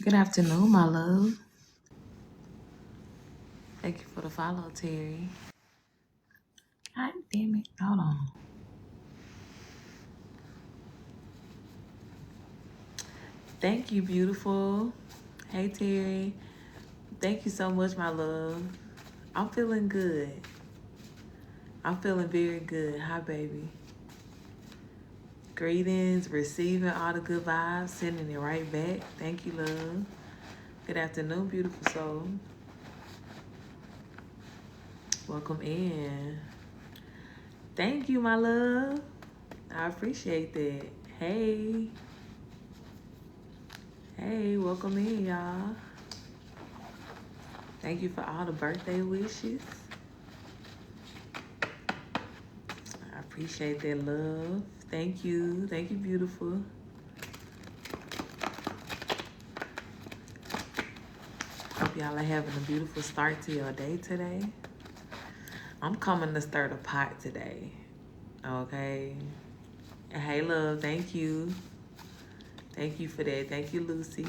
Good afternoon, my love. Thank you for the follow, Terry. God damn it. Hold on. Thank you, beautiful. Hey, Terry. Thank you so much, my love. I'm feeling good. I'm feeling very good. Hi, baby. Greetings, receiving all the good vibes, sending it right back. Thank you, love. Good afternoon, beautiful soul. Welcome in. Thank you, my love. I appreciate that. Hey. Hey, welcome in, y'all. Thank you for all the birthday wishes. I appreciate that love. Thank you. Thank you, beautiful. Hope y'all are having a beautiful start to your day today. I'm coming to stir the pot today. Okay. Hey, love. Thank you. Thank you for that. Thank you, Lucy.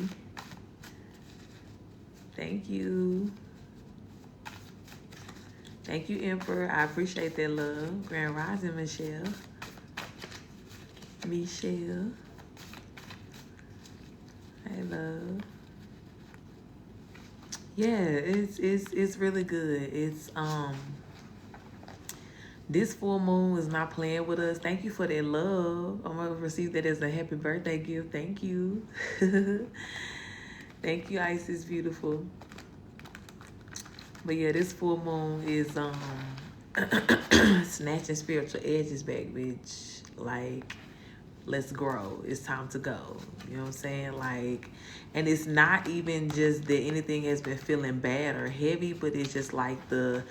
Thank you. Thank you, Emperor. I appreciate that love. Grand Rising, Michelle. Michelle. Hey, love. Yeah, it's really good. It's this full moon is not playing with us. Thank you for that love. I'm gonna receive that as a happy birthday gift. Thank you. Thank you, Isis beautiful. But yeah, this full moon is snatching spiritual edges back, bitch. Like, let's grow. It's time to go. You know what I'm saying? Like, and it's not even just that anything has been feeling bad or heavy, but it's just like the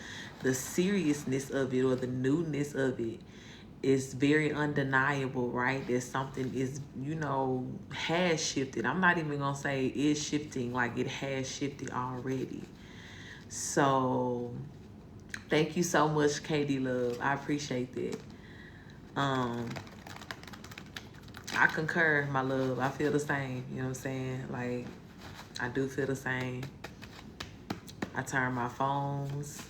seriousness of it or the newness of it is very undeniable, right? That something is, has shifted. I'm not even gonna say is shifting, like it has shifted already. So thank you so much, Katie Love. I appreciate that. I concur, my love. I feel the same. You know what I'm saying? Like, I do feel the same. I turned my phones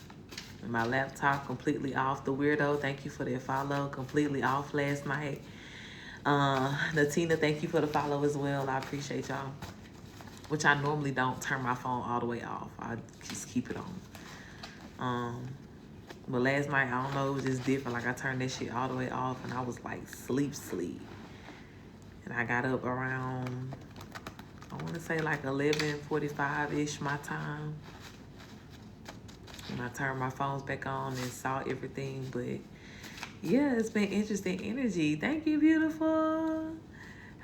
and my laptop completely off. The weirdo, thank you for that follow. Completely off last night. Natina, thank you for the follow as well. I appreciate y'all. Which I normally don't turn my phone all the way off. I just keep it on. But last night, I don't know, it was just different. Like, I turned that shit all the way off and I was like sleep. And I got up around, I want to say like 11:45-ish my time. And I turned my phones back on and saw everything. But yeah, it's been interesting energy. Thank you, beautiful.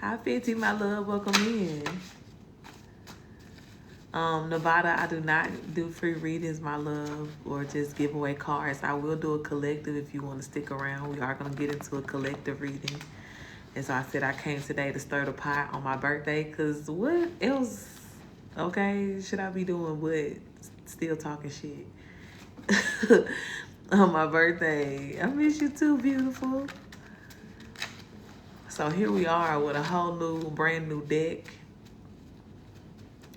Hi, Fenty, my love. Welcome in. Nevada, I do not do free readings, my love, or just give away cards. I will do a collective if you want to stick around. We are going to get into a collective reading. And so I said I came today to stir the pot on my birthday, because what else, okay, should I be doing but still talking shit on my birthday? I miss you too, beautiful. So here we are with a whole new, brand new deck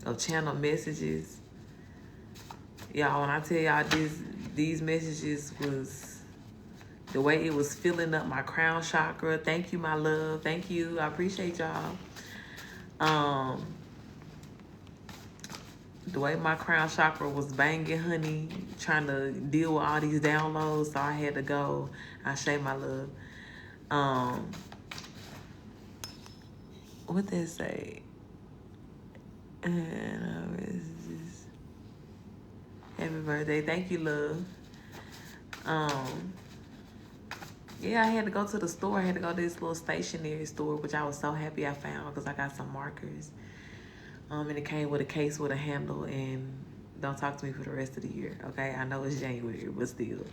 of channel messages. Y'all, when I tell y'all these messages was the way it was filling up my crown chakra. Thank you, my love. Thank you. I appreciate y'all. The way my crown chakra was banging, honey, trying to deal with all these downloads, so I had to go. I say my love. What they say? Happy birthday. Thank you, love. Yeah, I had to go to the store. I had to go to this little stationery store, which I was so happy I found because I got some markers. And it came with a case with a handle, and don't talk to me for the rest of the year, okay? I know it's January, but still.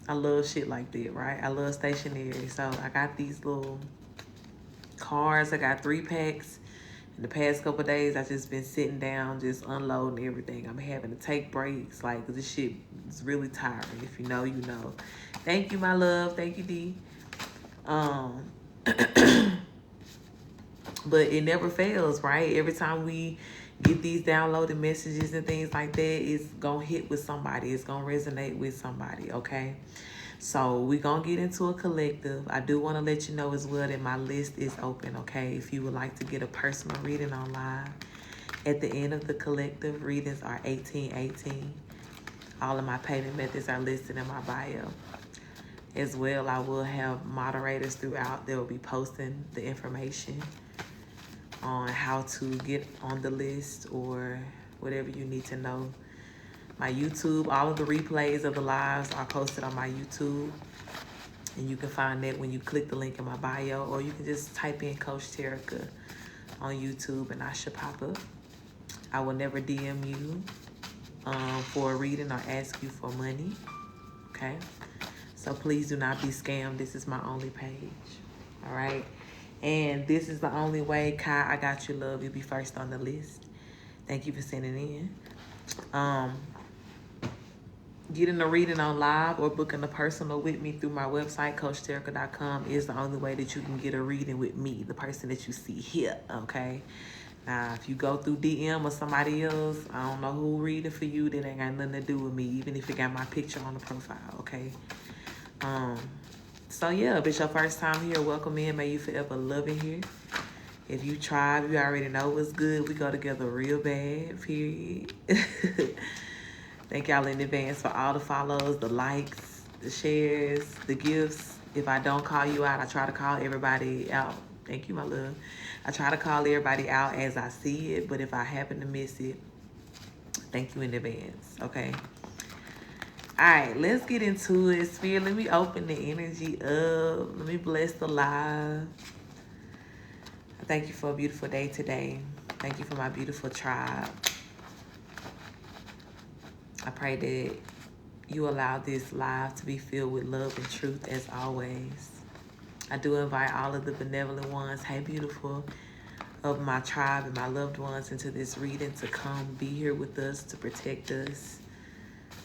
I love shit like that, right? I love stationery. So I got these little cards. I got 3 packs. In the past couple of days, I've just been sitting down, just unloading everything. I'm having to take breaks, like, 'cause this shit is really tiring. If you know, you know. Thank you, my love. Thank you, D. But it never fails, right? Every time we get these downloaded messages and things like that, it's gonna hit with somebody. It's gonna resonate with somebody, okay? So we're gonna get into a collective. I do want to let you know as well that my list is open, okay? If you would like to get a personal reading on live, at the end of the collective, readings are $18.18. All of my payment methods are listed in my bio. As well, I will have moderators throughout. They will be posting the information on how to get on the list or whatever you need to know. My YouTube, all of the replays of the lives are posted on my YouTube. And you can find that when you click the link in my bio, or you can just type in Coach Terica on YouTube and I should pop up. I will never DM you for a reading or ask you for money, okay? So please do not be scammed. This is my only page, all right? And this is the only way, Kai, I got you, love. You'll be first on the list. Thank you for sending in. Getting a reading on live or booking a personal with me through my website, CoachTerica.com, is the only way that you can get a reading with me, the person that you see here, okay? Now, if you go through DM or somebody else, I don't know who reading for you, that ain't got nothing to do with me, even if it got my picture on the profile, okay? So yeah, if it's your first time here, welcome in. May you forever love it here. If you tribe, you already know what's good. We go together real bad, period. Thank y'all in advance for all the follows, the likes, the shares, the gifts. If I don't call you out, I try to call everybody out. Thank you, my love. I try to call everybody out as I see it, but if I happen to miss it, thank you in advance, okay? All right, let's get into it. Spirit, let me open the energy up. Let me bless the live. Thank you for a beautiful day today. Thank you for my beautiful tribe. I pray that you allow this live to be filled with love and truth as always. I do invite all of the benevolent ones, hey beautiful, of my tribe and my loved ones into this reading to come be here with us, to protect us,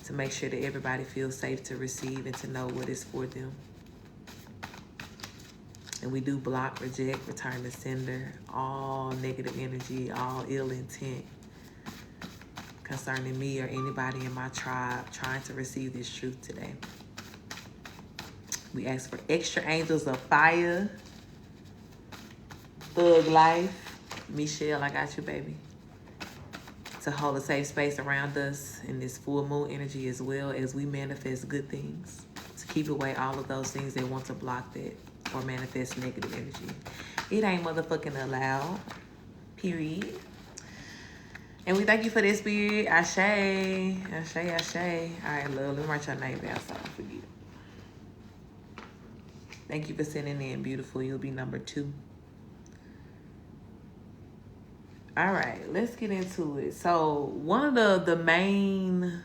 to make sure that everybody feels safe to receive and to know what is for them. And we do block, reject, return to sender, all negative energy, all ill intent concerning me or anybody in my tribe trying to receive this truth today. We ask for extra angels of fire, thug life. Michelle, I got you, baby. To hold a safe space around us in this full moon energy, as well as we manifest good things. To keep away all of those things that want to block that or manifest negative energy. It ain't motherfucking allowed. Period. And we thank you for this, Spirit. Ashe. Ashe, ashe. All right, love. Let me write your name down so I don't forget. Thank you for sending in, beautiful. You'll be number 2. All right, let's get into it. So one of the main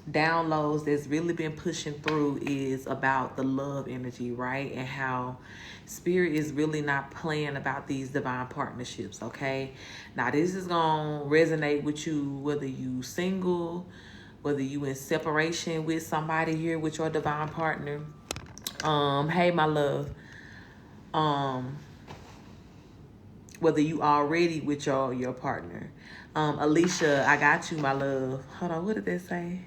downloads that's really been pushing through is about the love energy, right? And how Spirit is really not playing about these divine partnerships, okay? Now, this is going to resonate with you whether you single, whether you in separation with somebody here with your divine partner. Hey, my love. Whether you already with your partner. Alicia, I got you, my love. Hold on, what did that say?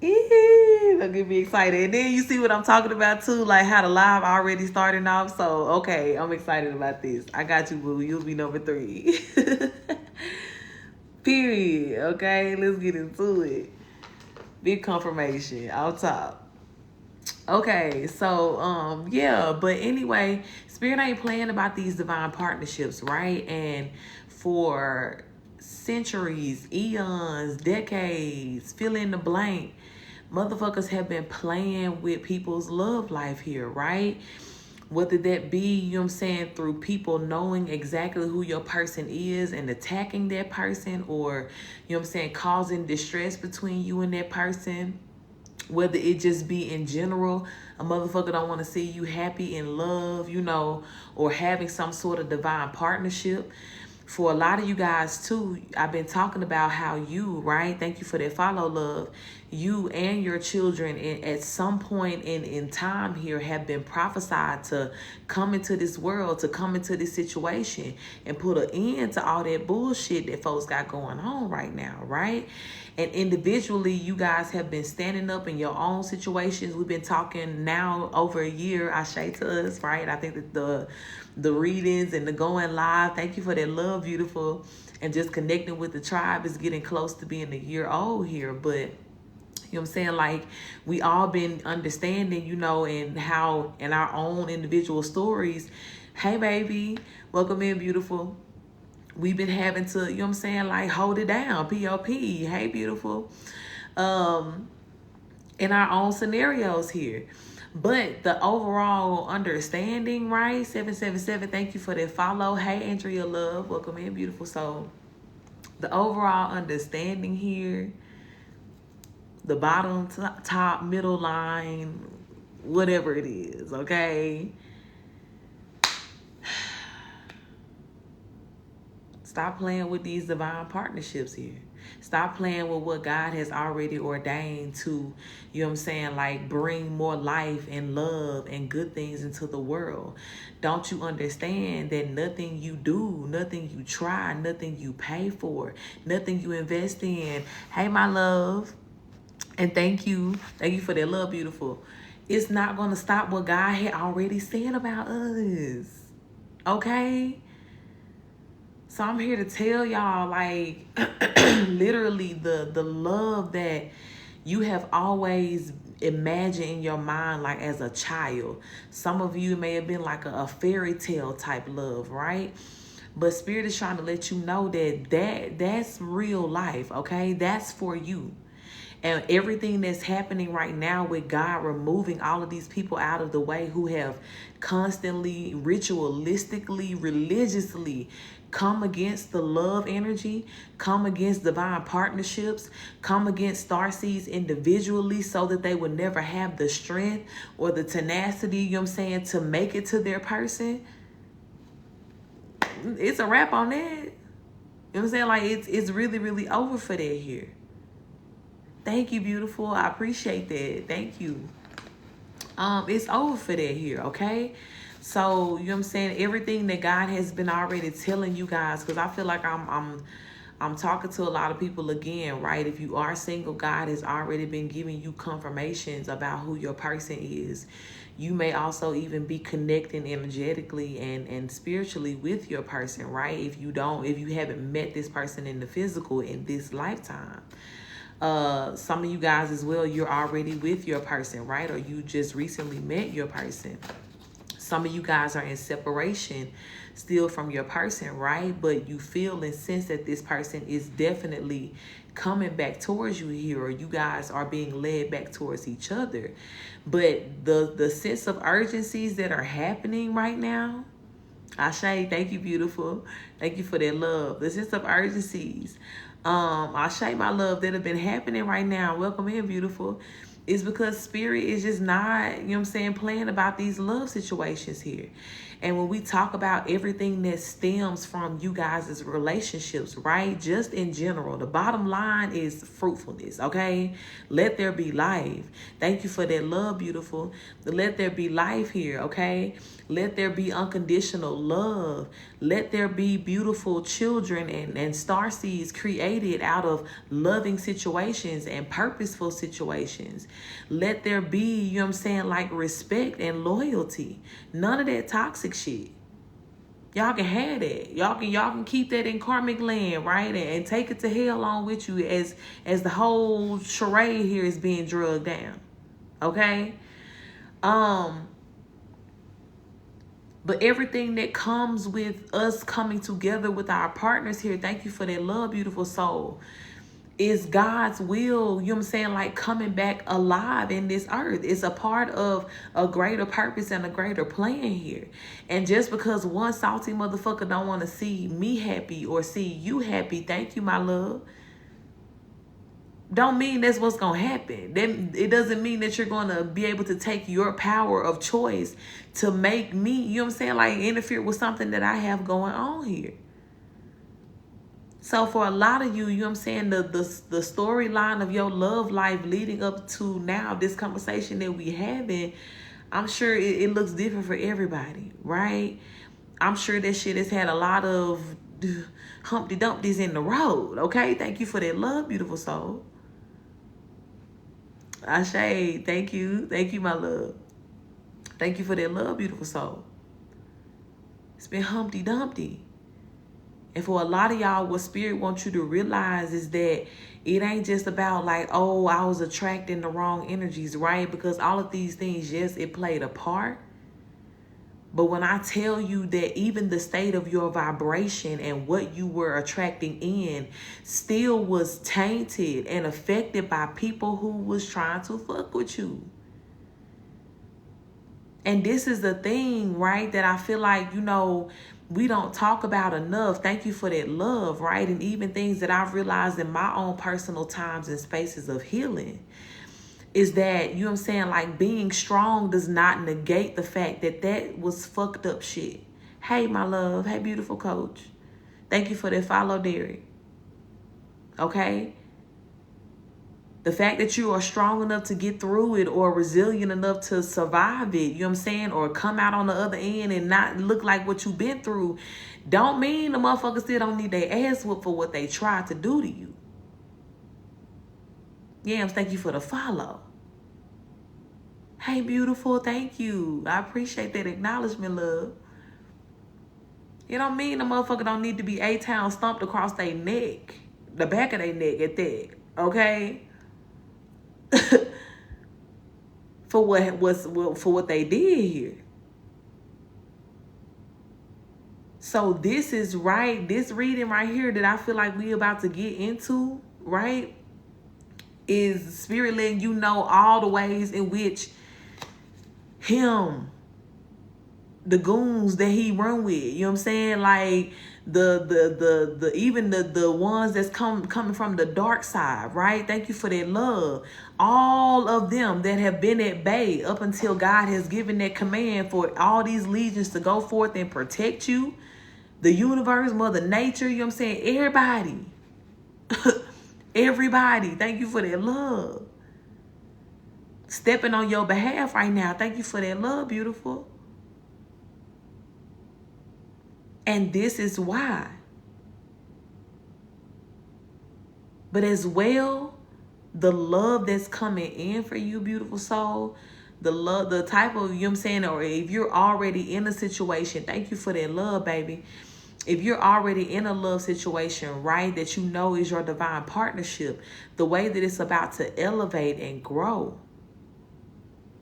Don't get me excited. And then you see what I'm talking about too, like how the live already starting off. So, okay, I'm excited about this. I got you, boo. You'll be number 3. Period. Okay, let's get into it. Big confirmation out top. Okay, so yeah, but anyway, Spirit ain't playing about these divine partnerships, right? And for centuries, eons, decades, fill in the blank, motherfuckers have been playing with people's love life here, right? Whether that be, you know what I'm saying, through people knowing exactly who your person is and attacking that person, or, you know what I'm saying, causing distress between you and that person. Whether it just be in general, a motherfucker don't want to see you happy in love, you know, or having some sort of divine partnership. For a lot of you guys too, I've been talking about how you, right? Thank you for that follow, love. you and your children at some point in time here have been prophesied to come into this world, to come into this situation and put an end to all that bullshit that folks got going on right now, right? And individually, you guys have been standing up in your own situations. We've been talking now over a year, I say to us, right? I think that the readings and the going live, thank you for that love, beautiful. And just connecting with the tribe is getting close to being a year old here. But you know what I'm saying? Like, we all been understanding, you know, and how in our own individual stories, hey, baby, welcome in, beautiful. We've been having to, you know what I'm saying, like, hold it down, P.O.P., hey, beautiful, in our own scenarios here. But the overall understanding, right, 777, thank you for that follow. Hey, Andrea, love, welcome in, beautiful. So the overall understanding here, the bottom, top, middle line, whatever it is, okay? Stop playing with these divine partnerships here. Stop playing with what God has already ordained to, you know what I'm saying, like, bring more life and love and good things into the world. Don't you understand that nothing you do, nothing you try, nothing you pay for, nothing you invest in, hey, my love, and thank you for that love, beautiful, it's not going to stop what God had already said about us, okay? So I'm here to tell y'all, like, literally the love that you have always imagined in your mind, like, as a child. Some of you may have been like a fairy tale type love, right? But Spirit is trying to let you know that's real life, okay? That's for you. And everything that's happening right now with God removing all of these people out of the way who have constantly, ritualistically, religiously come against the love energy, come against divine partnerships, come against starseeds individually so that they would never have the strength or the tenacity, you know what I'm saying, to make it to their person. It's a wrap on that. You know what I'm saying? Like, it's really, really over for that here. Thank you, beautiful. I appreciate that. Thank you. It's over for that here, okay? So, you know what I'm saying? Everything that God has been already telling you guys, because I feel like I'm talking to a lot of people again, right? If you are single, God has already been giving you confirmations about who your person is. You may also even be connecting energetically and spiritually with your person, right? If you haven't met this person in the physical in this lifetime. Some of you guys as well, you're already with your person, right? Or you just recently met your person. Some of you guys are in separation still from your person, right? But you feel and sense that this person is definitely coming back towards you here, or you guys are being led back towards each other. But the sense of urgencies that are happening right now, Ashe, thank you, beautiful. Thank you for that love. The sense of urgencies, Ashe, my love, that have been happening right now, welcome in, beautiful, is because Spirit is just not, you know what I'm saying, playing about these love situations here. And when we talk about everything that stems from you guys' relationships, right? Just in general, the bottom line is fruitfulness, okay? Let there be life. Thank you for that love, beautiful. Let there be life here, okay? Let there be unconditional love. Let there be beautiful children and starseeds created out of loving situations and purposeful situations. Let there be, you know what I'm saying, like respect and loyalty. None of that toxic shit. Y'all can have that. Y'all can keep that in karmic land, right? And take it to hell along with you as the whole charade here is being drugged down. Okay? But everything that comes with us coming together with our partners here, thank you for that love, beautiful soul, is God's will, you know what I'm saying, like coming back alive in this earth. It's a part of a greater purpose and a greater plan here. And just because one salty motherfucker don't want to see me happy or see you happy, thank you, my love, don't mean that's what's going to happen. Then it doesn't mean that you're going to be able to take your power of choice to make me, you know what I'm saying, like interfere with something that I have going on here. So for a lot of you, you know what I'm saying, the storyline of your love life leading up to now, this conversation that we having, I'm sure it looks different for everybody, right? I'm sure that shit has had a lot of Humpty Dumptys in the road, okay? Thank you for that love, beautiful soul. Ashe, thank you. Thank you, my love. Thank you for that love, beautiful soul. It's been Humpty Dumpty. And for a lot of y'all, what Spirit wants you to realize is that it ain't just about like, oh, I was attracting the wrong energies, right? Because all of these things, yes, it played a part. But when I tell you that even the state of your vibration and what you were attracting in still was tainted and affected by people who was trying to fuck with you. And this is the thing, right, that I feel like, you know, we don't talk about enough. Thank you for that love, right? And even things that I've realized in my own personal times and spaces of healing is that, you know what I'm saying, like being strong does not negate the fact that that was fucked up shit. Hey, my love. Hey, beautiful coach. Thank you for that follow, Derek. Okay? The fact that you are strong enough to get through it or resilient enough to survive it, you know what I'm saying, or come out on the other end and not look like what you've been through, don't mean the motherfuckers still don't need their ass whooped for what they tried to do to you. Yams, thank you for the follow. Hey, beautiful, thank you. I appreciate that acknowledgement, love. It don't mean the motherfucker don't need to be A-Town stumped across their neck, the back of their neck at that, okay? for what they did here. So this is right, this reading right here that I feel like we about to get into, right, is Spirit letting you know all the ways in which him, the goons that he run with, you know what I'm saying, like the even the ones that's coming from the dark side, right? Thank you for that love. All of them that have been at bay up until God has given that command for all these legions to go forth and protect you, the universe, Mother Nature, you know what I'm saying, everybody. Everybody, thank you for that love. Stepping on your behalf right now. Thank you for that love, beautiful. And this is why. But as well, the love that's coming in for you, beautiful soul, the love, the type of, you know what I'm saying, or if you're already in a situation, thank you for that love, baby. If you're already in a love situation, right, that you know is your divine partnership, the way that it's about to elevate and grow.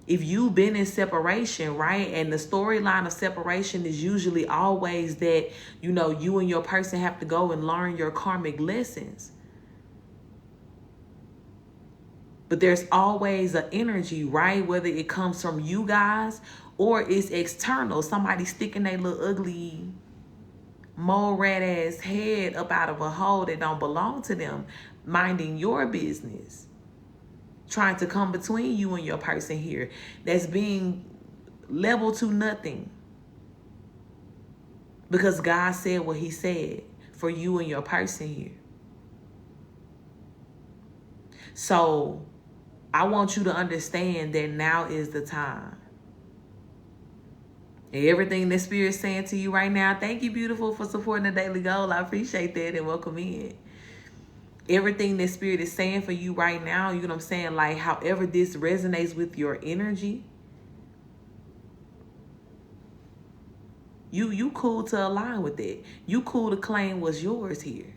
If you've been in separation, right, and the storyline of separation is usually always that, you know, you and your person have to go and learn your karmic lessons. But there's always an energy, right, whether it comes from you guys or it's external. Somebody sticking their little ugly mole rat ass head up out of a hole that don't belong to them, minding your business. Trying to come between you and your person here, that's being level to nothing. Because God said what he said for you and your person here. So I want you to understand that now is the time. Everything that Spirit's saying to you right now, thank you, beautiful, for supporting the Daily Goal. I appreciate that and welcome in. Everything that Spirit is saying for you right now, you know what I'm saying? Like, however this resonates with your energy, you cool to align with it. You cool to claim what's yours here.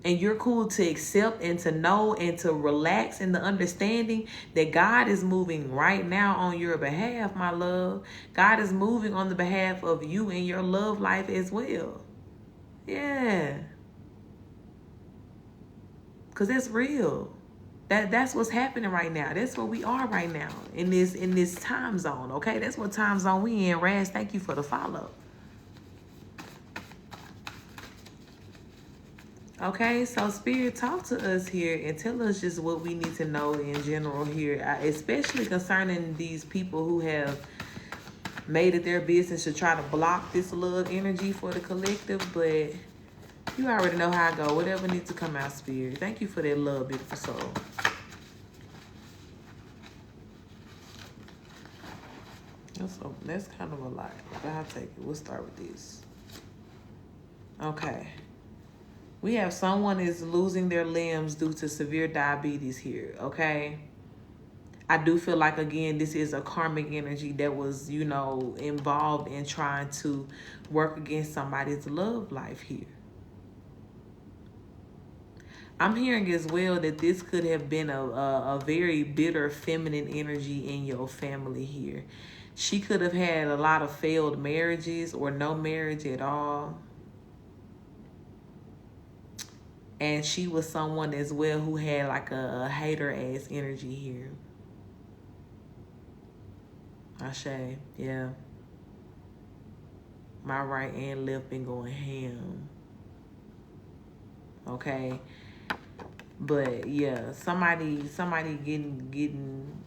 And you're cool to accept and to know and to relax in the understanding that God is moving right now on your behalf, my love. God is moving on the behalf of you and your love life as well. Yeah. Because that's real. That's what's happening right now. That's where we are right now in this time zone. Okay, that's what time zone we in. Raz, thank you for the follow. Okay, so Spirit, talk to us here and tell us just what we need to know in general here, especially concerning these people who have made it their business to try to block this love energy for the collective, but You already know how I go. Whatever needs to come out, Spirit. Thank you for that love, beautiful soul. That's kind of a lot, but I'll take it. We'll start with this. Okay. We have someone is losing their limbs due to severe diabetes here, okay? I do feel like, again, this is a karmic energy that was, you know, involved in trying to work against somebody's love life here. I'm hearing as well that this could have been a very bitter feminine energy in your family here. She could have had a lot of failed marriages or no marriage at all. And she was someone as well who had like a hater-ass energy here. Ashe, yeah. My right and left been going ham. Okay. But yeah, somebody getting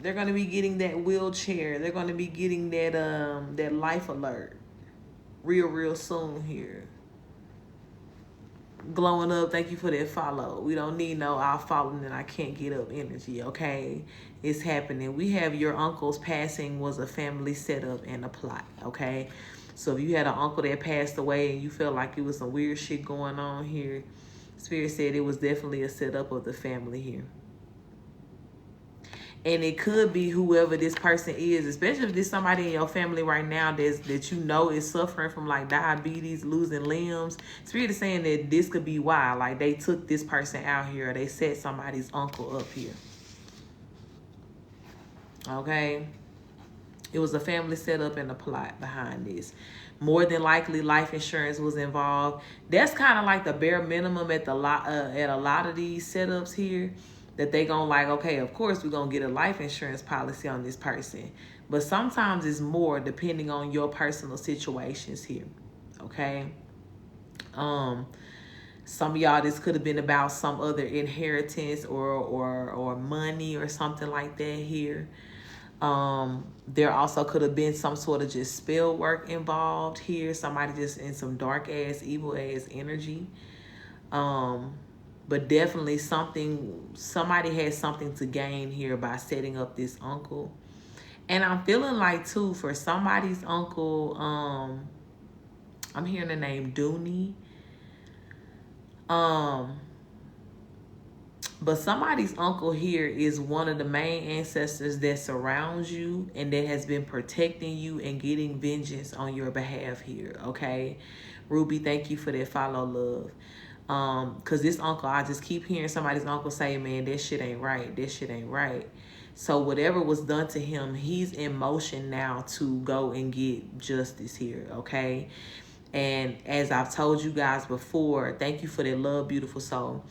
they're gonna be getting that wheelchair. They're gonna be getting that life alert real soon here. Glowing up, thank you for that follow. We don't need no I'll follow and I can't get up energy, okay? It's happening. We have your uncle's passing was a family setup and a plot, okay? So if you had an uncle that passed away and you felt like it was some weird shit going on here, Spirit said it was definitely a setup of the family here. And it could be whoever this person is, especially if there's somebody in your family right now that you know is suffering from like diabetes, losing limbs. Spirit is saying that this could be why. Like they took this person out here or they set somebody's uncle up here. Okay? It was a family setup and a plot behind this. More than likely, life insurance was involved. That's kind of like the bare minimum at a lot of these setups here. That they gonna like, okay, of course we're gonna get a life insurance policy on this person. But sometimes it's more depending on your personal situations here. Okay? Some of y'all, this could have been about some other inheritance or money or something like that here. There also could have been some sort of just spell work involved here. Somebody just in some dark ass, evil ass energy. But definitely somebody has something to gain here by setting up this uncle. And I'm feeling like too, for somebody's uncle, I'm hearing the name Dooney. But somebody's uncle here is one of the main ancestors that surrounds you and that has been protecting you and getting vengeance on your behalf here, okay? Ruby, thank you for that follow, love. Because this uncle, I just keep hearing somebody's uncle say, man, that shit ain't right. That shit ain't right. So whatever was done to him, he's in motion now to go and get justice here, okay? And as I've told you guys before, thank you for that love, beautiful soul.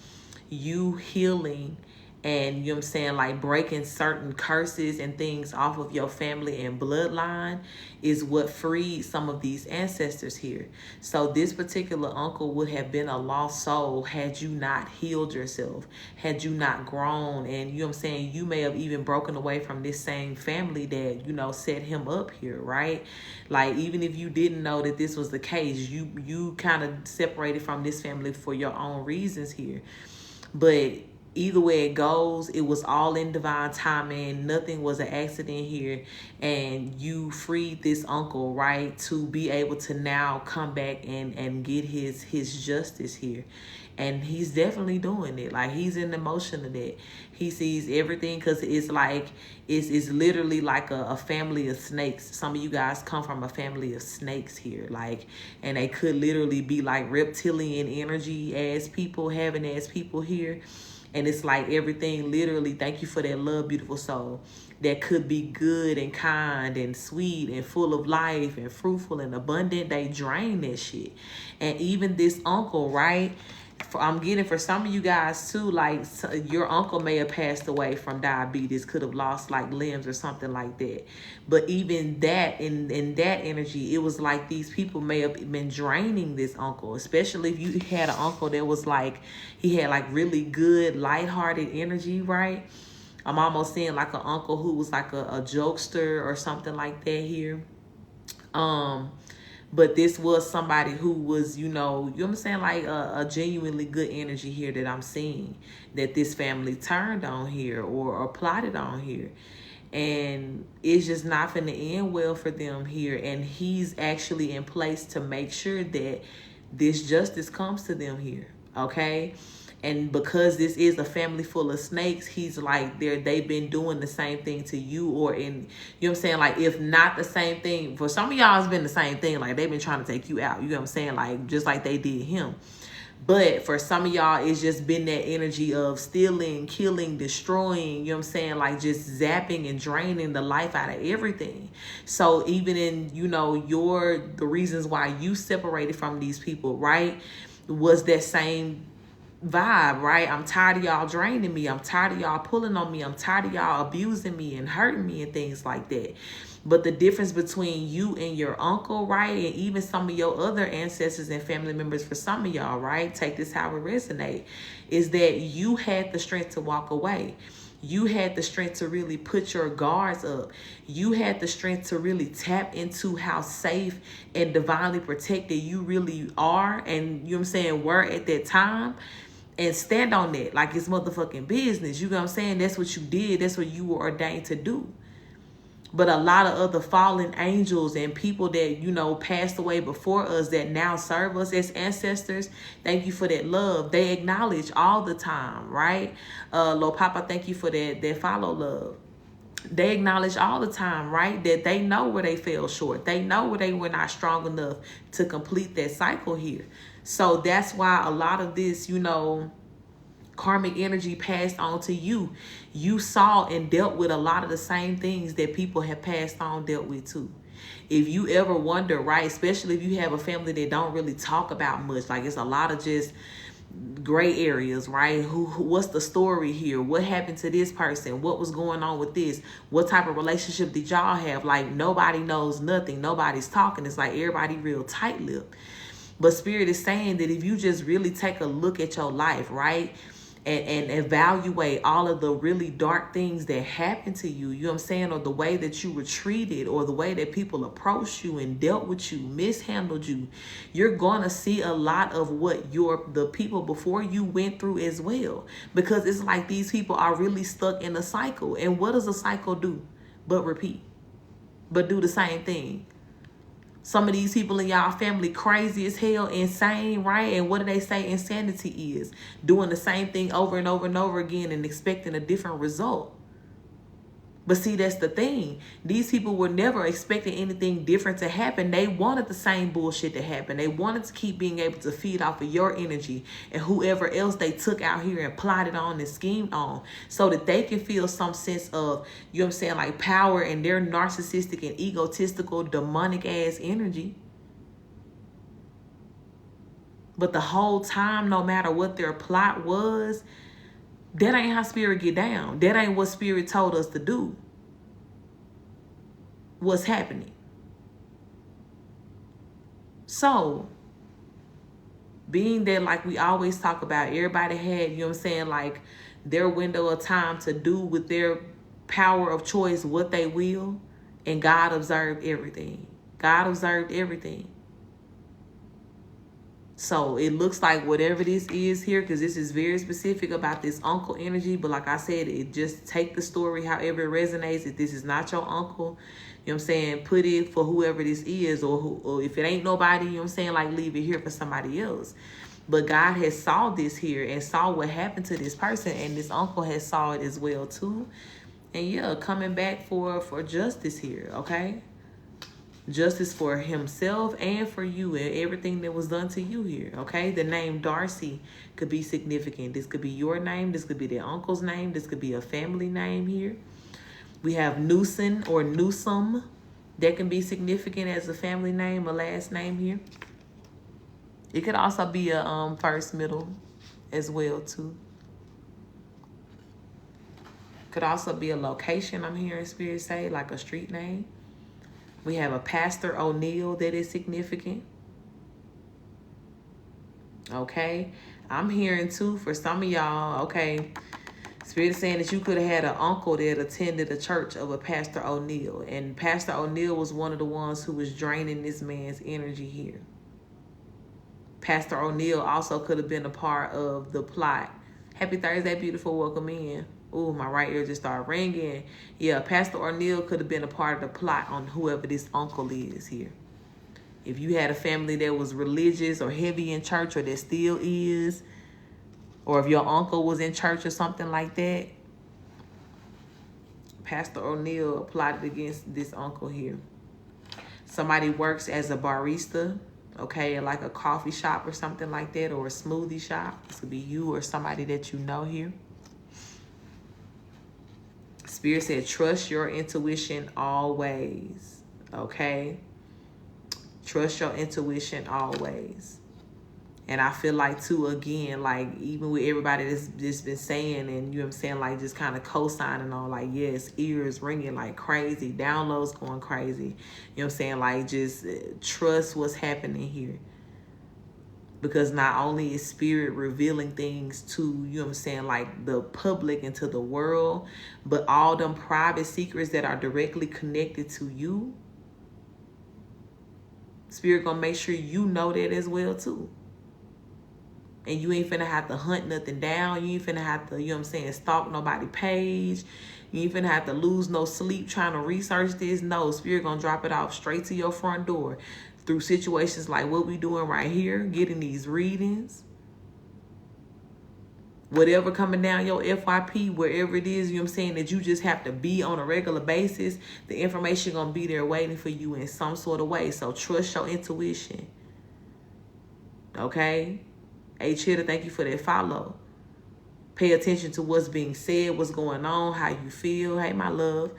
You healing and, you know what I'm saying, like breaking certain curses and things off of your family and bloodline is what freed some of these ancestors here. So this particular uncle would have been a lost soul had you not healed yourself, had you not grown. And, you know what I'm saying, you may have even broken away from this same family that, you know, set him up here, right? Like, even if you didn't know that this was the case, you kind of separated from this family for your own reasons here. But either way it goes, it was all in divine timing. Nothing was an accident here. And you freed this uncle, right, to be able to now come back and get his justice here. And he's definitely doing it. Like, he's in the motion of that. He sees everything because it's like, it's literally like a family of snakes. Some of you guys come from a family of snakes here. Like, and they could literally be like reptilian energy as people, having as people here. And it's like everything literally, thank you for that love, beautiful soul, that could be good and kind and sweet and full of life and fruitful and abundant. They drain that shit. And even this uncle, right? I'm getting for some of you guys too, like your uncle may have passed away from diabetes, could have lost like limbs or something like that. But even that, in that energy, it was like these people may have been draining this uncle, especially if you had an uncle that was like, he had like really good lighthearted energy, right? I'm almost seeing like an uncle who was like a jokester or something like that here. But this was somebody who was, you know what I'm saying, like a genuinely good energy here that I'm seeing, that this family turned on here or plotted on here. And it's just not finna end well for them here. And he's actually in place to make sure that this justice comes to them here, okay? And because this is a family full of snakes, he's like, they've been doing the same thing to you, or in, you know what I'm saying, like, if not the same thing, for some of y'all it's been the same thing, like they've been trying to take you out, you know what I'm saying, like just like they did him. But for some of y'all, it's just been that energy of stealing, killing, destroying, you know what I'm saying, like just zapping and draining the life out of everything. So even in, you know, the reasons why you separated from these people, right, was that same vibe, right? I'm tired of y'all draining me. I'm tired of y'all pulling on me. I'm tired of y'all abusing me and hurting me and things like that. But the difference between you and your uncle, right, and even some of your other ancestors and family members, for some of y'all, right, take this how it resonate, is that you had the strength to walk away. You had the strength to really put your guards up. You had the strength to really tap into how safe and divinely protected you really are, and you know what I'm saying, were at that time. And stand on that like it's motherfucking business. You know what I'm saying? That's what you did. That's what you were ordained to do. But a lot of other fallen angels and people that, you know, passed away before us that now serve us as ancestors, thank you for that love. They acknowledge all the time, right? Lord Papa, thank you for that follow love. They acknowledge all the time, right, that they know where they fell short. They know where they were not strong enough to complete that cycle here. So that's why a lot of this, you know, karmic energy passed on to you. You saw and dealt with a lot of the same things that people have passed on, dealt with too. If you ever wonder, right, especially if you have a family that don't really talk about much, like it's a lot of just gray areas, right? What's the story here? What happened to this person? What was going on with this? What type of relationship did y'all have? Like nobody knows nothing. Nobody's talking. It's like everybody real tight-lipped. But Spirit is saying that if you just really take a look at your life, right, and evaluate all of the really dark things that happened to you, you know what I'm saying, or the way that you were treated, or the way that people approached you and dealt with you, mishandled you, you're going to see a lot of what the people before you went through as well. Because it's like these people are really stuck in a cycle. And what does a cycle do? But repeat. But do the same thing. Some of these people in y'all family crazy as hell, insane, right? And what do they say insanity is? Doing the same thing over and over and over again and expecting a different result. But see, that's the thing. These people were never expecting anything different to happen. They wanted the same bullshit to happen. They wanted to keep being able to feed off of your energy and whoever else they took out here and plotted on and schemed on, so that they can feel some sense of, you know what I'm saying, like power in their narcissistic and egotistical demonic ass energy. But the whole time, no matter what their plot was, that ain't how Spirit get down. That ain't what Spirit told us to do. What's happening? So, being that, like we always talk about, everybody had, you know what I'm saying, like their window of time to do with their power of choice what they will, and God observed everything. God observed everything. So it looks like whatever this is here, because this is very specific about this uncle energy, but like I said, it just take the story however it resonates. If this is not your uncle, you know what I'm saying, put it for whoever this is, or if it ain't nobody, you know what I'm saying, like leave it here for somebody else. But God has saw this here and saw what happened to this person, and this uncle has saw it as well too. And yeah, coming back for justice here, okay? Justice for himself and for you and everything that was done to you here, okay? The name Darcy could be significant. This could be your name. This could be their uncle's name. This could be a family name here. We have Newsom or Newsom. That can be significant as a family name, a last name here. It could also be a first, middle as well, too. Could also be a location, I'm hearing Spirit say, like a street name. We have a Pastor O'Neill that is significant. Okay. I'm hearing too for some of y'all, okay, Spirit is saying that you could have had an uncle that attended a church of a Pastor O'Neal. And Pastor O'Neal was one of the ones who was draining this man's energy here. Pastor O'Neal also could have been a part of the plot. Happy Thursday, beautiful. Welcome in. Ooh, my right ear just started ringing. Yeah, Pastor O'Neal could have been a part of the plot on whoever this uncle is here. If you had a family that was religious or heavy in church, or that still is, or if your uncle was in church or something like that, Pastor O'Neal plotted against this uncle here. Somebody works as a barista, okay, like a coffee shop or something like that, or a smoothie shop. This could be you or somebody that you know here. Spirit said, trust your intuition always, okay? Trust your intuition always. And I feel like, too, again, like, even with everybody that's just been saying, and you know what I'm saying, like, just kind of co-signing on, like, yes, ears ringing like crazy, downloads going crazy. You know what I'm saying? Like, just trust what's happening here. Because not only is Spirit revealing things to, you know what I'm saying, like the public and to the world, but all them private secrets that are directly connected to you, Spirit gonna make sure you know that as well too. And you ain't finna have to hunt nothing down. You ain't finna have to, you know what I'm saying, stalk nobody's page. You ain't finna have to lose no sleep trying to research this. No, Spirit gonna drop it off straight to your front door. Through situations like what we doing right here, getting these readings, whatever coming down your FYP, wherever it is, you know what I'm saying, that you just have to be on a regular basis, the information gonna be there waiting for you in some sort of way. So trust your intuition. Okay? H Hitter, thank you for that follow. Pay attention to what's being said, what's going on, how you feel. Hey, my love.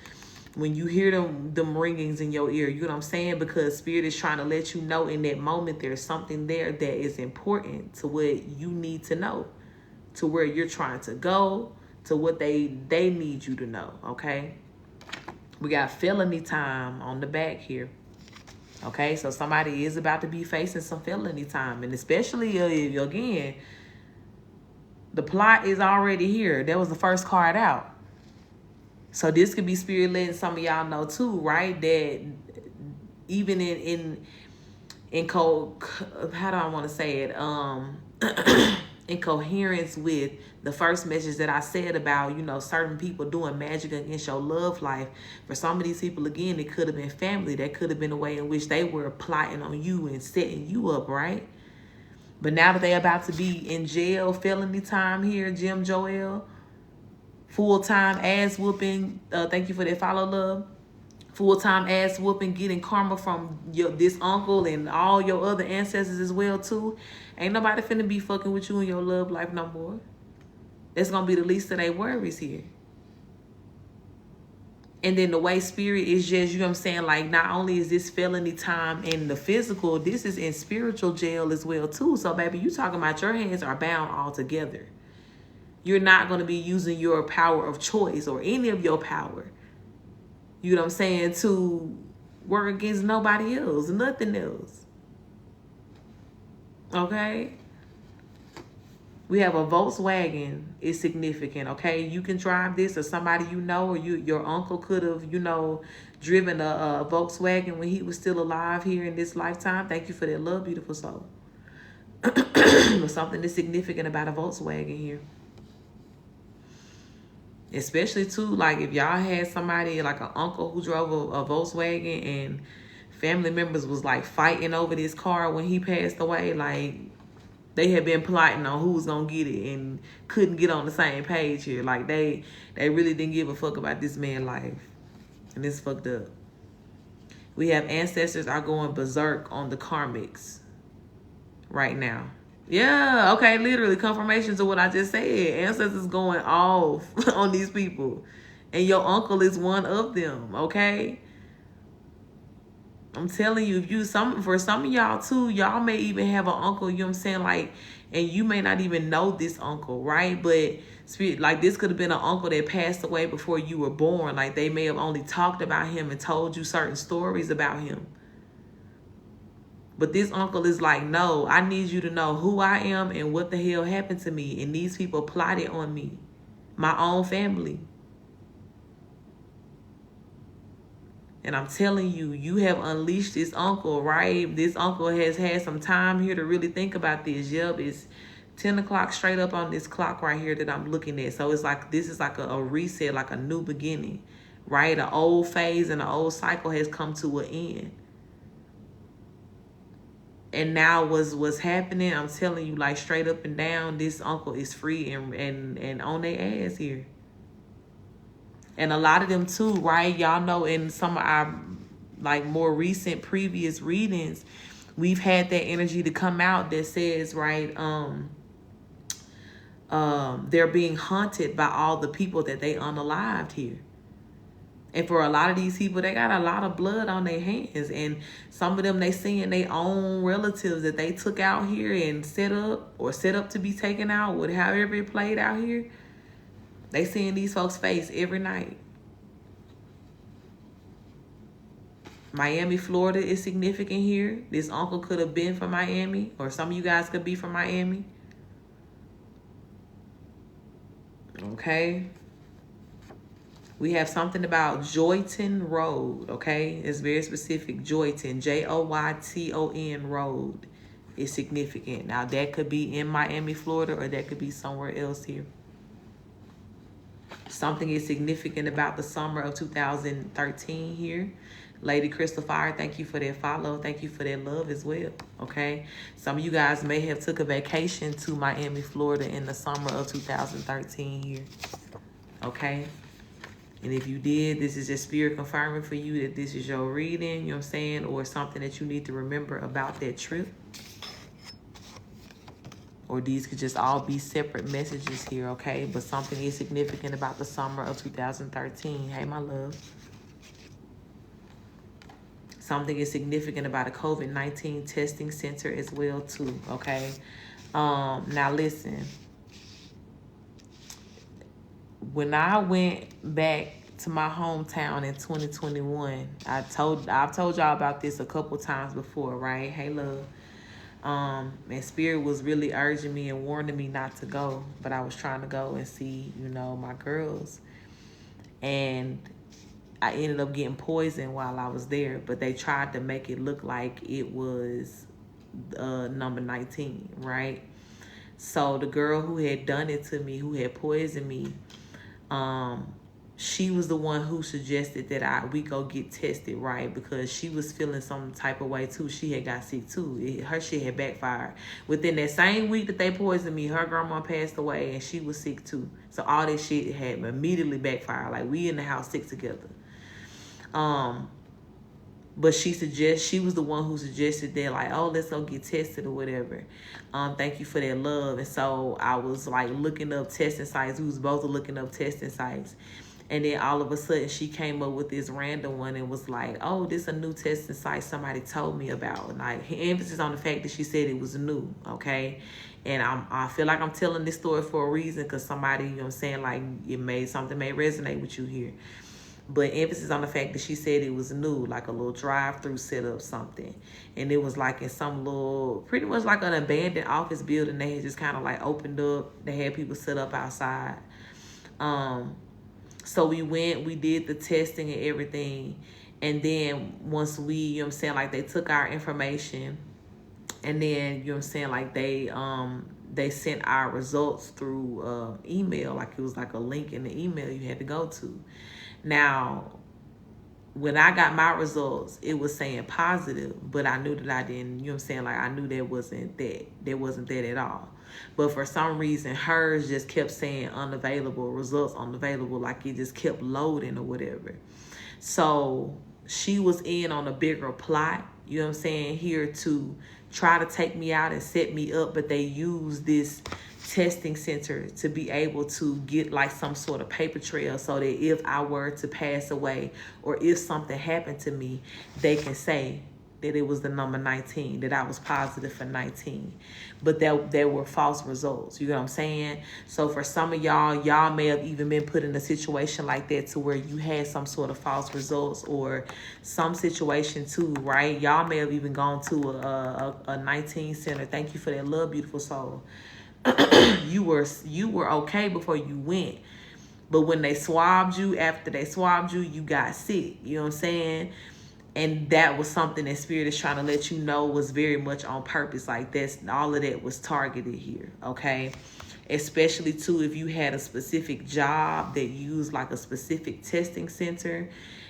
When you hear them ringings in your ear, you know what I'm saying? Because Spirit is trying to let you know in that moment there's something there that is important to what you need to know, to where you're trying to go, to what they need you to know, okay? We got felony time on the back here, okay? So somebody is about to be facing some felony time, and especially, again, the plot is already here. That was the first card out. So this could be Spirit letting some of y'all know too, right? That even in how do I want to say it? In coherence with the first message that I said about, you know, certain people doing magic against your love life. For some of these people, again, it could have been family. That could have been a way in which they were plotting on you and setting you up, right? But now that they're about to be in jail, felony time here, Jim Joel, full-time ass whooping. Thank you for that follow, love. Full-time ass whooping, getting karma from this uncle and all your other ancestors as well too. Ain't nobody finna be fucking with you in your love life no more. That's gonna be the least of their worries here. And then the way Spirit is just, you know what I'm saying, like not only is this felony time in the physical, this is in spiritual jail as well too. So baby, you talking about your hands are bound altogether. You're not going to be using your power of choice or any of your power, you know what I'm saying, to work against nobody else, nothing else. Okay? We have a Volkswagen is significant, okay? You can drive this, or somebody you know, or your uncle could have, you know, driven a Volkswagen when he was still alive here in this lifetime. Thank you for that love, beautiful soul. Something that's significant about a Volkswagen here. Especially too, like if y'all had somebody like an uncle who drove a Volkswagen and family members was like fighting over this car when he passed away, like they had been plotting on who was gonna get it and couldn't get on the same page here. Like they really didn't give a fuck about this man's life, and it's fucked up. We have ancestors are going berserk on the karmics right now. Yeah, okay, literally confirmations of what I just said. Ancestors going off on these people. And your uncle is one of them, okay? I'm telling you, for some of y'all too, y'all may even have an uncle, you know what I'm saying, like, and you may not even know this uncle, right? But Spirit, like this could have been an uncle that passed away before you were born. Like they may have only talked about him and told you certain stories about him. But this uncle is like, no, I need you to know who I am and what the hell happened to me. And these people plotted on me. my own family. And I'm telling you, you have unleashed this uncle, right? This uncle has had some time here to really think about this. Yep, it's 10 o'clock straight up on this clock right here that I'm looking at. So it's like, this is like a reset, like a new beginning, right? An old phase and an old cycle has come to an end. And now what's happening, I'm telling you, like straight up and down, this uncle is free and on their ass here. And a lot of them too, right? Y'all know in some of our like more recent previous readings, we've had that energy to come out that says, right, they're being haunted by all the people that they unalived here. And for a lot of these people, they got a lot of blood on their hands. And some of them, they seeing their own relatives that they took out here and set up to be taken out, with however it played out here. They seeing these folks' face every night. Miami, Florida is significant here. This uncle could have been from Miami, or some of you guys could be from Miami. Okay. We have something about Joyton Road, okay? It's very specific. Joyton, Joyton Road is significant. Now, that could be in Miami, Florida, or that could be somewhere else here. Something is significant about the summer of 2013 here. Lady Crystal Fire, thank you for that follow. Thank you for that love as well, okay? Some of you guys may have took a vacation to Miami, Florida in the summer of 2013 here, okay? And if you did, this is just spirit confirming for you that this is your reading, you know what I'm saying, or something that you need to remember about that trip. Or these could just all be separate messages here, okay? But something is significant about the summer of 2013. Hey, my love. Something is significant about a COVID-19 testing center as well, too, okay? Now, listen. When I went back to my hometown in 2021, I've told y'all about this a couple times before, right? Hey, love. And Spirit was really urging me and warning me not to go, but I was trying to go and see, you know, my girls. And I ended up getting poisoned while I was there, but they tried to make it look like it was number 19, right? So the girl who had done it to me, who had poisoned me, she was the one who suggested that we go get tested, right? Because she was feeling some type of way too. She had got sick too. Her shit had backfired. Within that same week that they poisoned me, her grandma passed away and she was sick too. So all this shit had immediately backfired. Like, we in the house sick together. But she was the one who suggested that, like, oh, let's go get tested or whatever. Thank you for that love. And so I was like looking up testing sites. We was both looking up testing sites. And then all of a sudden she came up with this random one and was like, oh, this a new testing site somebody told me about. And like, emphasis on the fact that she said it was new, okay? And I feel like I'm telling this story for a reason, because somebody, you know what I'm saying, like, something may resonate with you here. But emphasis on the fact that she said it was new, like a little drive-through setup, something. And it was like in some little, pretty much like an abandoned office building. They had just kind of like opened up. They had people set up outside. So we went, we did the testing and everything. And then once we, you know what I'm saying, like, they took our information, and then, you know what I'm saying, like, they sent our results through email. Like, it was like a link in the email you had to go to. Now, when I got my results, it was saying positive, but I knew that I didn't, you know what I'm saying, like, I knew there wasn't that at all. But for some reason, hers just kept saying unavailable, results unavailable, like it just kept loading or whatever. So she was in on a bigger plot, you know what I'm saying, here to try to take me out and set me up, but they used this testing center to be able to get like some sort of paper trail so that if I were to pass away or if something happened to me, they can say that it was the number 19, that I was positive for 19, but that there were false results. You know what I'm saying? So for some of y'all may have even been put in a situation like that to where you had some sort of false results or some situation too, right? Y'all may have even gone to a 19 center. Thank you for that love, beautiful soul. You were okay before you went, But when they swabbed you, after they swabbed you, you got sick. You know what I'm saying? And that was something that Spirit is trying to let you know was very much on purpose. Like that's all of that was targeted here, okay? Especially too if you had a specific job that used like a specific testing center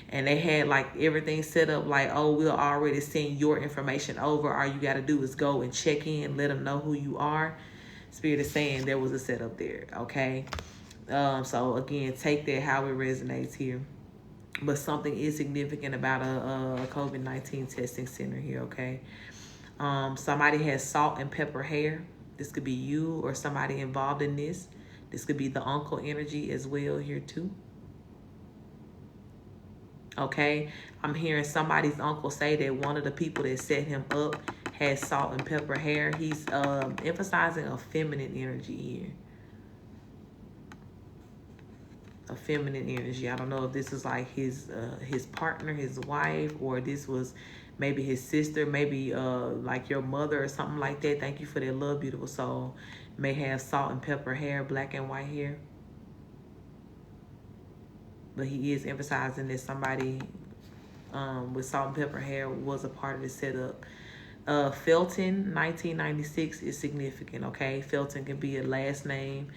and they had like everything set up like, oh, we'll already send your information over. All you got to do is go and check in, let them know who you are. Spirit is saying there was a setup there, okay? So again, take that how it resonates here. But something is significant about a COVID-19 testing center here, okay? Somebody has salt and pepper hair. This could be you or somebody involved in this. This could be the uncle energy as well here too. Okay, I'm hearing somebody's uncle say that one of the people that set him up has salt and pepper hair. He's emphasizing a feminine energy here. A feminine energy. I don't know if this is like his partner, his wife, or this was maybe his sister, maybe like your mother or something like that. Thank you for that love, beautiful soul. May have salt and pepper hair, black and white hair. But he is emphasizing that somebody with salt and pepper hair was a part of the setup. Felton, 1996 is significant, okay? Felton can be a last name.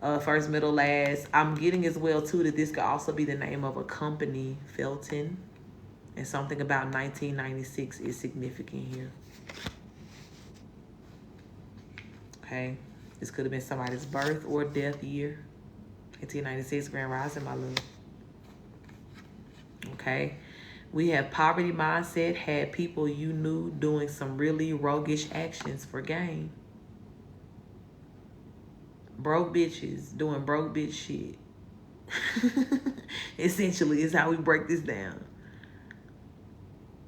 First, middle, last. I'm getting as well, too, that this could also be the name of a company, Felton. And something about 1996 is significant here. Okay? This could have been somebody's birth or death year. 1896, Grand Rising, my love. Okay? We have poverty mindset, had people you knew doing some really roguish actions for gain. Broke bitches doing broke bitch shit. Essentially, is how we break this down.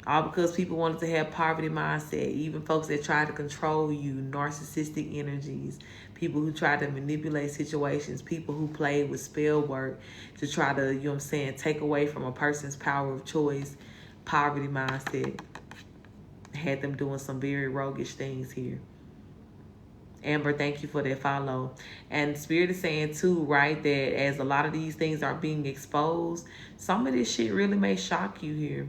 All because people wanted to have poverty mindset. Even folks that try to control you, narcissistic energies, people who try to manipulate situations, people who play with spell work to try to, you know what I'm saying, take away from a person's power of choice. Poverty mindset had them doing some very roguish things here. Amber, thank you for that follow. And Spirit is saying too, right, that as a lot of these things are being exposed, some of this shit really may shock you here.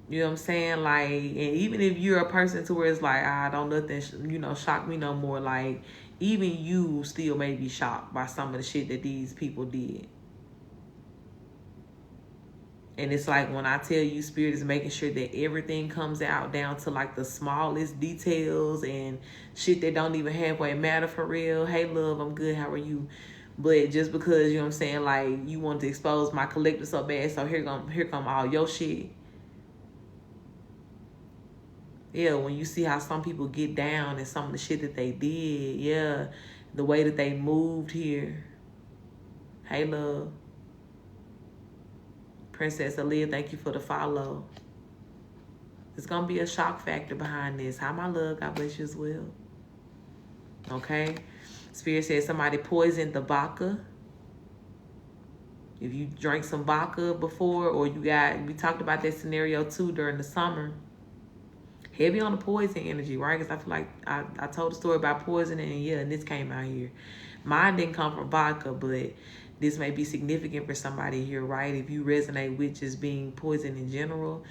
You know what I'm saying? Like, and even if you're a person to where it's like, don't nothing, shock me no more. Like, even you still may be shocked by some of the shit that these people did. And it's like when I tell you, Spirit is making sure that everything comes out down to like the smallest details and shit that don't even halfway matter for real. Hey, love, I'm good. How are you? But just because, you know what I'm saying, like you want to expose my collector so bad, so here come all your shit. Yeah, when you see how some people get down and some of the shit that they did, yeah, the way that they moved here. Hey, love. Princess Aaliyah, thank you for the follow. There's going to be a shock factor behind this. Hi, my love. God bless you as well. Okay. Spirit says somebody poisoned the vodka. If you drank some vodka before or we talked about that scenario too during the summer. Heavy on the poison energy, right? Because I feel like I told a story about poisoning and this came out here. Mine didn't come from vodka, but this may be significant for somebody here, right? If you resonate with just being poisoned in general,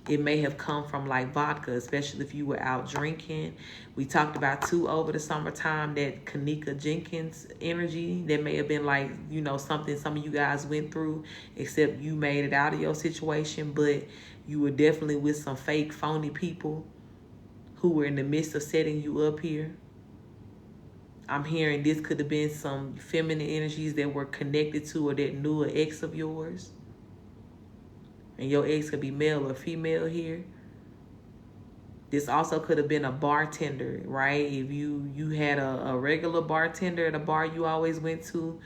it may have come from like vodka, especially if you were out drinking. We talked about too over the summertime that Kanika Jenkins energy that may have been like, something some of you guys went through, except you made it out of your situation, but you were definitely with some fake, phony people who were in the midst of setting you up here. I'm hearing this could have been some feminine energies that were connected to or that knew an ex of yours. And your ex could be male or female here. This also could have been a bartender, right? If you had a regular bartender at a bar you always went to,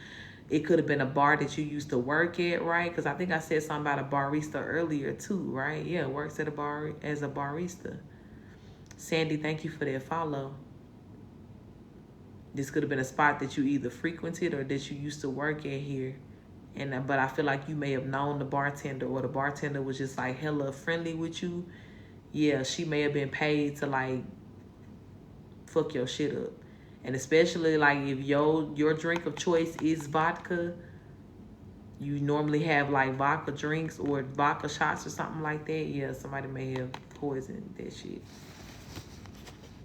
it could have been a bar that you used to work at, right? Because I think I said something about a barista earlier too, right? Yeah, works at a bar as a barista. Sandy, thank you for that follow. This could have been a spot that you either frequented or that you used to work at here. But I feel like you may have known the bartender or the bartender was just like hella friendly with you. Yeah, she may have been paid to like fuck your shit up. And especially like if your drink of choice is vodka, you normally have like vodka drinks or vodka shots or something like that, yeah, somebody may have poisoned that shit.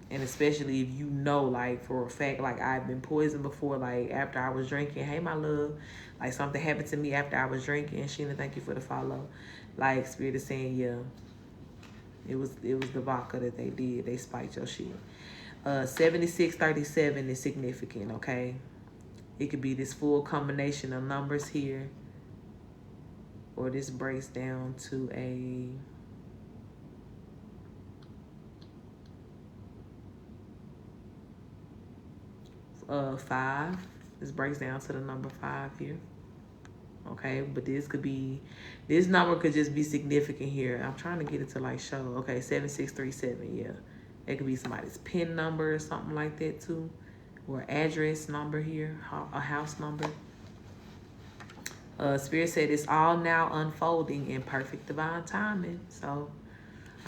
And especially if you know, like, for a fact, like, I've been poisoned before, like, after I was drinking. Hey, my love. Like, something happened to me after I was drinking. Sheena, thank you for the follow. Like, Spirit is saying, yeah, it was the vodka that they did. They spiked your shit. 7637 is significant, okay? It could be this full combination of numbers here. Or this breaks down to a... 5. This breaks down to the number 5 here. Okay, but this number could just be significant here. I'm trying to get it to like show. Okay, 7637, yeah. It could be somebody's PIN number or something like that too. Or address number here, a house number. Spirit said it's all now unfolding in perfect divine timing. So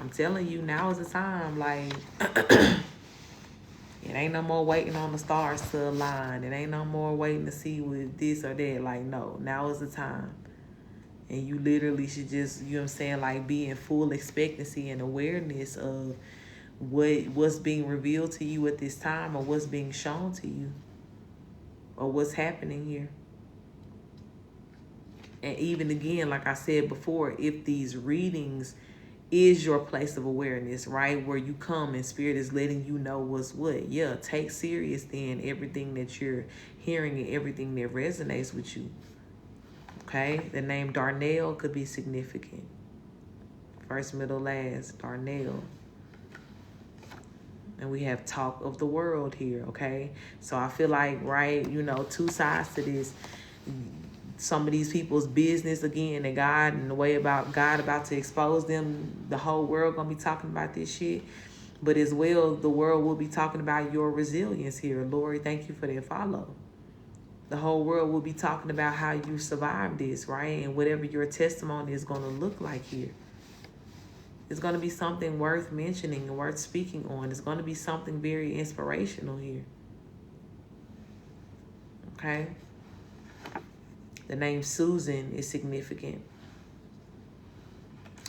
I'm telling you, now is the time. Like, it ain't no more waiting on the stars to align. It ain't no more waiting to see with this or that. Like, no, now is the time. And you literally should just, you know what I'm saying, like, be in full expectancy and awareness of what's being revealed to you at this time, or what's being shown to you, or what's happening here. And even again, like I said before, if these readings is your place of awareness, right? Where you come and Spirit is letting you know what's what. Yeah, take serious then everything that you're hearing and everything that resonates with you. Okay? The name Darnell could be significant. First, middle, last, Darnell. And we have talk of the world here, okay? So I feel like, right, you know, two sides to this. Some of these people's business again, and God, and the way about God about to expose them, the whole world gonna be talking about this shit. But as well, the world will be talking about your resilience here. Lori, thank you for that follow. The whole world will be talking about how you survived this, right? And whatever your testimony is gonna look like here. It's gonna be something worth mentioning and worth speaking on. It's gonna be something very inspirational here. Okay? The name Susan is significant.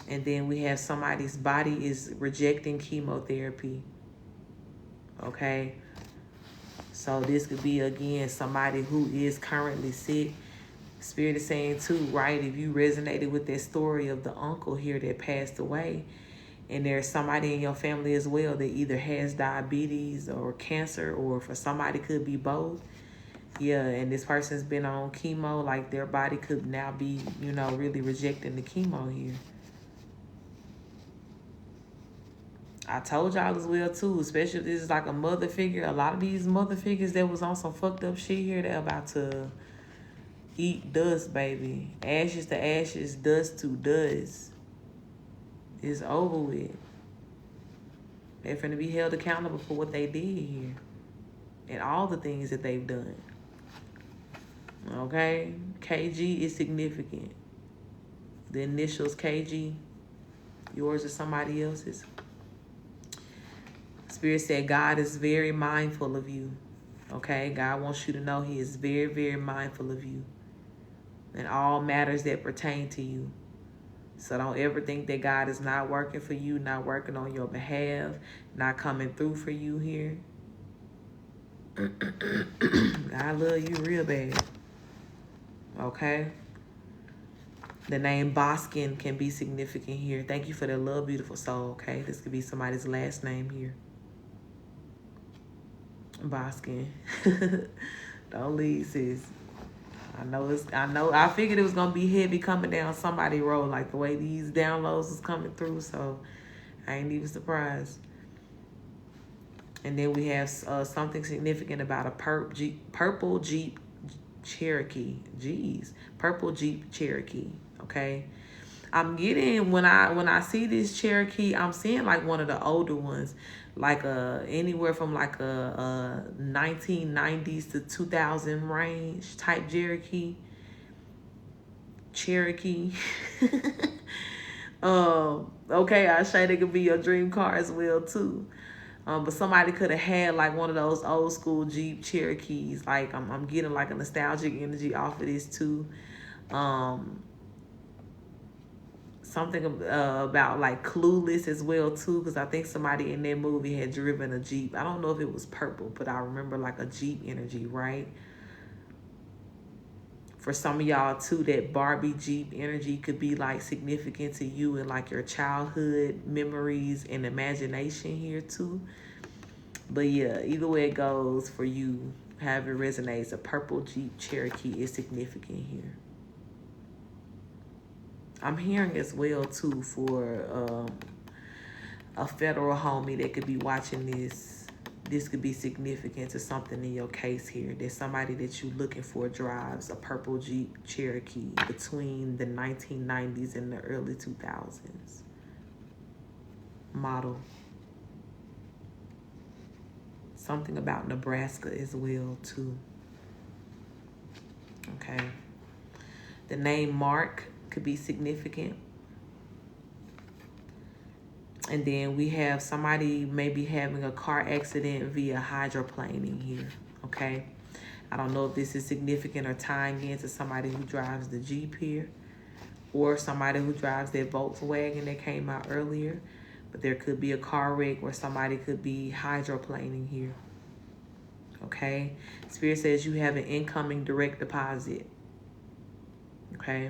And then we have somebody's body is rejecting chemotherapy. Okay? So this could be, again, somebody who is currently sick. Spirit is saying too, right? If you resonated with that story of the uncle here that passed away, and there's somebody in your family as well that either has diabetes or cancer, or for somebody could be both. Yeah, and this person's been on chemo, like their body could now be, you know, really rejecting the chemo here. I told y'all as well too, especially if this is like a mother figure. A lot of these mother figures that was on some fucked up shit here, they're about to eat dust, baby. Ashes to ashes, dust to dust. It's over with. They're finna be held accountable for what they did here and all the things that they've done. Okay? KG is significant. The initials KG, yours or somebody else's. Spirit said God is very mindful of you. Okay? God wants you to know He is very, very mindful of you and all matters that pertain to you. So don't ever think that God is not working for you, not working on your behalf, not coming through for you here. God love you real bad. Okay? The name Boskin can be significant here. Thank you for that love, beautiful soul, okay? This could be somebody's last name here. Boskin. Don't leave, sis. I figured it was going to be heavy coming down somebody's road, like the way these downloads is coming through, so I ain't even surprised. And then we have something significant about a purple Jeep Cherokee. Jeez. Purple Jeep Cherokee, okay? I'm getting, when I see this Cherokee, I'm seeing like one of the older ones, like anywhere from like a 1990s to 2000 range type Cherokee. Okay, I say it could be your dream car as well too. But somebody could have had like one of those old school Jeep Cherokees. Like I'm getting like a nostalgic energy off of this too. Something about like Clueless as well too, because I think somebody in that movie had driven a Jeep. I don't know if it was purple, but I remember like a Jeep energy, right? For some of y'all too, that Barbie Jeep energy could be like significant to you in like your childhood memories and imagination here too. But yeah, either way it goes for you, however it resonates, a purple Jeep Cherokee is significant here. I'm hearing as well too for a federal homie that could be watching this. This could be significant to something in your case here. There's somebody that you're looking for drives a purple Jeep Cherokee between the 1990s and the early 2000s. Model. Something about Nebraska as well too. Okay. The name Mark could be significant. And then we have somebody maybe having a car accident via hydroplaning here, okay? I don't know if this is significant or tying into somebody who drives the Jeep here or somebody who drives that Volkswagen that came out earlier, but there could be a car wreck where somebody could be hydroplaning here, okay? Spirit says you have an incoming direct deposit, okay?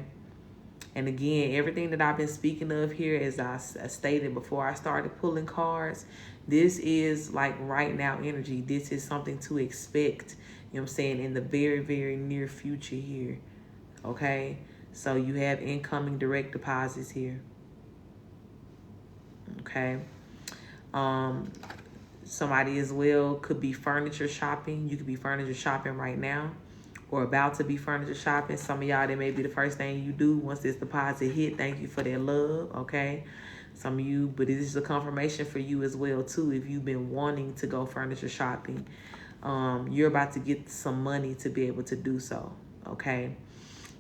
And again, everything that I've been speaking of here, as I stated before I started pulling cards, this is like right now energy. This is something to expect, you know what I'm saying, in the very, very near future here. Okay? So you have incoming direct deposits here. Okay? Somebody as well could be furniture shopping. You could be furniture shopping right now, or about to be furniture shopping. Some of y'all, that may be the first thing you do once this deposit hit. Thank you for that love, okay? Some of you, but this is a confirmation for you as well too. If you've been wanting to go furniture shopping, you're about to get some money to be able to do so, okay?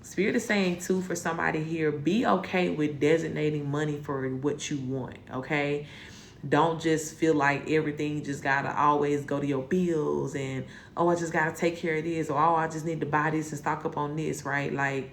Spirit is saying too, for somebody here, be okay with designating money for what you want, okay? Don't just feel like everything just gotta always go to your bills and, oh, I just gotta take care of this, or oh, I just need to buy this and stock up on this, right? Like,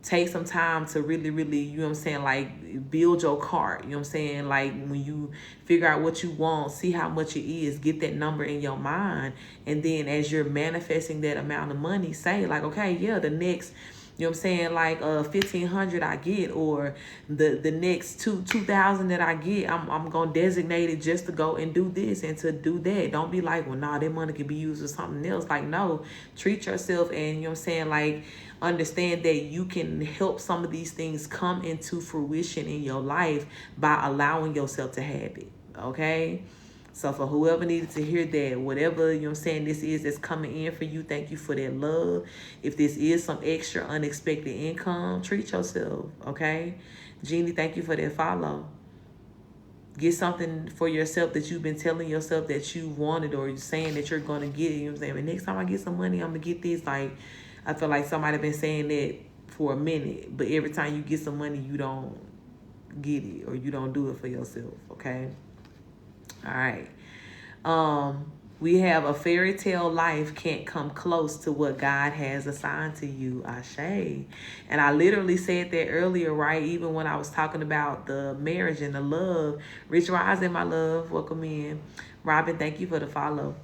take some time to really, really, you know what I'm saying, like, build your cart, you know what I'm saying? Like, when you figure out what you want, see how much it is, get that number in your mind, and then as you're manifesting that amount of money, say, like, okay, yeah, the next, you know what I'm saying, like 1,500 I get, or the next 2,000 that I get, I'm gonna designate it just to go and do this and to do that. Don't be like, well, nah, that money can be used for something else. Like, no, treat yourself, and you know what I'm saying, like, understand that you can help some of these things come into fruition in your life by allowing yourself to have it. Okay? So for whoever needed to hear that, whatever, you know what I'm saying, this is that's coming in for you, thank you for that love. If this is some extra unexpected income, treat yourself, okay? Jeannie, thank you for that follow. Get something for yourself that you've been telling yourself that you wanted, or you're saying that you're going to get, you know what I'm saying? But next time I get some money, I'm going to get this. Like, I feel like somebody been saying that for a minute, but every time you get some money, you don't get it, or you don't do it for yourself, okay? All right. We have a fairy tale life can't come close to what God has assigned to you, Ashe. And I literally said that earlier, right? Even when I was talking about the marriage and the love. Rich Rising, my love, welcome in. Robin, thank you for the follow.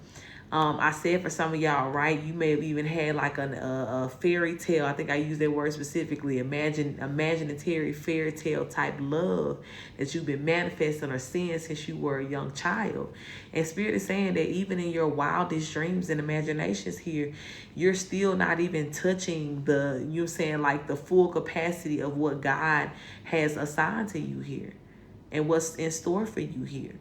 I said for some of y'all, right, you may have even had like a fairy tale. I think I used that word specifically. Imaginary fairy tale type love that you've been manifesting or seeing since you were a young child. And Spirit is saying that even in your wildest dreams and imaginations here, you're still not even touching the, you're saying, like, the full capacity of what God has assigned to you here and what's in store for you here.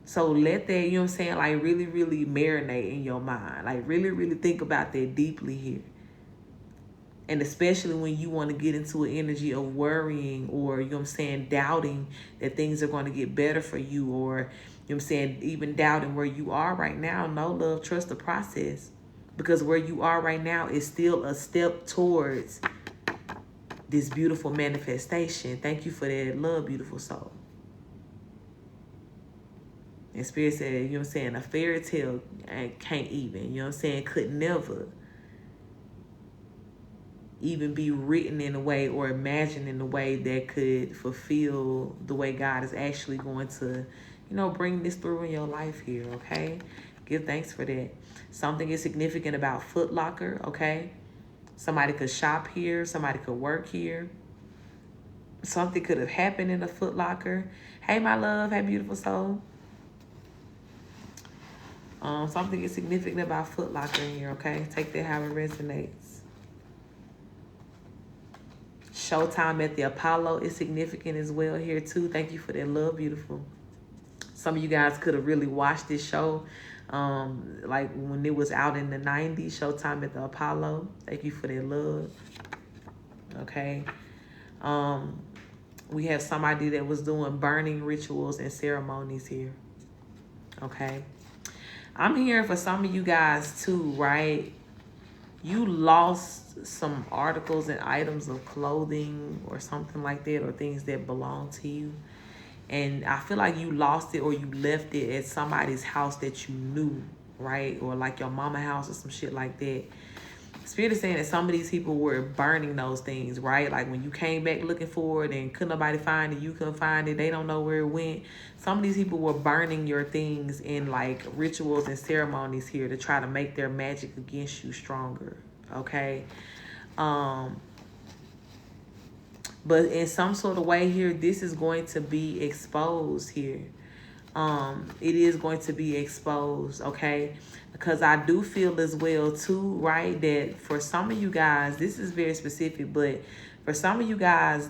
So let that, you know what I'm saying, like, really, really marinate in your mind. Like, really, really think about that deeply here. And especially when you want to get into an energy of worrying, or, you know what I'm saying, doubting that things are going to get better for you, or, you know what I'm saying, even doubting where you are right now. No, love, trust the process. Because where you are right now is still a step towards this beautiful manifestation. Thank you for that love, beautiful soul. And Spirit said, you know what I'm saying, a fairy tale can't even, you know what I'm saying, could never even be written in a way or imagined in a way that could fulfill the way God is actually going to, you know, bring this through in your life here, okay? Give thanks for that. Something is significant about Foot Locker, okay? Somebody could shop here. Somebody could work here. Something could have happened in a Foot Locker. Hey, my love. Hey, beautiful soul. Something is significant about Foot Locker in here, okay? Take that how it resonates. Showtime at the Apollo is significant as well here, too. Thank you for that love, beautiful. Some of you guys could have really watched this show like when it was out in the 90s, Showtime at the Apollo. Thank you for that love. Okay. We have somebody that was doing burning rituals and ceremonies here. Okay. I'm hearing for some of you guys too, right? You lost some articles and items of clothing or something like that, or things that belong to you. And I feel like you lost it or you left it at somebody's house that you knew, right? Or like your mama house or some shit like that. Spirit is saying that some of these people were burning those things, right? Like when you came back looking for it and couldn't nobody find it, you couldn't find it, they don't know where it went. Some of these people were burning your things in like rituals and ceremonies here to try to make their magic against you stronger, okay? But in some sort of way here, this is going to be exposed here. It is going to be exposed, okay? Because I do feel as well too, right, that for some of you guys, this is very specific, but for some of you guys,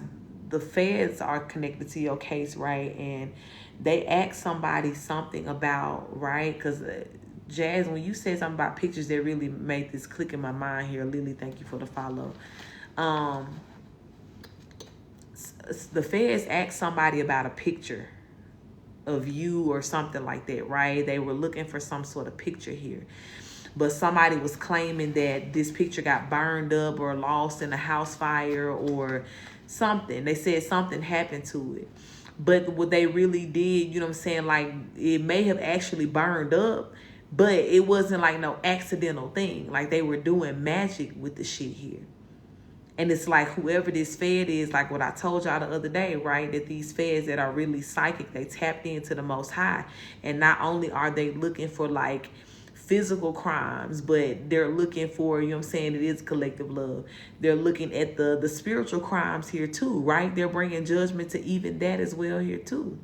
the feds are connected to your case, right? And they ask somebody something about, right? Because Jazz, when you said something about pictures, that really made this click in my mind here. Lily, thank you for the follow. The feds asked somebody about a picture of you or something like that, right? They were looking for some sort of picture here. But somebody was claiming that this picture got burned up or lost in a house fire or something. They said something happened to it. But what they really did, you know what I'm saying, like it may have actually burned up, but it wasn't like no accidental thing. Like they were doing magic with the shit here. And it's like whoever this fed is, like what I told y'all the other day, right? That these feds that are really psychic, they tapped into the Most High. And not only are they looking for like physical crimes, but they're looking for, you know what I'm saying, it is collective love. They're looking at the spiritual crimes here too, right? They're bringing judgment to even that as well here too.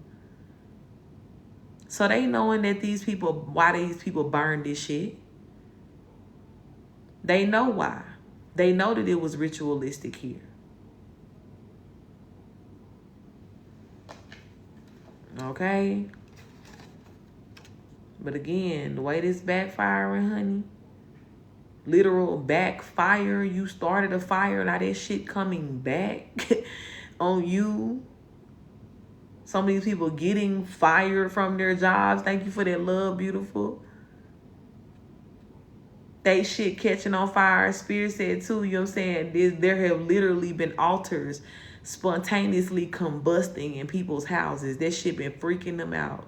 So they knowing that these people, why these people burn this shit. They know why. They know that it was ritualistic here. Okay? But again, the way this backfiring, honey, literal backfire, you started a fire, now that shit coming back on you. Some of these people getting fired from their jobs. Thank you for that love, beautiful. They shit catching on fire. Spirit said too, you know what I'm saying? There have literally been altars spontaneously combusting in people's houses. That shit been freaking them out.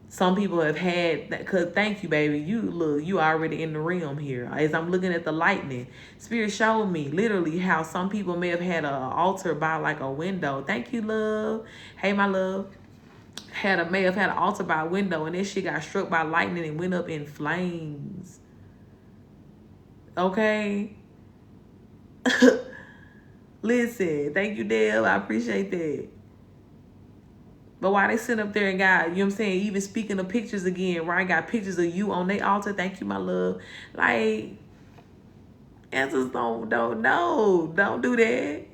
Some people have had that, cause thank you, baby. You look, you already in the realm here. As I'm looking at the lightning, Spirit showed me literally how some people may have had an altar by like a window. Thank you, love. Hey, my love. May have had an altar by a window, and this shit got struck by lightning and went up in flames. Okay. Listen, thank you, Dale. I appreciate that. But why they sit up there and got, you know what I'm saying, even speaking of pictures again, right? Got pictures of you on their altar. Thank you, my love. Like, answers don't know. Don't do that.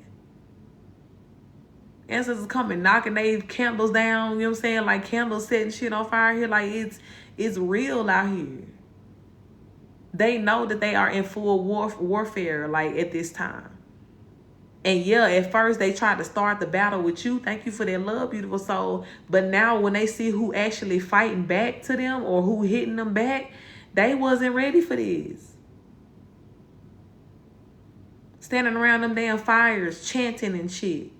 Ancestors coming knocking they candles down, you know what I'm saying? Like candles setting shit on fire here. Like it's real out here. They know that they are in full warfare like at this time. And yeah, at first they tried to start the battle with you. Thank you for that love, beautiful soul. But now when they see who actually fighting back to them or who hitting them back, they wasn't ready for this. Standing around them damn fires, chanting and shit.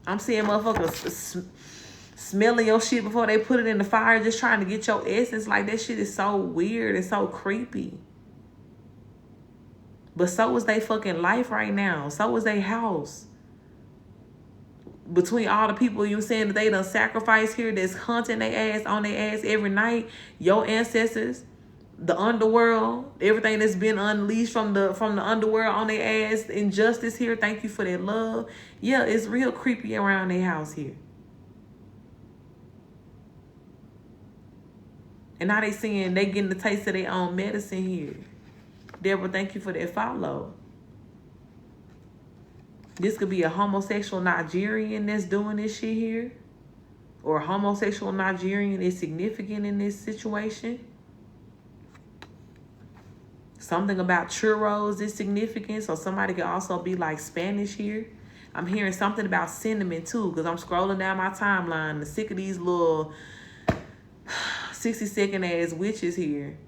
I'm seeing motherfuckers smelling your shit before they put it in the fire, just trying to get your essence. Like, that shit is so weird and so creepy. But so is they fucking life right now. So is they house. Between all the people you saying that they done sacrifice here, that's hunting their ass on their ass every night, your ancestors, the underworld, everything that's been unleashed from the underworld on their ass, injustice here. Thank you for that love. Yeah, it's real creepy around their house here. And now they getting the taste of their own medicine here. Deborah, thank you for that follow. This could be a homosexual Nigerian that's doing this shit here. Or a homosexual Nigerian is significant in this situation. Something about churros is significant. So somebody could also be like Spanish here. I'm hearing something about cinnamon too, because I'm scrolling down my timeline. I'm sick of these little 60-second ass witches here.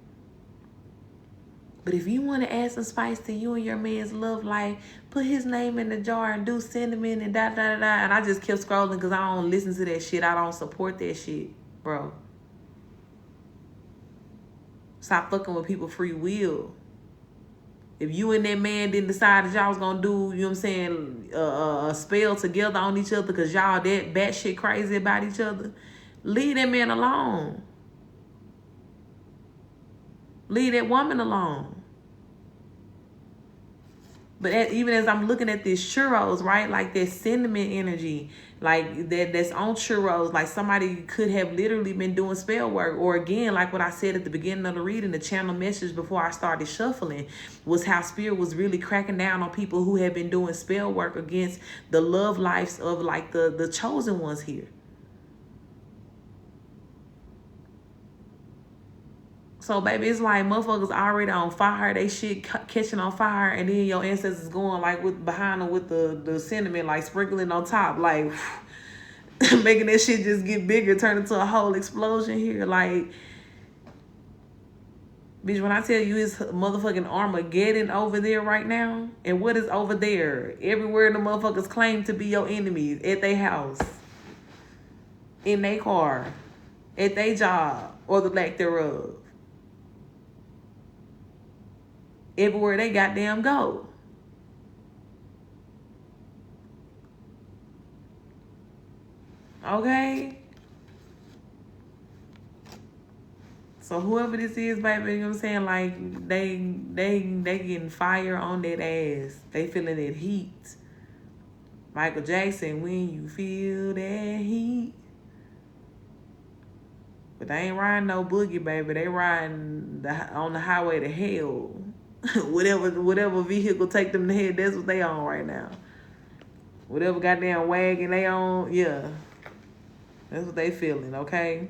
But if you want to add some spice to you and your man's love life, put his name in the jar and do cinnamon and da-da-da-da. And I just kept scrolling because I don't listen to that shit. I don't support that shit, bro. Stop fucking with people's free will. If you and that man didn't decide that y'all was going to do, you know what I'm saying, a spell together on each other because y'all that batshit crazy about each other, leave that man alone. Leave that woman alone. But even as I'm looking at these churros, right, like that cinnamon energy, like that's on churros, like somebody could have literally been doing spell work. Or again, like what I said at the beginning of the reading, the channel message before I started shuffling, was how Spirit was really cracking down on people who have been doing spell work against the love lives of like the chosen ones here. So, baby, it's like motherfuckers already on fire. They shit catching on fire. And then your ancestors going like behind them with the cinnamon, like sprinkling on top. Like, making that shit just get bigger, turn into a whole explosion here. Like, bitch, when I tell you it's motherfucking Armageddon over there right now. And what is over there? Everywhere the motherfuckers claim to be your enemies. At their house. In their car. At their job. Or the lack thereof. Everywhere they goddamn go. Okay? So whoever this is, baby, you know what I'm saying? Like, they getting fire on that ass. They feeling that heat. Michael Jackson, when you feel that heat. But they ain't riding no boogie, baby. They riding on the highway to hell. whatever vehicle take them to hell, that's what they on right now. Whatever goddamn wagon they on, yeah. That's what they feeling, okay?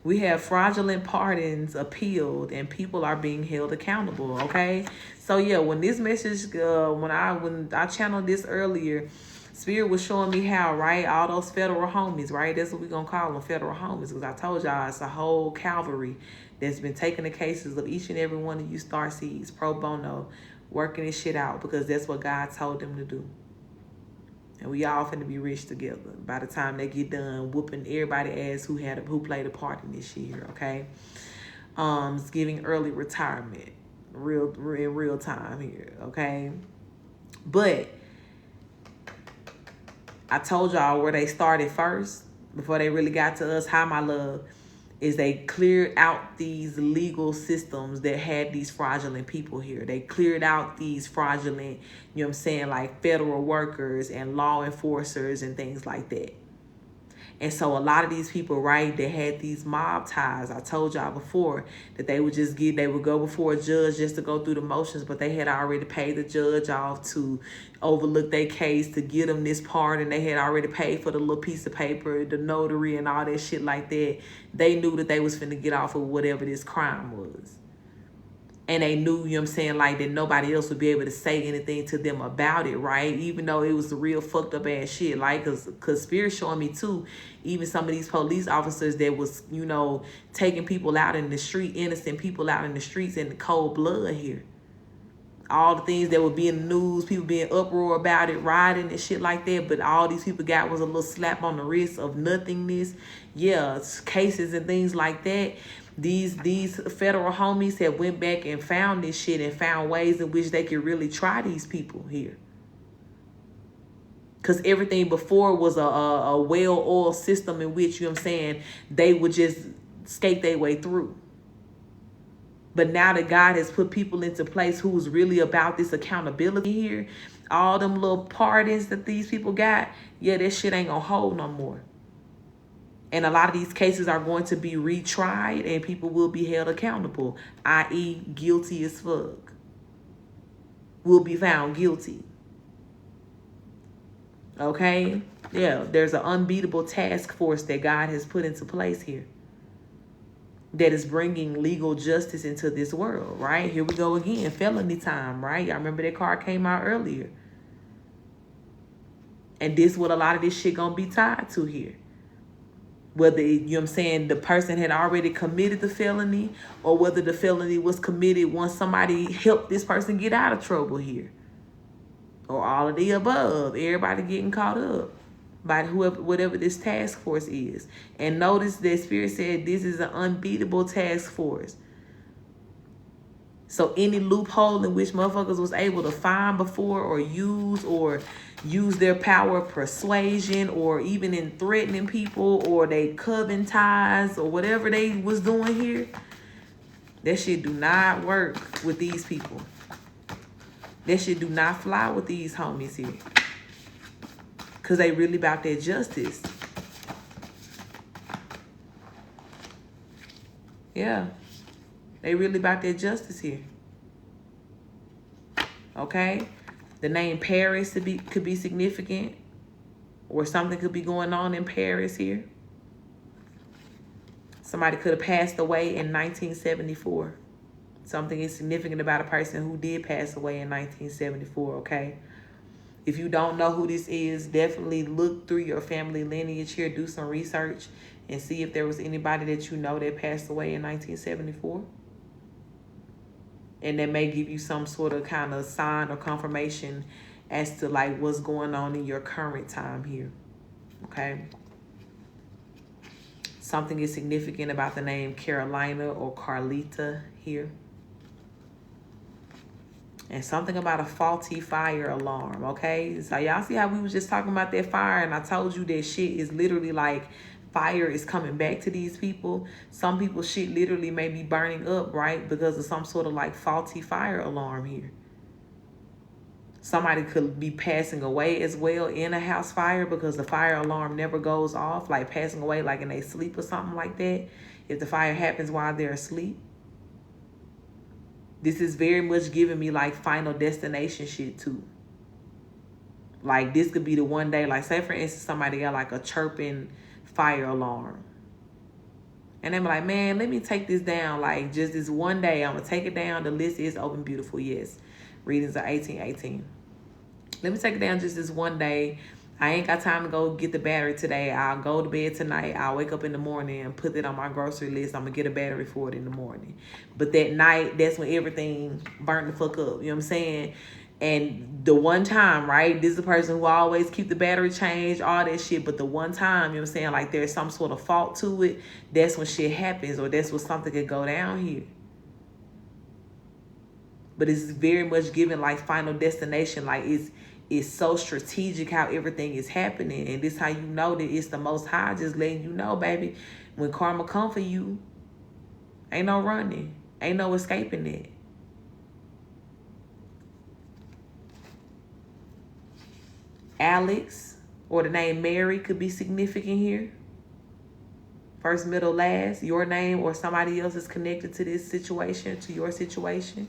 We have fraudulent pardons appealed and people are being held accountable, okay? So yeah, when this message, when I channeled this earlier, Spirit was showing me how, right, all those federal homies, right? That's what we're going to call them, federal homies, because I told y'all it's a whole cavalry that's been taking the cases of each and every one of you starseeds, pro bono, working this shit out because that's what God told them to do. And we all finna be rich together by the time they get done whooping everybody ass who played a part in this shit here, okay? It's giving early retirement, in real time here, okay? But I told y'all where they started first before they really got to us. Hi, my love. Is they cleared out these legal systems that had these fraudulent people here. They cleared out these fraudulent, you know what I'm saying, like federal workers and law enforcers and things like that. And so a lot of these people, right, they had these mob ties. I told y'all before that they would go before a judge just to go through the motions, but they had already paid the judge off to overlook their case, to get them this part, and they had already paid for the little piece of paper, the notary and all that shit like that. They knew that they was finna get off of whatever this crime was. And they knew, you know what I'm saying, like that nobody else would be able to say anything to them about it, right? Even though it was the real fucked up ass shit, like, cause Spirit showing me too, even some of these police officers that was, you know, taking people out in the street, innocent people out in the streets in the cold blood here. all the things that would be in the news, people being uproar about it, rioting and shit like that, but all these people got was a little slap on the wrist of nothingness. Yeah, cases and things like that. These federal homies have went back and found this shit and found ways in which they could really try these people here. Because everything before was a well-oiled system in which, you know what I'm saying, they would just skate their way through. But now that God has put people into place who's really about this accountability here, all them little pardons that these people got, yeah, that shit ain't gonna hold no more. And a lot of these cases are going to be retried and people will be held accountable, i.e. guilty as fuck. Will be found guilty. Okay? Yeah, there's an unbeatable task force that God has put into place here that is bringing legal justice into this world, right? Here we go again, felony time, right? Y'all remember that card came out earlier. And this what a lot of this shit gonna be tied to here. Whether, you know what I'm saying, the person had already committed the felony or whether the felony was committed once somebody helped this person get out of trouble here. Or all of the above, everybody getting caught up by whoever, whatever this task force is. And notice that Spirit said this is an unbeatable task force. So any loophole in which motherfuckers was able to find before or use their power of persuasion or even in threatening people or they coven ties or whatever they was doing here, that shit do not work with these people. That shit do not fly with these homies here. Because they really about their justice. Yeah. They really about their justice here. Okay? The name Paris could be significant. Or something could be going on in Paris here. Somebody could have passed away in 1974. Something is significant about a person who did pass away in 1974, okay? If you don't know who this is, definitely look through your family lineage here, do some research, and see if there was anybody that you know that passed away in 1974. And that may give you some sort of kind of sign or confirmation as to like what's going on in your current time here, okay? Something is significant about the name Carolina or Carlita here. And something about a faulty fire alarm, okay? So y'all see how we was just talking about that fire and I told you that shit is literally like fire is coming back to these people. Some people's shit literally may be burning up, right? Because of some sort of like faulty fire alarm here. Somebody could be passing away as well in a house fire because the fire alarm never goes off, like passing away like in their sleep or something like that. If the fire happens while they're asleep. This is very much giving me like Final Destination shit too. Like this could be the one day, like say for instance, somebody got like a chirping fire alarm. And they're like, man, let me take this down. Like just this one day, I'm gonna take it down. The list is open, beautiful, yes. Readings are 1818. Let me take it down just this one day. I ain't got time to go get the battery today. I'll go to bed tonight. I'll wake up in the morning and put it on my grocery list. I'm going to get a battery for it in the morning. But that night, that's when everything burned the fuck up. You know what I'm saying? And the one time, right? This is a person who always keep the battery changed, all that shit. But the one time, you know what I'm saying? Like there's some sort of fault to it. That's when shit happens or that's when something could go down here. But it's very much given like Final Destination. Like it's so strategic how everything is happening. And this how you know that it's the Most High just letting you know, baby, when karma come for you, ain't no running. Ain't no escaping it. Alex or the name Mary could be significant here. First, middle, last. Your name or somebody else is connected to this situation, to your situation.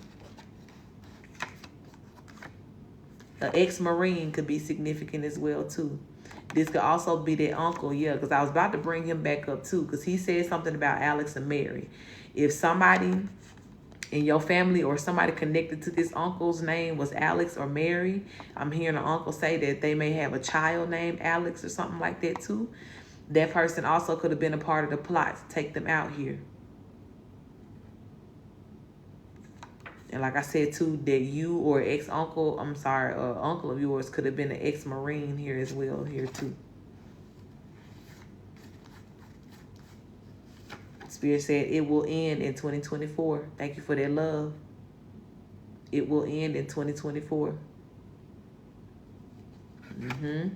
An ex-Marine could be significant as well, too. This could also be their uncle, yeah, because I was about to bring him back up, too, because he said something about Alex and Mary. If somebody in your family or somebody connected to this uncle's name was Alex or Mary, I'm hearing an uncle say that they may have a child named Alex or something like that, too. That person also could have been a part of the plot to take them out here. And like I said too, that you or ex-uncle, uncle of yours could have been an ex-Marine here as well, here too. Spirit said it will end in 2024. Thank you for that love. It will end in 2024. And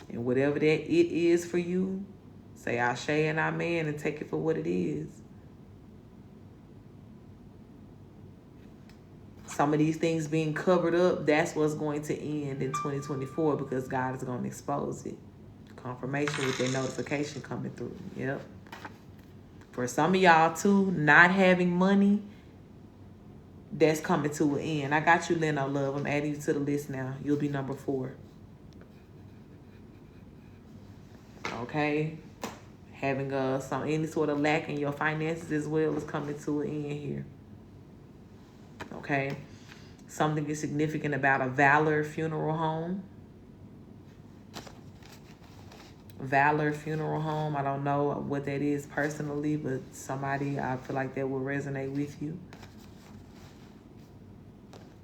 whatever that it is for you, say Ashe and Amen and take it for what it is. Some of these things being covered up, that's what's going to end in 2024 because God is going to expose it. Confirmation with their notification coming through. Yep. For some of y'all too, not having money, that's coming to an end. I got you, Leno Love. I'm adding you to the list now. You'll be number 4. Okay? Having any sort of lack in your finances as well is coming to an end here. Okay? Something is significant about a Valor Funeral Home. Valor Funeral Home. I don't know what that is personally, but somebody, I feel like that will resonate with you.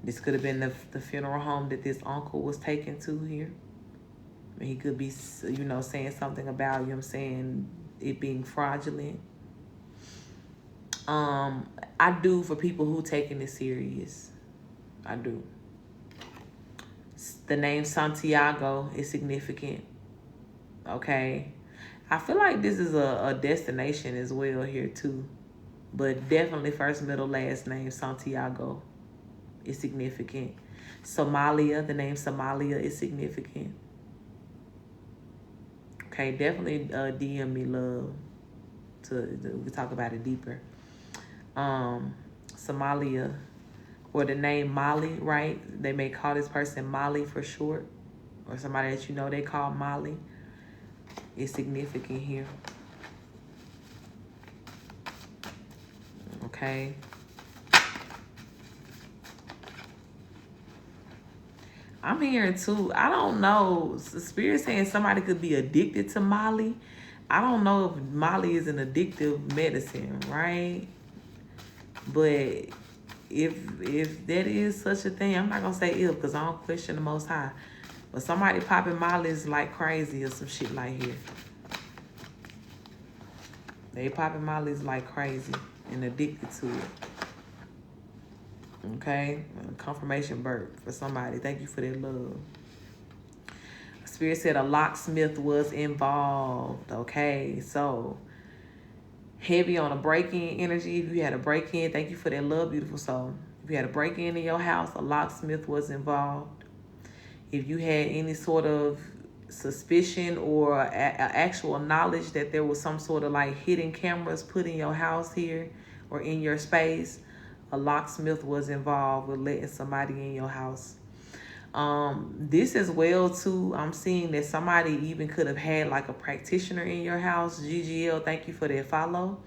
This could have been the funeral home that this uncle was taken to here. He could be, saying something about, it being fraudulent. I do for people who taking it serious. I do. The name Santiago is significant. Okay. I feel like this is a destination as well here too. But definitely first, middle, last name Santiago is significant. Somalia, the name Somalia is significant. Okay, definitely DM me, love. We talk about it deeper. Somalia, or the name Molly, right? They may call this person Molly for short, or somebody that they call Molly. Is significant here. Okay. I'm hearing too, I don't know, the Spirit saying somebody could be addicted to Molly. I don't know if Molly is an addictive medicine, right? But if that is such a thing, I'm not going to say if because I don't question the Most High. But somebody popping Molly's like crazy or some shit like here. They popping Molly's like crazy and addicted to it. Okay? Confirmation birth for somebody. Thank you for that love. Spirit said a locksmith was involved. Okay? So, heavy on a break-in energy. If you had a break-in, thank you for that love, beautiful soul. If you had a break-in your house, a locksmith was involved. If you had any sort of suspicion or actual knowledge that there was some sort of like hidden cameras put in your house here or in your space, a locksmith was involved with letting somebody in your house. This as well too, I'm seeing that somebody even could have had like a practitioner in your house. GGL, thank you for that follow.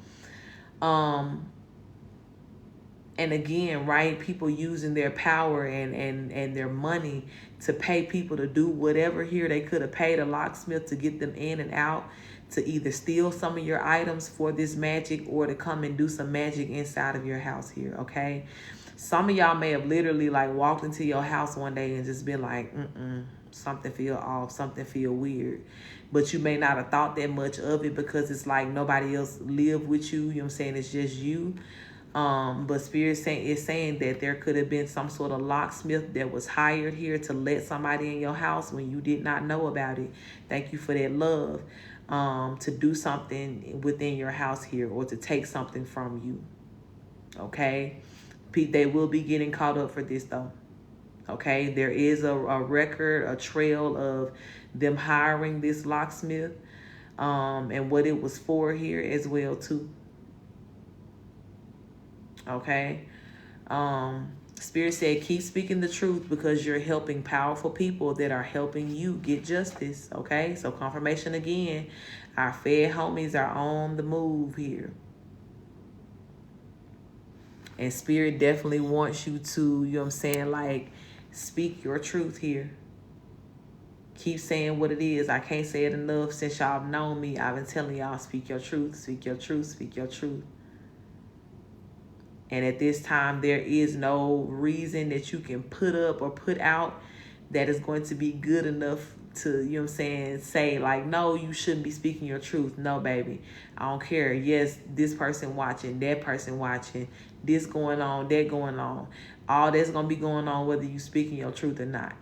And again, right, people using their power and their money to pay people to do whatever here. They could have paid a locksmith to get them in and out, to either steal some of your items for this magic or to come and do some magic inside of your house here, okay? Some of y'all may have literally like walked into your house one day and just been like, something feel off, something feel weird. But you may not have thought that much of it because it's like nobody else lived with you. You know what I'm saying? It's just you. But Spirit is saying that there could have been some sort of locksmith that was hired here to let somebody in your house when you did not know about it. Thank you for that love. To do something within your house here or to take something from you. Okay? They will be getting caught up for this though. Okay? There is a record, a trail of them hiring this locksmith and what it was for here as well too. Okay. Spirit said, keep speaking the truth because you're helping powerful people that are helping you get justice. Okay. So confirmation again, our Fed homies are on the move here. And Spirit definitely wants you to, you know what I'm saying, like speak your truth here. Keep saying what it is. I can't say it enough. Since y'all have known me, I've been telling y'all, speak your truth, speak your truth, speak your truth. And at this time, there is no reason that you can put up or put out that is going to be good enough to, you know what I'm saying, say like, no, you shouldn't be speaking your truth. No, baby. I don't care. Yes, this person watching, that person watching, this going on, that going on. All that's going to be going on whether you speaking your truth or not.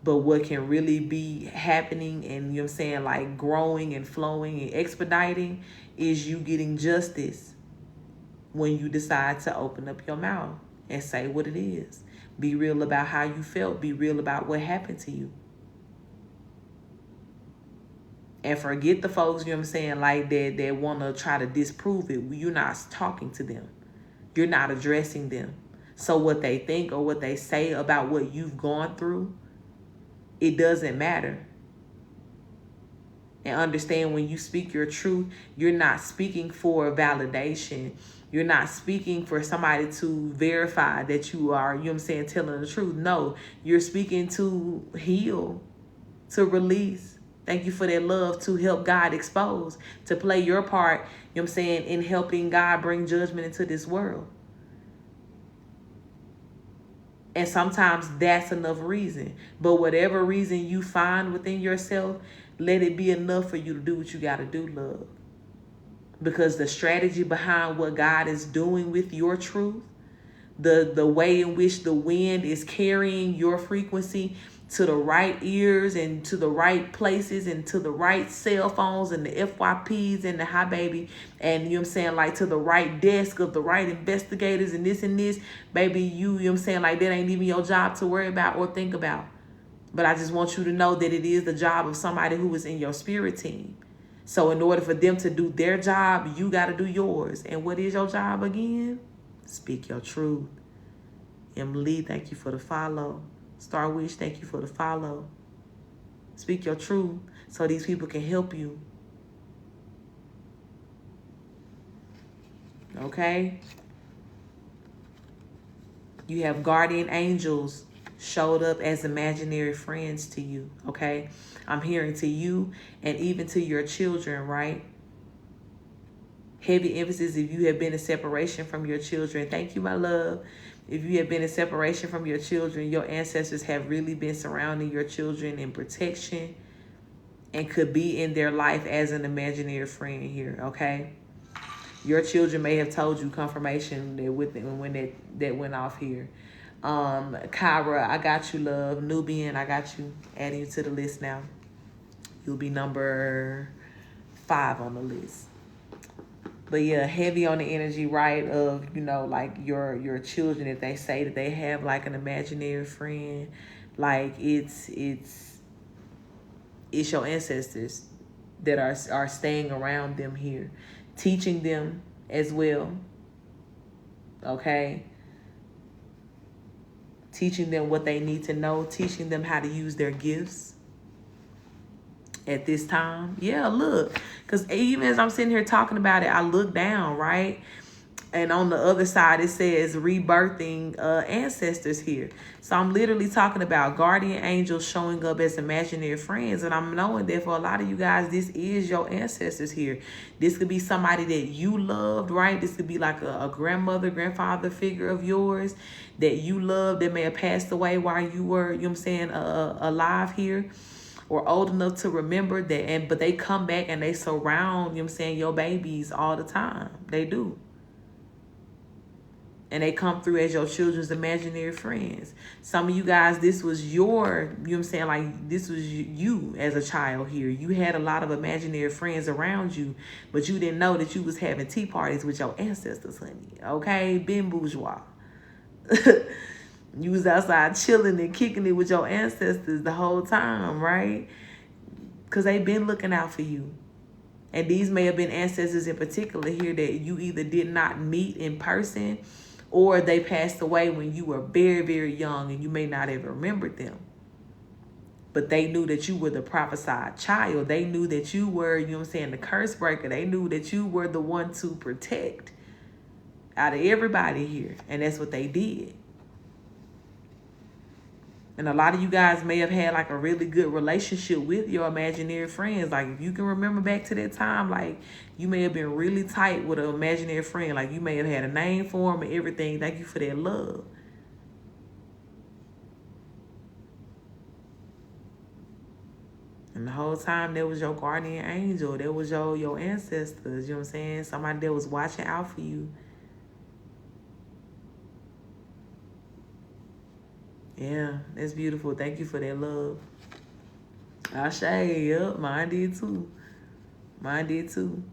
But what can really be happening and, you know what I'm saying, like growing and flowing and expediting is you getting justice when you decide to open up your mouth and say what it is. Be real about how you felt. Be real about what happened to you. And forget the folks, you know what I'm saying, like that want to try to disprove it. You're not talking to them. You're not addressing them. So what they think or what they say about what you've gone through, it doesn't matter. And understand when you speak your truth, you're not speaking for validation. You're not speaking for somebody to verify that you are, you know what I'm saying, telling the truth. No, you're speaking to heal, to release. Thank you for that love, to help God expose, to play your part, you know what I'm saying, in helping God bring judgment into this world. And sometimes that's enough reason. But whatever reason you find within yourself, let it be enough for you to do what you got to do, love. Because the strategy behind what God is doing with your truth, the way in which the wind is carrying your frequency to the right ears and to the right places and to the right cell phones and the FYPs and the hi baby, and you know what I'm saying, like to the right desk of the right investigators and this, baby, you know what I'm saying, like that ain't even your job to worry about or think about. But I just want you to know that it is the job of somebody who is in your spirit team. So in order for them to do their job, you got to do yours. And what is your job again? Speak your truth. Emily, thank you for the follow. Star Wish, thank you for the follow. Speak your truth so these people can help you. Okay? You have guardian angels showed up as imaginary friends to you. Okay? I'm hearing to you and even to your children, right? Heavy emphasis if you have been in separation from your children. Thank you, my love. If you have been in separation from your children, your ancestors have really been surrounding your children in protection and could be in their life as an imaginary friend here, okay? Your children may have told you confirmation that when that went off here. Kyra, I got you, love. Nubian, I got you. Adding you to the list now. You'll be number 5 on the list. But yeah, heavy on the energy, right, of, you know, like your children, if they say that they have like an imaginary friend, like it's your ancestors that are staying around them here, teaching them as well. Okay? Teaching them what they need to know, teaching them how to use their gifts at this time. Yeah, look, because even as I'm sitting here talking about it, I look down, right? And on the other side, it says rebirthing ancestors here. So I'm literally talking about guardian angels showing up as imaginary friends. And I'm knowing that for a lot of you guys, this is your ancestors here. This could be somebody that you loved, right? This could be like a grandmother, grandfather figure of yours that you loved that may have passed away while you were, you know what I'm saying, alive here, or old enough to remember that. But they come back and they surround, you know what I'm saying, your babies all the time. They do. And they come through as your children's imaginary friends. Some of you guys, this was your, you know what I'm saying, like this was you as a child here. You had a lot of imaginary friends around you, but you didn't know that you was having tea parties with your ancestors, honey. Okay? Ben bourgeois. You was outside chilling and kicking it with your ancestors the whole time, right? Because they've been looking out for you. And these may have been ancestors in particular here that you either did not meet in person, or they passed away when you were very, very young and you may not have remembered them. But they knew that you were the prophesied child. They knew that you were, you know what I'm saying, the curse breaker. They knew that you were the one to protect out of everybody here. And that's what they did. And a lot of you guys may have had like a really good relationship with your imaginary friends. Like if you can remember back to that time, like you may have been really tight with an imaginary friend. Like you may have had a name for them and everything. Thank you for that love. And the whole time there was your guardian angel. There was your ancestors. You know what I'm saying? Somebody that was watching out for you. Yeah, that's beautiful. Thank you for that love. Ashe, yep, mine did too. Mine did too.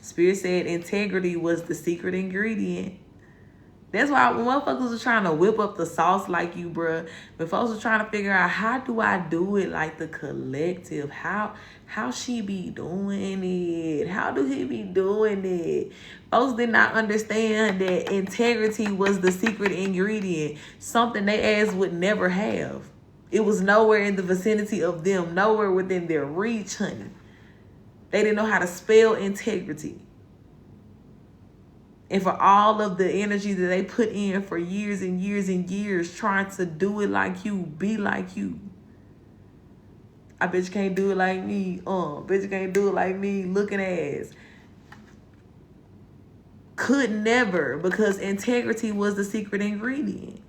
Spirit said integrity was the secret ingredient. That's why when motherfuckers are trying to whip up the sauce like you, bruh, when folks are trying to figure out how do I do it like the collective, how she be doing it, how do he be doing it? Folks did not understand that integrity was the secret ingredient, something they ass would never have. It was nowhere in the vicinity of them, nowhere within their reach, honey. They didn't know how to spell integrity. And for all of the energy that they put in for years and years and years trying to do it like you, be like you. I bet you can't do it like me. Bet you can't do it like me, looking ass. Could never, because integrity was the secret ingredient.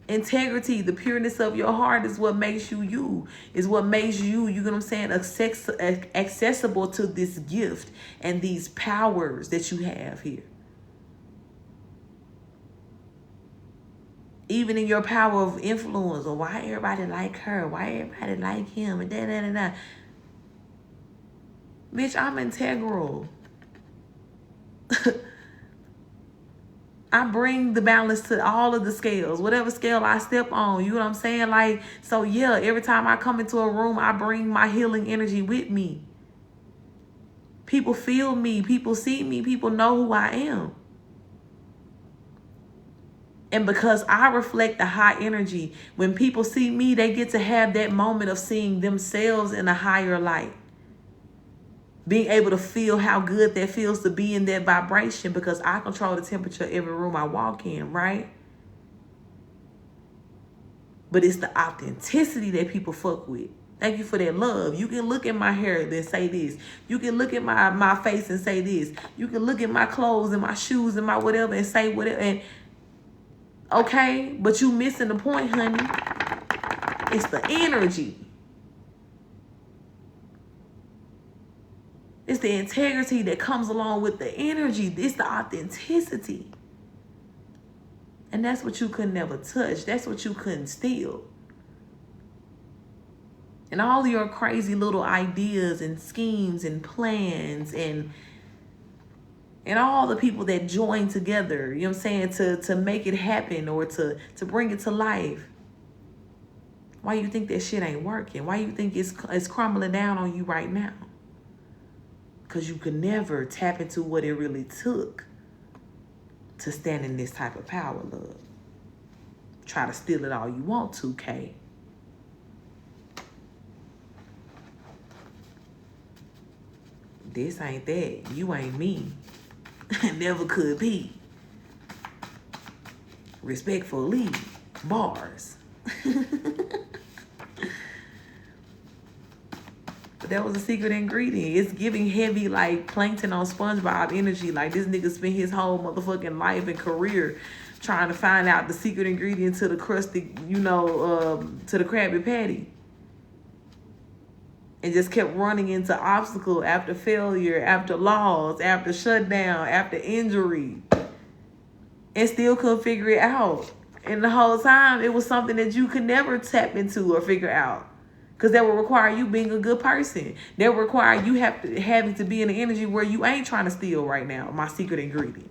Integrity, the pureness of your heart is what makes you you. Is what makes you, you know what I'm saying, accessible to this gift and these powers that you have here. Even in your power of influence, or why everybody like her, why everybody like him, and da. Bitch, I'm integral. I bring the balance to all of the scales, whatever scale I step on, you know what I'm saying? Like, so yeah, every time I come into a room, I bring my healing energy with me. People feel me, people see me, people know who I am. And because I reflect the high energy, when people see me, they get to have that moment of seeing themselves in a higher light. Being able to feel how good that feels to be in that vibration, because I control the temperature of every room I walk in, right? But it's the authenticity that people fuck with. Thank you for that love. You can look at my hair and say this. You can look at my face and say this. You can look at my clothes and my shoes and my whatever and say whatever. And okay, but you missing the point, honey. It's the energy. It's the integrity that comes along with the energy. It's the authenticity. And that's what you could never touch. That's what you couldn't steal. And all your crazy little ideas and schemes and plans and all the people that join together, you know what I'm saying, to make it happen or to bring it to life. Why you think that shit ain't working? Why you think it's crumbling down on you right now? Because you could never tap into what it really took to stand in this type of power, love. Try to steal it all you want to, Kay. This ain't that. You ain't me. Never could be. Respectfully. Bars. But that was a secret ingredient. It's giving heavy like plankton on SpongeBob energy. Like this nigga spent his whole motherfucking life and career trying to find out the secret ingredient to the crusty, you know, to the Krabby Patty. And just kept running into obstacle after failure, after loss, after shutdown, after injury. And still couldn't figure it out. And the whole time, it was something that you could never tap into or figure out. Because that would require you being a good person. That would require you having to be in the energy where you ain't trying to steal right now, my secret ingredient.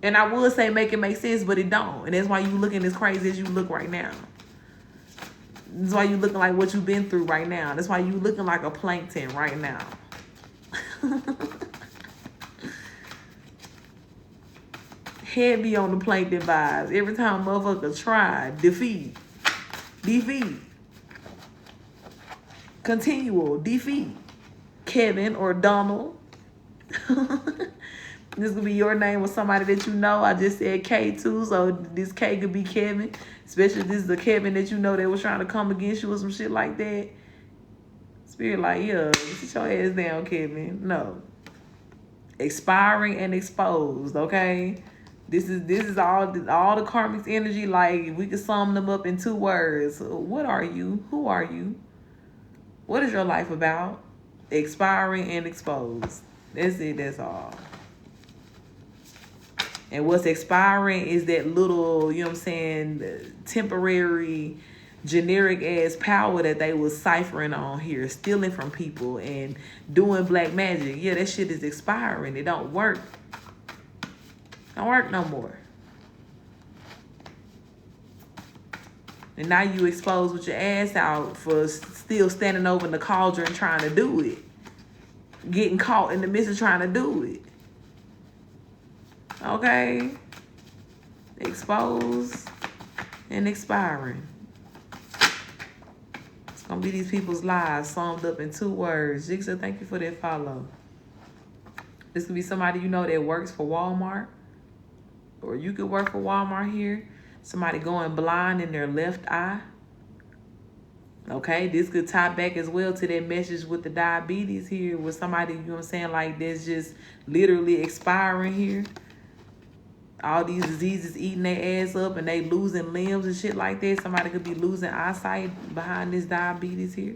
And I would say make it make sense, but it don't. And that's why you looking as crazy as you look right now. That's why you looking like what you've been through right now. That's why you looking like a plankton right now. Heavy on the plankton vibes. Every time a motherfucker try, defeat. Continual defeat. Kevin or Donald. This could be your name or somebody that you know. I just said K too, so this K could be Kevin. Especially if this is a Kevin that you know that was trying to come against you or some shit like that. Spirit like, yeah, sit your ass down, Kevin. No. Expiring and exposed, okay? This is all the karmic energy. Like, we could sum them up in 2 words. What are you? Who are you? What is your life about? Expiring and exposed. That's it, that's all. And what's expiring is that little, you know what I'm saying, temporary, generic ass power that they was ciphering on here, stealing from people and doing black magic. Yeah, that shit is expiring. It don't work. Don't work no more. And now you exposed with your ass out for still standing over in the cauldron trying to do it. Getting caught in the midst of trying to do it. Okay? Exposed and expiring. It's gonna be these people's lives summed up in 2 words. Jigsaw, thank you for that follow. This could be somebody you know that works for Walmart. Or you could work for Walmart here. Somebody going blind in their left eye. Okay, this could tie back as well to that message with the diabetes here. With somebody, you know what I'm saying, like that's just literally expiring here. All these diseases eating their ass up and they losing limbs and shit like that. Somebody could be losing eyesight behind this diabetes here.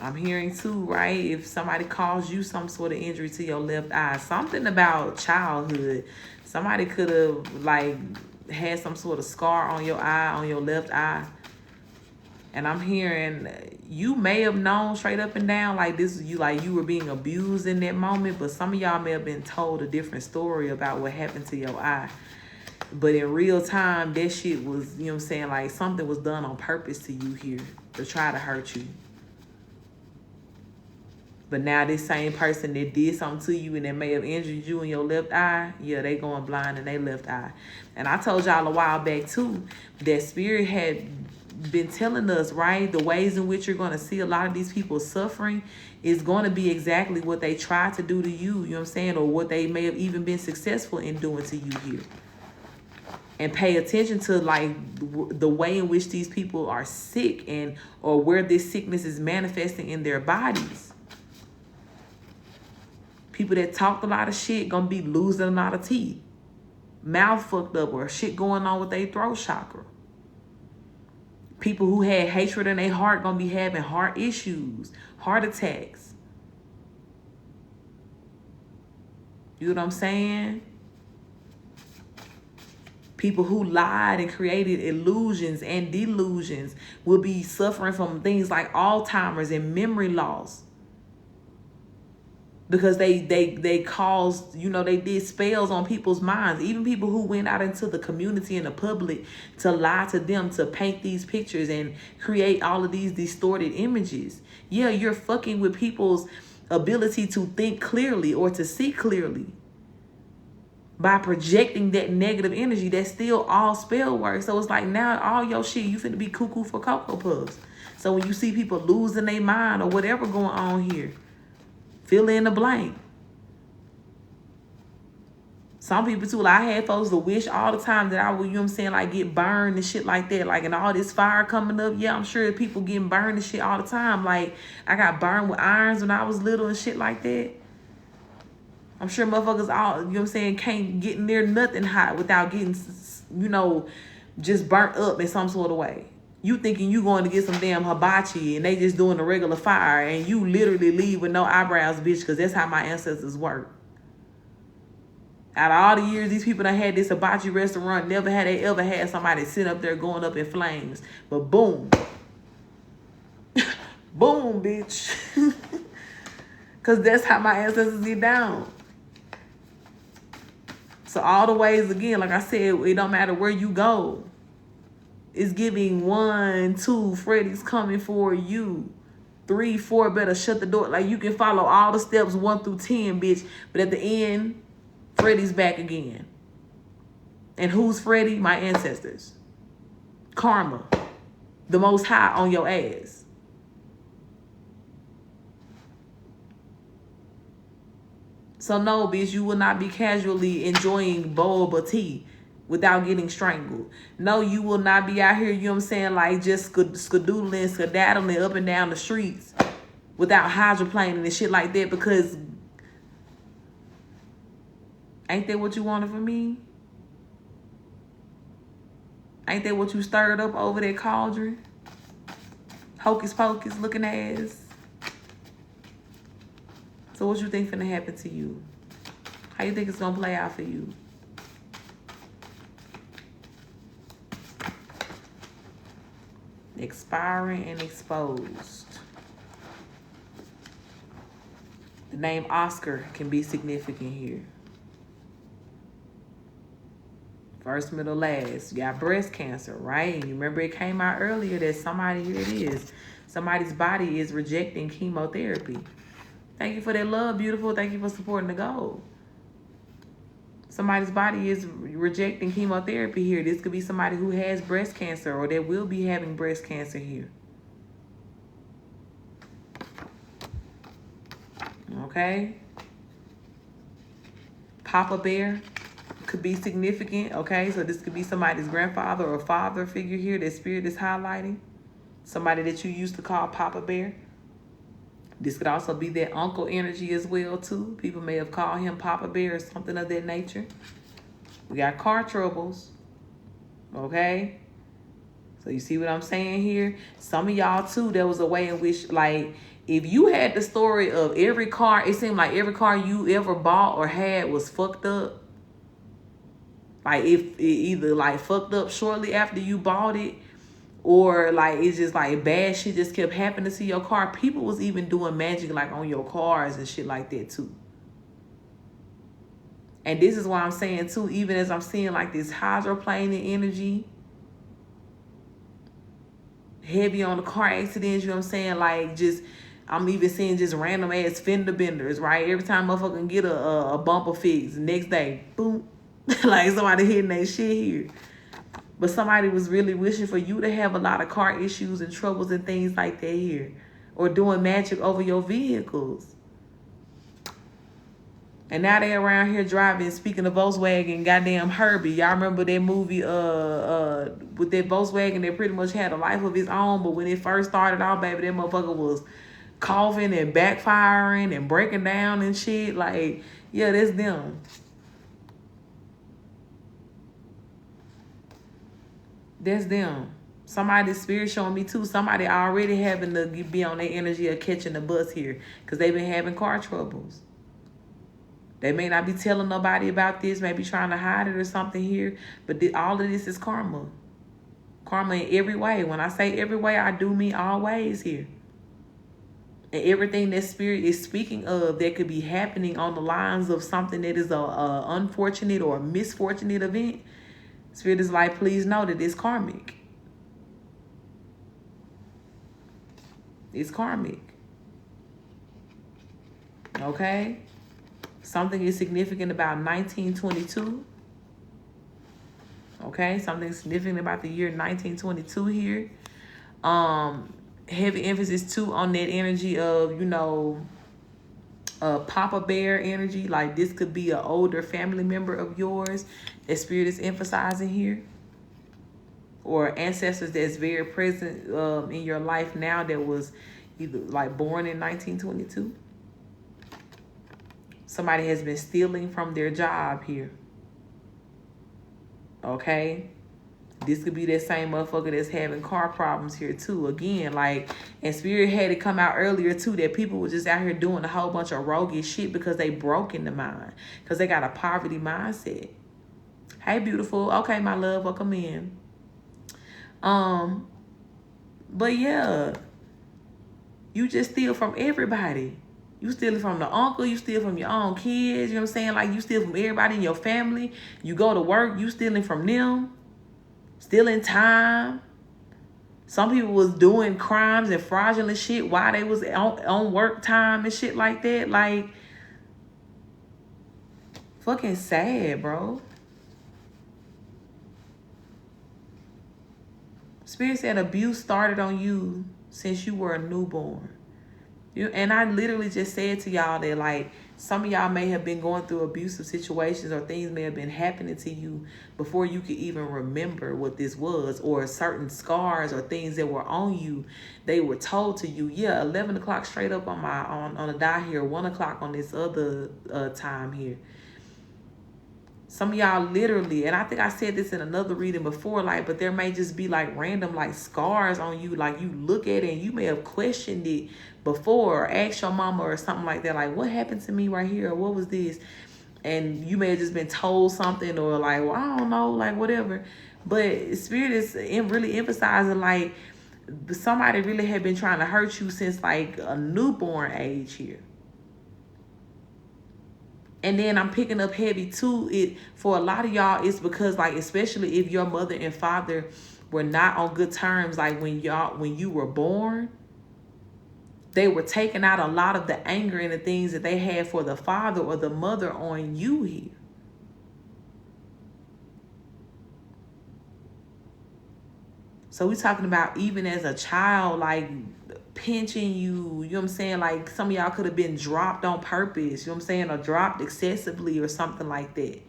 I'm hearing too, right? If somebody caused you some sort of injury to your left eye, something about childhood. Somebody could have like had some sort of scar on your eye, on your left eye. And I'm hearing you may have known straight up and down like this, you were being abused in that moment, but some of y'all may have been told a different story about what happened to your eye. But in real time, that shit was, you know what I'm saying, like something was done on purpose to you here to try to hurt you. But now this same person that did something to you and that may have injured you in your left eye, yeah, they going blind in their left eye. And I told y'all a while back too, that Spirit had been telling us, right, the ways in which you're going to see a lot of these people suffering is going to be exactly what they tried to do to you, you know what I'm saying, or what they may have even been successful in doing to you here. And pay attention to like the way in which these people are sick and or where this sickness is manifesting in their bodies. People that talked a lot of shit gonna be losing a lot of teeth. Mouth fucked up or shit going on with their throat chakra. People who had hatred in their heart gonna be having heart issues, heart attacks. You know what I'm saying? People who lied and created illusions and delusions will be suffering from things like Alzheimer's and memory loss. Because they caused, you know, they did spells on people's minds. Even people who went out into the community and the public to lie to them, to paint these pictures and create all of these distorted images. Yeah, you're fucking with people's ability to think clearly or to see clearly. By projecting that negative energy, that's still all spell work. So it's like now all your shit, you finna be cuckoo for Cocoa Puffs. So when you see people losing their mind or whatever going on here, fill in the blank. Some people too, like I had folks to wish all the time that I would, you know what I'm saying, like get burned and shit like that. Like, and all this fire coming up. Yeah, I'm sure people getting burned and shit all the time. Like, I got burned with irons when I was little and shit like that. I'm sure motherfuckers all, you know what I'm saying, can't get near nothing hot without getting, you know, just burnt up in some sort of way. You thinking you going to get some damn hibachi and they just doing a regular fire and you literally leave with no eyebrows, bitch, because that's how my ancestors work. Out of all the years these people done had this hibachi restaurant, never had they ever had somebody sit up there going up in flames. But boom. Boom, bitch. Because that's how my ancestors get down. So all the ways, again, like I said, it don't matter where you go. It's giving 1, 2, Freddy's coming for you. 3, 4, better shut the door. Like you can follow all the steps 1 through 10, bitch. But at the end, Freddy's back again. And who's Freddy? My ancestors. Karma. The Most High on your ass. So no, bitch, you will not be casually enjoying boba tea without getting strangled. No, you will not be out here, you know what I'm saying, like just skadoodling, skedaddling up and down the streets without hydroplaning and shit like that, because ain't that what you wanted from me? Ain't that what you stirred up over that cauldron? Hocus pocus looking ass. So what you think finna happen to you? How you think it's gonna play out for you? Expiring and exposed. The name Oscar can be significant here. First, middle, last. You got breast cancer, right? And you remember it came out earlier that somebody, here it is, somebody's body is rejecting chemotherapy. Thank you for that love, beautiful. Thank you for supporting the goal. Somebody's body is rejecting chemotherapy here. This could be somebody who has breast cancer or that will be having breast cancer here. Okay? Papa Bear could be significant, okay? So this could be somebody's grandfather or father figure here that spirit is highlighting. Somebody that you used to call Papa Bear. This could also be that uncle energy as well, too. People may have called him Papa Bear or something of that nature. We got car troubles, okay? So you see what I'm saying here? Some of y'all, too, there was a way in which, like, if you had the story of every car, it seemed like every car you ever bought or had was fucked up. Like, if it either, like, fucked up shortly after you bought it, or like it's just like bad shit just kept happening to your car. People was even doing magic like on your cars and shit like that too. And this is why I'm saying too, even as I'm seeing like this hydroplaning energy, heavy on the car accidents, you know what I'm saying? Like just, I'm even seeing just random ass fender benders, right? Every time motherfucker can get a bumper fix, the next day, boom, like somebody hitting that shit here. But somebody was really wishing for you to have a lot of car issues and troubles and things like that here. Or doing magic over your vehicles. And now they around here driving, speaking of Volkswagen, goddamn Herbie. Y'all remember that movie with that Volkswagen that pretty much had a life of its own. But when it first started out, baby, that motherfucker was coughing and backfiring and breaking down and shit. Like, yeah, that's them. That's them. Somebody's spirit showing me too. Somebody already having to be on their energy of catching the bus here because they've been having car troubles. They may not be telling nobody about this, maybe trying to hide it or something here, but all of this is karma. Karma in every way. When I say every way, I do mean all ways here. And everything that spirit is speaking of that could be happening on the lines of something that is a unfortunate or a misfortunate event, spirit is like, please know that it's karmic. It's karmic. Okay? Something is significant about 1922. Okay? Something significant about the year 1922 here. Heavy emphasis too on that energy of, you know, Papa Bear energy. Like this could be an older family member of yours that spirit is emphasizing here, or ancestors that's very present in your life now that was either like born in 1922. Somebody has been stealing from their job here. Okay? This could be that same motherfucker that's having car problems here too. Again, like, and spirit had it come out earlier too that people were just out here doing a whole bunch of roguish shit because they broke in the mind. Because they got a poverty mindset. Hey, beautiful. Okay, my love, welcome in. But yeah, you just steal from everybody. You stealing from the uncle, you steal from your own kids, you know what I'm saying? Like you steal from everybody in your family. You go to work, you stealing from them. Stealing time. Some people was doing crimes and fraudulent shit while they was on work time and shit like that. Like, fucking sad, bro. Spirit said abuse started on you since you were a newborn. And I literally just said to y'all that, like, Some of y'all may have been going through abusive situations, or things may have been happening to you before you could even remember what this was, or certain scars or things that were on you. They were told to you, yeah, 11 o'clock straight up on my on the dot here, 1 o'clock on this other time here. Some of y'all literally, and I think I said this in another reading before, like, but there may just be like random like scars on you. Like you look at it and you may have questioned it before, or asked your mama or something like that, like, what happened to me right here? Or what was this? And you may have just been told something, or like, well, I don't know, like whatever. But Spirit is really emphasizing like somebody really had been trying to hurt you since like a newborn age here. And then I'm picking up heavy too. It for a lot of y'all, it's because like, especially if your mother and father were not on good terms, like when you were born, they were taking out a lot of the anger and the things that they had for the father or the mother on you here. So we're talking about even as a child, like pinching you, you know what I'm saying? Like some of y'all could have been dropped on purpose, you know what I'm saying? Or dropped excessively or something like that.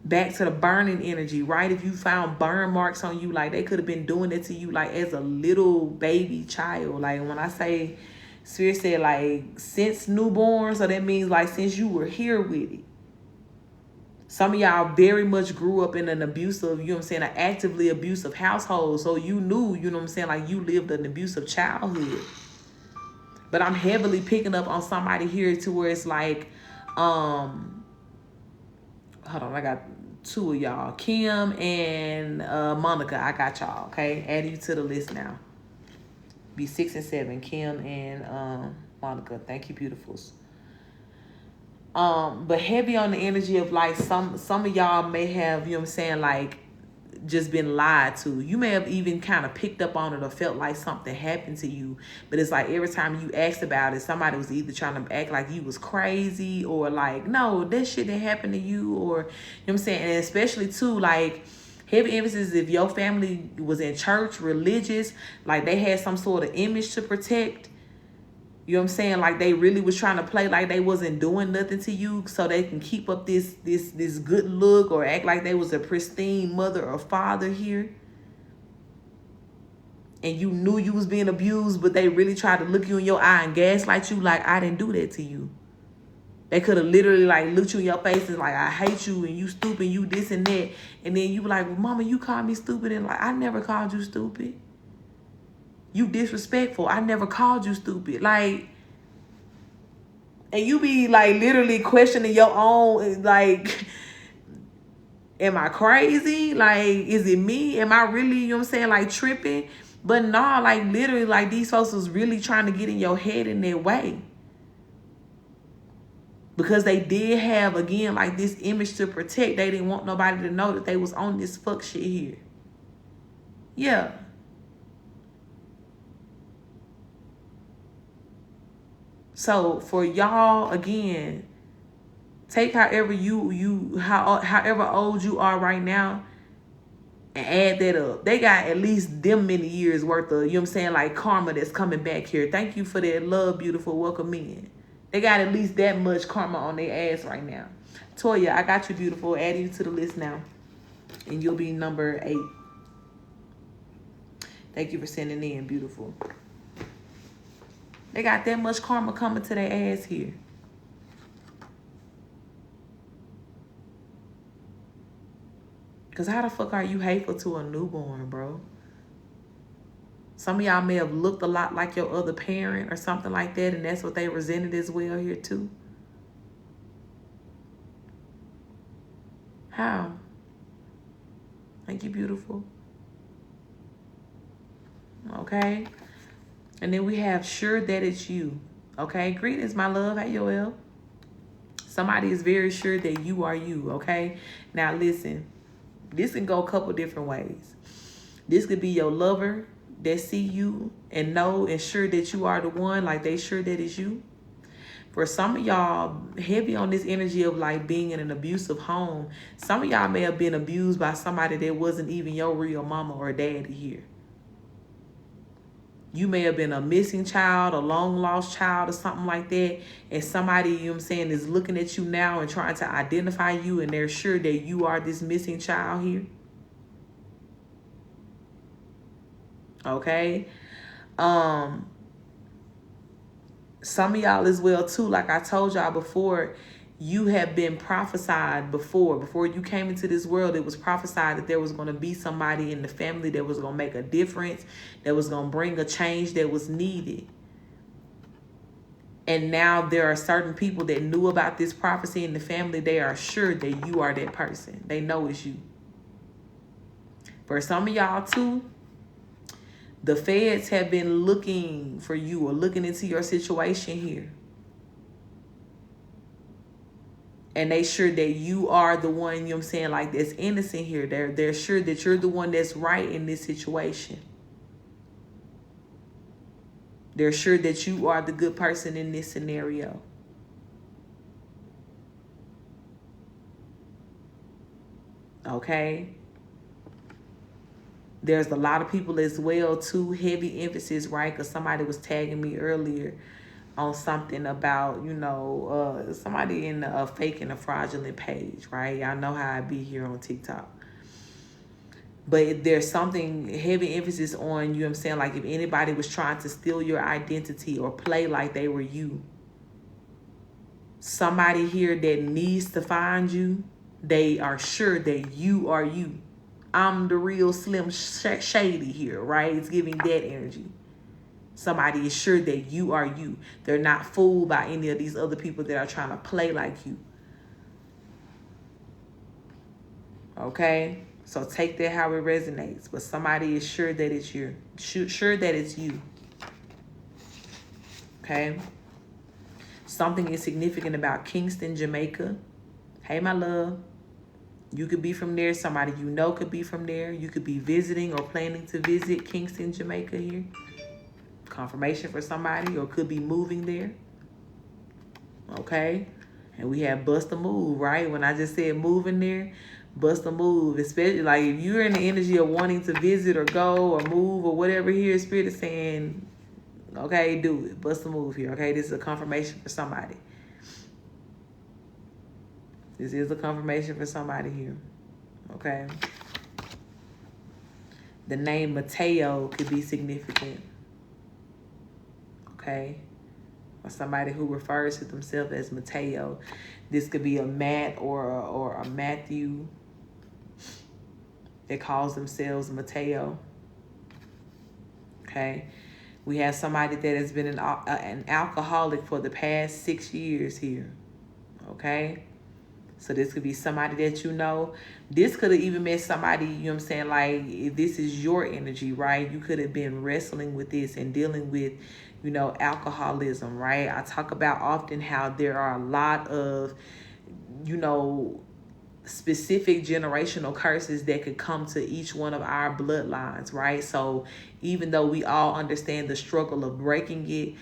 Back to the burning energy, right? If you found burn marks on you, like they could have been doing it to you like as a little baby child. Like when I say, Spirit said like since newborn, so that means like since you were here with it. Some of y'all very much grew up in an abusive, you know what I'm saying, an actively abusive household. So you knew, you know what I'm saying, like you lived an abusive childhood. But I'm heavily picking up on somebody here to where it's like, hold on, I got two of y'all, Kim and Monica. I got y'all, okay? Add you to the list now. Be 6 and 7, Kim and Monica. Thank you, beautifuls. But heavy on the energy of like some of y'all may have, you know what I'm saying, like just been lied to. You may have even kind of picked up on it or felt like something happened to you. But it's like every time you asked about it, somebody was either trying to act like you was crazy or like, no, that shit didn't happen to you, or, you know what I'm saying? And especially too, like heavy emphasis if your family was in church, religious, like they had some sort of image to protect. You know what I'm saying? Like they really was trying to play like they wasn't doing nothing to you so they can keep up this good look or act like they was a pristine mother or father here. And you knew you was being abused, but they really tried to look you in your eye and gaslight you like, I didn't do that to you. They could have literally like looked you in your face and like, I hate you and you stupid, you this and that. And then you were like, well, mama, you called me stupid. And like, I never called you stupid. You disrespectful. I never called you stupid. Like, and you be like literally questioning your own, like, am I crazy? Like, is it me? Am I really, you know what I'm saying, like tripping? But no, like literally, like these folks was really trying to get in your head in their way. Because they did have, again, like this image to protect. They didn't want nobody to know that they was on this fuck shit here. Yeah. So for y'all, again, take however however old you are right now and add that up. They got at least them many years worth of, you know what I'm saying, like karma that's coming back here. Thank you for that love, beautiful, welcome in. They got at least that much karma on their ass right now. Toya, I got you, beautiful. Add you to the list now. And you'll be number 8. Thank you for sending in, beautiful. They got that much karma coming to their ass here. Because how the fuck are you hateful to a newborn, bro? Some of y'all may have looked a lot like your other parent or something like that, and that's what they resented as well here too. How? Thank you, beautiful. Okay. And then we have sure that it's you. Okay. Greetings, my love. Hey, Yoel. Somebody is very sure that you are you. Okay. Now listen, this can go a couple different ways. This could be your lover that see you and know and sure that you are the one, like they sure that it's you. For some of y'all, heavy on this energy of like being in an abusive home, some of y'all may have been abused by somebody that wasn't even your real mama or daddy here. You may have been a missing child, a long lost child, or something like that. And somebody, you know what I'm saying, is looking at you now and trying to identify you, and they're sure that you are this missing child here. Okay. Some of y'all as well too, like I told y'all before, you have been prophesied before you came into this world. It was prophesied that there was going to be somebody in the family that was going to make a difference, that was going to bring a change that was needed. And now there are certain people that knew about this prophecy in the family. They are sure that you are that person. They know it's you. For some of y'all too, the feds have been looking for you or looking into your situation here. And they sure that you are the one, you know what I'm saying, like that's innocent here. They're sure that you're the one that's right in this situation. They're sure that you are the good person in this scenario. Okay? There's a lot of people as well too, heavy emphasis, right? Because somebody was tagging me earlier on something about, you know, somebody in a fake and a fraudulent page, right? Y'all know how I be here on TikTok. But there's something heavy emphasis on, you know what I'm saying, like if anybody was trying to steal your identity or play like they were you, somebody here that needs to find you, they are sure that you are you. I'm the real Slim Shady here, right? It's giving that energy. Somebody is sure that you are you. They're not fooled by any of these other people that are trying to play like you. Okay? So take that how it resonates. But somebody is sure that it's you. Sure that it's you. Okay? Something is significant about Kingston, Jamaica. Hey, my love. You could be from there. Somebody you know could be from there. You could be visiting or planning to visit Kingston, Jamaica here. Confirmation for somebody, or could be moving there. Okay? And we have bust a move, right? When I just said moving there, bust a move. Especially like if you're in the energy of wanting to visit or go or move or whatever here, Spirit is saying, okay, do it. Bust a move here, okay? This is a confirmation for somebody. This is a confirmation for somebody here, okay? The name Mateo could be significant, okay? Or somebody who refers to themselves as Mateo. This could be a Matt or a Matthew that calls themselves Mateo, okay? We have somebody that has been an alcoholic for the past 6 years here, okay? So this could be somebody that you know. This could have even been somebody, you know what I'm saying, like if this is your energy, right? You could have been wrestling with this and dealing with, you know, alcoholism, right? I talk about often how there are a lot of, you know, specific generational curses that could come to each one of our bloodlines, right? So even though we all understand the struggle of breaking it,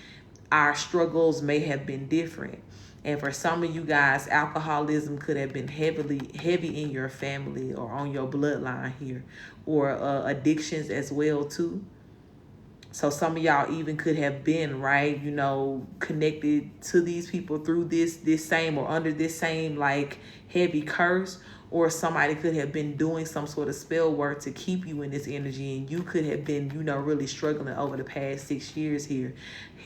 our struggles may have been different. And for some of you guys, alcoholism could have been heavy in your family or on your bloodline here, or addictions as well too. So some of y'all even could have been, right, you know, connected to these people through this same or under this same like heavy curse, or somebody could have been doing some sort of spell work to keep you in this energy, and you could have been, you know, really struggling over the past 6 years here.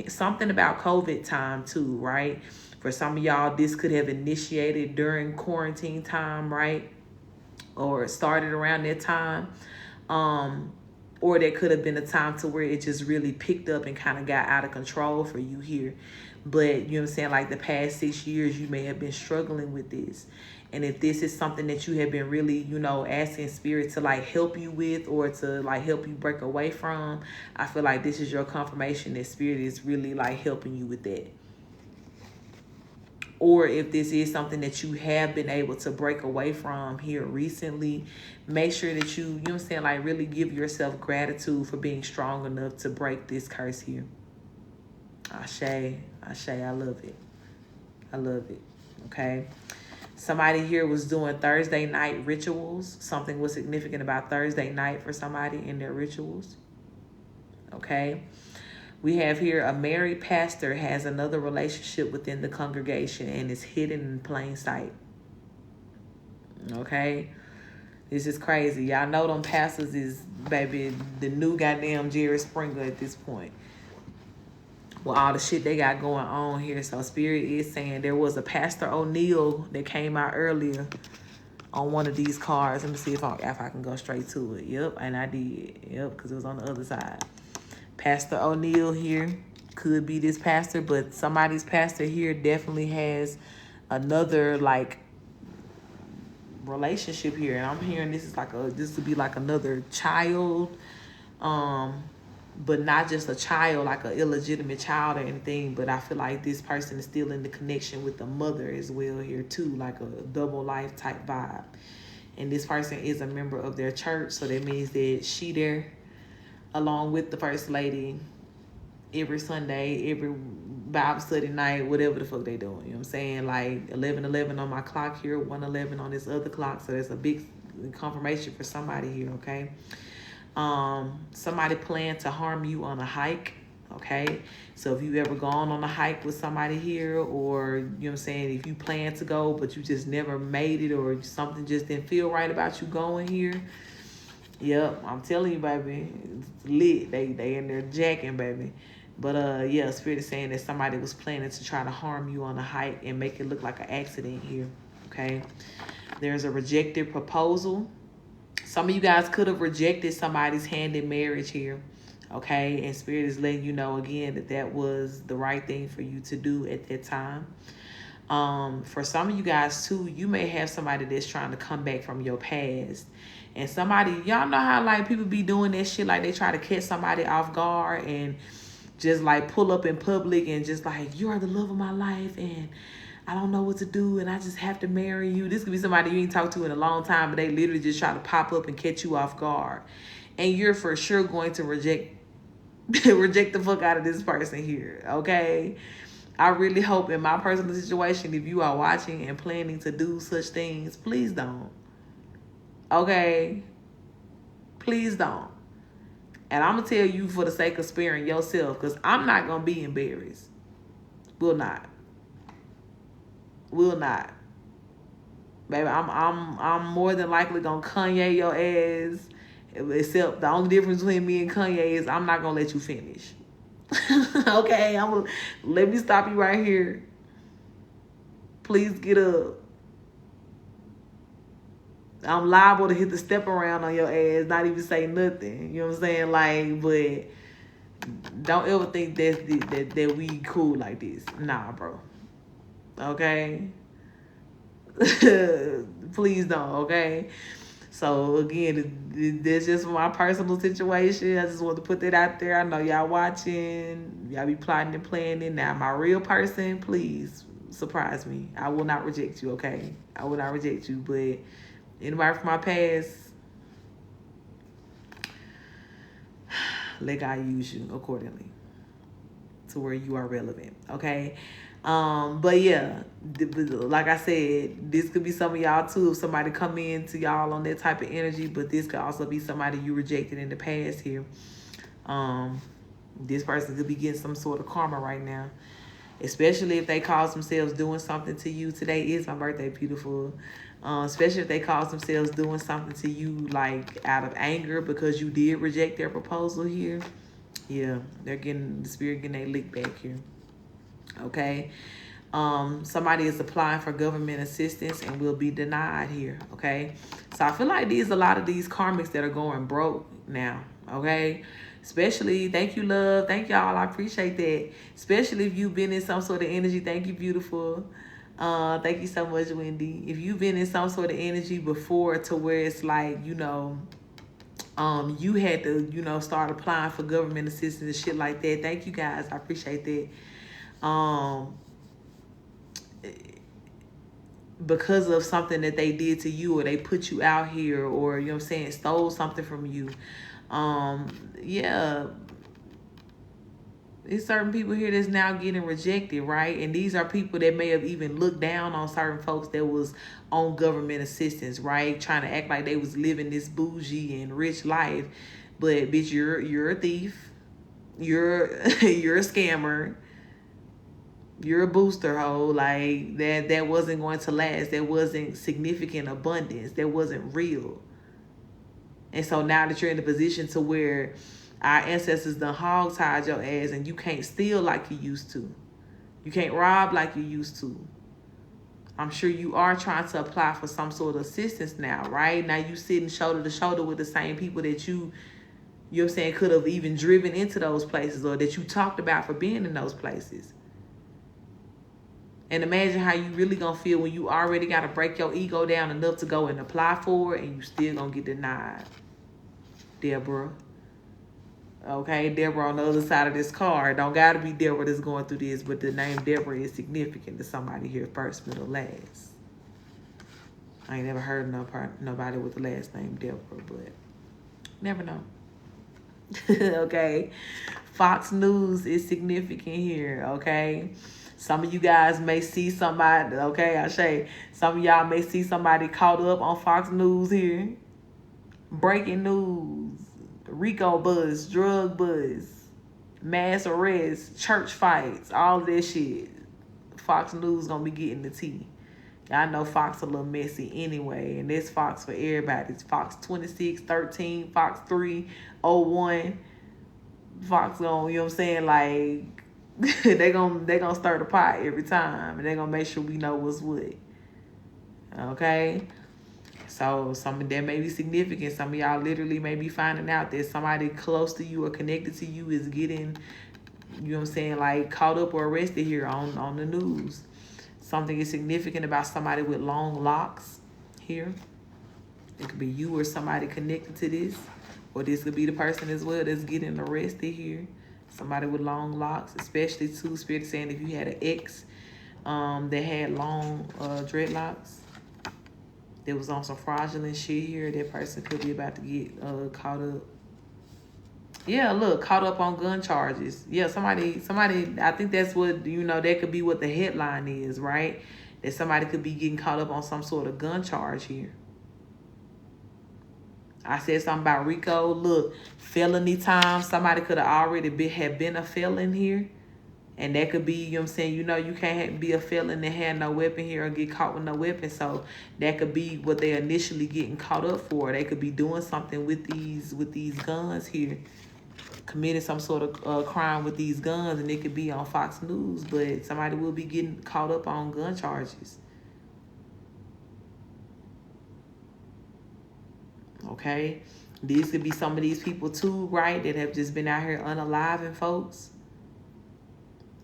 Something about COVID time too, right? For some of y'all, this could have initiated during quarantine time, right? Or started around that time. Or there could have been a time to where it just really picked up and kind of got out of control for you here. But, you know what I'm saying, like the past 6 years, you may have been struggling with this. And if this is something that you have been really, you know, asking Spirit to like help you with or to like help you break away from, I feel like this is your confirmation that Spirit is really like helping you with that. Or if this is something that you have been able to break away from here recently, make sure that you know what I'm saying, like really give yourself gratitude for being strong enough to break this curse here. Ashe, I love it. I love it, okay? Somebody here was doing Thursday night rituals. Something was significant about Thursday night for somebody in their rituals, okay? We have here a married pastor has another relationship within the congregation and is hidden in plain sight. Okay? This is crazy. Y'all know them pastors is, baby, the new goddamn Jerry Springer at this point. With all the shit they got going on here. So Spirit is saying there was a Pastor O'Neal that came out earlier on one of these cards. Let me see if I can go straight to it. Yep, and I did. Yep, because it was on the other side. Pastor O'Neal here could be this pastor, but somebody's pastor here definitely has another like relationship here, and I'm hearing this would be like another child, but not just a child like an illegitimate child or anything. But I feel like this person is still in the connection with the mother as well here too, like a double life type vibe. And this person is a member of their church, so that means that she there along with the first lady every Sunday, every Bible study night, whatever the fuck they doing. You know what I'm saying? Like 11:11 on my clock here, 1:11 on this other clock. So that's a big confirmation for somebody here, okay? Somebody planned to harm you on a hike, okay? So if you ever gone on a hike with somebody here, or, you know what I'm saying, if you plan to go, but you just never made it, or something just didn't feel right about you going here, yep, I'm telling you, baby, it's lit. They in there jacking, baby. But yeah, Spirit is saying that somebody was planning to try to harm you on a hike and make it look like an accident here, okay? There's a rejected proposal. Some of you guys could have rejected somebody's hand in marriage here, okay? And Spirit is letting you know again that that was the right thing for you to do at that time. For some of you guys too, you may have somebody that's trying to come back from your past. And somebody, y'all know how like people be doing that shit, like they try to catch somebody off guard and just like pull up in public and just like, you are the love of my life and I don't know what to do and I just have to marry you. This could be somebody you ain't talked to in a long time, but they literally just try to pop up and catch you off guard. And you're for sure going to reject the fuck out of this person here, okay? I really hope in my personal situation, if you are watching and planning to do such things, please don't. Okay? Please don't. And I'm going to tell you for the sake of sparing yourself, because I'm not going to be embarrassed. Will not. Will not. Baby, I'm more than likely going to Kanye your ass. Except the only difference between me and Kanye is I'm not going to let you finish. Okay? Let me stop you right here. Please get up. I'm liable to hit the step around on your ass, not even say nothing. You know what I'm saying? Like, but don't ever think that we cool like this. Nah, bro. Okay? Please don't, okay? So, again, this just my personal situation. I just want to put that out there. I know y'all watching. Y'all be plotting and planning. Now, my real person, please surprise me. I will not reject you, okay? I will not reject you, but anybody from my past, let God use you accordingly to where you are relevant, okay? But yeah, like I said, this could be some of y'all too. If somebody come in to y'all on that type of energy, but this could also be somebody you rejected in the past here. This person could be getting some sort of karma right now, especially if they cause themselves doing something to you. Today is my birthday, beautiful. Especially if they cause themselves doing something to you like out of anger because you did reject their proposal here. Yeah, they're getting the spirit getting a lick back here. Okay. Somebody is applying for government assistance and will be denied here. Okay. So I feel like a lot of these karmics that are going broke now. Okay. Especially, thank you, love. Thank y'all. I appreciate that. Especially if you've been in some sort of energy. Thank you, beautiful. Thank you so much, Wendy. If you've been in some sort of energy before to where it's like, you had to, start applying for government assistance and shit like that. Thank you guys. I appreciate that. Because of something that they did to you or they put you out here or, stole something from you. Yeah. There's certain people here that's now getting rejected, right? And these are people that may have even looked down on certain folks that was on government assistance, right? Trying to act like they was living this bougie and rich life. But bitch, you're a thief. You're you're a scammer. You're a booster hoe. Like that wasn't going to last. That wasn't significant abundance. That wasn't real. And so now that you're in a position to where our ancestors done hog-tied your ass and you can't steal like you used to. You can't rob like you used to. I'm sure you are trying to apply for some sort of assistance now, right? Now you sitting shoulder to shoulder with the same people that you know what I'm saying, could have even driven into those places, or that you talked about for being in those places. And imagine how you really gonna feel when you already gotta break your ego down enough to go and apply for it and you still gonna get denied. Deborah. Okay, Deborah on the other side of this card. Don't gotta be Deborah that's going through this, but the name Deborah is significant to somebody here, first, middle, last. I ain't never heard nobody with the last name Deborah, but never know. Okay, Fox News is significant here. Okay, some of you guys may see somebody. Okay, I say some of y'all may see somebody caught up on Fox News here. Breaking news, Rico buzz, drug buzz, mass arrests, church fights, all this shit. Fox News gonna be getting the tea. Y'all know Fox a little messy anyway, and this Fox for everybody. It's Fox 26, 13, Fox 3, 01. Fox gonna, you know what I'm saying, like they gonna stir the pot every time, and they gonna make sure we know what's what. Okay? So some of that may be significant. Some of y'all literally may be finding out that somebody close to you or connected to you is getting, you know what I'm saying, like caught up or arrested here on the news. Something is significant about somebody with long locks here. It could be you or somebody connected to this. Or this could be the person as well that's getting arrested here. Somebody with long locks, especially too, Spirit is saying if you had an ex that had long dreadlocks, that was on some fraudulent shit here, that person could be about to get caught up. Yeah, look, caught up on gun charges. Yeah, somebody, I think that's what, you know, that could be what the headline is, right? That somebody could be getting caught up on some sort of gun charge here. I said something about Rico. Look, felony time. Somebody could have already been a felon here. And that could be, you know what I'm saying, you know, you can't be a felon and have no weapon here or get caught with no weapon. So that could be what they initially getting caught up for. They could be doing something with these guns here, committing some sort of crime with these guns, and it could be on Fox News, but somebody will be getting caught up on gun charges. Okay? These could be some of these people too, right, that have just been out here unaliving folks.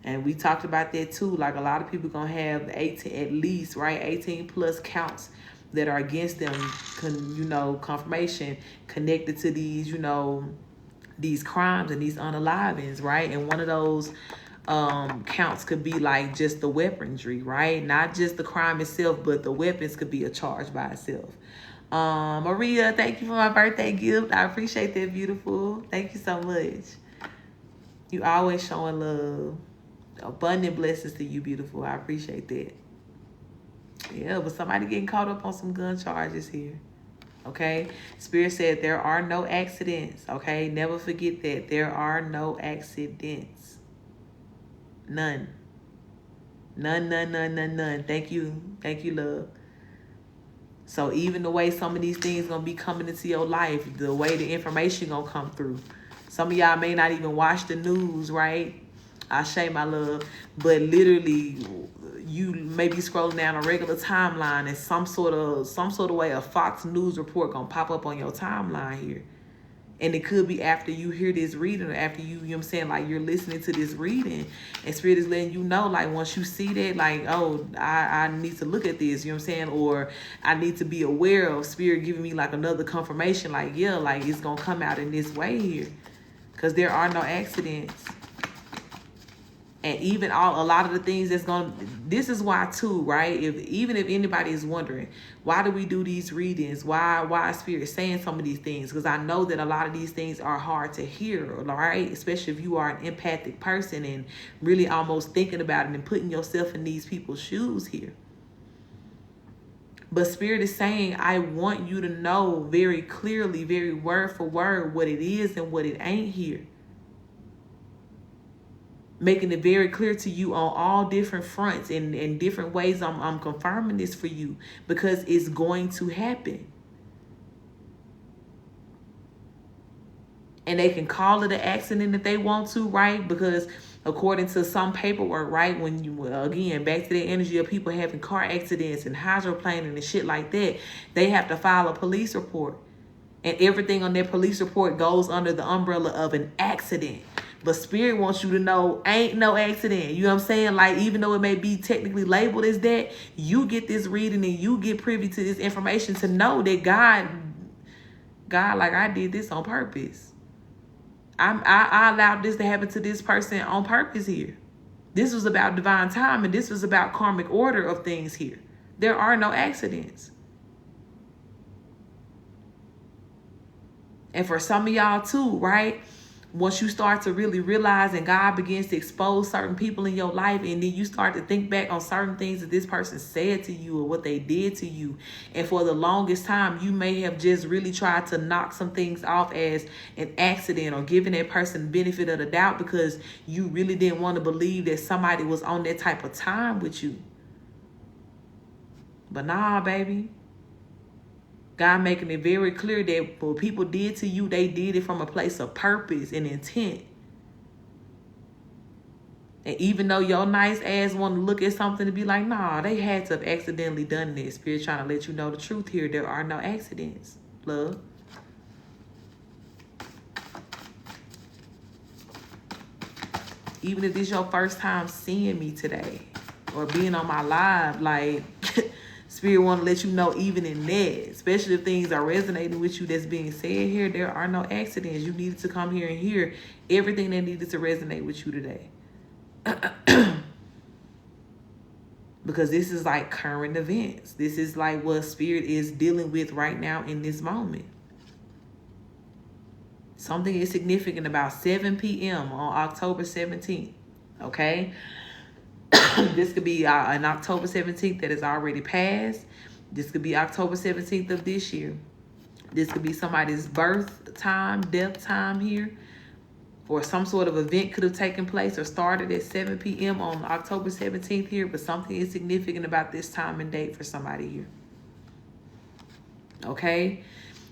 And we talked about that too. Like a lot of people gonna have 18, at least, right, 18 plus counts that are against them, confirmation connected to these, these crimes and these unalivings, right? And one of those counts could be like just the weaponry, right? Not just the crime itself, but the weapons could be a charge by itself. Maria, thank you for my birthday gift. I appreciate that, beautiful. Thank you so much. You always showing love. Abundant blessings to you, beautiful. I appreciate that. Yeah, but somebody getting caught up on some gun charges here. Okay? Spirit said there are no accidents. Okay? Never forget that. There are no accidents. None. None. Thank you. Thank you, love. So even the way some of these things gonna be coming into your life, the way the information gonna come through. Some of y'all may not even watch the news, right? I shame my love, but literally you may be scrolling down a regular timeline and some sort of way a Fox News report gonna pop up on your timeline here. And it could be after you hear this reading, or after you know what I'm saying, like you're listening to this reading, and Spirit is letting you know, like once you see that, like, oh, I need to look at this, you know what I'm saying, or I need to be aware of Spirit giving me like another confirmation, like, yeah, like it's gonna come out in this way here, because there are no accidents. And even a lot of the things this is why too, right? Even if anybody is wondering, why do we do these readings? Why is Spirit saying some of these things? Because I know that a lot of these things are hard to hear, right? Especially if you are an empathic person and really almost thinking about it and putting yourself in these people's shoes here. But Spirit is saying, I want you to know very clearly, very word for word, what it is and what it ain't here. making it very clear to you on all different fronts and in different ways. I'm confirming this for you because it's going to happen. And they can call it an accident if they want to, right? Because according to some paperwork, right, when you, again, back to the energy of people having car accidents and hydroplaning and shit like that, they have to file a police report. And everything on their police report goes under the umbrella of an accident. But Spirit wants you to know, ain't no accident. You know what I'm saying? Like, even though it may be technically labeled as that, you get this reading and you get privy to this information to know that God, like, I did this on purpose. I allowed this to happen to this person on purpose here. This was about divine time, and this was about karmic order of things here. There are no accidents. And for some of y'all too, right? Once you start to really realize and God begins to expose certain people in your life, and then you start to think back on certain things that this person said to you or what they did to you. And for the longest time, you may have just really tried to knock some things off as an accident or giving that person benefit of the doubt because you really didn't want to believe that somebody was on that type of time with you. But nah, baby. God making it very clear that what people did to you, they did it from a place of purpose and intent. And even though your nice ass want to look at something to be like, nah, they had to have accidentally done this. Spirit trying to let you know the truth here. There are no accidents, love. Even if this is your first time seeing me today or being on my live, like... Spirit want to let you know even in that, especially if things are resonating with you that's being said here, there are no accidents. You needed to come here and hear everything that needed to resonate with you today. Because this is like current events. This is like what Spirit is dealing with right now in this moment. Something is significant about 7 p.m. on October 17th. Okay? This could be an October 17th that has already passed. This could be October 17th of this year. This could be somebody's birth time, death time here. Or some sort of event could have taken place or started at 7 p.m. on October 17th here. But something is significant about this time and date for somebody here. Okay?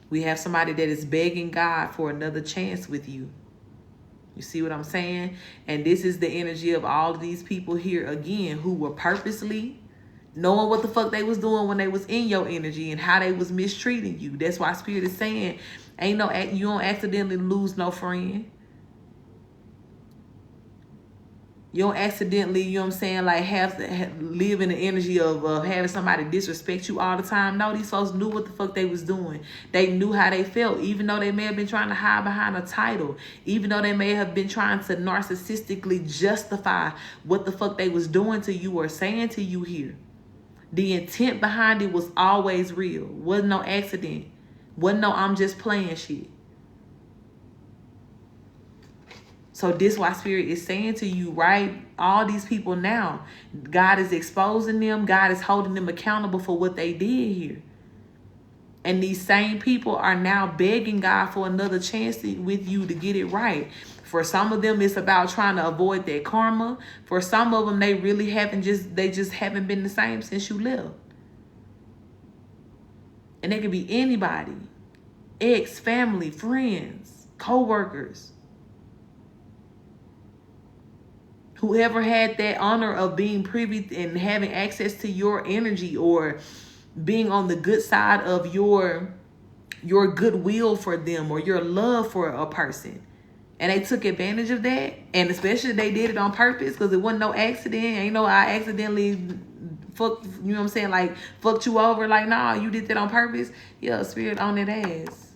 We have somebody that is begging God for another chance with you. You see what I'm saying? And this is the energy of all of these people here again who were purposely knowing what the fuck they was doing when they was in your energy and how they was mistreating you. That's why Spirit is saying, you don't accidentally lose no friend. You don't accidentally, you know what I'm saying, like live in the energy of having somebody disrespect you all the time. No, these folks knew what the fuck they was doing. They knew how they felt, even though they may have been trying to hide behind a title, even though they may have been trying to narcissistically justify what the fuck they was doing to you or saying to you here. The intent behind it was always real. Wasn't no accident. Wasn't no I'm just playing shit. So this why Spirit is saying to you, right? All these people now, God is exposing them. God is holding them accountable for what they did here. And these same people are now begging God for another chance with you to get it right. For some of them, it's about trying to avoid that karma. For some of them, they really they just haven't been the same since you left. And it could be anybody. Ex, family, friends, co-workers. Whoever had that honor of being privy and having access to your energy or being on the good side of your goodwill for them or your love for a person. And they took advantage of that. And especially they did it on purpose because it wasn't no accident. Ain't no I accidentally fucked, you know what I'm saying? Like fucked you over. Like, nah, you did that on purpose. Yeah, Spirit on that ass.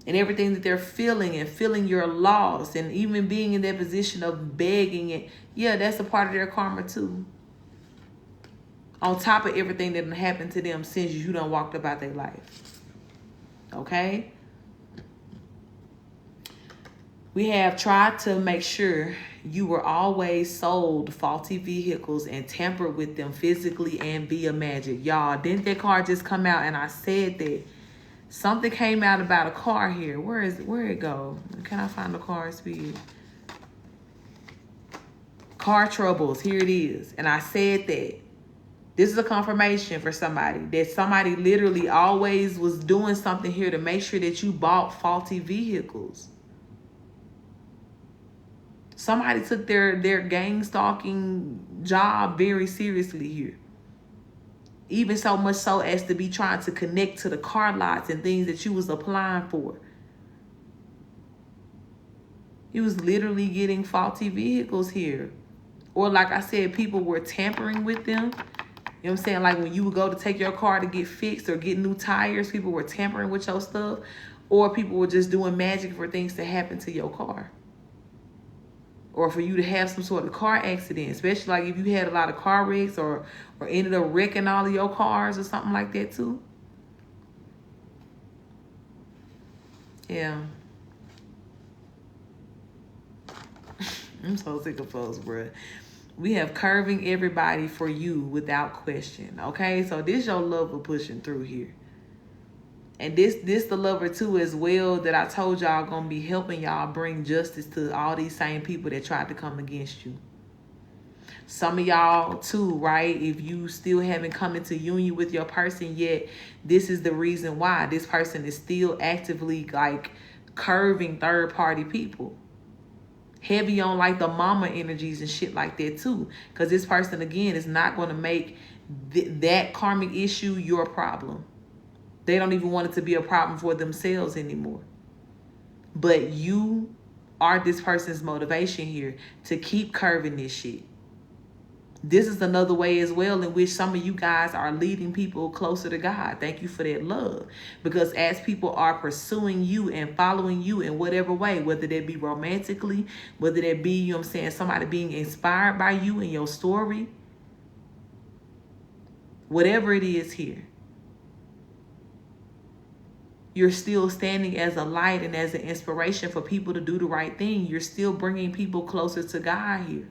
And everything that they're feeling and feeling your loss and even being in that position of begging it. Yeah, that's a part of their karma too. On top of everything that happened to them since you done walked about their life. Okay? We have tried to make sure you were always sold faulty vehicles and tampered with them physically and via magic. Y'all, didn't that card just come out and I said that? Something came out about a car here. Where it go? Can I find the car speed? Car troubles. Here it is. And I said that. This is a confirmation for somebody. That somebody literally always was doing something here to make sure that you bought faulty vehicles. Somebody took their gang stalking job very seriously here. Even so much so as to be trying to connect to the car lots and things that you was applying for. You was literally getting faulty vehicles here. Or like I said, people were tampering with them. You know what I'm saying? Like when you would go to take your car to get fixed or get new tires, people were tampering with your stuff. Or people were just doing magic for things to happen to your car. Or for you to have some sort of car accident, especially like if you had a lot of car wrecks or ended up wrecking all of your cars or something like that too. Yeah. I'm so sick of folks, bruh. We have curving everybody for you without question, okay? So this your lover pushing through here. And this the lover too as well that I told y'all gonna be helping y'all bring justice to all these same people that tried to come against you. Some of y'all too, right? If you still haven't come into union with your person yet, this is the reason why this person is still actively like curving third party people. Heavy on like the mama energies and shit like that too. Because this person again is not going to make that karmic issue your problem. They don't even want it to be a problem for themselves anymore. But you are this person's motivation here to keep curving this shit. This is another way as well in which some of you guys are leading people closer to God. Thank you for that love. Because as people are pursuing you and following you in whatever way, whether that be romantically, whether that be, you know what I'm saying, somebody being inspired by you and your story, whatever it is here, you're still standing as a light and as an inspiration for people to do the right thing. You're still bringing people closer to God here.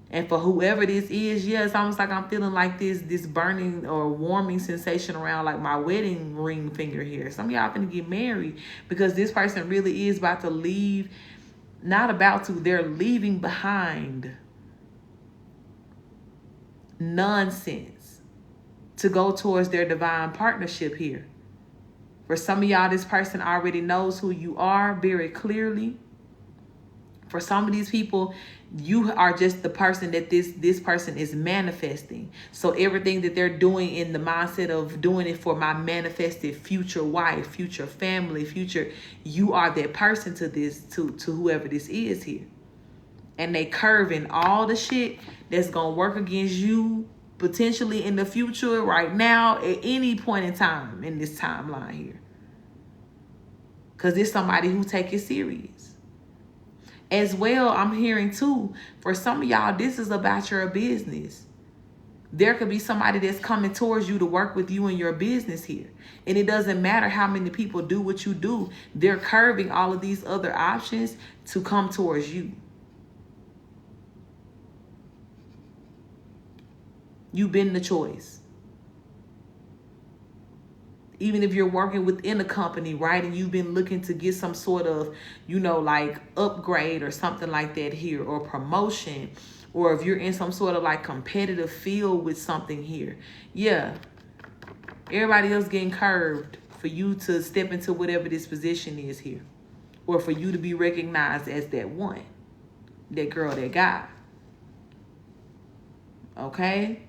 And for whoever this is, yeah, it's almost like I'm feeling like this burning or warming sensation around like my wedding ring finger here. Some of y'all finna get married because this person really is about to leave. Not about to, they're leaving behind nonsense to go towards their divine partnership here. For some of y'all, this person already knows who you are very clearly. For some of these people, you are just the person that this person is manifesting. So everything that they're doing in the mindset of doing it for my manifested future wife, future family, future, you are that person to this, to whoever this is here. And they curving all the shit that's going to work against you potentially in the future, right now, at any point in time in this timeline here. Because it's somebody who take it serious. As well, I'm hearing too, for some of y'all, this is about your business. There could be somebody that's coming towards you to work with you in your business here. And it doesn't matter how many people do what you do. They're curving all of these other options to come towards you. You've been the choice. Even if you're working within a company, right, and you've been looking to get some sort of, you know, like upgrade or something like that here, or promotion, or if you're in some sort of like competitive field with something here. Yeah, everybody else getting curved for you to step into whatever this position is here, or for you to be recognized as that one, that girl, that guy. Okay?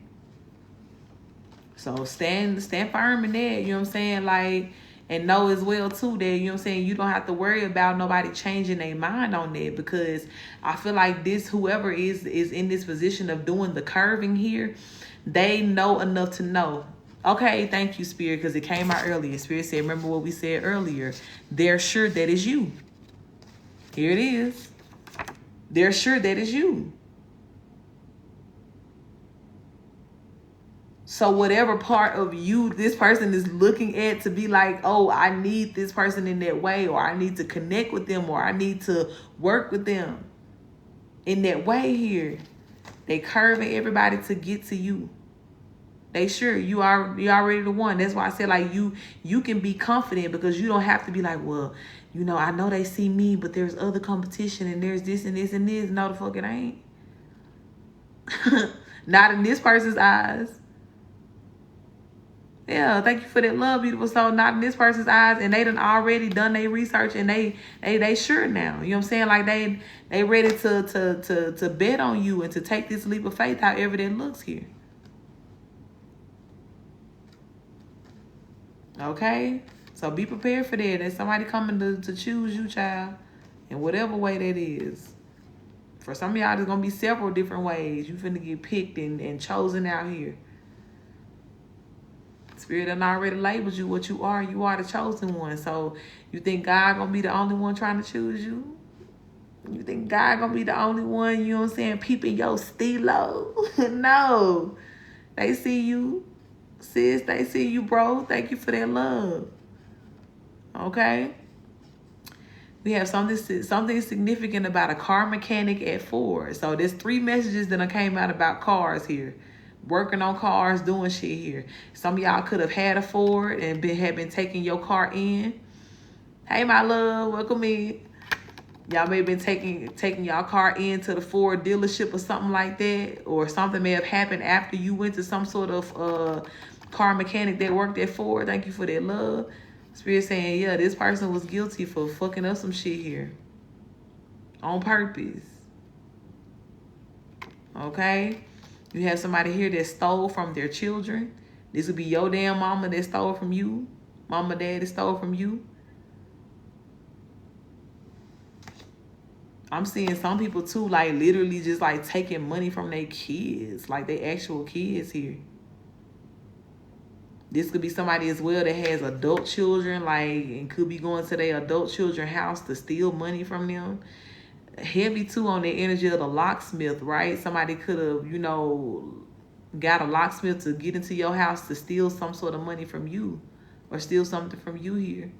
So stand firm in that, you know what I'm saying? Like, and know as well too that, you know what I'm saying, you don't have to worry about nobody changing their mind on that, because I feel like this, whoever is in this position of doing the curving here, they know enough to know. Okay, thank you, Spirit, because it came out earlier. Spirit said, remember what we said earlier. They're sure that it's you. Here it is. They're sure that it's you. So whatever part of you this person is looking at to be like, oh, I need this person in that way, or I need to connect with them, or I need to work with them in that way here. They curving everybody to get to you. They sure you already the one. That's why I said like you can be confident because you don't have to be like, well, you know, I know they see me, but there's other competition and there's this and this and this. No, the fuck it ain't. Not in this person's eyes. Yeah, thank you for that love, beautiful soul. Not in this person's eyes, and they done already done their research, and they sure now. You know what I'm saying? Like they ready to bet on you and to take this leap of faith, however that looks here. Okay, so be prepared for that. There's somebody coming to choose you, child, in whatever way that is. For some of y'all, there's gonna be several different ways you finna get picked and chosen out here. Spirit done already labeled you what you are. You are the chosen one. So you think God gonna be the only one trying to choose you? You think God gonna be the only one, you know what I'm saying, peeping your stilo? No. They see you, sis. They see you, bro. Thank you for that love. Okay? We have something significant about a car mechanic at Ford. So there's 3 messages that came out about cars here. Working on cars, doing shit here. Some of y'all could have had a Ford and had been taking your car in. Hey, my love, welcome in. Y'all may have been taking y'all car into the Ford dealership or something like that, or something may have happened after you went to some sort of car mechanic that worked at Ford. Thank you for that love. Spirit saying, yeah, this person was guilty for fucking up some shit here on purpose. Okay? You have somebody here that stole from their children. This would be your damn mama that stole from you. Mama, dad that stole from you. I'm seeing some people too, like literally just like taking money from their kids. Like they actual kids here. This could be somebody as well that has adult children, like, and could be going to their adult children's house to steal money from them. Heavy too on the energy of the locksmith, right? Somebody could have, you know, got a locksmith to get into your house to steal some sort of money from you or steal something from you here.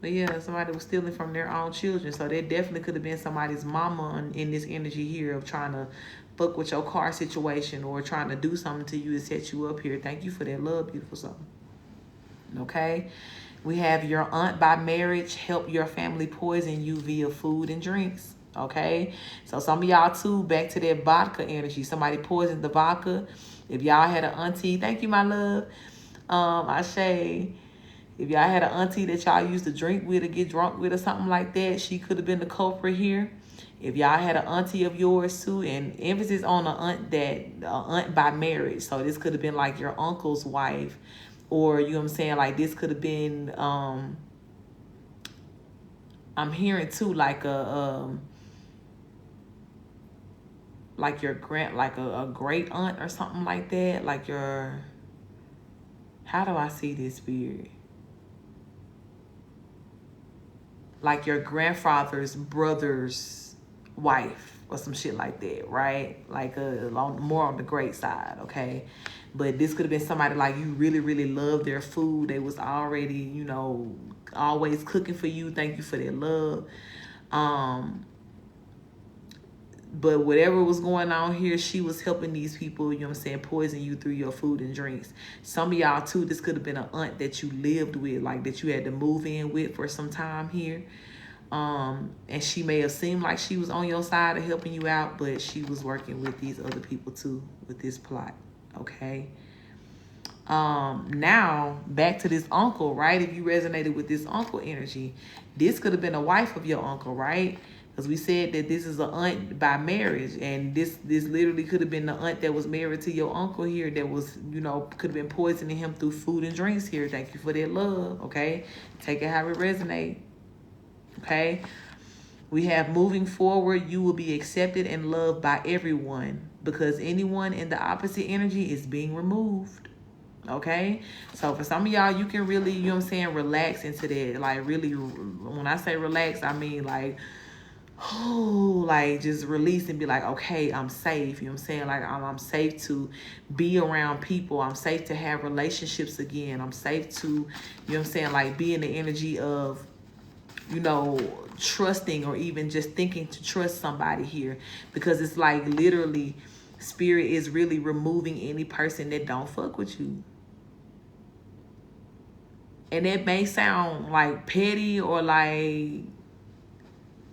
But yeah, somebody was stealing from their own children. So that definitely could have been somebody's mama in this energy here of trying to fuck with your car situation or trying to do something to you to set you up here. Thank you for that love, beautiful soul. Okay? We have your aunt by marriage help your family poison you via food and drinks. Okay? So some of y'all too, back to that vodka energy. Somebody poisoned the vodka. If y'all had an auntie, thank you, my love. Ashe. If y'all had an auntie that y'all used to drink with or get drunk with or something like that, she could have been the culprit here. If y'all had an auntie of yours too, and emphasis on an aunt by marriage. So this could have been like your uncle's wife, or you know what I'm saying, like this could have been I'm hearing too like a like your a great aunt or something like that. Like your, how do I see this, spirit? Like your grandfather's brother's wife or some shit like that, right? Like more on the great side, okay? But this could have been somebody like you really, really love their food. They was already, you know, always cooking for you. Thank you for their love. But whatever was going on here, she was helping these people, you know what I'm saying, poison you through your food and drinks. Some of y'all too, this could have been an aunt that you lived with, like that you had to move in with for some time here. And she may have seemed like she was on your side of helping you out, but she was working with these other people too, with this plot, okay? Now, back to this uncle, right? If you resonated with this uncle energy, this could have been a wife of your uncle, right? Because we said that this is an aunt by marriage, and this literally could have been the aunt that was married to your uncle here that was, you know, could have been poisoning him through food and drinks here. Thank you for that love, okay? Take it how it resonates, okay? We have moving forward, you will be accepted and loved by everyone because anyone in the opposite energy is being removed, okay? So for some of y'all, you can really, you know what I'm saying, relax into that. Like really, when I say relax, I mean like, oh, like just release and be like, okay, I'm safe. You know what I'm saying? Like I'm safe to be around people. I'm safe to have relationships again. I'm safe to, you know what I'm saying, like be in the energy of, you know, trusting or even just thinking to trust somebody here, because it's like literally spirit is really removing any person that don't fuck with you. And that may sound like petty or like,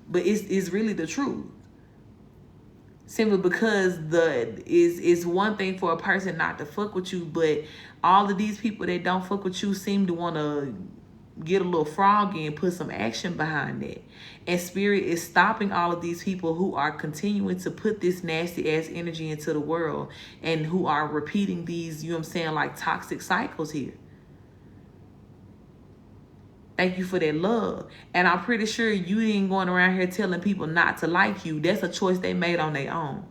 but it's really the truth. Simply because it's one thing for a person not to fuck with you, but all of these people that don't fuck with you seem to want to get a little froggy and put some action behind that. And spirit is stopping all of these people who are continuing to put this nasty ass energy into the world and who are repeating these, you know what I'm saying, like toxic cycles here. Thank you for that love. And I'm pretty sure you ain't going around here telling people not to like you. That's a choice they made on their own.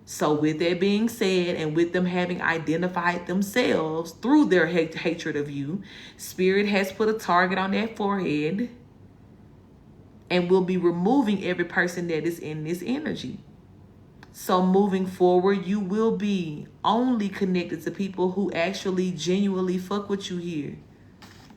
So with that being said, and with them having identified themselves through their hatred of you, spirit has put a target on their forehead and will be removing every person that is in this energy. So moving forward, you will be only connected to people who actually genuinely fuck with you here.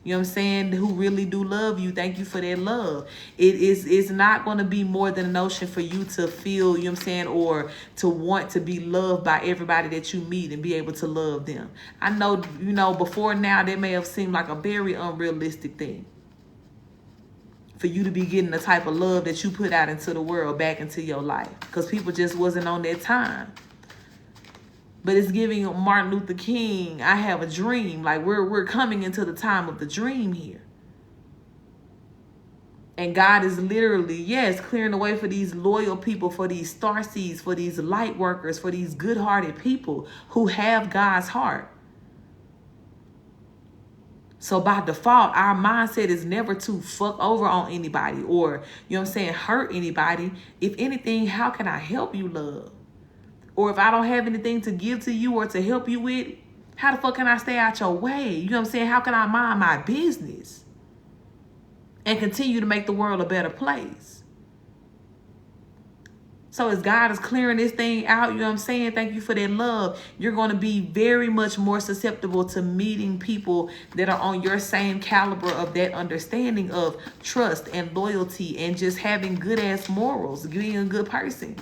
You know what I'm saying? Who really do love you. Thank you for that love. It's not going to be more than a notion for you to feel, you know what I'm saying, or to want to be loved by everybody that you meet and be able to love them. I know, you know, before now, that may have seemed like a very unrealistic thing for you to be getting the type of love that you put out into the world back into your life, because people just wasn't on their time. But it's giving Martin Luther King, I have a dream. Like we're coming into the time of the dream here. And God is literally, yes, clearing the way for these loyal people, for these starseeds, for these light workers, for these good-hearted people who have God's heart. So by default, our mindset is never to fuck over on anybody or, you know what I'm saying, hurt anybody. If anything, how can I help you, love? Or if I don't have anything to give to you or to help you with, how the fuck can I stay out your way? You know what I'm saying? How can I mind my business and continue to make the world a better place? So as God is clearing this thing out, you know what I'm saying? Thank you for that love. You're going to be very much more susceptible to meeting people that are on your same caliber of that understanding of trust and loyalty and just having good ass morals, being a good person.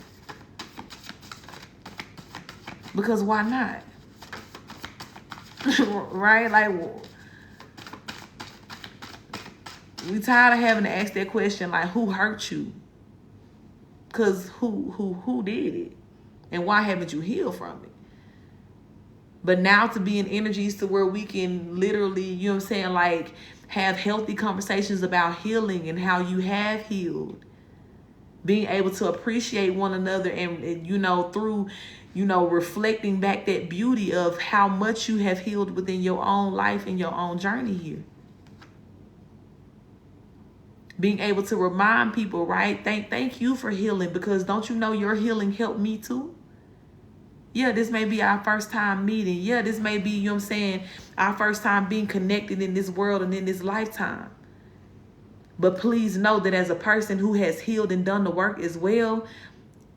Because why not? Right? Like, we tired of having to ask that question, like, who hurt you? Because who did it? And why haven't you healed from it? But now to be in energies to where we can literally, you know what I'm saying, like, have healthy conversations about healing and how you have healed. Being able to appreciate one another and you know, through, you know, reflecting back that beauty of how much you have healed within your own life and your own journey here. Being able to remind people, right? Thank you for healing, because don't you know your healing helped me too? Yeah, this may be our first time meeting. Yeah, this may be, you know what I'm saying, our first time being connected in this world and in this lifetime. But please know that as a person who has healed and done the work as well,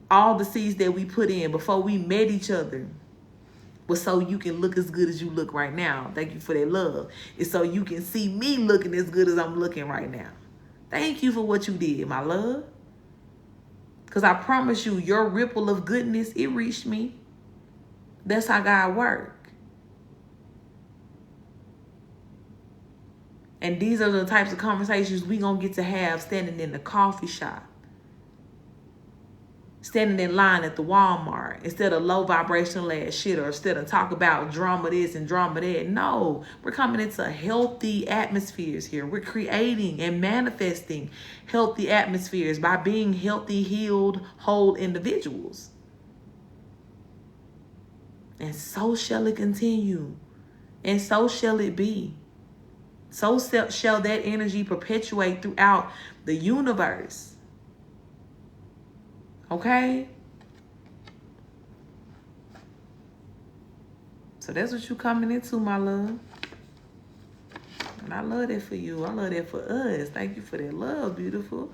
all the seeds that we put in before we met each other was so you can look as good as you look right now. Thank you for that love. It's so you can see me looking as good as I'm looking right now. Thank you for what you did, my love. Because I promise you, your ripple of goodness, it reached me. That's how God works. And these are the types of conversations we gonna get to have standing in the coffee shop, standing in line at the Walmart, instead of low vibrational ass shit, or instead of talk about drama this and drama that. No, we're coming into healthy atmospheres here. We're creating and manifesting healthy atmospheres by being healthy, healed, whole individuals. And so shall it continue. And so shall it be. So shall that energy perpetuate throughout the universe. Okay? So that's what you coming into, my love. And I love that for you. I love that for us. Thank you for that love, beautiful.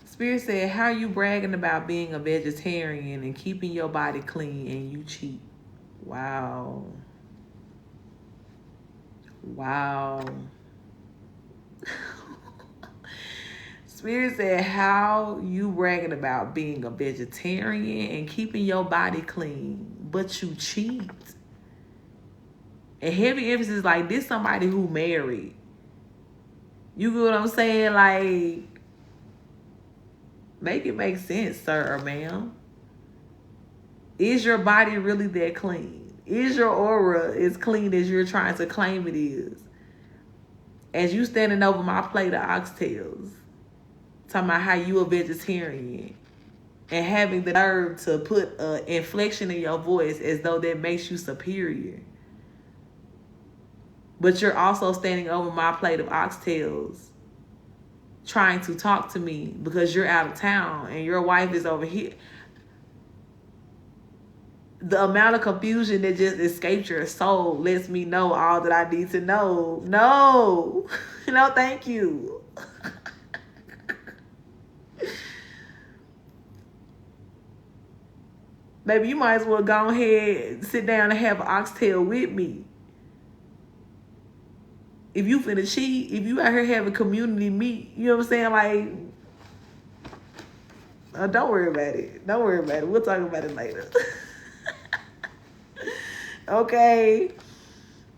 Spirit said, how are you bragging about being a vegetarian and keeping your body clean and you cheat? Wow. Wow. Spirit said, how you bragging about being a vegetarian and keeping your body clean, but you cheat. And heavy emphasis, like, this somebody who married. You get what I'm saying? Like, make it make sense, sir or ma'am. Is your body really that clean? Is your aura as clean as you're trying to claim it is? As you standing over my plate of oxtails, talking about how you a vegetarian, and having the nerve to put an inflection in your voice as though that makes you superior. But you're also standing over my plate of oxtails trying to talk to me because you're out of town and your wife is over here. The amount of confusion that just escaped your soul lets me know all that I need to know. No, no, thank you. Baby, you might as well go ahead, sit down and have an oxtail with me. If you finna cheat, if you out here having community meat, you know what I'm saying? Like, don't worry about it. Don't worry about it. We'll talk about it later. Okay.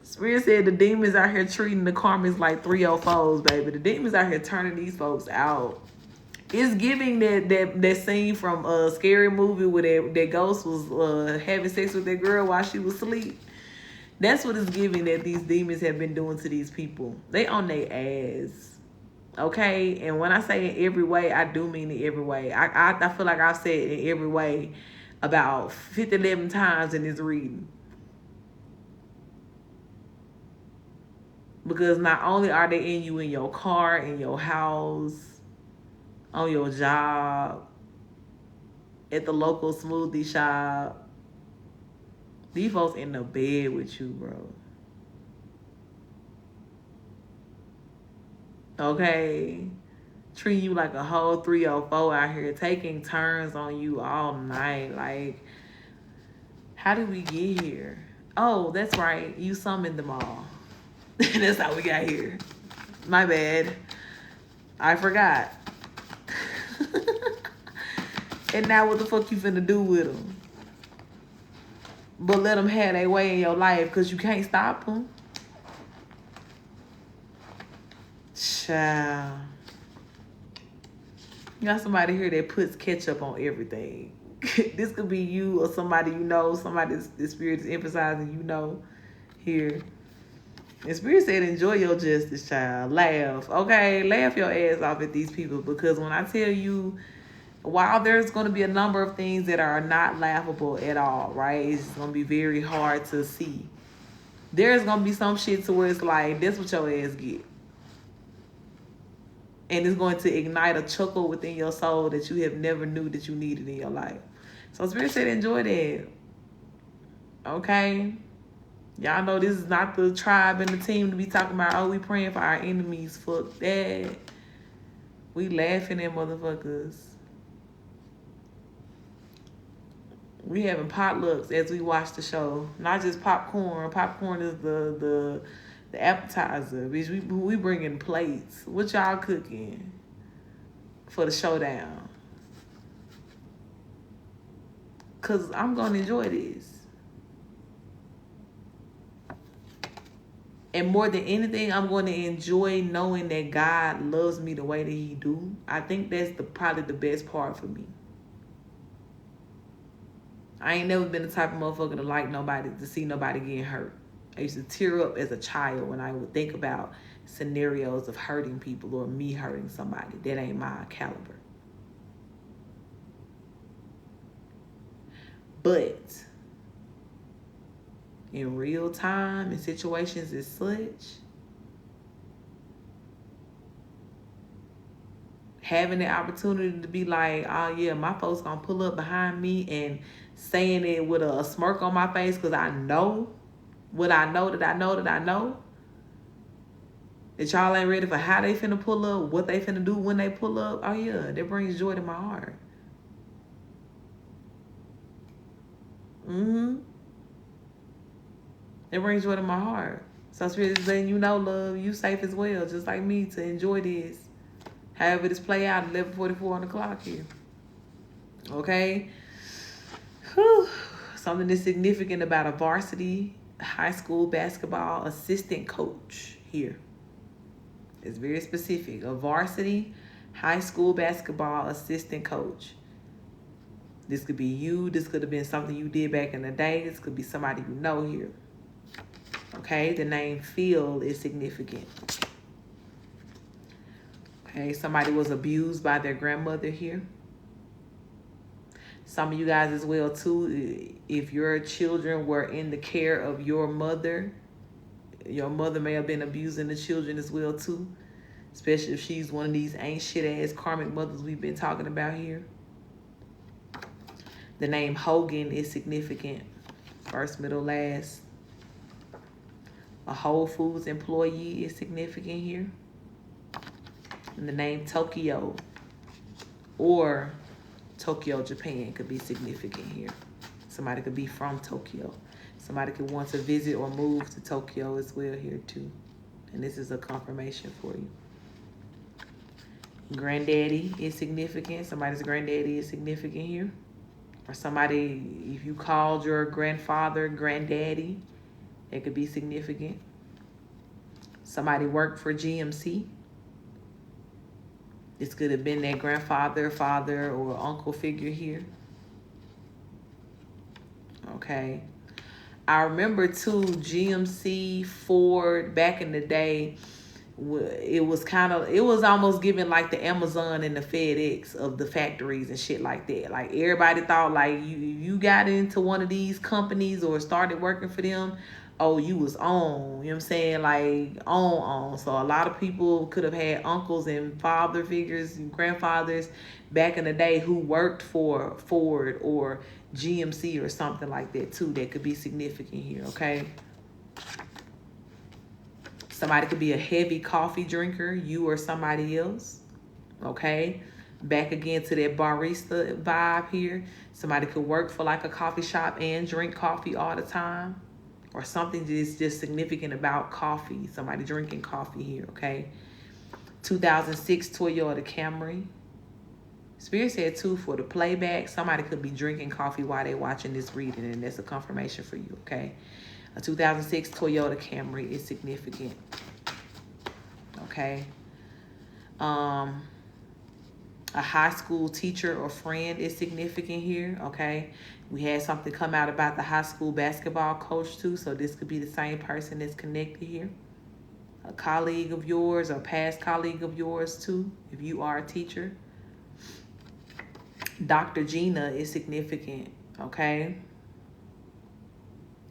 Spirit said the demons out here treating the karmas like 304s, baby. The demons out here turning these folks out. It's giving that scene from a scary movie where that ghost was having sex with that girl while she was asleep. That's what it's giving that these demons have been doing to these people. They on their ass. Okay? And when I say in every way, I do mean in every way. I feel like I've said in every way about 11 times in this reading. Because not only are they in you in your car, in your house, on your job, at the local smoothie shop, these folks in the bed with you, bro. Okay? Treating you like a whole 304 out here, taking turns on you all night. Like, how did we get here? Oh, that's right. You summoned them all. That's how we got here. My bad. I forgot. And now what the fuck you finna do with them? But let them have their way in your life because you can't stop them. Child. You got somebody here that puts ketchup on everything. This could be you or somebody you know, somebody the spirit is emphasizing you know here. And Spirit said, enjoy your justice, child. Laugh. Okay? Laugh your ass off at these people. Because when I tell you, while there's going to be a number of things that are not laughable at all, right? It's going to be very hard to see. There's going to be some shit to where it's like, that's what your ass get. And it's going to ignite a chuckle within your soul that you have never knew that you needed in your life. So Spirit said, enjoy that. Okay? Y'all know this is not the tribe and the team to be talking about, oh, we praying for our enemies. Fuck that. We laughing at motherfuckers. We having potlucks as we watch the show. Not just popcorn. Popcorn is the appetizer. Bitch, we bringing plates. What y'all cooking for the showdown? Because I'm going to enjoy this. And more than anything, I'm going to enjoy knowing that God loves me the way that he do. I think that's probably the best part for me. I ain't never been the type of motherfucker to like nobody, to see nobody getting hurt. I used to tear up as a child when I would think about scenarios of hurting people or me hurting somebody. That ain't my caliber. But in real time, in situations as such, having the opportunity to be like, oh yeah, my folks gonna pull up behind me and saying it with a smirk on my face because I know what I know that I know that I know. That y'all ain't ready for how they finna pull up, what they finna do when they pull up. Oh yeah, that brings joy to my heart. It brings joy to my heart. So Spirit is letting you know, love, you safe as well, just like me, to enjoy this. However this play out, 11:44 on the clock here. Okay? Whew. Something that's significant about a varsity high school basketball assistant coach here. It's very specific. A varsity high school basketball assistant coach. This could be you. This could have been something you did back in the day. This could be somebody you know here. Okay? The name Phil is significant. Okay? Somebody was abused by their grandmother here. Some of you guys as well too, if your children were in the care of your mother may have been abusing the children as well too, especially if she's one of these ain't shit ass karmic mothers we've been talking about here. The name Hogan is significant. First, middle, last. A Whole Foods employee is significant here. And the name Tokyo or Tokyo, Japan could be significant here. Somebody could be from Tokyo. Somebody could want to visit or move to Tokyo as well here too. And this is a confirmation for you. Granddaddy is significant. Somebody's granddaddy is significant here. Or somebody, if you called your grandfather granddaddy, it could be significant. Somebody worked for GMC. This could have been their grandfather, father, or uncle figure here. Okay. I remember too, GMC, Ford, back in the day, it was almost given like the Amazon and the FedEx of the factories and shit like that. Like everybody thought like you got into one of these companies or started working for them, oh, you was on, you know what I'm saying? Like on. So a lot of people could have had uncles and father figures and grandfathers back in the day who worked for Ford or GMC or something like that too. That could be significant here, okay? Somebody could be a heavy coffee drinker, you or somebody else, okay? Back again to that barista vibe here. Somebody could work for like a coffee shop and drink coffee all the time. Or something that is just significant about coffee. Somebody drinking coffee here, okay? 2006 Toyota Camry. Spirit said too, for the playback, somebody could be drinking coffee while they're watching this reading, and that's a confirmation for you, okay? A 2006 Toyota Camry is significant, okay? A high school teacher or friend is significant here, okay? We had something come out about the high school basketball coach too, so this could be the same person that's connected here. A colleague of yours or past colleague of yours too, if you are a teacher. Dr. Gina is significant, okay?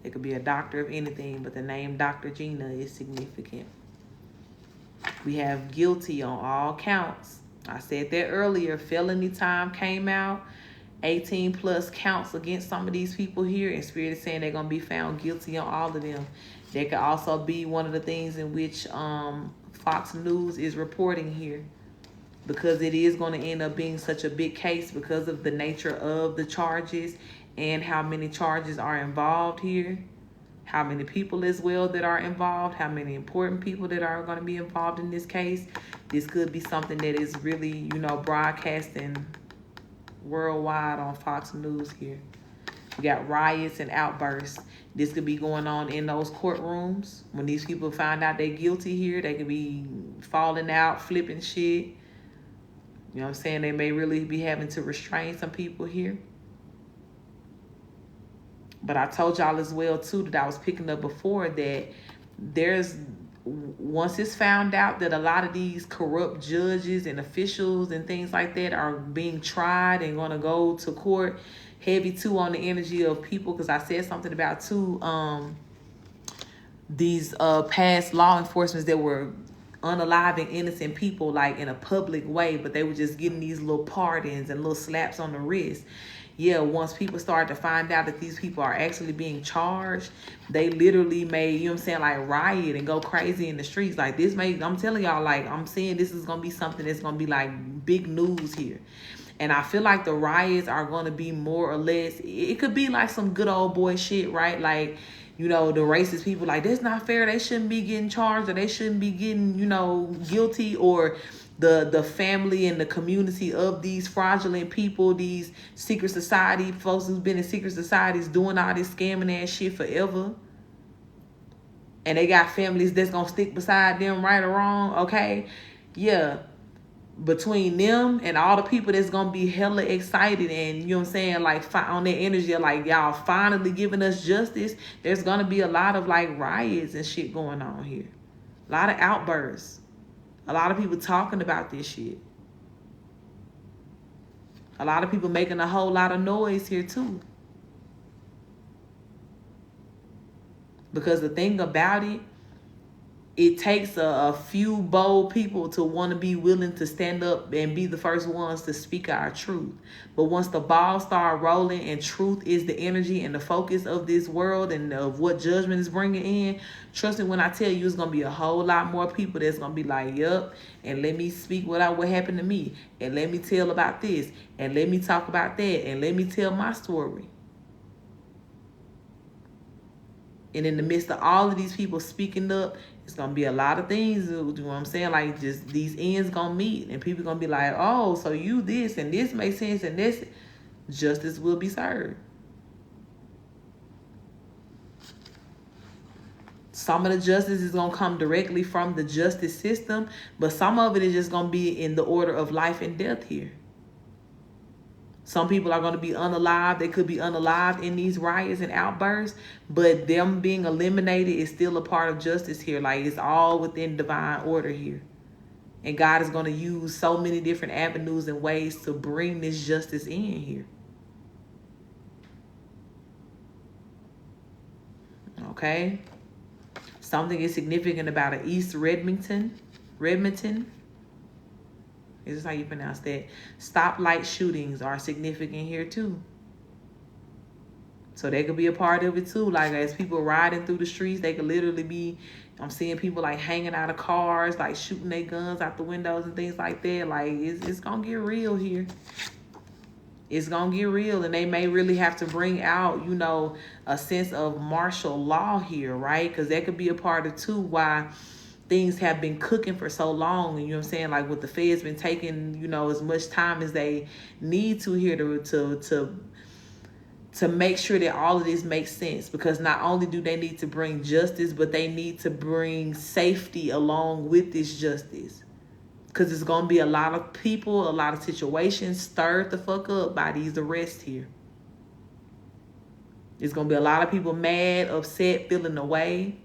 It could be a doctor of anything, but the name Dr. Gina is significant. We have guilty on all counts. I said that earlier, felony time came out. 18 plus counts against some of these people here, and Spirit is saying they're going to be found guilty on all of them. That could also be one of the things in which Fox News is reporting here, because it is going to end up being such a big case because of the nature of the charges and how many charges are involved here, how many people as well that are involved, how many important people that are going to be involved in this case. This could be something that is really, broadcasting worldwide on Fox News here. We got riots and outbursts. This could be going on in those courtrooms. When these people find out they're guilty here, they could be falling out, flipping shit. You know what I'm saying? They may really be having to restrain some people here. But I told y'all as well, too, that I was picking up before that once it's found out that a lot of these corrupt judges and officials and things like that are being tried and going to go to court, heavy too on the energy of people, because I said something about too these past law enforcement that were unaliving innocent people like in a public way, but they were just getting these little pardons and little slaps on the wrist. Yeah, once people start to find out that these people are actually being charged, they literally may, like riot and go crazy in the streets. Like this I'm telling y'all, like I'm saying this is going to be something that's going to be like big news here. And I feel like the riots are going to be more or less, it could be like some good old boy shit, right? Like, the racist people like, that's not fair. They shouldn't be getting charged, or they shouldn't be getting, guilty, or the family and the community of these fraudulent people, these secret society folks who's been in secret societies doing all this scamming ass shit forever. And they got families that's gonna stick beside them, right or wrong, okay? Yeah. Between them and all the people that's gonna be hella excited and, you know what I'm saying, like on their energy, like y'all finally giving us justice, there's gonna be a lot of like riots and shit going on here. A lot of outbursts. A lot of people talking about this shit. A lot of people making a whole lot of noise here too. Because the thing about it, it takes a few bold people to want to be willing to stand up and be the first ones to speak our truth. But once the ball start rolling and truth is the energy and the focus of this world and of what judgment is bringing in, trust me when I tell you, it's going to be a whole lot more people that's going to be like, yup, and let me speak what happened to me, and let me tell about this, and let me talk about that, and let me tell my story. And in the midst of all of these people speaking up, it's going to be a lot of things, you know what I'm saying? Like, just these ends going to meet. And people going to be like, oh, so you this, and this makes sense, and this. Justice will be served. Some of the justice is going to come directly from the justice system, but some of it is just going to be in the order of life and death here. Some people are going to be unalived. They could be unalived in these riots and outbursts, but them being eliminated is still a part of justice here. Like, it's all within divine order here. And God is going to use so many different avenues and ways to bring this justice in here. Okay? Something is significant about an East Redmington. This is how you pronounce that. Stoplight shootings are significant here too. So they could be a part of it too. Like, as people riding through the streets, they could literally be, I'm seeing people like hanging out of cars, like shooting their guns out the windows and things like that. Like, it's going to get real here. It's going to get real, and they may really have to bring out, you know, a sense of martial law here, right? Because that could be a part of too why things have been cooking for so long. And you know what I'm saying, like, with the feds been taking, you know, as much time as they need to here to make sure that all of this makes sense. Because not only do they need to bring justice, but they need to bring safety along with this justice. Because it's going to be a lot of people, a lot of situations stirred the fuck up by these arrests here. It's going to be a lot of people mad, upset, feeling away.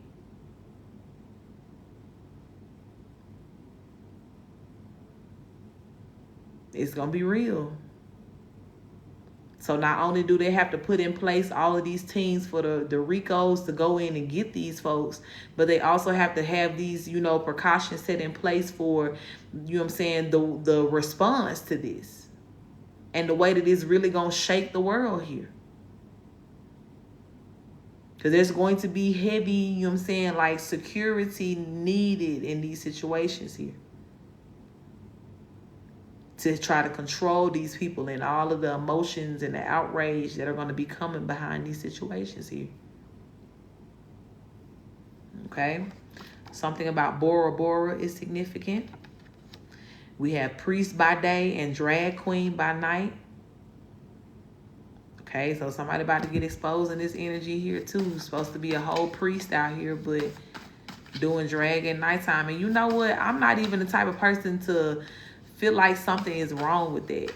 It's going to be real. So not only do they have to put in place all of these teams for the RICOs to go in and get these folks, but they also have to have these, you know, precautions set in place for, you know what I'm saying, the response to this. And the way that it's really going to shake the world here. Because there's going to be heavy, you know what I'm saying, like security needed in these situations here. To try to control these people and all of the emotions and the outrage that are going to be coming behind these situations here. Okay? Something about Bora Bora is significant. We have priest by day and drag queen by night. Okay, so somebody about to get exposed in this energy here too. Supposed to be a whole priest out here, but doing drag at nighttime. And you know what? I'm not even the type of person to feel like something is wrong with that.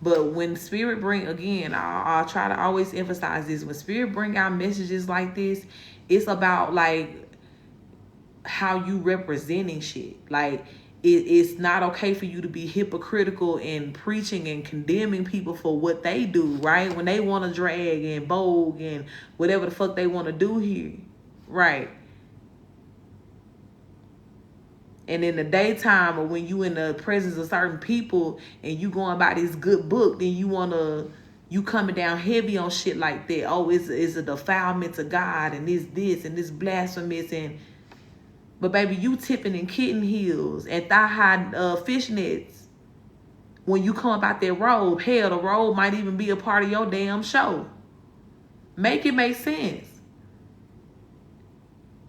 But when spirit bring, again, I'll try to always emphasize this. When spirit bring out messages like this, it's about like how you representing shit. Like, it's not okay for you to be hypocritical in preaching and condemning people for what they do, right? When they want to drag and vogue and whatever the fuck they want to do here, right? And in the daytime, or when you in the presence of certain people and you going by this good book, then you coming down heavy on shit like that. Oh, it's a defilement to God, and this and this blasphemous. And but baby, you tipping in kitten heels and thigh-high fishnets when you come up out that robe. Hell, the robe might even be a part of your damn show. Make it make sense.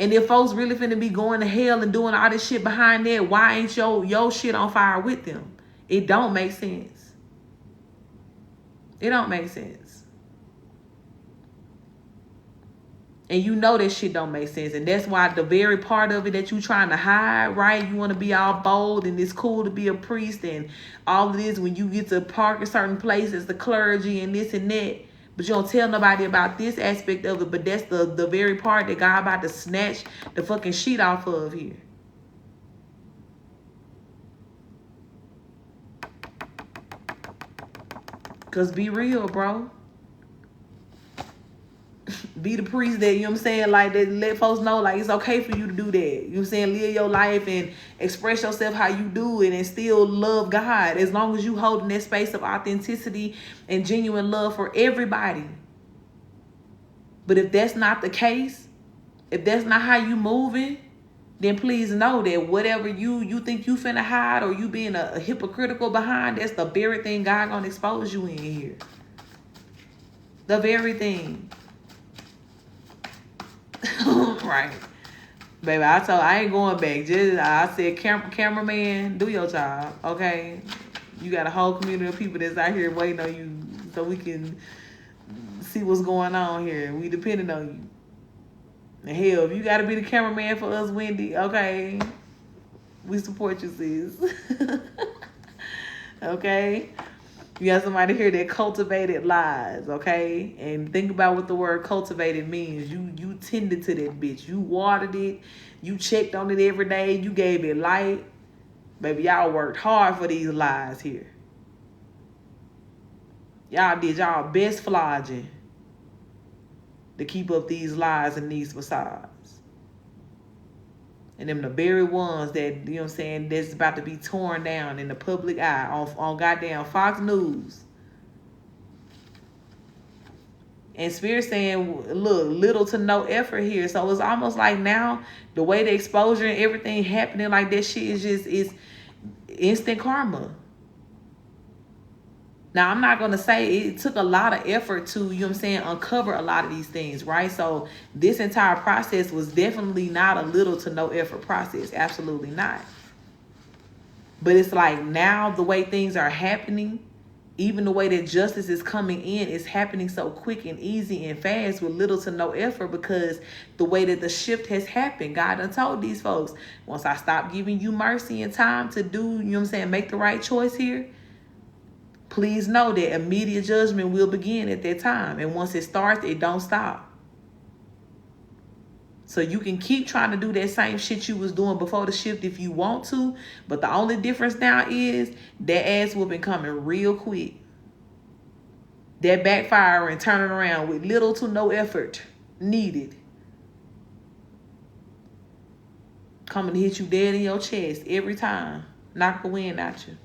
And if folks really finna be going to hell and doing all this shit behind that, why ain't your shit on fire with them? It don't make sense. It don't make sense. And you know that shit don't make sense. And that's why the very part of it that you trying to hide, right? You want to be all bold and it's cool to be a priest and all of this when you get to park in certain places, the clergy and this and that. But you don't tell nobody about this aspect of it. But that's the very part that God about to snatch the fucking sheet off of here. Because be real, bro. Be the priest that, you know what I'm saying, like, that let folks know, like, it's okay for you to do that. You know what I'm saying? Live your life and express yourself how you do it and still love God. As long as you holding that space of authenticity and genuine love for everybody. But if that's not the case, if that's not how you moving, then please know that whatever you think you finna hide or you being a hypocritical behind, that's the very thing God gonna expose you in here. The very thing. Right. Baby, I ain't going back. I said, cameraman, do your job, okay? You got a whole community of people that's out here waiting on you so we can see what's going on here. We depending on you. And hell, if you got to be the cameraman for us, Wendy, okay? We support you, sis. Okay? You got somebody here that cultivated lies, okay? And think about what the word cultivated means. You tended to that bitch. You watered it. You checked on it every day. You gave it light. Baby, y'all worked hard for these lies here. Y'all did y'all best flogging to keep up these lies and these facades. And them the very ones that, you know what I'm saying, that's about to be torn down in the public eye on goddamn Fox News. And Spirit saying, look, little to no effort here. So it's almost like now, the way the exposure and everything happening like that shit is instant karma. Now, I'm not going to say it took a lot of effort to, you know what I'm saying, uncover a lot of these things, right? So this entire process was definitely not a little to no effort process. Absolutely not. But it's like now the way things are happening, even the way that justice is coming in, is happening so quick and easy and fast with little to no effort because the way that the shift has happened. God done told these folks, once I stop giving you mercy and time to do, you know what I'm saying, make the right choice here, please know that immediate judgment will begin at that time. And once it starts, it don't stop. So you can keep trying to do that same shit you was doing before the shift if you want to. But the only difference now is that ass whooping coming real quick. That backfiring, turning around with little to no effort needed. Coming to hit you dead in your chest every time. Knock the wind out you.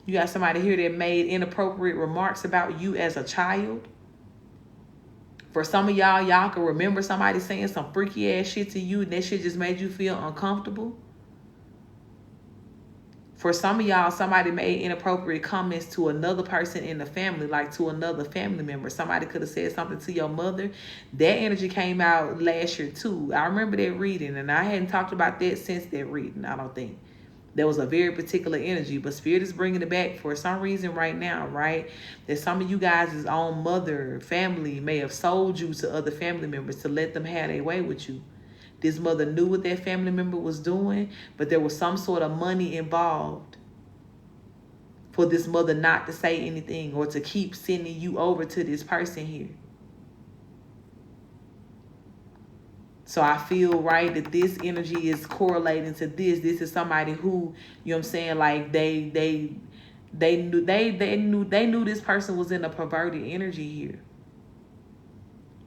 You got somebody here that made inappropriate remarks about you as a child. For some of y'all can remember somebody saying some freaky ass shit to you and that shit just made you feel uncomfortable. For some of y'all, somebody made inappropriate comments to another person in the family, like to another family member. Somebody could have said something to your mother. That energy came out last year too. I remember that reading, and I hadn't talked about that since that reading, I don't think. There was a very particular energy, but Spirit is bringing it back for some reason right now, right? That some of you guys' own mother, family may have sold you to other family members to let them have their way with you. This mother knew what that family member was doing, but there was some sort of money involved for this mother not to say anything or to keep sending you over to this person here. So I feel, right, that this energy is correlating to this. This is somebody who, you know what I'm saying, like they knew this person was in a perverted energy here.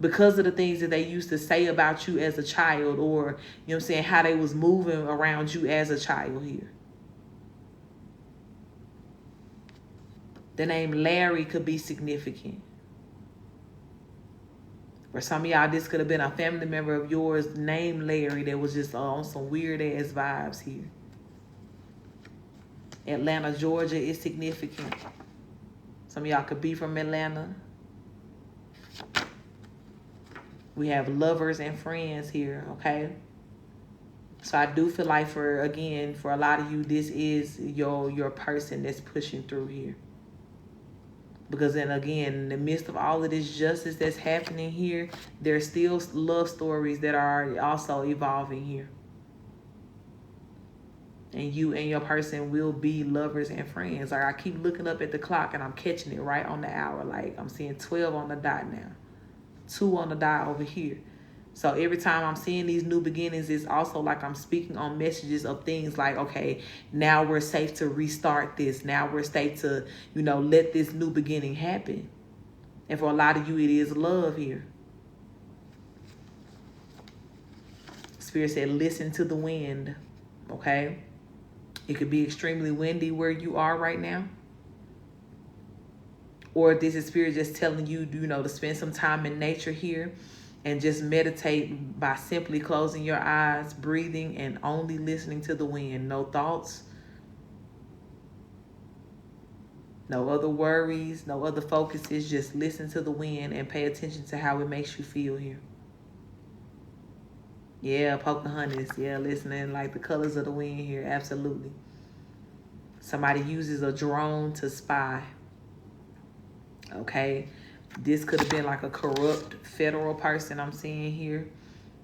Because of the things that they used to say about you as a child, or, you know what I'm saying, how they was moving around you as a child here. The name Larry could be significant. For some of y'all, this could have been a family member of yours named Larry that was just on some weird ass vibes here. Atlanta, Georgia is significant. Some of y'all could be from Atlanta. We have lovers and friends here, okay? So I do feel like for a lot of you, this is your person that's pushing through here. Because then again, in the midst of all of this justice that's happening here, there's still love stories that are also evolving here. And you and your person will be lovers and friends. Like I keep looking up at the clock and I'm catching it right on the hour. Like I'm seeing 12 on the dot now. 2 on the dot over here. So every time I'm seeing these new beginnings, it's also like I'm speaking on messages of things like, okay, now we're safe to restart this. Now we're safe to, let this new beginning happen. And for a lot of you, it is love here. Spirit said, listen to the wind, okay? It could be extremely windy where you are right now. Or this is Spirit just telling you, to spend some time in nature here. And just meditate by simply closing your eyes, breathing, and only listening to the wind. No thoughts, no other worries, no other focuses. Just listen to the wind and pay attention to how it makes you feel here. Yeah, Pocahontas. Yeah, listening like the colors of the wind here. Absolutely. Somebody uses a drone to spy. Okay. This could have been like a corrupt federal person I'm seeing here.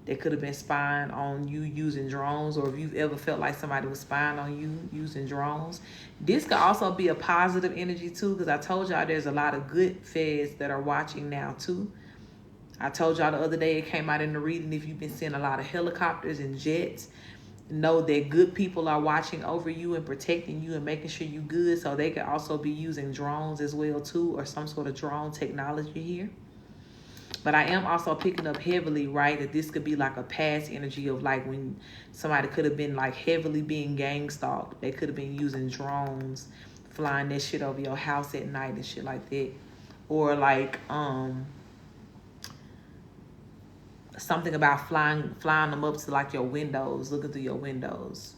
They could have been spying on you using drones, or if you've ever felt like somebody was spying on you using drones. This could also be a positive energy too, because I told y'all there's a lot of good feds that are watching now too. I told y'all the other day, it came out in the reading, if you've been seeing a lot of helicopters and jets, know that good people are watching over you and protecting you and making sure you're good. So they could also be using drones as well too, or some sort of drone technology here. But I am also picking up heavily, right, that this could be like a past energy of like when somebody could have been like heavily being gang stalked. They could have been using drones, flying that shit over your house at night and shit like that. Or like something about flying them up to like your windows, looking through your windows.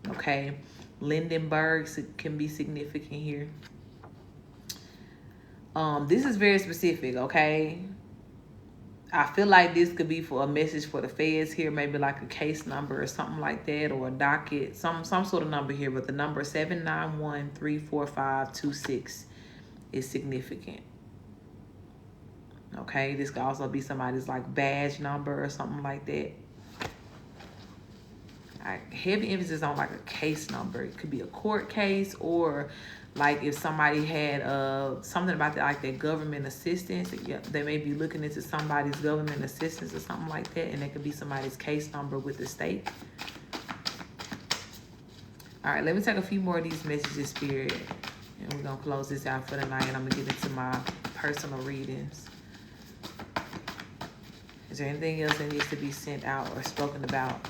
Okay. Lindenberg can be significant here. This is very specific, okay? I feel like this could be for a message for the feds here, maybe like a case number or something like that, or a docket, some sort of number here, but the number 791-34526 is significant. Okay, this could also be somebody's like badge number or something like that. Heavy emphasis on like a case number. It could be a court case, or like if somebody had something about like their government assistance, they may be looking into somebody's government assistance or something like that, and it could be somebody's case number with the state. All right, let me take a few more of these messages, Spirit, and we're gonna close this out for the night, and I'm gonna get into my personal readings. Is there anything else that needs to be sent out or spoken about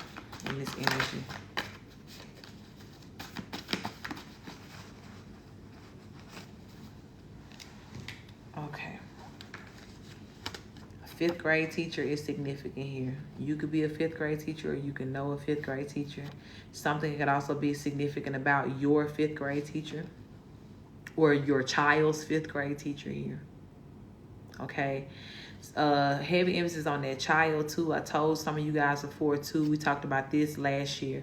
in this energy? Okay. A 5th grade teacher is significant here. You could be a 5th grade teacher, or you can know a 5th grade teacher. Something could also be significant about your 5th grade teacher, or your child's 5th grade teacher here. Okay. Heavy emphasis on that child too. I told some of you guys before too, we talked about this last year,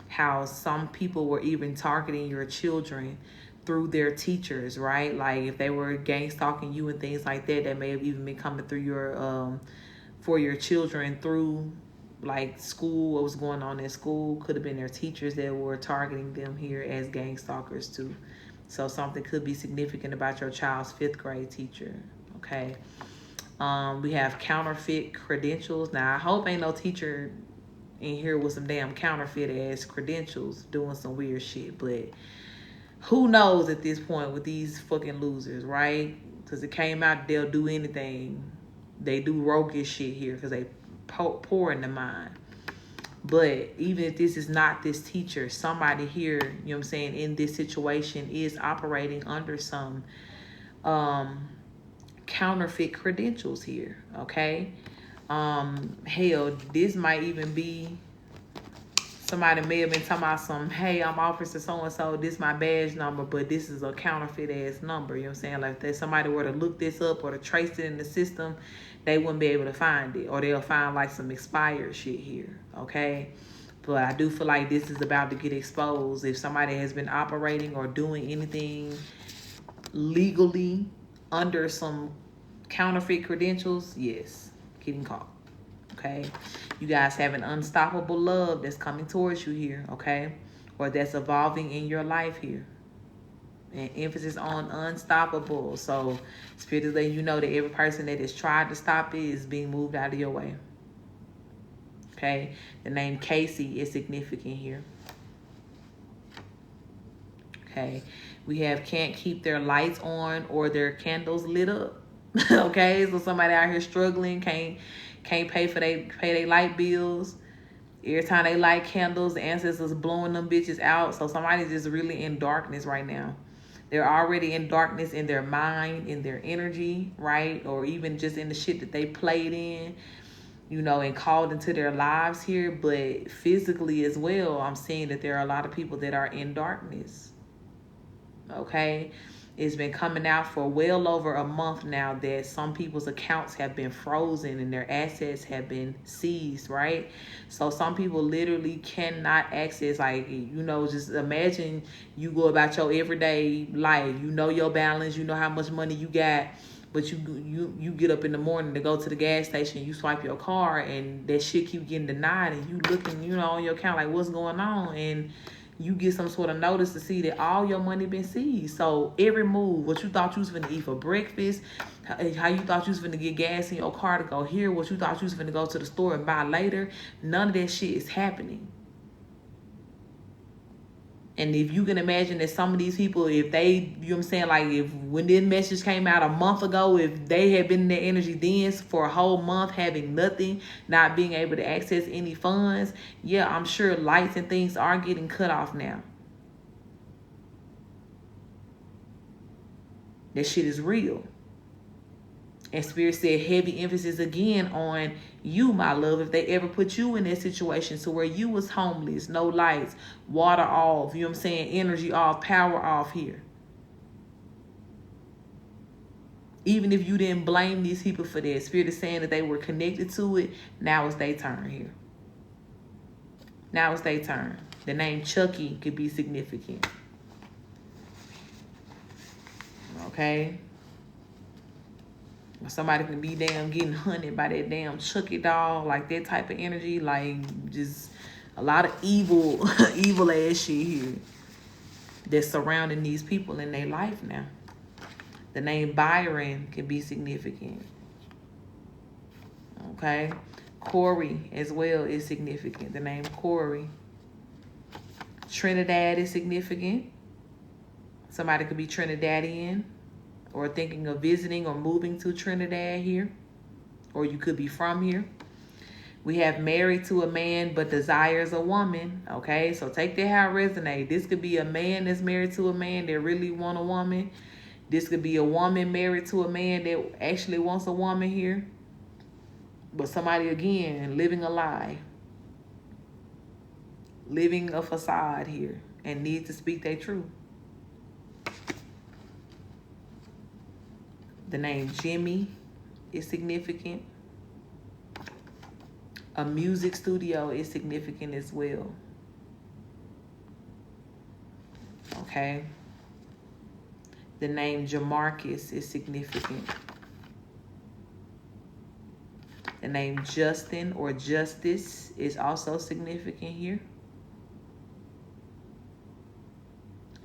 how some people were even targeting your children through their teachers, right? Like if they were gang stalking you and things like that, that may have even been coming through your for your children through like school, what was going on in school. Could have been their teachers that were targeting them here as gang stalkers too. So something could be significant about your child's 5th grade teacher. Okay. We have counterfeit credentials. Now, I hope ain't no teacher in here with some damn counterfeit ass credentials doing some weird shit. But who knows at this point with these fucking losers, right? Because it came out they'll do anything. They do roguish shit here because they pour in the mind. But even if this is not this teacher, somebody here, you know what I'm saying, in this situation is operating under some counterfeit credentials here, okay? Hell, this might even be somebody may have been talking about some, hey, I'm Officer so-and-so, this my badge number, but this is a counterfeit ass number. You know what I'm saying? Like if somebody were to look this up or to trace it in the system, they wouldn't be able to find it. Or they'll find like some expired shit here. Okay? But I do feel like this is about to get exposed. If somebody has been operating or doing anything legally under some counterfeit credentials, yes, getting caught. Okay, you guys have an unstoppable love that's coming towards you here, okay, or that's evolving in your life here, and emphasis on unstoppable. So Spirit is letting you know that every person that has tried to stop it is being moved out of your way. Okay, the name Casey is significant here. Okay, we have can't keep their lights on or their candles lit up. Okay, so somebody out here struggling, can't pay their light bills. Every time they light candles, the ancestors blowing them bitches out. So somebody's just really in darkness right now. They're already in darkness in their mind, in their energy, right? Or even just in the shit that they played in, you know, and called into their lives here. But physically as well, I'm seeing that there are a lot of people that are in darkness. Okay, it's been coming out for well over a month now that some people's accounts have been frozen and their assets have been seized, right? So some people literally cannot access, like, you know, just imagine you go about your everyday life, you know your balance, you know how much money you got, but you get up in the morning to go to the gas station, you swipe your card and that shit keep getting denied, and you looking, you know, on your account like what's going on, and you get some sort of notice to see that all your money been seized. So every move, what you thought you was finna eat for breakfast, how you thought you was finna get gas in your car to go here, what you thought you was finna go to the store and buy later, none of that shit is happening. And if you can imagine that some of these people, if they, you know what I'm saying, like if when this message came out a month ago, if they had been in their energy then for a whole month having nothing, not being able to access any funds, yeah, I'm sure lights and things are getting cut off now. That shit is real. And Spirit said heavy emphasis again on you, my love. If they ever put you in that situation to where you was homeless, no lights, water off, you know what I'm saying, energy off, power off here. Even if you didn't blame these people for that, Spirit is saying that they were connected to it. Now it's their turn here. Now it's their turn. The name Chucky could be significant. Okay? Somebody can be damn getting hunted by that damn Chucky doll, like that type of energy, like just a lot of evil, evil ass shit here that's surrounding these people in their life now. The name Byron can be significant. Okay, Corey as well is significant. The name Corey. Trinidad is significant. Somebody could be Trinidadian, or thinking of visiting or moving to Trinidad here, or you could be from here. We have married to a man but desires a woman. Okay, so take that how it resonates. This could be a man that's married to a man that really want a woman. This could be a woman married to a man that actually wants a woman here. But somebody, again, living a lie. Living a facade here and needs to speak their truth. The name Jimmy is significant. A music studio is significant as well. Okay. The name Jamarcus is significant. The name Justin or Justice is also significant here.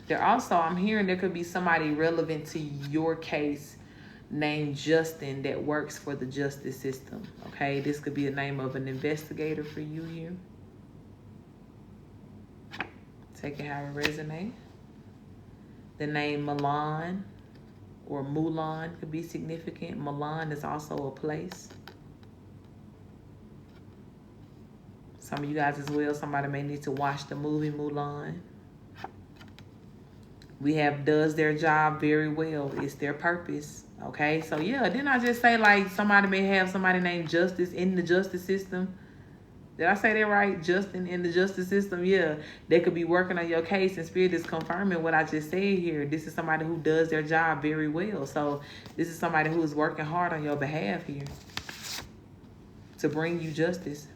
There also, I'm hearing there could be somebody relevant to your case named Justin that works for the justice system. Okay, this could be the name of an investigator for you here. Take it how it resonates. The name Milan or Mulan could be significant. Milan is also a place. Some of you guys as well, somebody may need to watch the movie Mulan. We have does their job very well. It's their purpose. Okay, so yeah, didn't I just say like somebody may have somebody named Justice in the justice system? Did I say that right? Just in the justice system, yeah. They could be working on your case, and Spirit is confirming what I just said here. This is somebody who does their job very well. So this is somebody who is working hard on your behalf here to bring you justice.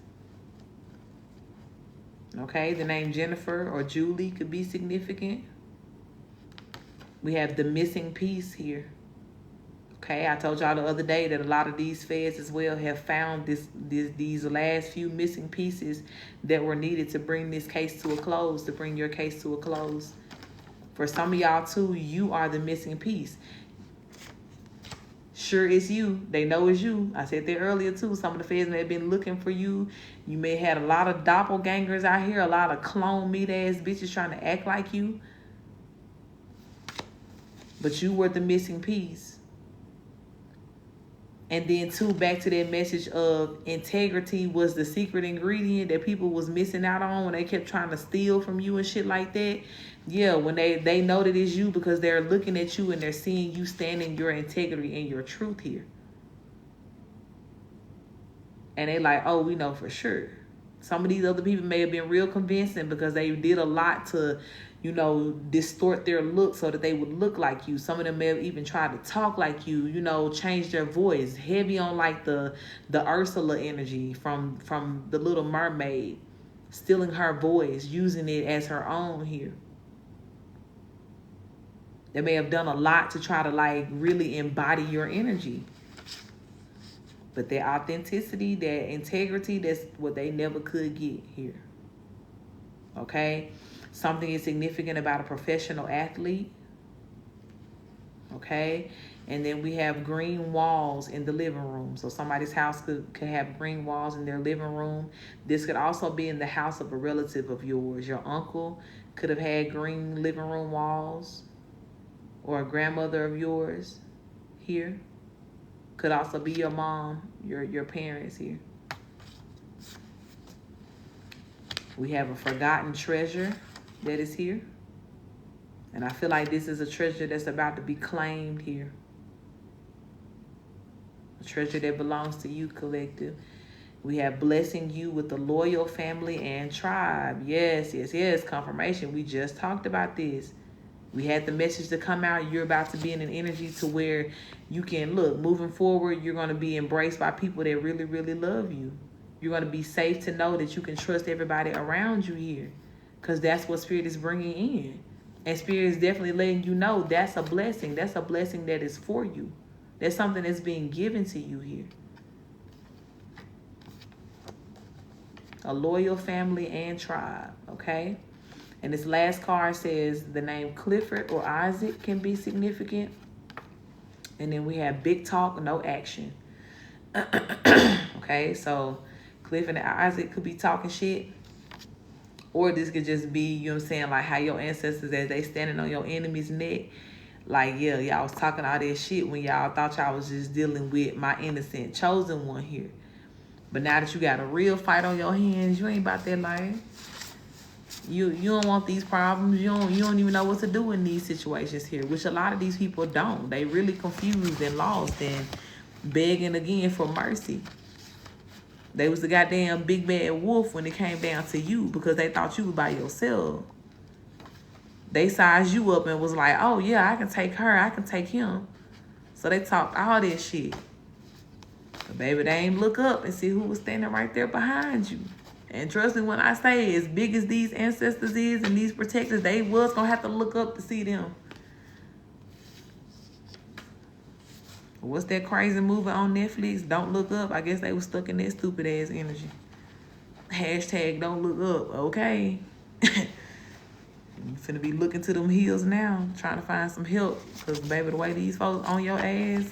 Okay, the name Jennifer or Julie could be significant. We have the missing piece here. Okay, I told y'all the other day that a lot of these feds as well have found these last few missing pieces that were needed to bring this case to a close, to bring your case to a close. For some of y'all too, you are the missing piece. Sure, it's you. They know it's you. I said that earlier too. Some of the feds may have been looking for you. You may have had a lot of doppelgangers out here, a lot of clone meat ass bitches trying to act like you. But you were the missing piece. And then too, back to that message of integrity was the secret ingredient that people was missing out on when they kept trying to steal from you and shit like that. Yeah, when they know that it's you because they're looking at you and they're seeing you standing your integrity and your truth here. And they like, oh, we know for sure. Some of these other people may have been real convincing because they did a lot to, you know, distort their look so that they would look like you. Some of them may have even tried to talk like you, you know, change their voice. Heavy on like the Ursula energy from the Little Mermaid, stealing her voice, using it as her own here. They may have done a lot to try to like really embody your energy. But their authenticity, their integrity, that's what they never could get here. Okay? Something is significant about a professional athlete. Okay? And then we have green walls in the living room. So somebody's house could have green walls in their living room. This could also be in the house of a relative of yours. Your uncle could have had green living room walls. Or a grandmother of yours here. Could also be your mom, your parents here. We have a forgotten treasure that is here. And I feel like this is a treasure that's about to be claimed here. A treasure that belongs to you, collective. We have blessing you with a loyal family and tribe. Yes, yes, yes. Confirmation. We just talked about this. We had the message to come out. You're about to be in an energy to where you can look. Moving forward, you're going to be embraced by people that really, really love you. You're going to be safe to know that you can trust everybody around you here. Because that's what Spirit is bringing in. And Spirit is definitely letting you know that's a blessing. That's a blessing that is for you. That's something that's being given to you here. A loyal family and tribe, okay? And this last card says the name Clifford or Isaac can be significant. And then we have big talk, no action. Okay, so Clifford and Isaac could be talking shit. Or this could just be, you know what I'm saying, like how your ancestors, as they standing on your enemy's neck, like, yeah, y'all was talking all that shit when y'all thought y'all was just dealing with my innocent chosen one here. But now that you got a real fight on your hands, you ain't about that life. You don't want these problems. You don't even know what to do in these situations here, which a lot of these people don't. They really confused and lost and begging again for mercy. They was the goddamn big bad wolf when it came down to you because they thought you was by yourself. They sized you up and was like, oh yeah, I can take her, I can take him. So they talked all this shit. But baby, they ain't look up and see who was standing right there behind you. And trust me when I say, as big as these ancestors is and these protectors, they was going to have to look up to see them. What's that crazy movie on Netflix? Don't Look Up. I guess they was stuck in that stupid ass energy. Hashtag don't look up, okay? You finna be looking to them heels now, trying to find some help. Because, baby, the way these folks on your ass,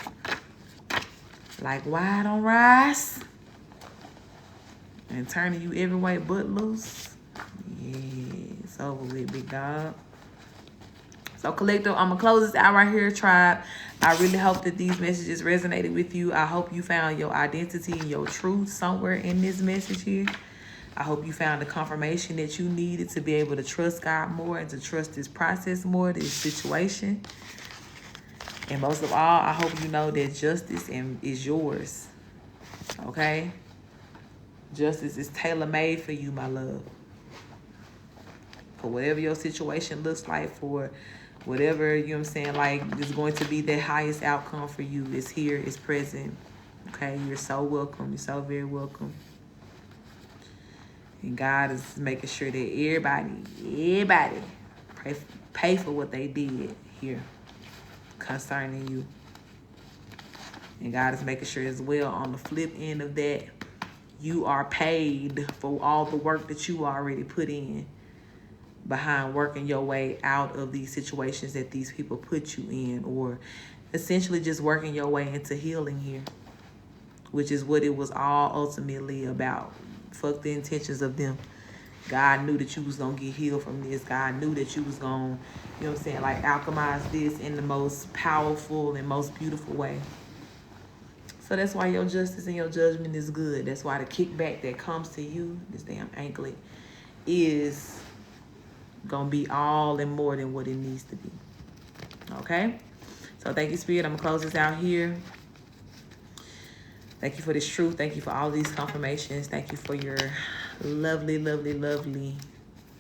like wide on rice. And turning you every way but loose. Yeah, it's over with, big dog. So, collective, I'm going to close this out right here, tribe. I really hope that these messages resonated with you. I hope you found your identity and your truth somewhere in this message here. I hope you found the confirmation that you needed to be able to trust God more and to trust this process more, this situation. And most of all, I hope you know that justice is yours. Okay? Justice is tailor-made for you, my love. For whatever your situation looks like, for whatever, you know what I'm saying, like, is going to be the highest outcome for you. It's here, it's present. Okay, you're so welcome. You're so very welcome. And God is making sure that everybody pay for what they did here concerning you. And God is making sure as well, on the flip end of that, you are paid for all the work that you already put in behind working your way out of these situations that these people put you in, or essentially just working your way into healing here, which is what it was all ultimately about. Fuck the intentions of them. God knew that you was going to get healed from this. God knew that you was going to, you know what I'm saying, like, alchemize this in the most powerful and most beautiful way. So that's why your justice and your judgment is good. That's why the kickback that comes to you, this damn anklet, is going to be all and more than what it needs to be. Okay? So thank you, Spirit. I'm going to close this out here. Thank you for this truth. Thank you for all these confirmations. Thank you for your lovely, lovely, lovely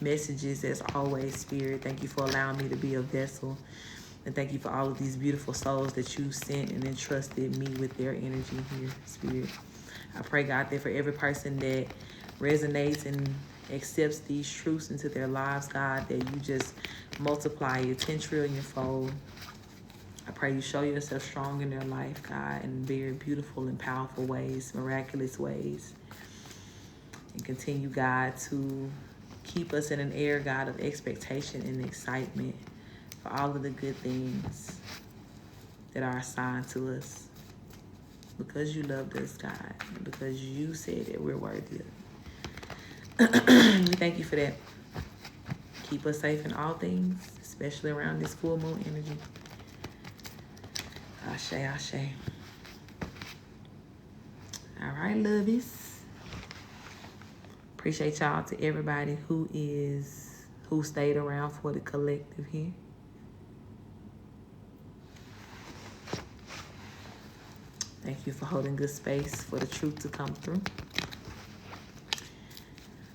messages as always, Spirit. Thank you for allowing me to be a vessel. And thank you for all of these beautiful souls that you sent and entrusted me with their energy here, Spirit. I pray, God, that for every person that resonates and accepts these truths into their lives, God, that you just multiply it 10 trillion fold. I pray you show yourself strong in their life, God, in very beautiful and powerful ways, miraculous ways. And continue, God, to keep us in an air, God, of expectation and excitement for all of the good things that are assigned to us. Because you loved us, God. Because you said that we're worthy of it. We thank you for that. Keep us safe in all things, especially around this full moon energy. Ashe, ashe. All right, lovies. Appreciate y'all to everybody who stayed around for the collective here. Thank you for holding good space for the truth to come through.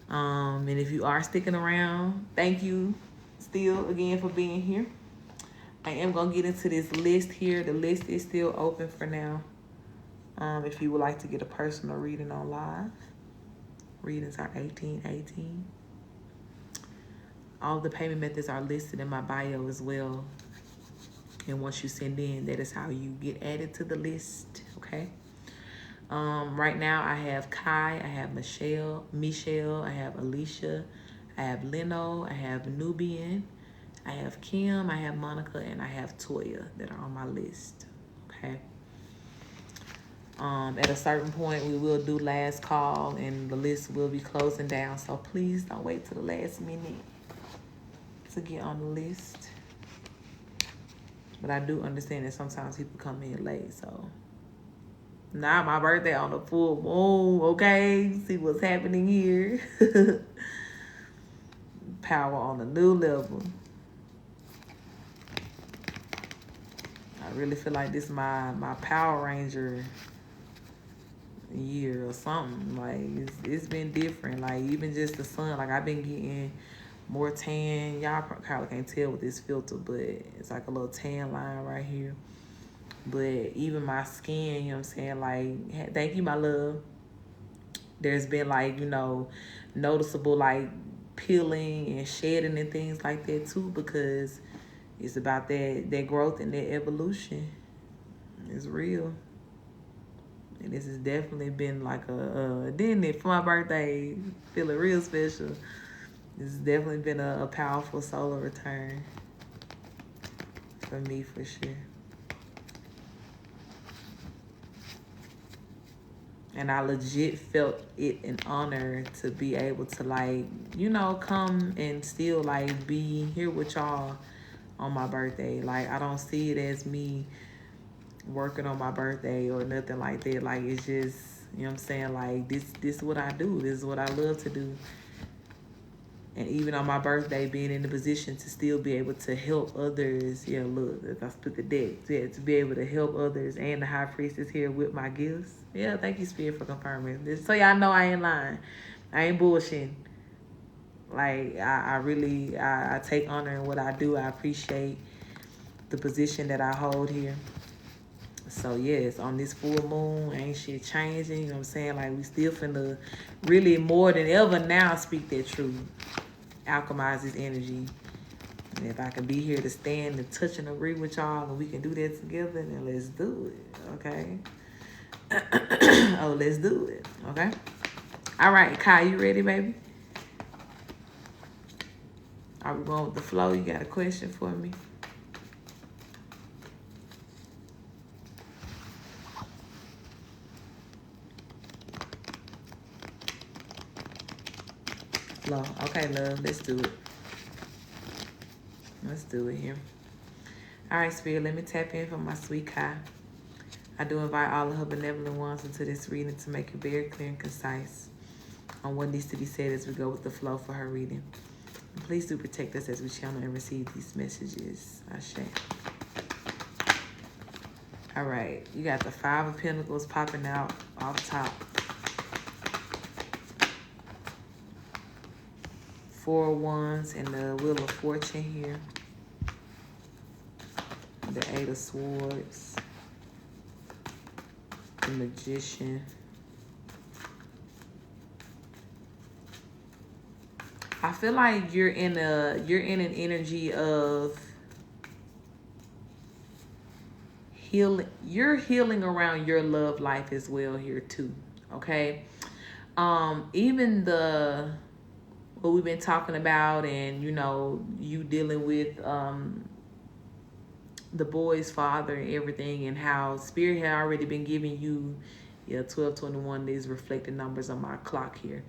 And if you are sticking around, thank you still again for being here. I am going to get into this list here. The list is still open for now. If you would like to get a personal reading on live, readings are $18.18. All the payment methods are listed in my bio as well. And once you send in, that is how you get added to the list, okay? Right now, I have Kai, I have Michelle, I have Alicia, I have Leno, I have Nubian, I have Kim, I have Monica, and I have Toya that are on my list, okay? At a certain point, we will do last call, and the list will be closing down, so please don't wait till the last minute to get on the list. But I do understand that sometimes people come in late, so... Not my birthday on the full moon, okay? See what's happening here. Power on a new level. I really feel like this is my Power Ranger year or something. Like, it's been different. Like, even just the sun. Like, I've been getting more tan. Y'all probably can't tell with this filter, but it's like a little tan line right here. But even my skin, you know what I'm saying? Like, thank you, my love. There's been, like, you know, noticeable, like, peeling and shedding and things like that, too, because it's about that growth and that evolution. It's real. And this has definitely been, like, didn't it, for my birthday, feeling real special. This has definitely been a powerful solar return for me, for sure. And I legit felt it an honor to be able to, like, you know, come and still, like, be here with y'all on my birthday. Like, I don't see it as me working on my birthday or nothing like that. Like, it's just, you know what I'm saying? Like, this is what I do. This is what I love to do. And even on my birthday, being in the position to still be able to help others. Yeah, look, if I split the deck, yeah, to be able to help others, and the high priestess here with my gifts. Yeah, thank you, Spirit, for confirming this. So y'all know I ain't lying. I ain't bullshitting. Like, I really, I take honor in what I do. I appreciate the position that I hold here. So, yes, on this full moon, ain't shit changing. You know what I'm saying? Like, we still finna really more than ever now speak that truth. Alchemize this energy. And if I can be here to stand and touch and agree with y'all and we can do that together, then let's do it, okay? Oh, let's do it, okay? All right, Kai, you ready, baby? Are we going with the flow? You got a question for me? Flow. Okay, love, let's do it. Let's do it here. All right, Spirit, let me tap in for my sweet Kai. I do invite all of her benevolent ones into this reading to make it very clear and concise on what needs to be said as we go with the flow for her reading. And please do protect us as we channel and receive these messages. Ashe. All right, you got the Five of Pentacles popping out off top. 4 of Wands and the Wheel of Fortune here. The 8 of Swords. The Magician. I feel like you're in an energy of healing. You're healing around your love life as well here too. Okay. Even what we've been talking about, and you dealing with the boy's father and everything, and how Spirit had already been giving you 1221, these reflected numbers on my clock here.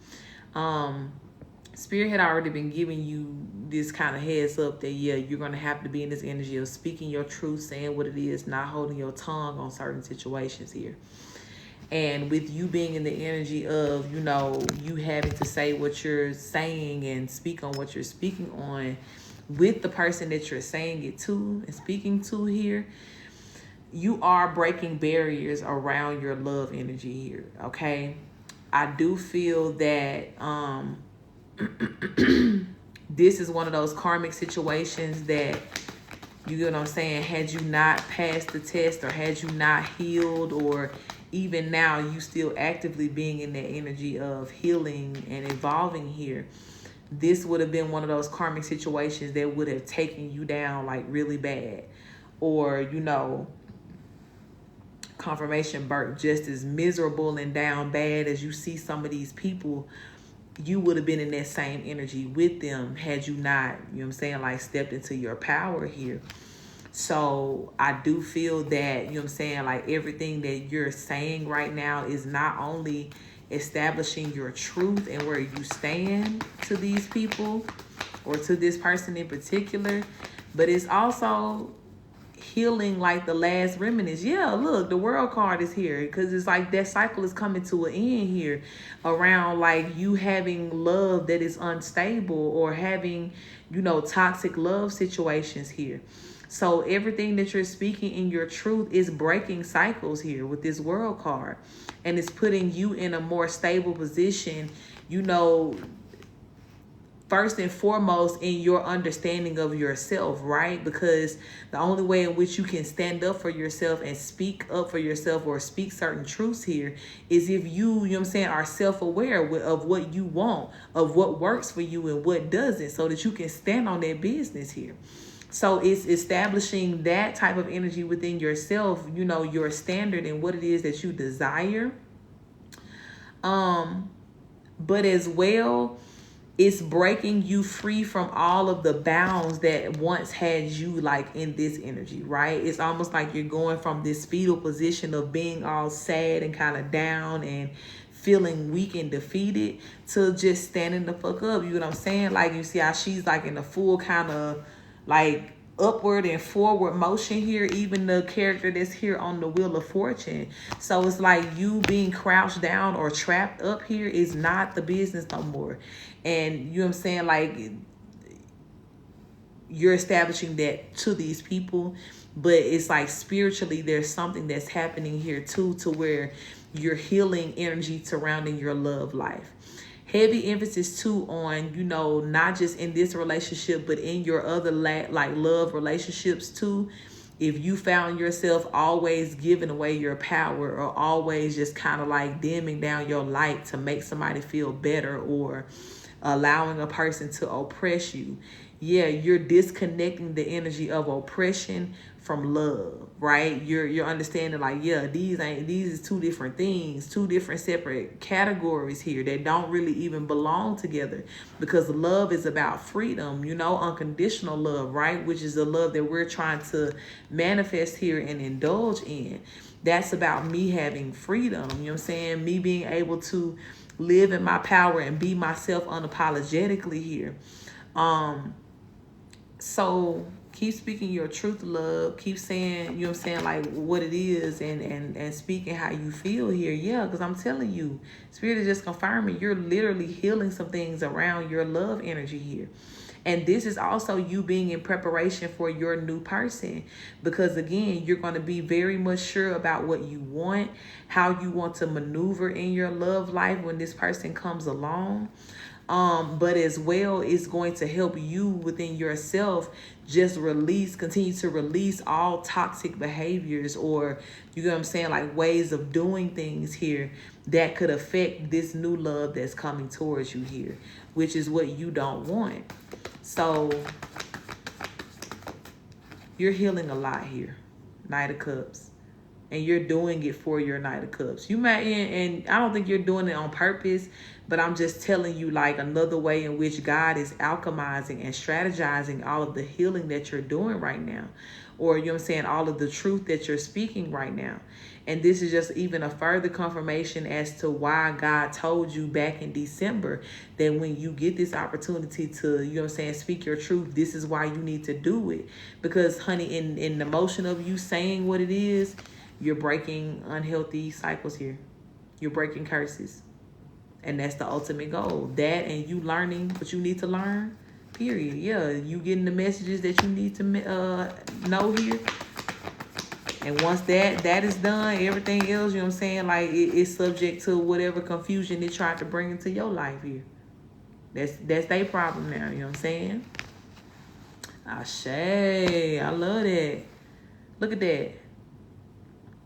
Spirit had already been giving you this kind of heads up that you're going to have to be in this energy of speaking your truth, saying what it is, not holding your tongue on certain situations here. And with you being in the energy of, you having to say what you're saying and speak on what you're speaking on with the person that you're saying it to and speaking to here, you are breaking barriers around your love energy here, okay? I do feel that this is one of those karmic situations that, you get what I'm saying, had you not passed the test or had you not healed, or even now you still actively being in that energy of healing and evolving here, this would have been one of those karmic situations that would have taken you down like really bad, or confirmation birth just as miserable and down bad as you see some of these people. You would have been in that same energy with them had you not, like stepped into your power here. So I do feel that, like everything that you're saying right now is not only establishing your truth and where you stand to these people or to this person in particular, but it's also healing like the last remnants. Yeah, look, the World card is here because it's like that cycle is coming to an end here around like you having love that is unstable or having, toxic love situations here. So everything that you're speaking in your truth is breaking cycles here with this World card, and it's putting you in a more stable position, first and foremost in your understanding of yourself, right? Because the only way in which you can stand up for yourself and speak up for yourself or speak certain truths here is if you are self-aware of what you want, of what works for you and what doesn't, so that you can stand on that business here. So it's establishing that type of energy within yourself, your standard and what it is that you desire. But as well, it's breaking you free from all of the bounds that once had you like in this energy, right? It's almost like you're going from this fetal position of being all sad and kind of down and feeling weak and defeated to just standing the fuck up. You know what I'm saying? Like you see how she's like in a full kind of like upward and forward motion here, even the character that's here on the Wheel of Fortune. So it's like you being crouched down or trapped up here is not the business no more. And you know what I'm saying? Like, you're establishing that to these people, but it's like spiritually there's something that's happening here too, to where you're healing energy surrounding your love life. Heavy emphasis too on, you know, not just in this relationship, but in your other like love relationships too. If you found yourself always giving away your power, or always just kind of like dimming down your light to make somebody feel better, or allowing a person to oppress you, yeah, you're disconnecting the energy of oppression from love, right? You're understanding like, yeah, these is two different things, two different separate categories here that don't really even belong together, because love is about freedom, you know, unconditional love, right? Which is the love that we're trying to manifest here and indulge in. That's about me having freedom, you know what I'm saying? Me being able to live in my power and be myself unapologetically here. So keep speaking your truth, love. Keep saying, you know what I'm saying, like what it is, and speaking how you feel here. Yeah, because I'm telling you, Spirit is just confirming you're literally healing some things around your love energy here. And this is also you being in preparation for your new person, because again, you're going to be very much sure about what you want, how you want to maneuver in your love life when this person comes along. But as well, it's going to help you within yourself just continue to release all toxic behaviors, or, you know what I'm saying, like ways of doing things here that could affect this new love that's coming towards you here, which is what you don't want. So you're healing a lot here, Knight of Cups. And you're doing it for your Knight of Cups. You might, and I don't think you're doing it on purpose, but I'm just telling you like another way in which God is alchemizing and strategizing all of the healing that you're doing right now. Or, you know what I'm saying, all of the truth that you're speaking right now. And this is just even a further confirmation as to why God told you back in December that when you get this opportunity to, you know what I'm saying, speak your truth, this is why you need to do it. Because, honey, in the motion of you saying what it is, you're breaking unhealthy cycles here. You're breaking curses. And that's the ultimate goal. That, and you learning what you need to learn, period. Yeah, you getting the messages that you need to know here. And once that is done, everything else, you know what I'm saying, like it's subject to whatever confusion they tried to bring into your life here. That's their problem now, you know what I'm saying? Ashe, I love that. Look at that.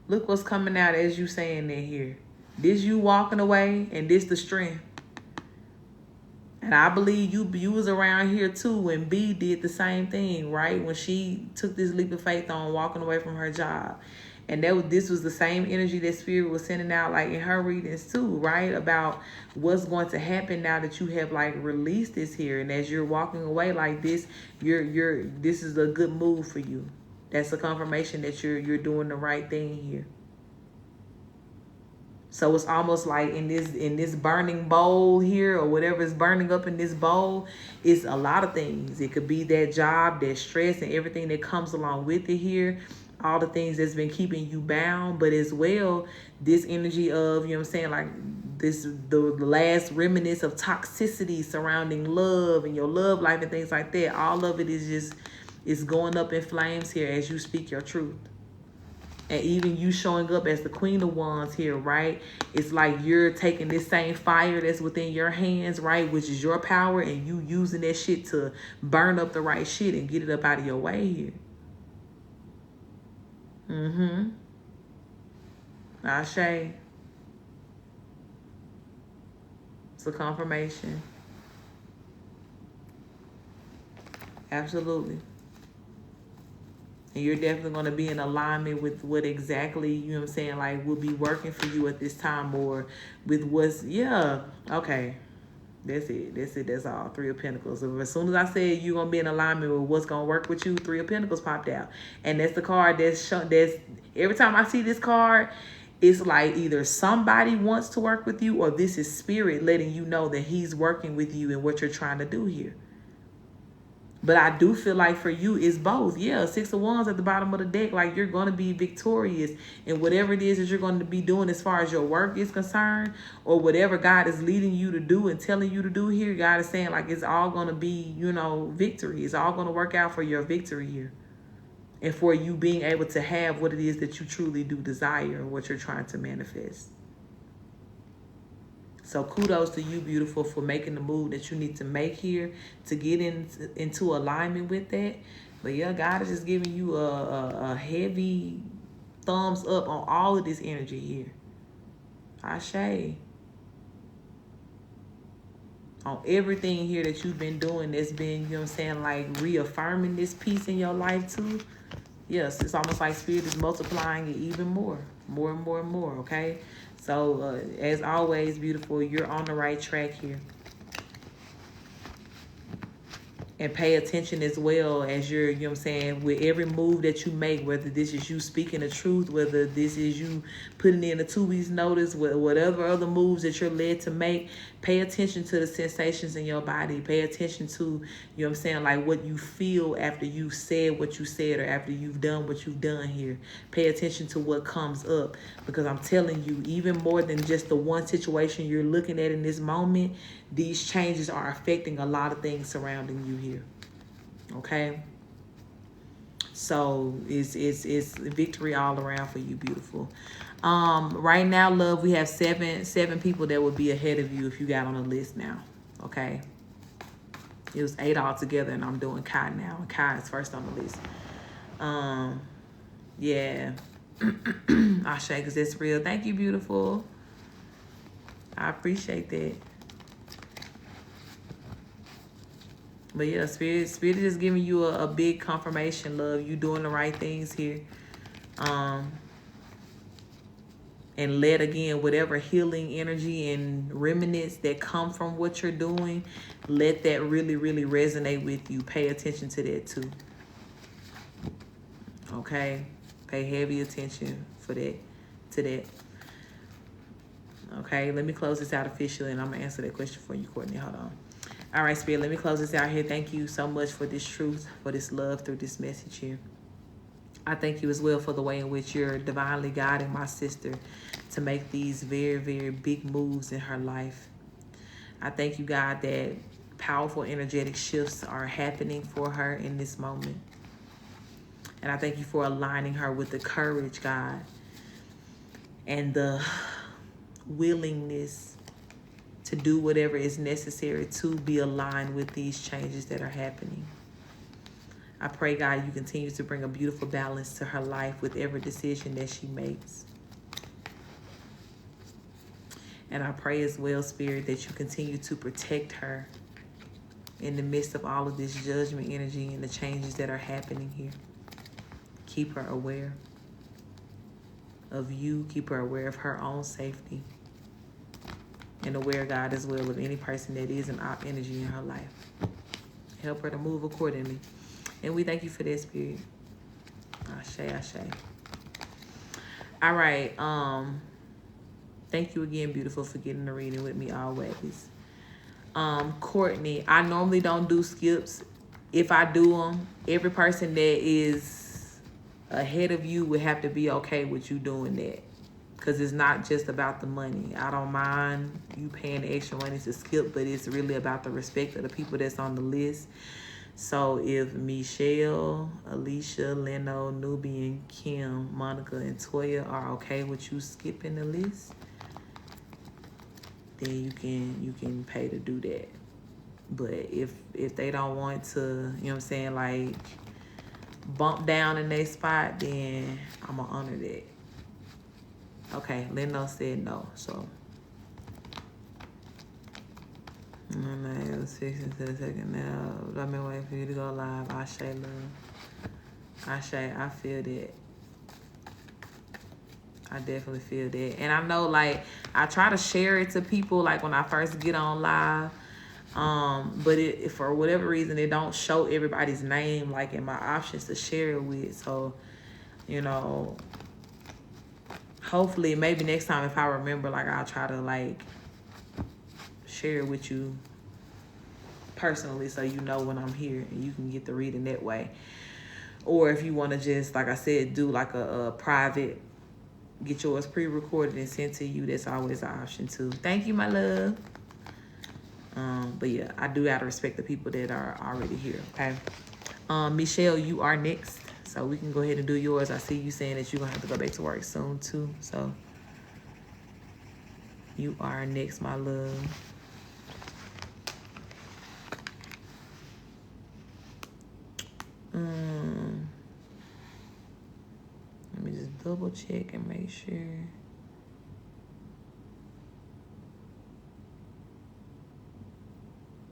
Look what's coming out as you saying that here. This you walking away, and this the strength. And I believe you was around here too when B did the same thing, right? When she took this leap of faith on walking away from her job. And this was the same energy that Spirit was sending out like in her readings too, right? About what's going to happen now that you have like released this here. And as you're walking away like this, this is a good move for you. That's a confirmation that you're doing the right thing here. So it's almost like in this burning bowl here, or whatever is burning up in this bowl, it's a lot of things. It could be that job, that stress, and everything that comes along with it here. All the things that's been keeping you bound, but as well, this energy of, you know what I'm saying, like the last remnants of toxicity surrounding love and your love life and things like that. All of it is going up in flames here as you speak your truth. And even you showing up as the Queen of Wands here, right? It's like you're taking this same fire that's within your hands, right? Which is your power, and you using that shit to burn up the right shit and get it up out of your way here. Ashe. It's a confirmation. Absolutely. And you're definitely going to be in alignment with what exactly, you know what I'm saying, like will be working for you at this time, or with what's, yeah, okay. That's it. That's all. Three of Pentacles. So as soon as I said you're going to be in alignment with what's going to work with you, Three of Pentacles popped out. And that's the card that's every time I see this card, it's like either somebody wants to work with you, or this is Spirit letting you know that he's working with you and what you're trying to do here. But I do feel like for you, it's both. Yeah, 6 of Wands at the bottom of the deck. Like, you're going to be victorious in whatever it is that you're going to be doing as far as your work is concerned, or whatever God is leading you to do and telling you to do here. God is saying, like, it's all going to be, victory. It's all going to work out for your victory here. And for you being able to have what it is that you truly do desire and what you're trying to manifest. So kudos to you, beautiful, for making the move that you need to make here to get into alignment with that. But yeah, God is just giving you a heavy thumbs up on all of this energy here. Ashe. On everything here that you've been doing that's been, like reaffirming this peace in your life too. Yes, it's almost like Spirit is multiplying it even more and more, okay? So, as always, beautiful, you're on the right track here. And pay attention as well as you're, with every move that you make, whether this is you speaking the truth, whether this is you putting in a 2 weeks notice, whatever other moves that you're led to make, pay attention to the sensations in your body. Pay attention to, like what you feel after you've said what you said or after you've done what you've done here. Pay attention to what comes up, because I'm telling you, even more than just the one situation you're looking at in this moment, these changes are affecting a lot of things surrounding you here. Okay? So it's victory all around for you, beautiful. Right now, love, we have seven people that would be ahead of you if you got on the list now. Okay? It was 8 altogether, and I'm doing Kai now. And Kai is first on the list. Yeah. Ashe, because it's real. Thank you, beautiful. I appreciate that. But yeah, Spirit is just giving you a big confirmation, love. You doing the right things here. And let, again, whatever healing energy and remnants that come from what you're doing, let that really, really resonate with you. Pay attention to that too. Okay? Pay heavy attention to that. Okay, let me close this out officially, and I'm going to answer that question for you, Courtney. Hold on. All right, Spirit, let me close this out here. Thank you so much for this truth, for this love through this message here. I thank you as well for the way in which you're divinely guiding my sister to make these very, very big moves in her life. I thank you, God, that powerful energetic shifts are happening for her in this moment. And I thank you for aligning her with the courage, God, and the willingness to do whatever is necessary to be aligned with these changes that are happening. I pray, God, you continue to bring a beautiful balance to her life with every decision that she makes. And I pray as well, Spirit, that you continue to protect her in the midst of all of this judgment energy and the changes that are happening here. Keep her aware of you. Keep her aware of her own safety. And aware, God, as well, of any person that is an op energy in her life. Help her to move accordingly. And we thank you for that, Spirit. Ashe, ashe. All right. Thank you again, beautiful, for getting the reading with me always. Courtney, I normally don't do skips. If I do them, every person that is ahead of you would have to be okay with you doing that. Because it's not just about the money. I don't mind you paying the extra money to skip, but it's really about the respect of the people that's on the list. So if Michelle, Alicia, Leno, Nubian, Kim, Monica, and Toya are okay with you skipping the list, then you can pay to do that. But if they don't want to, like bump down in their spot, then I'm gonna honor that. Okay, Leno said no, so. I was fixing to the second now. I've been waiting for you to go live. Ashe, love. Ashe, I feel that. I definitely feel that. And I know, like, I try to share it to people, like, when I first get on live. But it for whatever reason, it don't show everybody's name, like, in my options to share it with. So, hopefully, maybe next time if I remember, like, I'll try to, like, share it with you personally, so you know when I'm here and you can get the reading that way. Or if you want to just, like I said, do like a private, get yours pre-recorded and sent to you, that's always an option too. Thank you, my love. But yeah, I do gotta respect the people that are already here, okay? Michelle, you are next. So we can go ahead and do yours. I see you saying that you're gonna have to go back to work soon too. So you are next, my love. Let me just double check and make sure.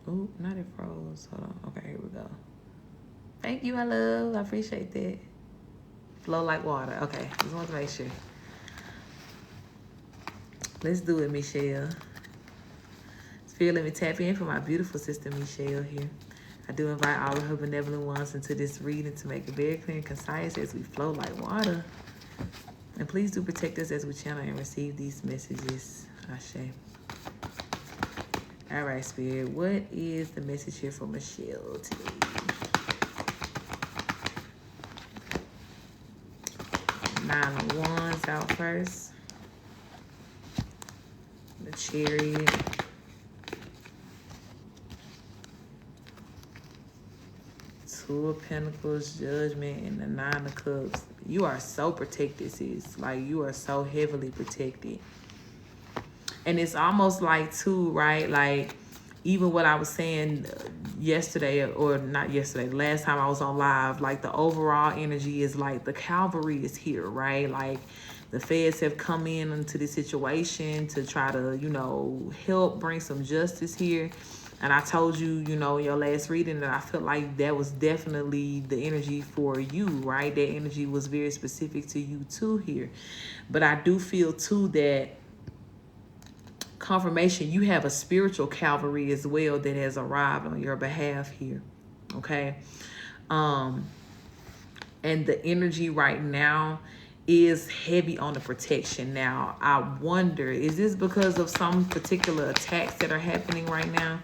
Oh, not it froze. Hold on. Okay, here we go. Thank you, my love. I appreciate that. Flow like water. Okay, just want to make sure. Let's do it, Michelle. Spirit, let me tap in for my beautiful sister, Michelle, here. I do invite all of her benevolent ones into this reading to make it very clear and concise as we flow like water. And please do protect us as we channel and receive these messages. Ashe. All right, Spirit, what is the message here for Michelle today? Nine of Wands out first. The Chariot. Two of Pentacles, Judgment, and the Nine of Cups. You are so protected, sis. Like, you are so heavily protected. And it's almost like, too, right? Like, even what I was saying yesterday, or not yesterday, last time I was on live, like, the overall energy is like the cavalry is here, right? Like, the feds have come in into this situation to try to, you know, help bring some justice here. And I told you, you know, in your last reading that I felt like that was definitely the energy for you, right? That energy was very specific to you too here. But I do feel too that confirmation, you have a spiritual cavalry as well that has arrived on your behalf here, okay? And the energy right now is heavy on the protection. Now, I wonder, is this because of some particular attacks that are happening right now?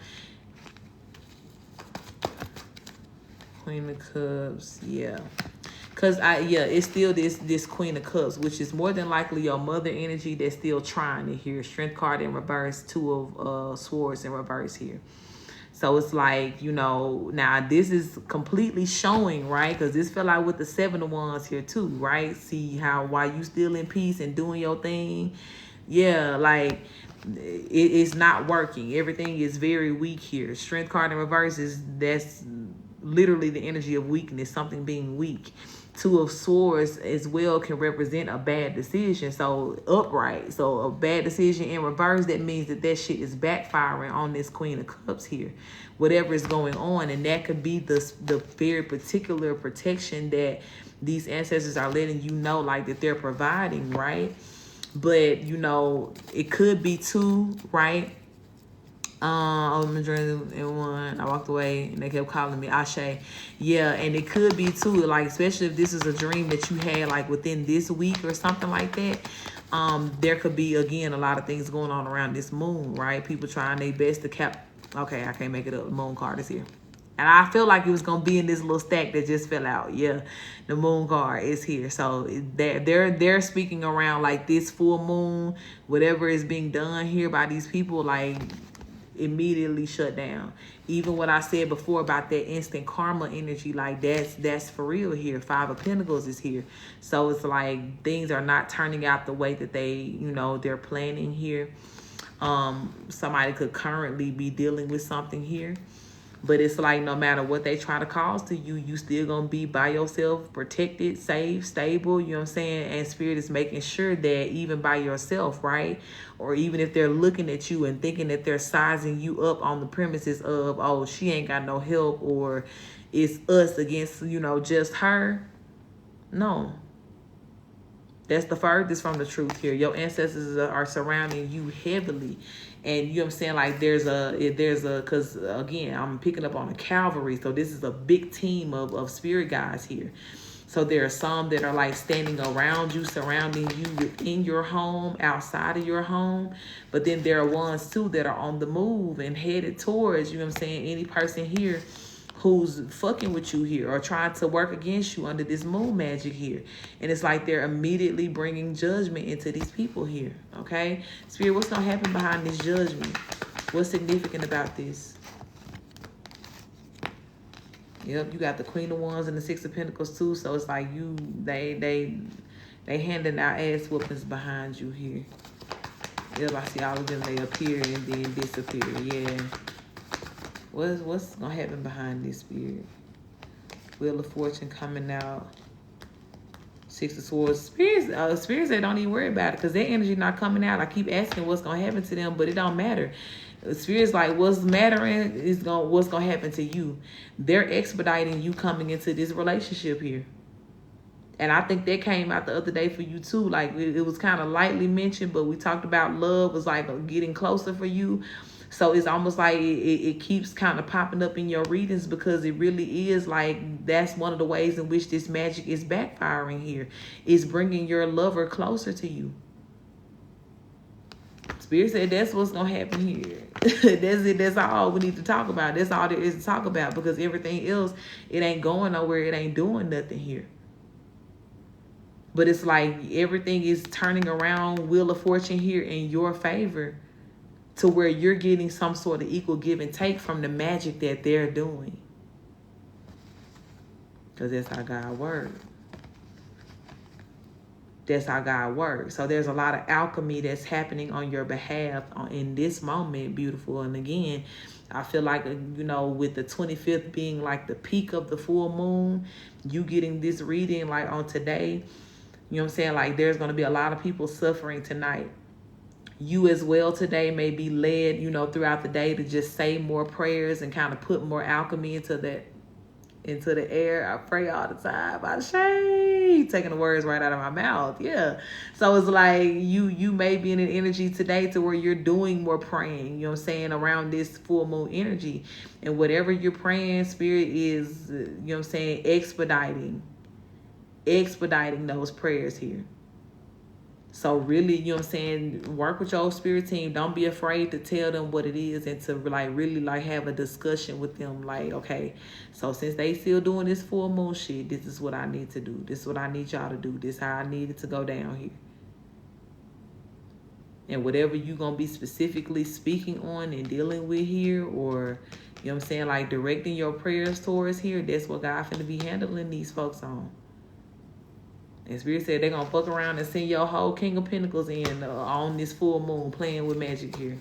Queen of Cups, yeah. Because it's still this Queen of Cups, which is more than likely your mother energy that's still trying to hear. Strength card in reverse, Two of Swords in reverse here. So it's like, you know, now this is completely showing, right? Because this fell out with the Seven of Wands here too, right? See how while you still in peace and doing your thing, yeah, like it's not working. Everything is very weak here. Strength card in reverse that's literally the energy of weakness, something being weak. Two of Swords as well can represent a bad decision. So upright. So a bad decision in reverse, that means that shit is backfiring on this Queen of Cups here. Whatever is going on. And that could be the very particular protection that these ancestors are letting you know, like, that they're providing, right? But, you know, it could be two, right? I was dreaming in one. I walked away and they kept calling me Ashe. Yeah, and it could be too, like, especially if this is a dream that you had like within this week or something like that. There could be, again, a lot of things going on around this moon, right? People trying their best to okay, I can't make it up. The moon card is here. And I feel like it was gonna be in this little stack that just fell out. Yeah, the moon card is here. So they're speaking around like this full moon, whatever is being done here by these people, like, immediately shut down. Even what I said before about that instant karma energy, like that's for real here. Five of Pentacles is here. So it's like things are not turning out the way that they, you know, they're planning here. Somebody could currently be dealing with something here. But it's like no matter what they try to cause to you, you still gonna be by yourself, protected, safe, stable, you know what I'm saying? And Spirit is making sure that even by yourself, right? Or even if they're looking at you and thinking that they're sizing you up on the premises of, oh, she ain't got no help, or it's us against, you know, just her. No. That's the furthest from the truth here. Your ancestors are surrounding you heavily. And you know what I'm saying? Like because again, I'm picking up on the cavalry. So this is a big team of spirit guys here. So there are some that are like standing around you, surrounding you within your home, outside of your home. But then there are ones too that are on the move and headed towards, you know what I'm saying, any person here who's fucking with you here or trying to work against you under this moon magic here. And it's like they're immediately bringing judgment into these people here, okay? Spirit, what's going to happen behind this judgment? What's significant about this? Yep, you got the Queen of Wands and the Six of Pentacles too. So it's like they handing out ass whoopings behind you here. Yep, I see all of them. They appear and then disappear. Yeah. What's gonna happen behind this, Spirit? Wheel of Fortune coming out. Six of Swords. Spirits say don't even worry about it because their energy not coming out. I keep asking what's gonna happen to them, but it don't matter. Spirit's like, what's mattering is what's gonna happen to you. They're expediting you coming into this relationship here. And I think that came out the other day for you too. Like it was kind of lightly mentioned, but we talked about love was like getting closer for you. So it's almost like it keeps kind of popping up in your readings because it really is like that's one of the ways in which this magic is backfiring here. It's bringing your lover closer to you. Spirit said that's what's going to happen here. That's it. That's all we need to talk about. That's all there is to talk about because everything else, it ain't going nowhere. It ain't doing nothing here. But it's like everything is turning around, Wheel of Fortune here in your favor to where you're getting some sort of equal give and take from the magic that they're doing. Because that's how God works. That's how God works. So there's a lot of alchemy that's happening on your behalf in this moment, beautiful. And again, I feel like, you know, with the 25th being like the peak of the full moon, you getting this reading like on today, you know what I'm saying? Like there's going to be a lot of people suffering tonight. You as well today may be led, you know, throughout the day to just say more prayers and kind of put more alchemy into the air. I pray all the time. I say, taking the words right out of my mouth. Yeah. So it's like you may be in an energy today to where you're doing more praying, you know what I'm saying, around this full moon energy. And whatever you're praying, Spirit is, you know what I'm saying, expediting those prayers here. So really, you know what I'm saying, work with your spirit team. Don't be afraid to tell them what it is and to like really like have a discussion with them. Like, okay, so since they still doing this full moon shit, this is what I need to do. This is what I need y'all to do. This is how I need it to go down here. And whatever you going to be specifically speaking on and dealing with here, or, you know what I'm saying, like directing your prayers towards here, that's what God finna be handling these folks on. And Spirit said they're going to fuck around and send your whole King of Pentacles in on this full moon playing with magic here.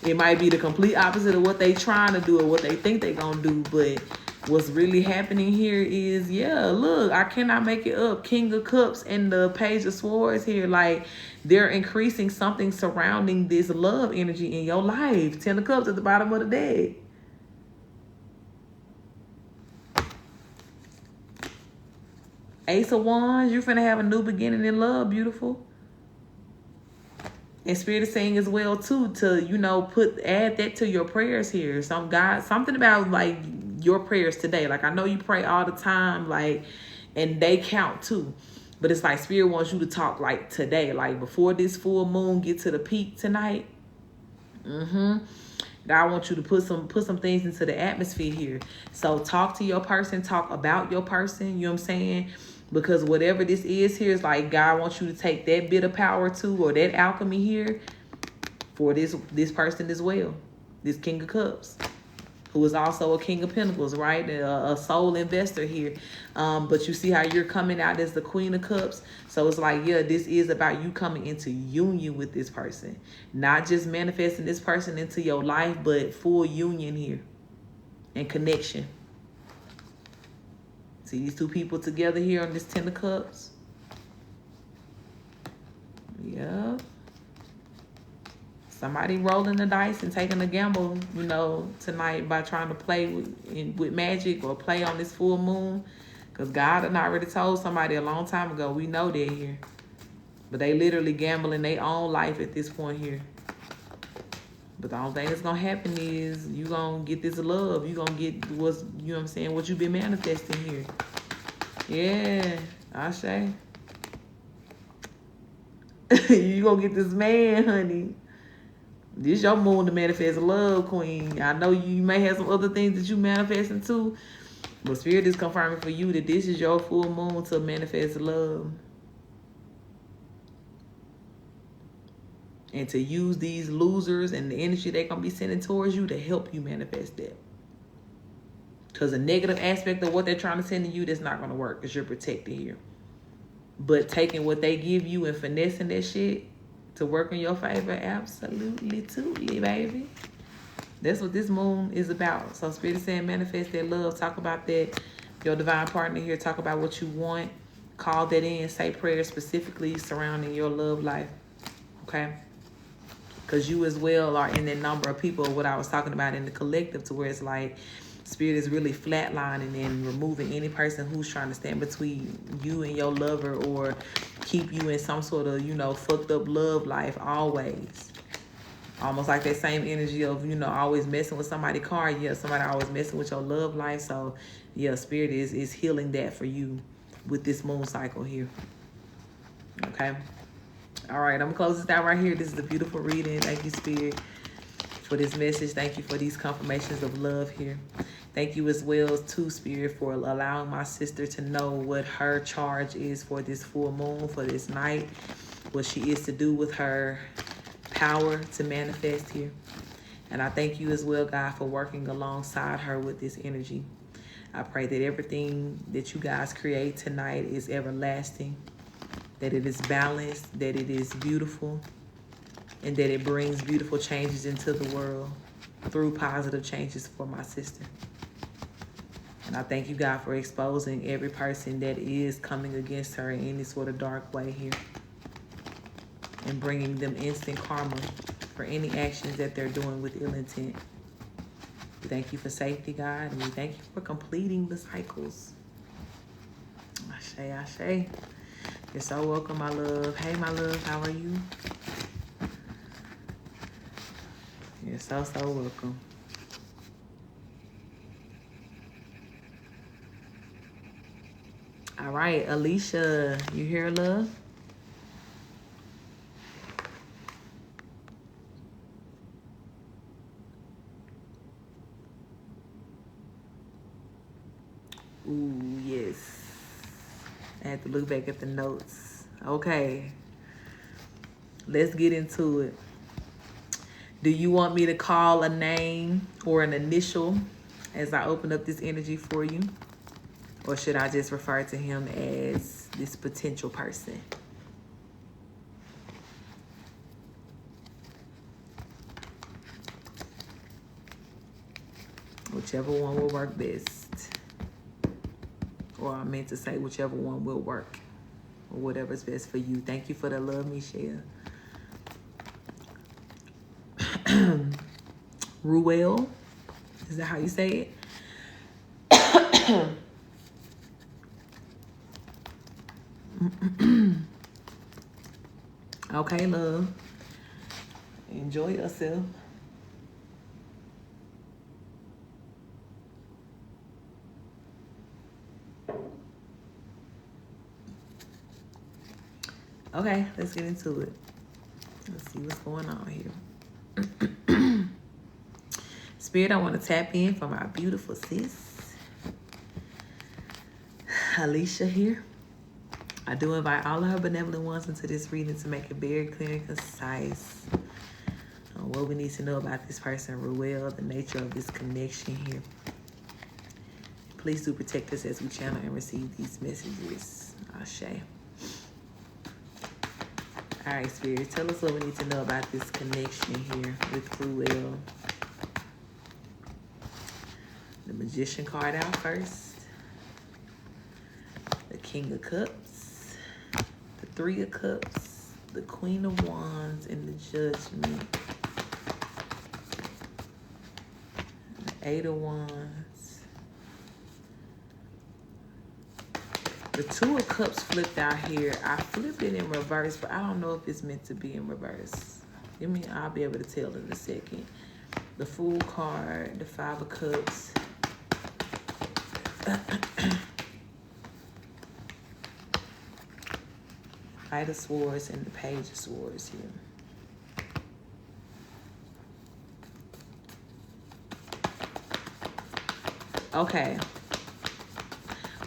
It might be the complete opposite of what they trying to do or what they think they're going to do. But what's really happening here is, yeah, look, I cannot make it up. King of Cups and the Page of Swords here. Like, they're increasing something surrounding this love energy in your life. 10 of Cups at the bottom of the deck. Ace of Wands, you're finna have a new beginning in love, beautiful. And Spirit is saying as well too to, you know, add that to your prayers here. Something about like your prayers today. Like I know you pray all the time, like, and they count too. But it's like Spirit wants you to talk like today, like before this full moon get to the peak tonight. God wants you to put some things into the atmosphere here. So talk to your person, talk about your person, you know what I'm saying? Because whatever this is here is like God wants you to take that bit of power too, or that alchemy here for this person as well. This King of Cups, who is also a King of Pentacles, right? A soul investor here. But you see how you're coming out as the Queen of Cups. So it's like, yeah, this is about you coming into union with this person. Not just manifesting this person into your life, but full union here and connection. See these two people together here on this 10 of Cups? Yeah. Somebody rolling the dice and taking a gamble, you know, tonight by trying to play with magic or play on this full moon. Because God had already told somebody a long time ago, we know they're here. But they literally gambling their own life at this point here. But the only thing that's going to happen is you going to get this love. You going to get what's, you know what I'm saying, what you've been manifesting here. Yeah, Ashe. You gonna get this man, honey. This your moon to manifest love, queen. I know you may have some other things that you manifesting too, but Spirit is confirming for you that this is your full moon to manifest love. And to use these losers and the energy they're going to be sending towards you to help you manifest that. Because a negative aspect of what they're trying to send to you, that's not going to work because you're protected here. But taking what they give you and finessing that shit to work in your favor, absolutely, totally, baby. That's what this moon is about. So Spirit is saying manifest that love. Talk about that. Your divine partner here, talk about what you want. Call that in. Say prayers specifically surrounding your love life. Okay? Because you as well are in that number of people, what I was talking about in the collective, to where it's like Spirit is really flatlining and removing any person who's trying to stand between you and your lover or keep you in some sort of, fucked up love life always. Almost like that same energy of, always messing with somebody's car. Yeah, somebody always messing with your love life. So, yeah, Spirit is healing that for you with this moon cycle here. Okay? All right, I'm going to close this out right here. This is a beautiful reading. Thank you, Spirit, for this message. Thank you for these confirmations of love here. Thank you as well, to Spirit, for allowing my sister to know what her charge is for this full moon, for this night, what she is to do with her power to manifest here. And I thank you as well, God, for working alongside her with this energy. I pray that everything that you guys create tonight is everlasting, that it is balanced, that it is beautiful, and that it brings beautiful changes into the world through positive changes for my sister. And I thank you, God, for exposing every person that is coming against her in any sort of dark way here and bringing them instant karma for any actions that they're doing with ill intent. We thank you for safety, God, and we thank you for completing the cycles. Ashe, ashe. You're so welcome, my love. Hey, my love, how are you? You're so welcome. All right, Alicia, you here, love? Ooh, yes. I had to look back at the notes. Okay. Let's get into it. Do you want me to call a name or an initial as I open up this energy for you? Or should I just refer to him as this potential person? Whichever one will work best. Or I meant to say whichever one will work. Or whatever's best for you. Thank you for the love, Michelle. Ruel. Is that how you say it? Okay, love. Enjoy yourself. Okay, let's get into it. Let's see what's going on here. Spirit, I want to tap in for my beautiful sis, Alicia here. I do invite all of her benevolent ones into this reading to make it very clear and concise on what we need to know about this person, Ruel, the nature of this connection here. Please do protect us as we channel and receive these messages. Ashe. All right, Spirit, tell us what we need to know about this connection here with Ruel. The Magician card out first. The King of Cups. The Three of Cups. The Queen of Wands and the Judgment. The Eight of Wands. The Two of Cups flipped out here. I flipped it in reverse, but I don't know if it's meant to be in reverse. I'll be able to tell in a second. The Fool card, the Five of Cups. Knight of Swords and the Page of Swords here. Okay.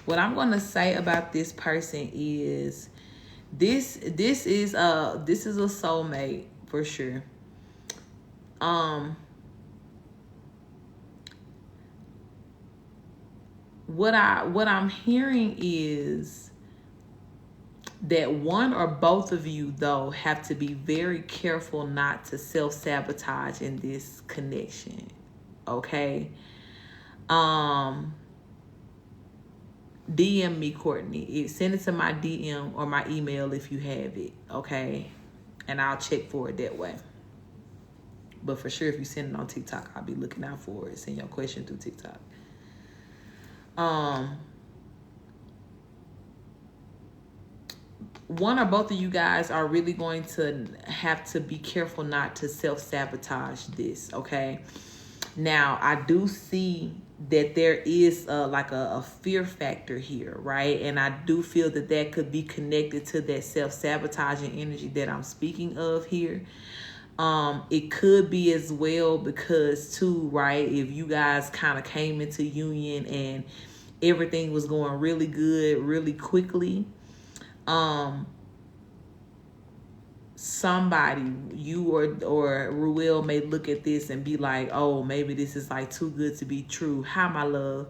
What I'm going to say about this person is this is a soulmate for sure. What I'm hearing is that one or both of you, though, have to be very careful not to self-sabotage in this connection. Okay? DM me, Courtney. Send it to my DM or my email if you have it, okay? And I'll check for it that way. But for sure, if you send it on TikTok, I'll be looking out for it. Send your question through TikTok. One or both of you guys are really going to have to be careful not to self-sabotage this, okay? Now, I do see that there is like a fear factor here, right? And I do feel that that could be connected to that self-sabotaging energy that I'm speaking of here. It could be as well because too, right, if you guys kind of came into union and everything was going really good really quickly, somebody, you or Ruel, may look at this and be like, oh, maybe this is like too good to be true. Hi, my love.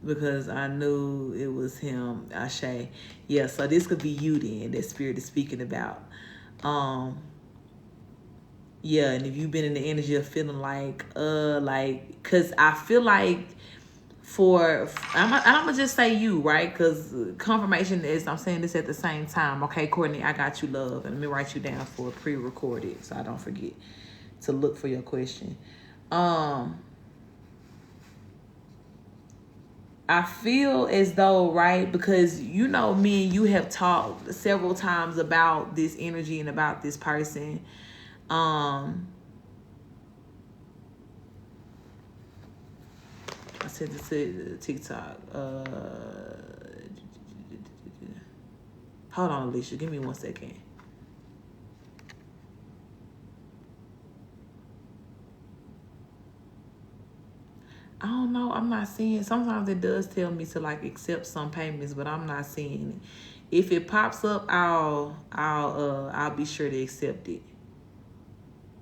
Because I knew it was him, Ashe. Yeah, so this could be you then, that spirit is speaking about. Yeah, and if you've been in the energy of feeling like, because I feel like I'm gonna just say you, right? Because confirmation is, I'm saying this at the same time. Okay, Courtney, I got you, love. And let me write you down for pre-recorded so I don't forget to look for your question. I feel as though, right, because you know me and you have talked several times about this energy and about this person. I said this to TikTok. Hold on, Alicia. Give me 1 second. I don't know. I'm not seeing. Sometimes it does tell me to like accept some payments, but I'm not seeing it. If it pops up, I'll be sure to accept it.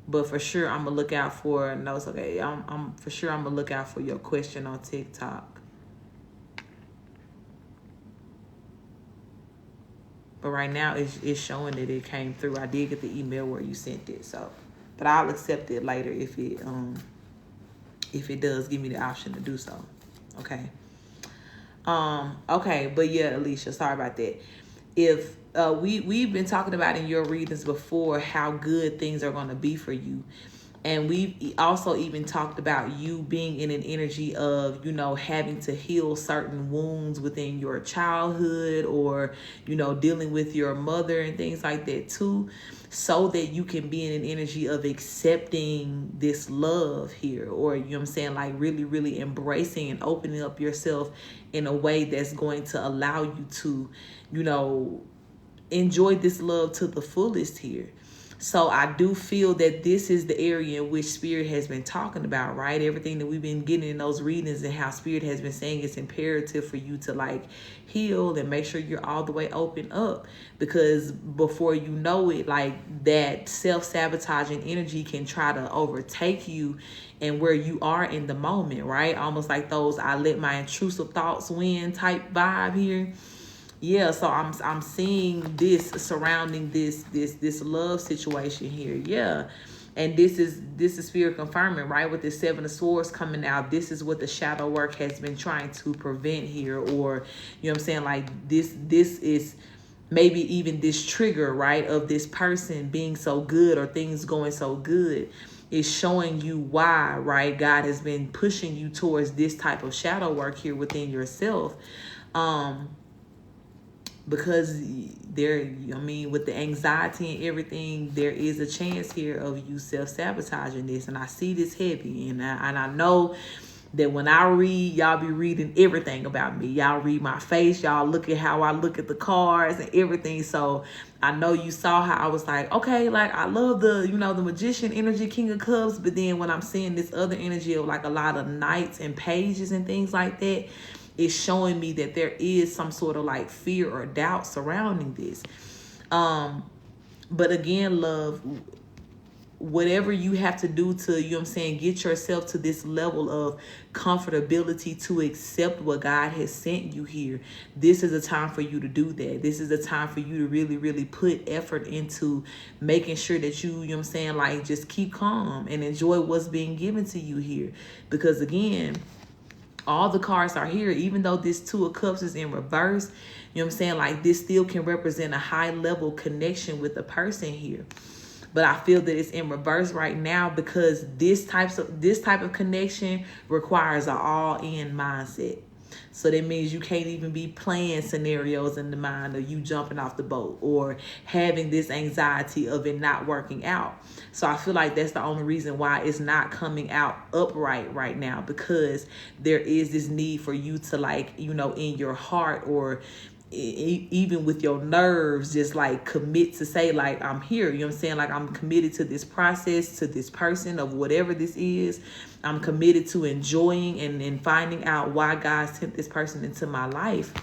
But for sure, I'm gonna look out for notes. Okay, I'm for sure I'm gonna look out for your question on TikTok. But right now, it's showing that it came through. I did get the email where you sent it, so. But I'll accept it later if it does give me the option to do so. Okay. Okay, but yeah, Alicia, sorry about that. If we've been talking about in your readings before how good things are going to be for you. And we've also even talked about you being in an energy of, you know, having to heal certain wounds within your childhood, or, you know, dealing with your mother and things like that too, so that you can be in an energy of accepting this love here, or, you know what I'm saying, like really, really embracing and opening up yourself in a way that's going to allow you to, you know, enjoy this love to the fullest here. So I do feel that this is the area in which Spirit has been talking about, right? Everything that we've been getting in those readings, and how Spirit has been saying it's imperative for you to like heal and make sure you're all the way open up, because before you know it, like that self-sabotaging energy can try to overtake you and where you are in the moment, right? Almost like those I let my intrusive thoughts win type vibe here. Yeah, so I'm seeing this surrounding this love situation here. Yeah. And this is Spirit confirming, right? With the 7 of Swords coming out, this is what the shadow work has been trying to prevent here. Or, you know what I'm saying? Like this is maybe even this trigger, right, of this person being so good or things going so good is showing you why, right? God has been pushing you towards this type of shadow work here within yourself. Because with the anxiety and everything, there is a chance here of you self-sabotaging this. And I see this heavy. And I know that when I read, y'all be reading everything about me. Y'all read my face. Y'all look at how I look at the cards and everything. So I know you saw how I was like, okay, like I love the, you know, the Magician energy, King of Cups. But then when I'm seeing this other energy of like a lot of knights and pages and things like that, it's showing me that there is some sort of like fear or doubt surrounding this. But again, love, whatever you have to do to, you know what I'm saying, get yourself to this level of comfortability to accept what God has sent you here. This is a time for you to do that. This is a time for you to really, really put effort into making sure that you know what I'm saying, like just keep calm and enjoy what's being given to you here. Because again, all the cards are here. Even though this Two of Cups is in reverse, you know what I'm saying, like this still can represent a high level connection with a person here. But I feel that it's in reverse right now because this type of connection requires an all-in mindset. So that means you can't even be playing scenarios in the mind of you jumping off the boat or having this anxiety of it not working out. So I feel like that's the only reason why it's not coming out upright right now, because there is this need for you to, like, you know, in your heart or even with your nerves, just like commit to say, like, I'm here, you know what I'm saying, like I'm committed to this process, to this person, of whatever this is. I'm committed to enjoying and finding out why God sent this person into my life.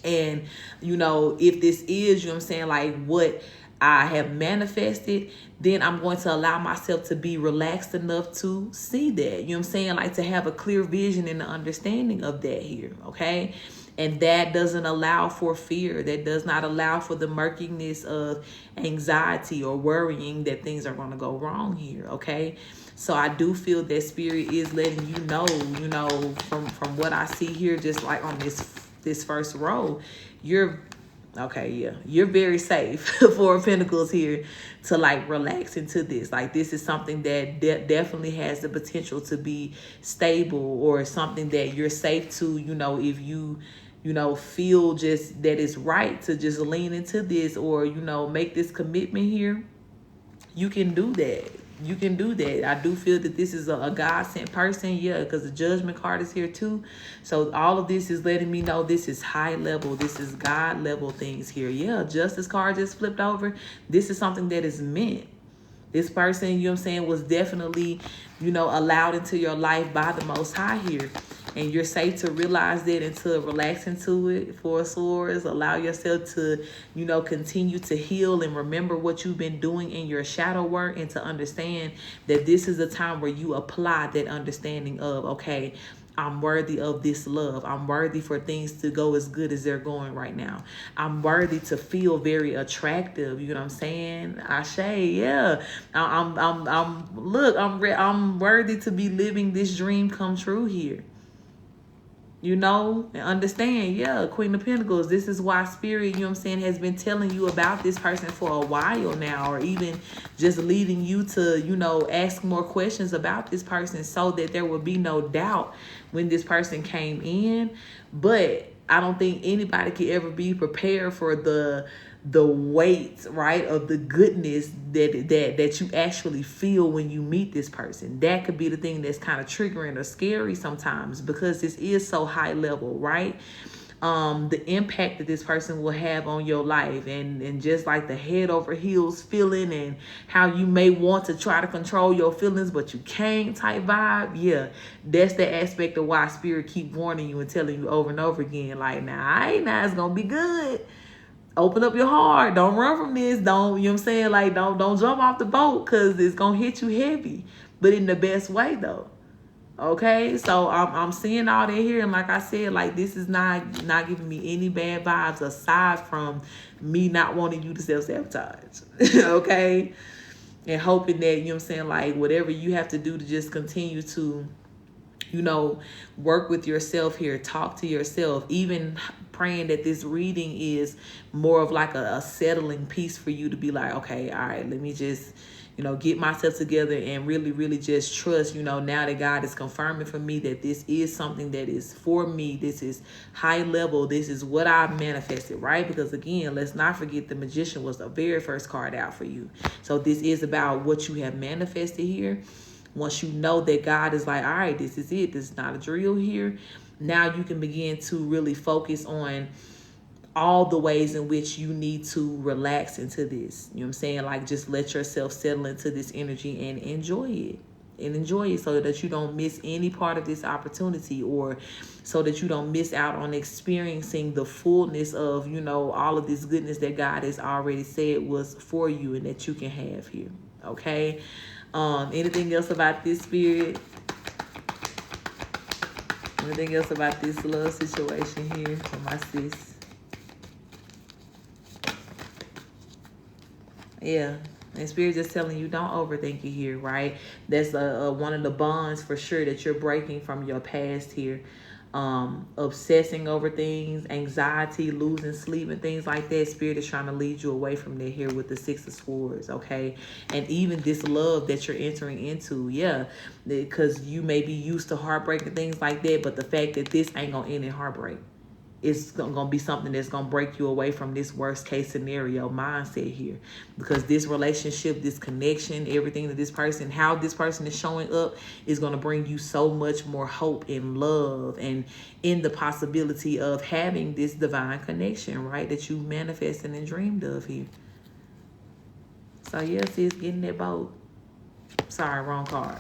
And you know, if this is, you know what I'm saying, like what I have manifested, then I'm going to allow myself to be relaxed enough to see that, you know what I'm saying, like to have a clear vision and an understanding of that here, okay? And that doesn't allow for fear. That does not allow for the murkiness of anxiety or worrying that things are going to go wrong here, okay? So I do feel that Spirit is letting you know, from what I see here, just like on this first row, you're very safe. Four of Pentacles here to like relax into this. Like this is something that definitely has the potential to be stable, or something that you're safe to, you know, if you feel just that it's right to just lean into this, or, you know, make this commitment here. You can do that. You can do that. I do feel that this is a God-sent person, yeah, because the Judgment card is here too. So all of this is letting me know this is high level. This is God level things here. Yeah, Justice card just flipped over. This is something that is meant. This person, you know what I'm saying, was definitely, you know, allowed into your life by the Most High here. And you're safe to realize that and to relax into it. Four of Swords, allow yourself to, you know, continue to heal and remember what you've been doing in your shadow work, and to understand that this is a time where you apply that understanding of, okay, I'm worthy of this love. I'm worthy for things to go as good as they're going right now. I'm worthy to feel very attractive. You know what I'm saying? Ashe, yeah. I'm worthy to be living this dream come true here. You know, and understand, yeah, Queen of Pentacles, this is why Spirit, you know what I'm saying, has been telling you about this person for a while now, or even just leading you to, you know, ask more questions about this person so that there will be no doubt when this person came in. But I don't think anybody could ever be prepared for the weight, right, of the goodness that you actually feel when you meet this person. That could be the thing that's kind of triggering or scary sometimes, because this is so high level, right? The impact that this person will have on your life, and just like the head over heels feeling, and how you may want to try to control your feelings but you can't type vibe. Yeah, that's the aspect of why Spirit keep warning you and telling you over and over again, like, now it's gonna be good. Open up your heart. Don't run from this. Don't, you know what I'm saying? Like, don't jump off the boat, because it's going to hit you heavy, but in the best way though. Okay. So I'm seeing all that here. And like I said, like, this is not giving me any bad vibes aside from me not wanting you to self-sabotage. Okay. And hoping that, you know what I'm saying, like, whatever you have to do to just continue to, you know, work with yourself here, talk to yourself, even praying that this reading is more of like a settling piece for you to be like, okay, all right, let me just, you know, get myself together and really, really just trust, you know, now that God is confirming for me that this is something that is for me. This is high level. This is what I manifested, right? Because again, let's not forget the Magician was the very first card out for you. So this is about what you have manifested here. Once you know that God is like, all right, this is it. This is not a drill here. Now you can begin to really focus on all the ways in which you need to relax into this. You know what I'm saying? Like, just let yourself settle into this energy and enjoy it. And enjoy it so that you don't miss any part of this opportunity, or so that you don't miss out on experiencing the fullness of, you know, all of this goodness that God has already said was for you and that you can have here. Okay? Anything else about this, Spirit? Anything else about this love situation here for my sis? Yeah. And Spirit just telling you, don't overthink it here, right? That's one of the bonds for sure that you're breaking from your past here. Obsessing over things, anxiety, losing sleep, and things like that. Spirit is trying to lead you away from there here with the Six of Swords, okay? And even this love that you're entering into, yeah, because you may be used to heartbreak and things like that, but the fact that this ain't gonna end in heartbreak. It's going to be something that's going to break you away from this worst case scenario mindset here. Because this relationship, this connection, everything that this person, how this person is showing up is going to bring you so much more hope and love and in the possibility of having this divine connection, right? That you manifested and dreamed of here. So yeah, sis, get in that boat. Sorry, wrong card.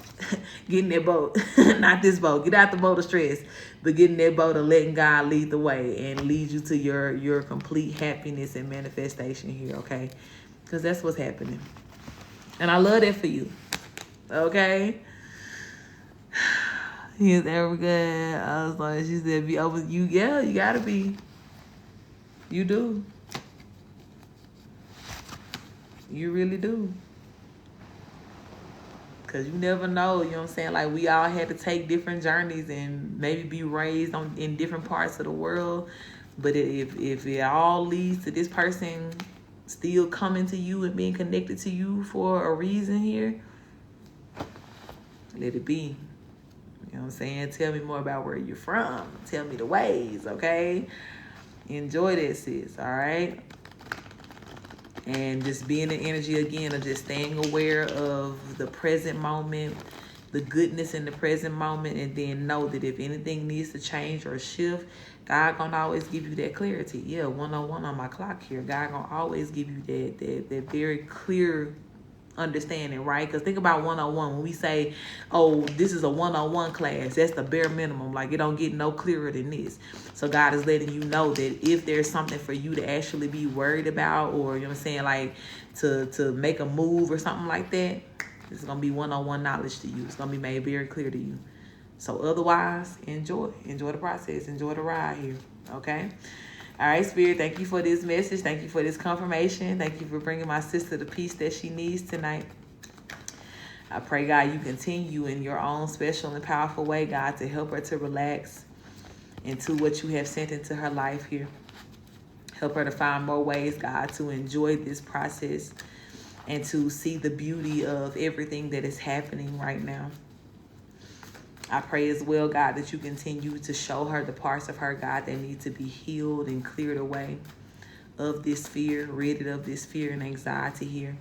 Get in that boat. Not this boat. Get out the boat of stress. But get in that boat of letting God lead the way and lead you to your complete happiness and manifestation here, okay? Because that's what's happening. And I love that for you. Okay? Yes, there good. I was like, she said, be over you. Yeah, you gotta be. You do. You really do. Because you never know, you know what I'm saying? Like, we all had to take different journeys and maybe be raised in different parts of the world. But if it all leads to this person still coming to you and being connected to you for a reason here, let it be. You know what I'm saying? Tell me more about where you're from. Tell me the ways, okay? Enjoy that, sis, all right? And just being in energy again of just staying aware of the present moment, the goodness in the present moment, and then know that if anything needs to change or shift, God gonna always give you that clarity. Yeah, 101 on my clock here. God gonna always give you that very clear understanding, right? Because think about 101. When we say, oh, this is a 101 class, that's the bare minimum. Like, it don't get no clearer than this. So God is letting you know that if there's something for you to actually be worried about, or, you know what I'm saying, like to make a move or something like that, it's going to be 101 knowledge to you. It's going to be made very clear to you. So otherwise, enjoy the process. Enjoy the ride here, okay? All right, Spirit, thank you for this message. Thank you for this confirmation. Thank you for bringing my sister the peace that she needs tonight. I pray, God, you continue in your own special and powerful way, God, to help her to relax into what you have sent into her life here. Help her to find more ways, God, to enjoy this process and to see the beauty of everything that is happening right now. I pray as well, God, that you continue to show her the parts of her, God, that need to be healed and cleared away of this fear, rid of this fear and anxiety here,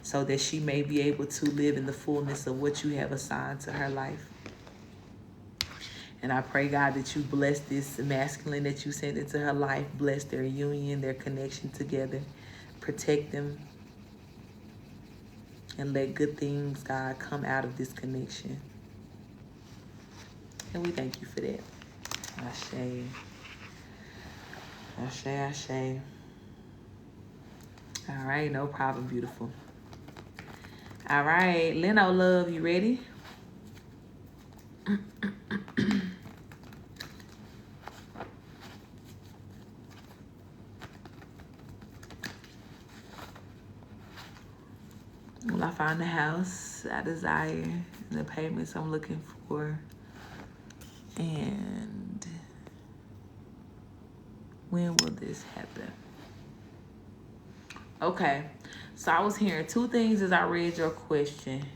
so that she may be able to live in the fullness of what you have assigned to her life. And I pray, God, that you bless this masculine that you sent into her life, bless their union, their connection together, protect them, and let good things, God, come out of this connection. And we thank you for that. Ashe. Ashe, ashe. All right, no problem, beautiful. All right, Leno, love, you ready? Will I find the house I desire and the payments I'm looking for? And when will this happen? Okay, so I was hearing two things as I read your question.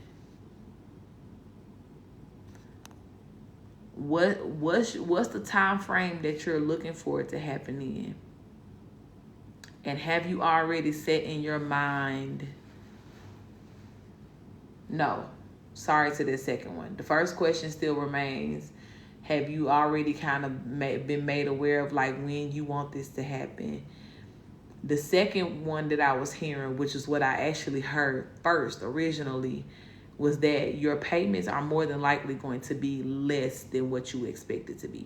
What's the time frame that you're looking for it to happen in? And have you already set in your mind? No. sorry to this second one. The first question still remains, have you already kind of been made aware of like when you want this to happen? The second one that I was hearing, which is what I actually heard first originally, was that your payments are more than likely going to be less than what you expect it to be.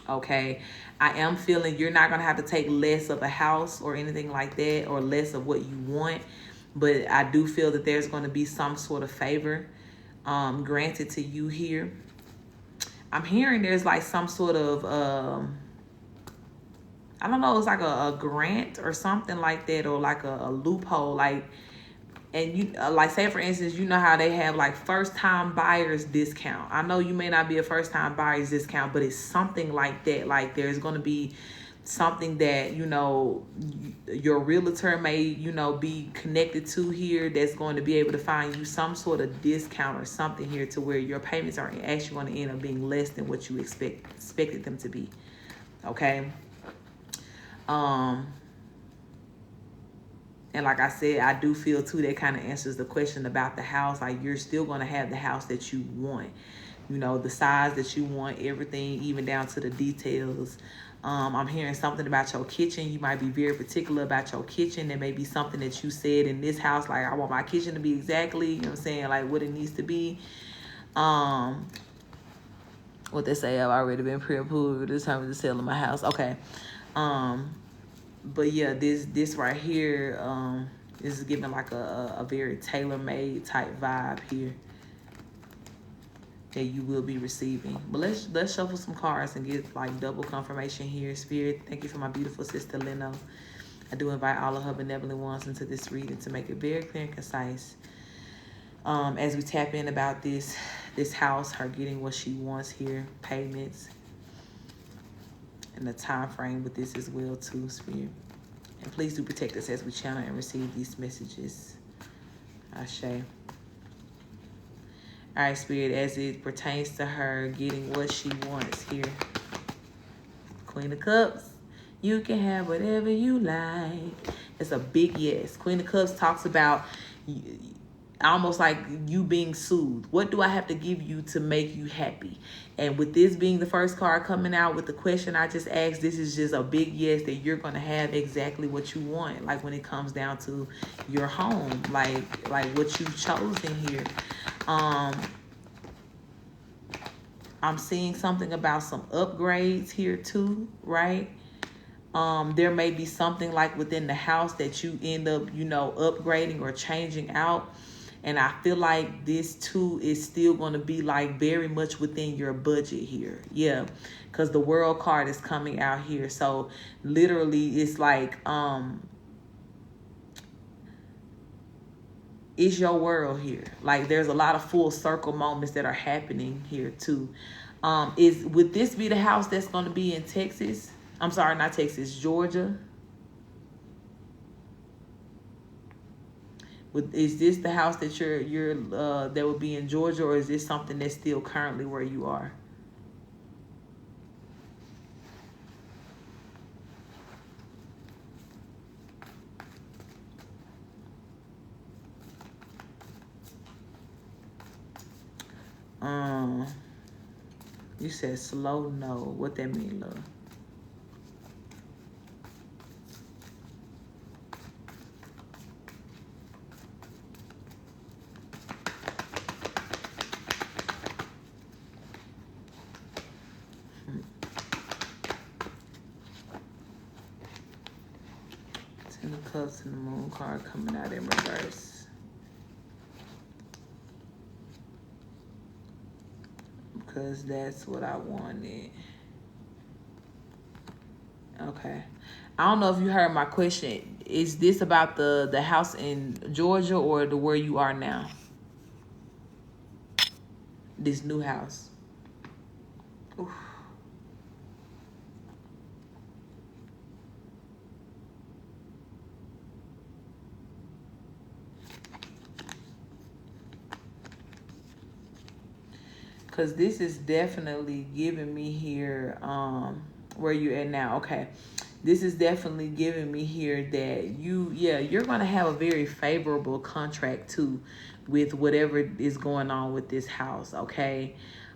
Okay, I am feeling you're not going to have to take less of a house or anything like that, or less of what you want. But I do feel that there's going to be some sort of favor granted to you here. I'm hearing there's like some sort of, I don't know, it's like a grant or something like that, or like a loophole. Like, and you like, say for instance, you know how they have like first time buyers discount. I know you may not be a first time buyers discount, but it's something like that. Like there's going to be something that, you know, your realtor may, you know, be connected to here, that's going to be able to find you some sort of discount or something here to where your payments are actually going to end up being less than what you expected them to be. Okay. And like I said, I do feel too that kind of answers the question about the house. Like you're still going to have the house that you want, you know, the size that you want, everything, even down to the details. I'm hearing something about your kitchen. You might be very particular about your kitchen. There may be something that you said in this house, like I want my kitchen to be exactly, you know what I'm saying, like what it needs to be. What they say, I've already been pre-approved. This time to sell in my house. Okay. But yeah, this right here, this is giving like a very tailor-made type vibe here that you will be receiving. But let's shuffle some cards and get like double confirmation here. Spirit, thank you for my beautiful sister Leno. I do invite all of her benevolent ones into this reading to make it very clear and concise. As we tap in about this house, her getting what she wants here, payments, and the time frame with this as well too, Spirit. And please do protect us as we channel and receive these messages. Ashe. All right, Spirit, as it pertains to her getting what she wants here. Queen of Cups, you can have whatever you like. It's a big yes. Queen of Cups talks about almost like you being soothed. What do I have to give you to make you happy? And with this being the first card coming out with the question I just asked, this is just a big yes that you're going to have exactly what you want. Like when it comes down to your home, like what you've chosen here. I'm seeing something about some upgrades here too, right? There may be something like within the house that you end up, you know, upgrading or changing out. And I feel like this too is still going to be like very much within your budget here. Yeah, because the World card is coming out here. So literally it's like, it's your world here. Like there's a lot of full circle moments that are happening here too. Would this be the house that's going to be in Texas? I'm sorry, not Texas, Georgia. Is this the house that you're that would be in Georgia, or is this something that's still currently where you are? You said slow no. What that mean, love? Ten of Cups and the Moon card coming out in reverse. Because that's what I wanted. Okay. I don't know if you heard my question. Is this about the house in Georgia or the where you are now? This new house. Oof. Because this is definitely giving me here where you're at now. Okay. This is definitely giving me here that you're going to have a very favorable contract too with whatever is going on with this house, okay?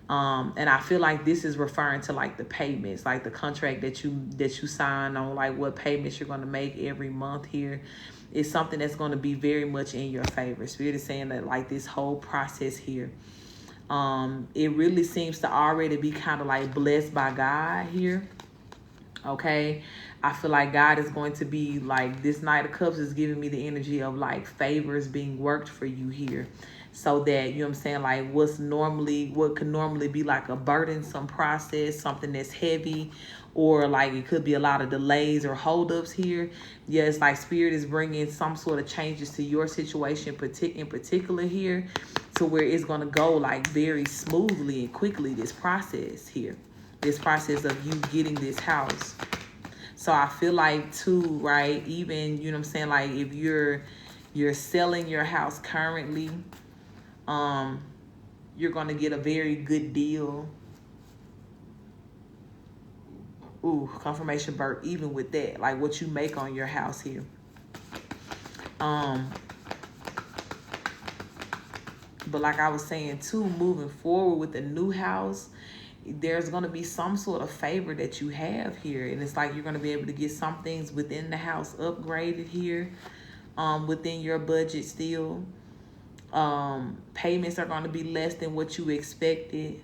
And I feel like this is referring to like the payments, like the contract that you sign on, like what payments you're going to make every month here. Is something that's going to be very much in your favor. Spirit is saying that like this whole process here, it really seems to already be kind of like blessed by God here. Okay, I feel like God is going to be like, this Knight of Cups is giving me the energy of like favors being worked for you here, so that, you know what I'm saying, like what could normally be like a burdensome process, something that's heavy, or like it could be a lot of delays or holdups here. Yeah, it's like Spirit is bringing some sort of changes to your situation in particular here, to where it's going to go like very smoothly and quickly, this process here. This process of you getting this house. So I feel like too, right, even, you know what I'm saying, like if you're selling your house currently, you're going to get a very good deal. Ooh, confirmation birth, even with that, like what you make on your house here. But like I was saying too, moving forward with the new house, there's going to be some sort of favor that you have here. And it's like you're going to be able to get some things within the house upgraded here, within your budget still. Payments are going to be less than what you expected.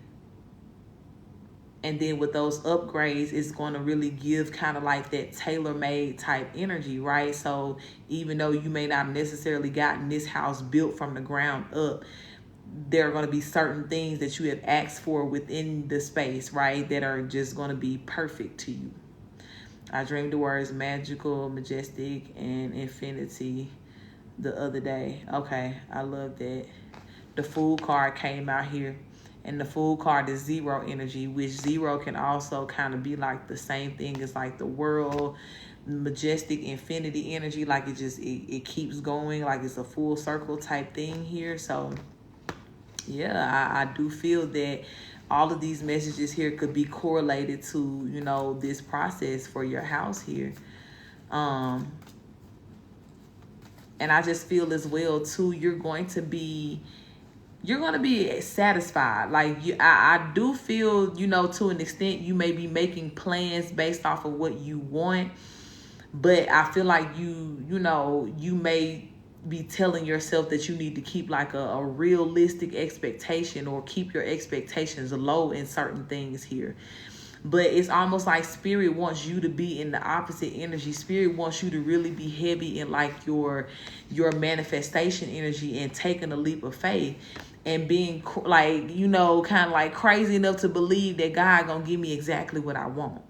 And then with those upgrades, it's going to really give kind of like that tailor-made type energy, right? So even though you may not necessarily gotten this house built from the ground up, there are going to be certain things that you have asked for within the space, right, that are just going to be perfect to you. I dreamed the words magical, majestic, and infinity the other day. Okay, I love that. The Fool card came out here, and the Fool card is zero energy, which zero can also kind of be like the same thing as like the world, majestic, infinity energy. Like it keeps going, like it's a full circle type thing here. So yeah, I do feel that all of these messages here could be correlated to, you know, this process for your house here. And I just feel as well too, you're going to be satisfied. Like I do feel, you know, to an extent you may be making plans based off of what you want, but I feel like you may be telling yourself that you need to keep like a realistic expectation, or keep your expectations low in certain things here. But it's almost like Spirit wants you to be in the opposite energy. Spirit wants you to really be heavy in like your manifestation energy, and taking a leap of faith, and being like, you know, kind of like crazy enough to believe that God gonna give me exactly what I want.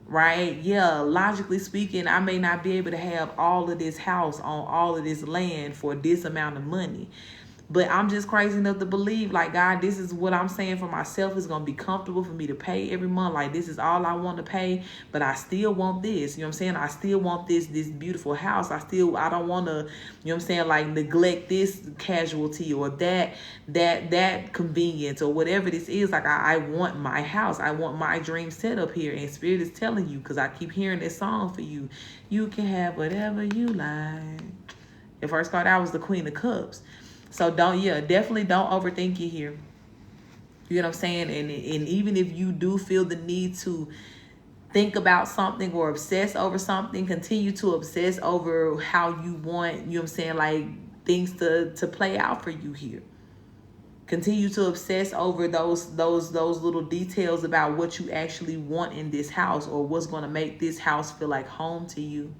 Right? Yeah, logically speaking, I may not be able to have all of this house on all of this land for this amount of money. But I'm just crazy enough to believe, like, God, this is what I'm saying for myself is going to be comfortable for me to pay every month. Like, this is all I want to pay, but I still want this. You know what I'm saying? I still want this beautiful house. I don't want to, you know what I'm saying, like, neglect this casualty or that convenience or whatever this is. Like, I want my house. I want my dream set up here. And Spirit is telling you, because I keep hearing this song for you, you can have whatever you like. The first card out was the Queen of Cups. So definitely don't overthink it here. You know what I'm saying? And even if you do feel the need to think about something or obsess over something, continue to obsess over how you want, you know what I'm saying, like things to play out for you here. Continue to obsess over those little details about what you actually want in this house, or what's going to make this house feel like home to you.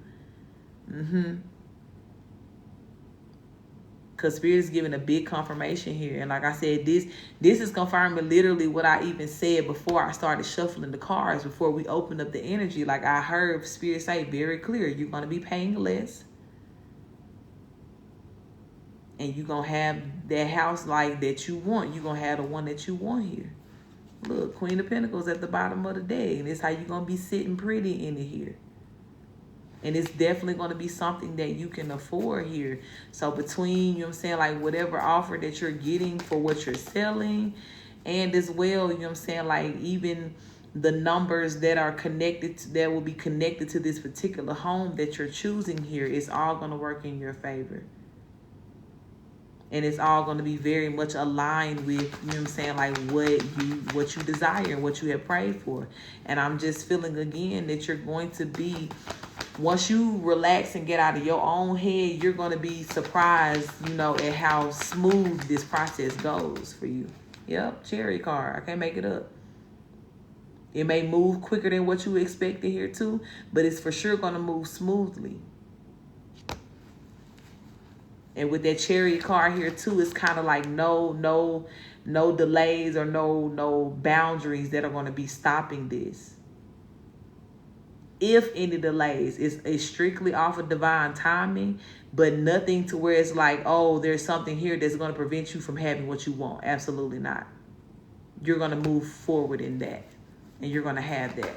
Because Spirit is giving a big confirmation here. And like I said, this is confirming literally what I even said before I started shuffling the cards, before we opened up the energy. Like I heard Spirit say very clear, you're going to be paying less. And you're going to have that house like that you want. You're going to have the one that you want here. Look, Queen of Pentacles at the bottom of the deck. And it's how you're going to be sitting pretty in it here. And it's definitely going to be something that you can afford here. So between, you know what I'm saying, like whatever offer that you're getting for what you're selling, and as well, you know what I'm saying, like even the numbers that are connected, that will be connected to this particular home that you're choosing here, is all going to work in your favor. And it's all going to be very much aligned with, you know what I'm saying, like what you desire and what you have prayed for. And I'm just feeling again that you're going to be, once you relax and get out of your own head, you're going to be surprised, you know, at how smooth this process goes for you. Yep, cherry card. I can't make it up. It may move quicker than what you expected here too, but it's for sure going to move smoothly. And with that cherry card here too, it's kind of like no delays or no boundaries that are going to be stopping this. If any delays, it's strictly off of divine timing, but nothing to where it's like, oh, there's something here that's going to prevent you from having what you want. Absolutely not. You're going to move forward in that, and you're going to have that.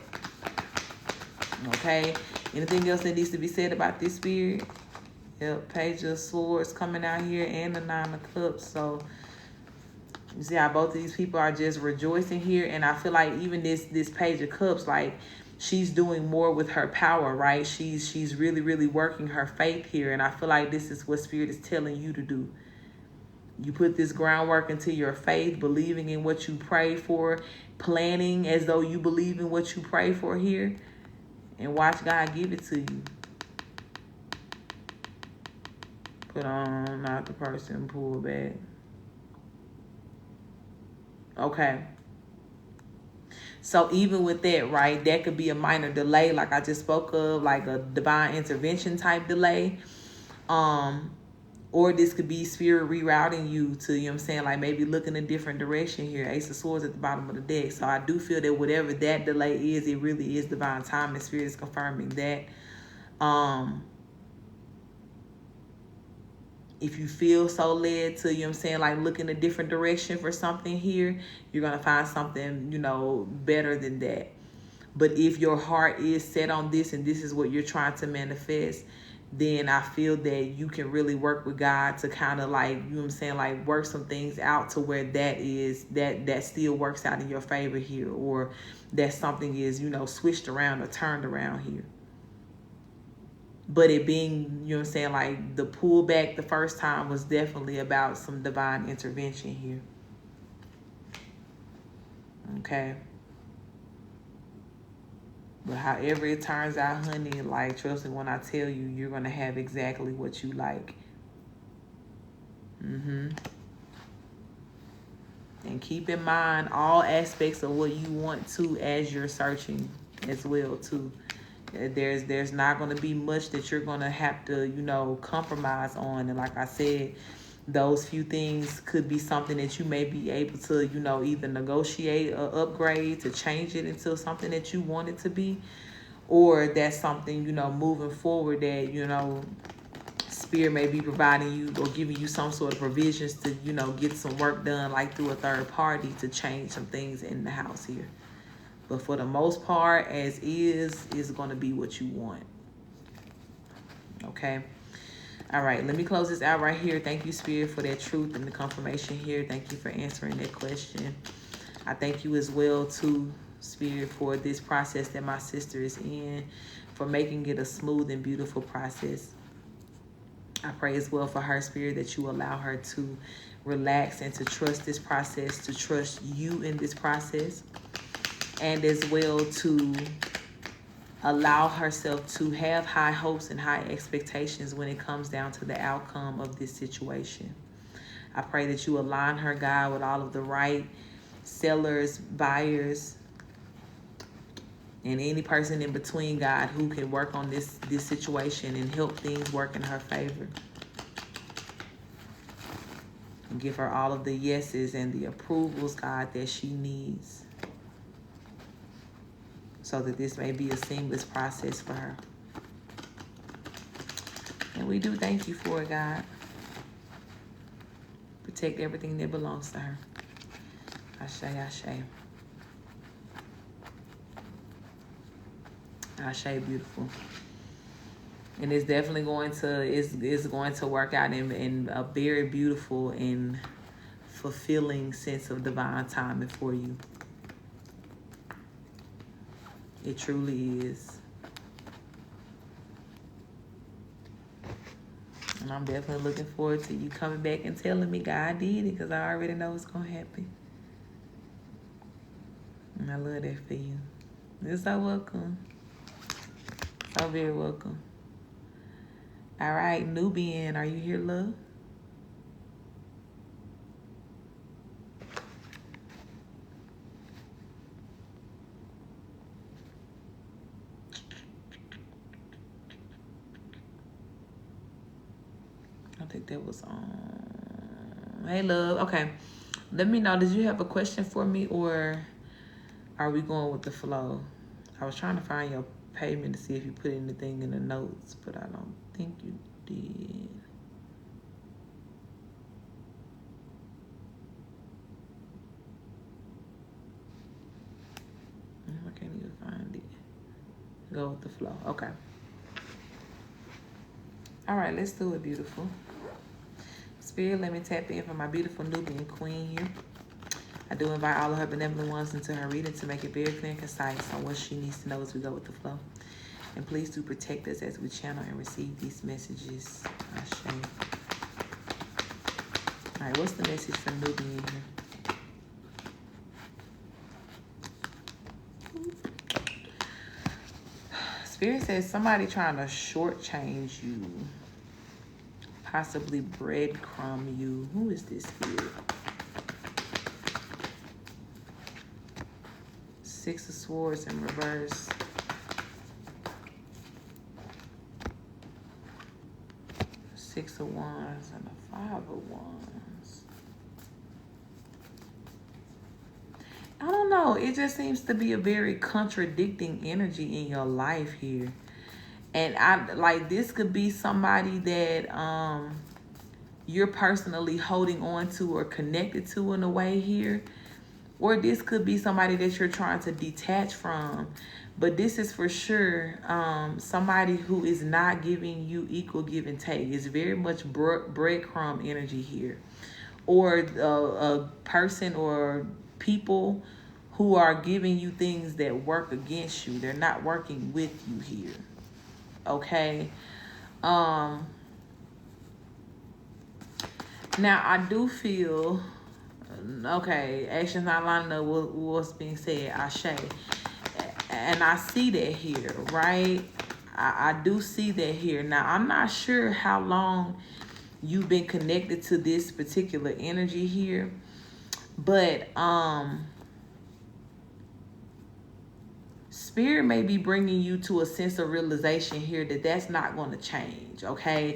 Okay? Anything else that needs to be said about this spirit? Yep, Page of Swords coming out here and the Nine of Cups. So you see how both of these people are just rejoicing here. And I feel like even this Page of Cups, like she's doing more with her power, right? She's really, really working her faith here. And I feel like this is what Spirit is telling you to do. You put this groundwork into your faith, believing in what you pray for, planning as though you believe in what you pray for here, and watch God give it to you. Put on, not the person, pull back. Okay. So even with that, right, that could be a minor delay, like I just spoke of, like a divine intervention type delay. Or this could be spirit rerouting you to, you know what I'm saying, like maybe look in a different direction here. Ace of Swords at the bottom of the deck. So I do feel that whatever that delay is, it really is divine time, and Spirit is confirming that. If you feel so led to, you know what I'm saying, like look in a different direction for something here, you're going to find something, you know, better than that. But if your heart is set on this and this is what you're trying to manifest, then I feel that you can really work with God to kind of like, you know what I'm saying, like work some things out to where that still works out in your favor here, or that something is, you know, switched around or turned around here. But it being, you know what I'm saying, like the pullback the first time was definitely about some divine intervention here. Okay. But however it turns out, honey, like trust me when I tell you, you're going to have exactly what you like. And keep in mind all aspects of what you want to as you're searching as well too. There's not going to be much that you're going to have to, you know, compromise on. And like I said, those few things could be something that you may be able to, you know, either negotiate or upgrade to change it into something that you want it to be. Or that's something, you know, moving forward that, you know, Spirit may be providing you or giving you some sort of provisions to, you know, get some work done like through a third party to change some things in the house here. But for the most part, as is going to be what you want. Okay. All right. Let me close this out right here. Thank you, Spirit, for that truth and the confirmation here. Thank you for answering that question. I thank you as well, too, Spirit, for this process that my sister is in, for making it a smooth and beautiful process. I pray as well for her, Spirit, that you allow her to relax and to trust this process, to trust you in this process. And as well to allow herself to have high hopes and high expectations when it comes down to the outcome of this situation. I pray that you align her, God, with all of the right sellers, buyers, and any person in between, God, who can work on this situation and help things work in her favor. And give her all of the yeses and the approvals, God, that she needs, so that this may be a seamless process for her. And we do thank you for it, God. Protect everything that belongs to her. Ashe, ashe. Ashe, beautiful. And it's definitely going to work out in a very beautiful and fulfilling sense of divine timing for you. It truly is. And I'm definitely looking forward to you coming back and telling me God did it, because I already know it's going to happen. And I love that for you. You're so welcome. So very welcome. All right, Nubian, are you here, love? I think that was on. Hey, love. Okay. Let me know. Did you have a question for me, or are we going with the flow? I was trying to find your payment to see if you put anything in the notes, but I don't think you did. I can't even find it. Go with the flow. Okay. All right, let's do it, beautiful. Spirit, let me tap in for my beautiful Nubian queen here. I do invite all of her benevolent ones into her reading to make it very clear and concise on what she needs to know as we go with the flow. And please do protect us as we channel and receive these messages. Ashe. All right, what's the message for Nubian here? Spirit says somebody trying to shortchange you, possibly breadcrumb you. Who is this spirit? Six of Swords in reverse. Six of Wands and a Five of Wands. I don't know. It just seems to be a very contradicting energy in your life here. And I like this could be somebody that you're personally holding on to or connected to in a way here. Or this could be somebody that you're trying to detach from. But this is for sure somebody who is not giving you equal give and take. It's very much breadcrumb energy here. Or a person or people who are giving you things that work against you. They're not working with you here. Okay? Now, I do feel... Okay, actions not lining up with what's being said. Ashe. And I see that here, right? I do see that here. Now, I'm not sure how long you've been connected to this particular energy here, but Spirit may be bringing you to a sense of realization here that that's not going to change, okay?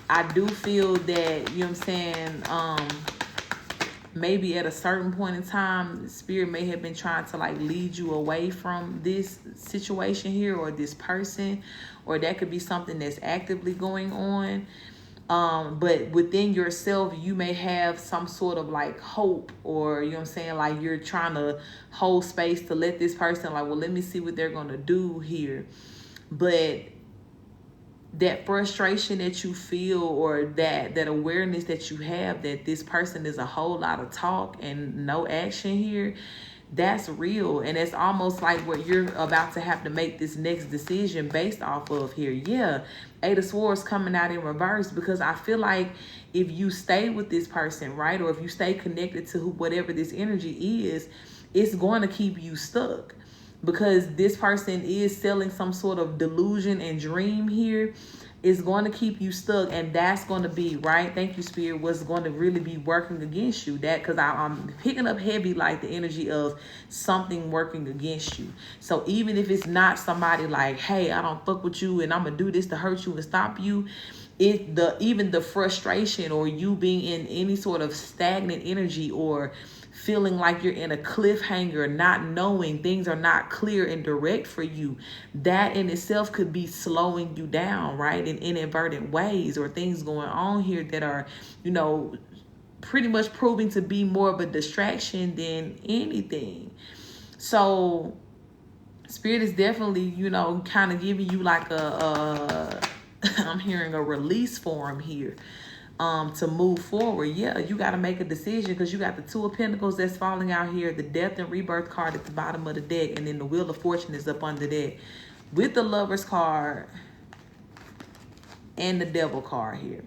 I do feel that, you know what I'm saying, maybe at a certain point in time, Spirit may have been trying to like lead you away from this situation here or this person, or that could be something that's actively going on. But within yourself, you may have some sort of like hope, or, you know what I'm saying, like you're trying to hold space to let this person like, well, let me see what they're going to do here. But that frustration that you feel, or that awareness that you have that this person is a whole lot of talk and no action here, that's real. And it's almost like what you're about to have to make this next decision based off of here. Yeah, Eight of Swords coming out in reverse, because I feel like if you stay with this person, right, or if you stay connected to whatever this energy is, it's going to keep you stuck. Because this person is selling some sort of delusion and dream here. Is going to keep you stuck, and that's going to be, right, thank you, Spirit, what's going to really be working against you. That, because I'm picking up heavy like the energy of something working against you. So even if it's not somebody like, hey, I don't fuck with you and I'm gonna do this to hurt you and stop you, even the frustration, or you being in any sort of stagnant energy, or feeling like you're in a cliffhanger, not knowing things are not clear and direct for you, that in itself could be slowing you down, right, in inadvertent ways, or things going on here that are, you know, pretty much proving to be more of a distraction than anything. So Spirit is definitely, you know, kind of giving you like I'm hearing a release form here. To move forward. Yeah, you got to make a decision, because you got the Two of Pentacles that's falling out here, the Death and Rebirth card at the bottom of the deck, and then the Wheel of Fortune is up under that, with the Lovers card and the Devil card here.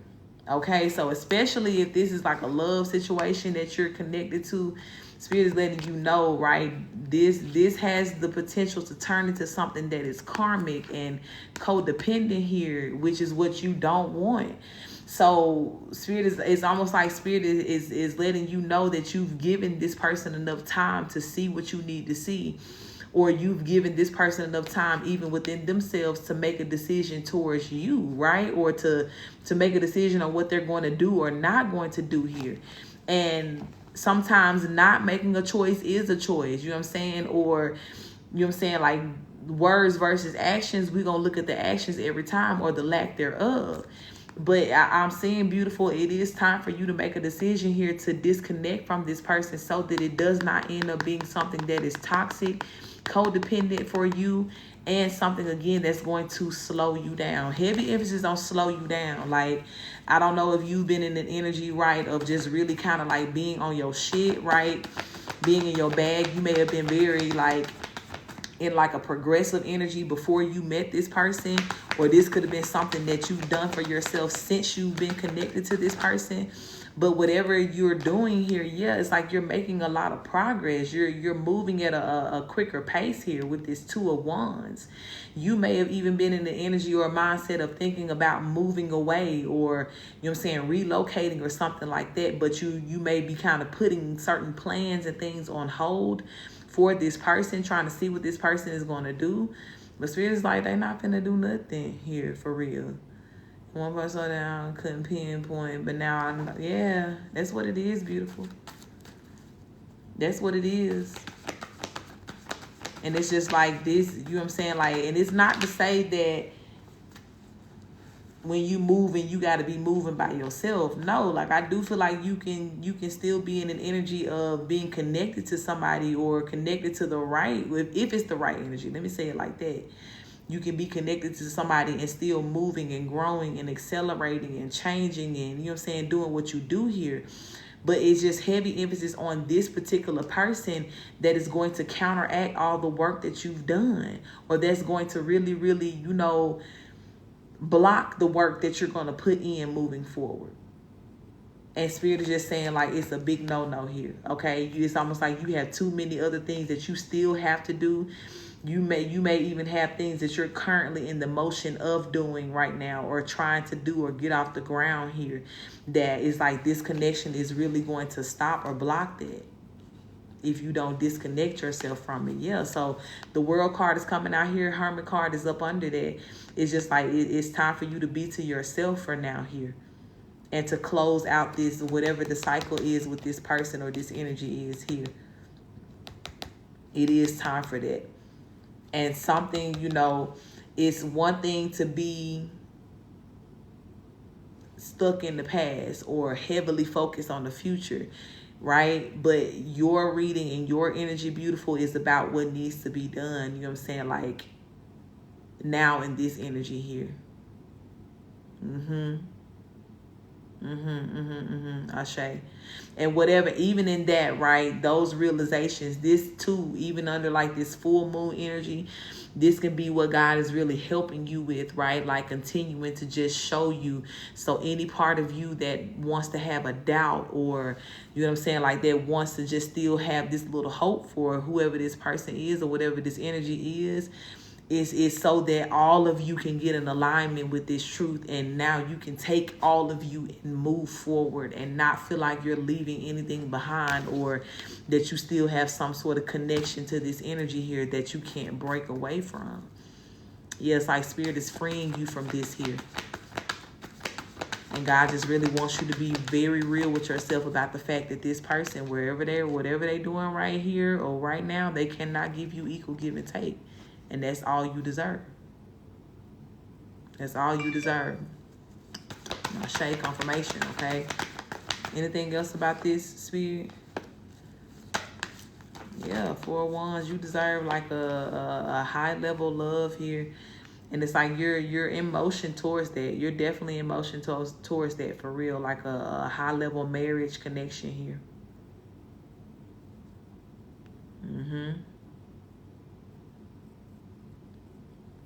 Okay, so especially if this is like a love situation that you're connected to, Spirit is letting you know, right? This has the potential to turn into something that is karmic and codependent here, which is what you don't want. So Spirit is, it's almost like Spirit is letting you know that you've given this person enough time to see what you need to see, or you've given this person enough time even within themselves to make a decision towards you, right? Or to make a decision on what they're going to do or not going to do here. And sometimes not making a choice is a choice, you know what I'm saying? Or, you know what I'm saying, like words versus actions, we're going to look at the actions every time, or the lack thereof. But I'm saying, beautiful, it is time for you to make a decision here to disconnect from this person so that it does not end up being something that is toxic, codependent for you, and something, again, that's going to slow you down. Heavy emphasis on slow you down. Like, I don't know if you've been in an energy, right, of just really kind of like being on your shit, right, being in your bag. You may have been very like in like a progressive energy before you met this person, or this could have been something that you've done for yourself since you've been connected to this person. But whatever you're doing here, yeah, it's like you're making a lot of progress. You're moving at a quicker pace here with this Two of Wands. You may have even been in the energy or mindset of thinking about moving away, or, you know what I'm saying, relocating or something like that. But you may be kind of putting certain plans and things on hold for this person, trying to see what this person is going to do. But Spirit is like, they're not going to do nothing here for real. One person down, couldn't pinpoint, but now I know. Yeah, that's what it is, beautiful. That's what it is. And it's just like this, you know what I'm saying? Like, and it's not to say that when you moving, you got to be moving by yourself. No, like I do feel like you can still be in an energy of being connected to somebody, or connected to the right, if it's the right energy. Let me say it like that. You can be connected to somebody and still moving and growing and accelerating and changing and, you know what I'm saying, doing what you do here. But it's just heavy emphasis on this particular person that is going to counteract all the work that you've done, or that's going to really, really, you know, block the work that you're going to put in moving forward. And Spirit is just saying, like, it's a big no-no here, okay? It's almost like you have too many other things that you still have to do. You may even have things that you're currently in the motion of doing right now, or trying to do or get off the ground here, that is like this connection is really going to stop or block that if you don't disconnect yourself from it. Yeah, so the World card is coming out here. Hermit card is up under that. It's just like it's time for you to be to yourself for now here, and to close out this, whatever the cycle is with this person or this energy is here. It is time for that. And something, you know, it's one thing to be stuck in the past or heavily focused on the future, right? But your reading and your energy, beautiful, is about what needs to be done. You know what I'm saying? Like now in this energy here. Ashe. And whatever, even in that, right, those realizations, this too, even under like this full moon energy, this can be what God is really helping you with, right? Like continuing to just show you. So any part of you that wants to have a doubt, or, you know what I'm saying, like that wants to just still have this little hope for whoever this person is or whatever this energy is so that all of you can get in alignment with this truth, and now you can take all of you and move forward and not feel like you're leaving anything behind, or that you still have some sort of connection to this energy here that you can't break away from. Yes, like Spirit is freeing you from this here. And God just really wants you to be very real with yourself about the fact that this person, whatever they're doing right here or right now, they cannot give you equal give and take. And that's all you deserve. That's all you deserve. Ashe, confirmation, okay? Anything else about this, Spirit? Yeah, 4 Wands. You deserve like a high level love here. And it's like you're in motion towards that. You're definitely in motion towards that for real. Like a high level marriage connection here.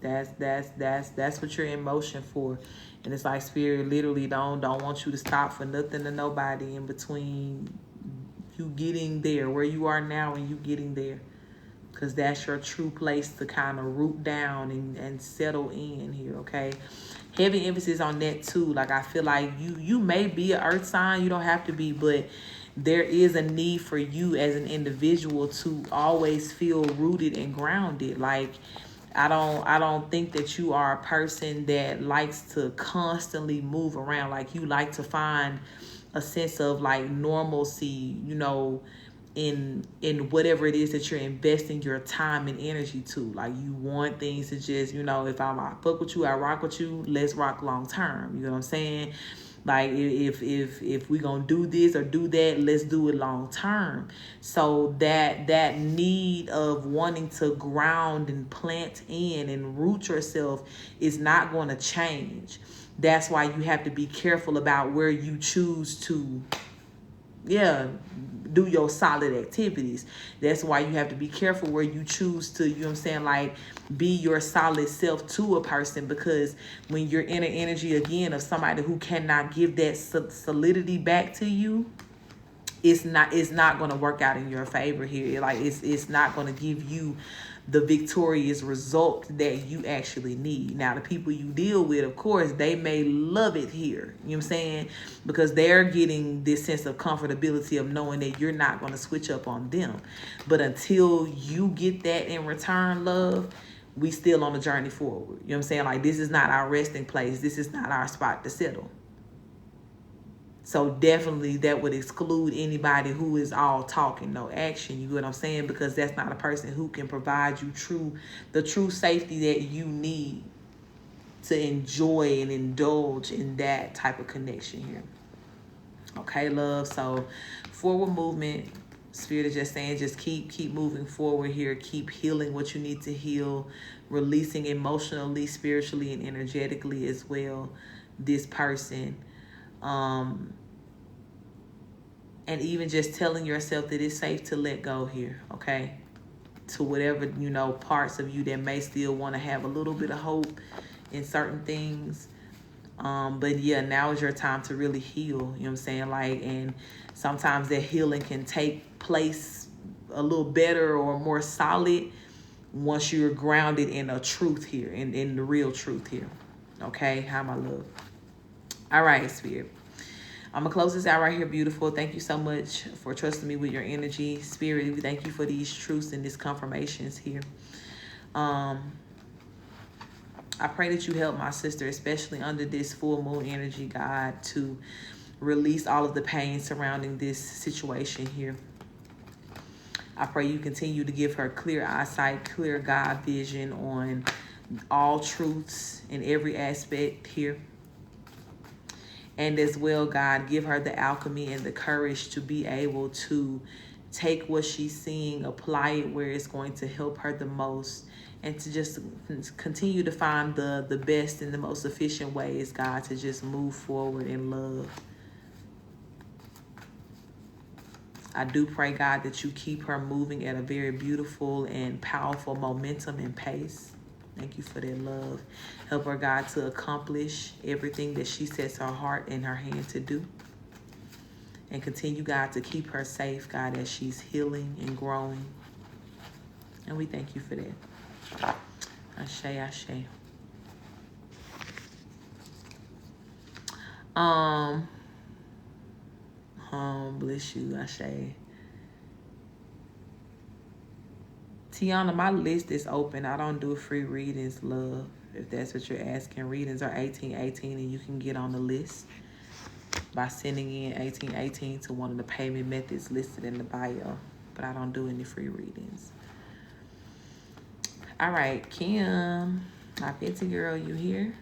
That's what you're in motion for. And it's like spirit literally don't want you to stop for nothing to nobody in between you getting there where you are now and you getting there. Because that's your true place to kind of root down and settle in here, okay? Heavy emphasis on that too. Like I feel like you may be an earth sign, you don't have to be, but there is a need for you as an individual to always feel rooted and grounded. Like I don't think that you are a person that likes to constantly move around. Like you like to find a sense of like normalcy, you know, in whatever it is that you're investing your time and energy to. Like you want things to just, you know, if I fuck with you, I rock with you, let's rock long term. You know what I'm saying? Like if we gonna do this or do that, let's do it long term. So that need of wanting to ground and plant in and root yourself is not going to change. That's why you have to be careful about where you choose to do your solid activities. That's why you have to be careful where you choose to, you know what I'm saying, like be your solid self to a person, because when you're in an energy again of somebody who cannot give that solidity back to you, it's not going to work out in your favor here. Like it's not going to give you the victorious result that you actually need. Now, the people you deal with, of course, they may love it here. You know what I'm saying? Because they're getting this sense of comfortability of knowing that you're not going to switch up on them. But until you get that in return, love, we still on the journey forward. You know what I'm saying? Like this is not our resting place. This is not our spot to settle. So definitely that would exclude anybody who is all talk and no action. You get what I'm saying? Because that's not a person who can provide you the true safety that you need to enjoy and indulge in that type of connection here. Okay, love. So forward movement. Spirit is just saying, just keep moving forward here. Keep healing what you need to heal. Releasing emotionally, spiritually, and energetically as well. This person. And even just telling yourself that it's safe to let go here, okay? To whatever, you know, parts of you that may still want to have a little bit of hope in certain things. But yeah, now is your time to really heal, you know what I'm saying? Like, and sometimes that healing can take place a little better or more solid once you're grounded in a truth here, in the real truth here. Okay, how my love. All right, Spirit. I'm going to close this out right here, beautiful. Thank you so much for trusting me with your energy. Spirit, we thank you for these truths and these confirmations here. I pray that you help my sister, especially under this full moon energy, God, to release all of the pain surrounding this situation here. I pray you continue to give her clear eyesight, clear God vision on all truths in every aspect here. And as well, God, give her the alchemy and the courage to be able to take what she's seeing, apply it where it's going to help her the most, and to just continue to find the best and the most efficient ways, God, to just move forward in love. I do pray, God, that you keep her moving at a very beautiful and powerful momentum and pace. Thank you for that love. Help her, God, to accomplish everything that she sets her heart and her hand to do. And continue, God, to keep her safe, God, as she's healing and growing. And we thank you for that. Ashe, ashe. Bless you, Ashe. Tiana, my list is open. I don't do free readings, love. If that's what you're asking, readings are 1818, and you can get on the list by sending in 1818 to one of the payment methods listed in the bio. But I don't do any free readings. All right, Kim, my fancy girl, you here?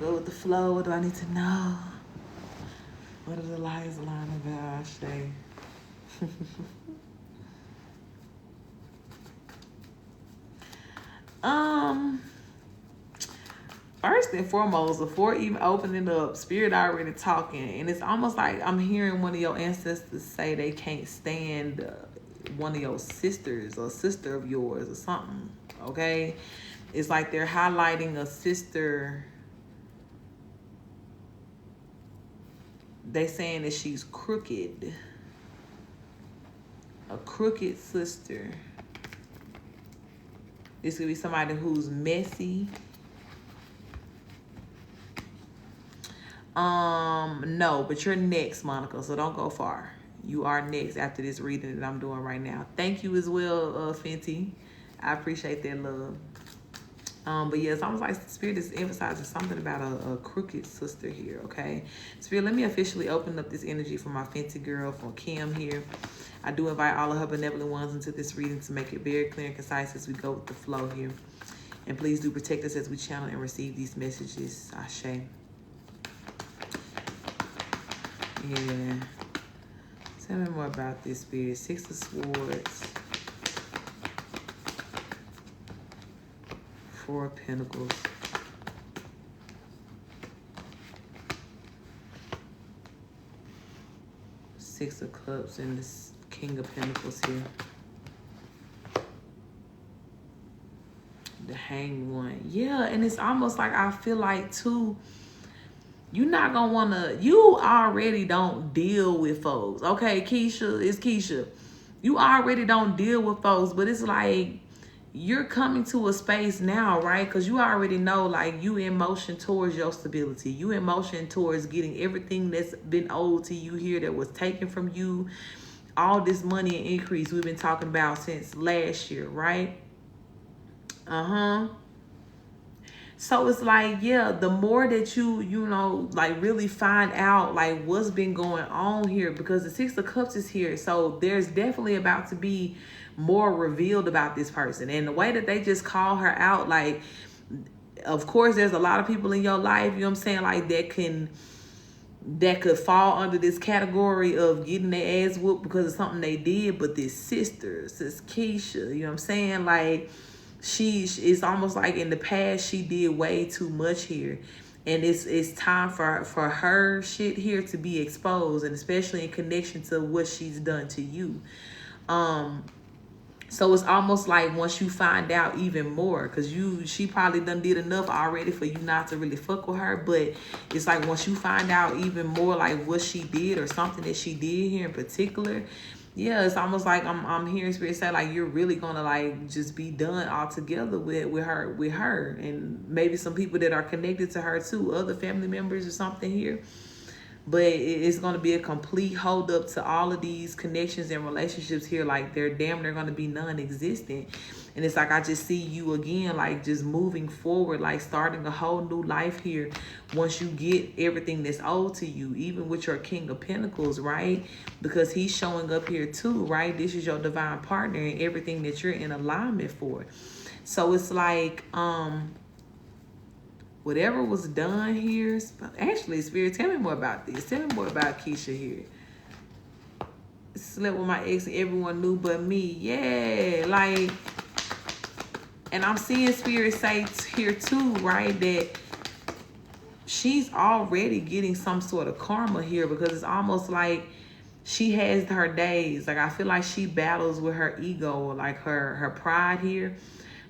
Go with the flow. What do I need to know? What are the lies lying about, Ashe? First and foremost, before even opening up, Spirit already talking. And it's almost like I'm hearing one of your ancestors say they can't stand one of your sisters or sister of yours or something. Okay? It's like they're highlighting a sister. They saying that she's crooked. A crooked sister. This could be somebody who's messy. No, but you're next, Monica, so don't go far. You are next after this reading that I'm doing right now. Thank you as well, Fenty. I appreciate that love. But yeah, it's almost like Spirit is emphasizing something about a crooked sister here, okay? Spirit, let me officially open up this energy for my Fenty girl, for Kim here. I do invite all of her benevolent ones into this reading to make it very clear and concise as we go with the flow here. And please do protect us as we channel and receive these messages. Ashe. Yeah. Tell me more about this, Spirit. Six of Swords. Four of Pentacles. Six of Cups and this King of Pentacles here. The Hanged One. Yeah, and it's almost like I feel like, too, you're not going to want to, you already don't deal with folks. Okay, Keisha, it's Keisha. You already don't deal with folks, but it's like you're coming to a space now, right? Because you already know, like, you in motion towards your stability. You in motion towards getting everything that's been owed to you here that was taken from you. All this money and increase we've been talking about since last year, right? So it's like, yeah, the more that you know, like really find out like what's been going on here, because the Six of Cups is here. So there's definitely about to be more revealed about this person. And the way that they just call her out, like, of course, there's a lot of people in your life, you know what I'm saying, like that could fall under this category of getting their ass whooped because of something they did. But this sister, sis Keisha, you know what I'm saying, like, it's almost like in the past she did way too much here, and it's time for her shit here to be exposed, and especially in connection to what she's done to you. So it's almost like once you find out even more, because she probably done did enough already for you not to really fuck with her, but it's like once you find out even more like what she did or something that she did here in particular, yeah, it's almost like I'm hearing Spirit say like you're really gonna like just be done altogether with her, and maybe some people that are connected to her too, other family members or something here. But it's going to be a complete hold up to all of these connections and relationships here. Like they're going to be non-existent. And it's like I just see you again, like just moving forward, like starting a whole new life here once you get everything that's owed to you, even with your King of Pentacles, right? Because he's showing up here too, right? This is your divine partner and everything that you're in alignment for. So it's like, whatever was done here, actually, Spirit, tell me more about this. Tell me more about Keisha here. Slept with my ex and everyone knew but me. Yeah, like, and I'm seeing Spirit say here too, right, that she's already getting some sort of karma here, because it's almost like she has her days. Like I feel like she battles with her ego, like her pride here.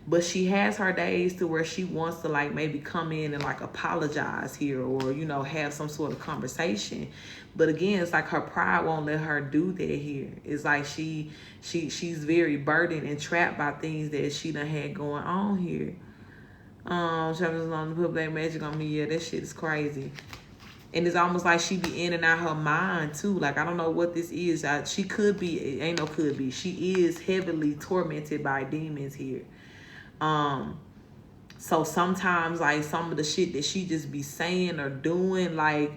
But she has her days to where she wants to like maybe come in and like apologize here, or, you know, have some sort of conversation. But again, it's like her pride won't let her do that here. It's like she's very burdened and trapped by things that she done had going on here. Travis on the put black magic on me. Yeah, that shit is crazy. And it's almost like she be in and out her mind too. Like, I don't know what this is. She could be, ain't no could be. She is heavily tormented by demons here. So sometimes like some of the shit that she just be saying or doing, like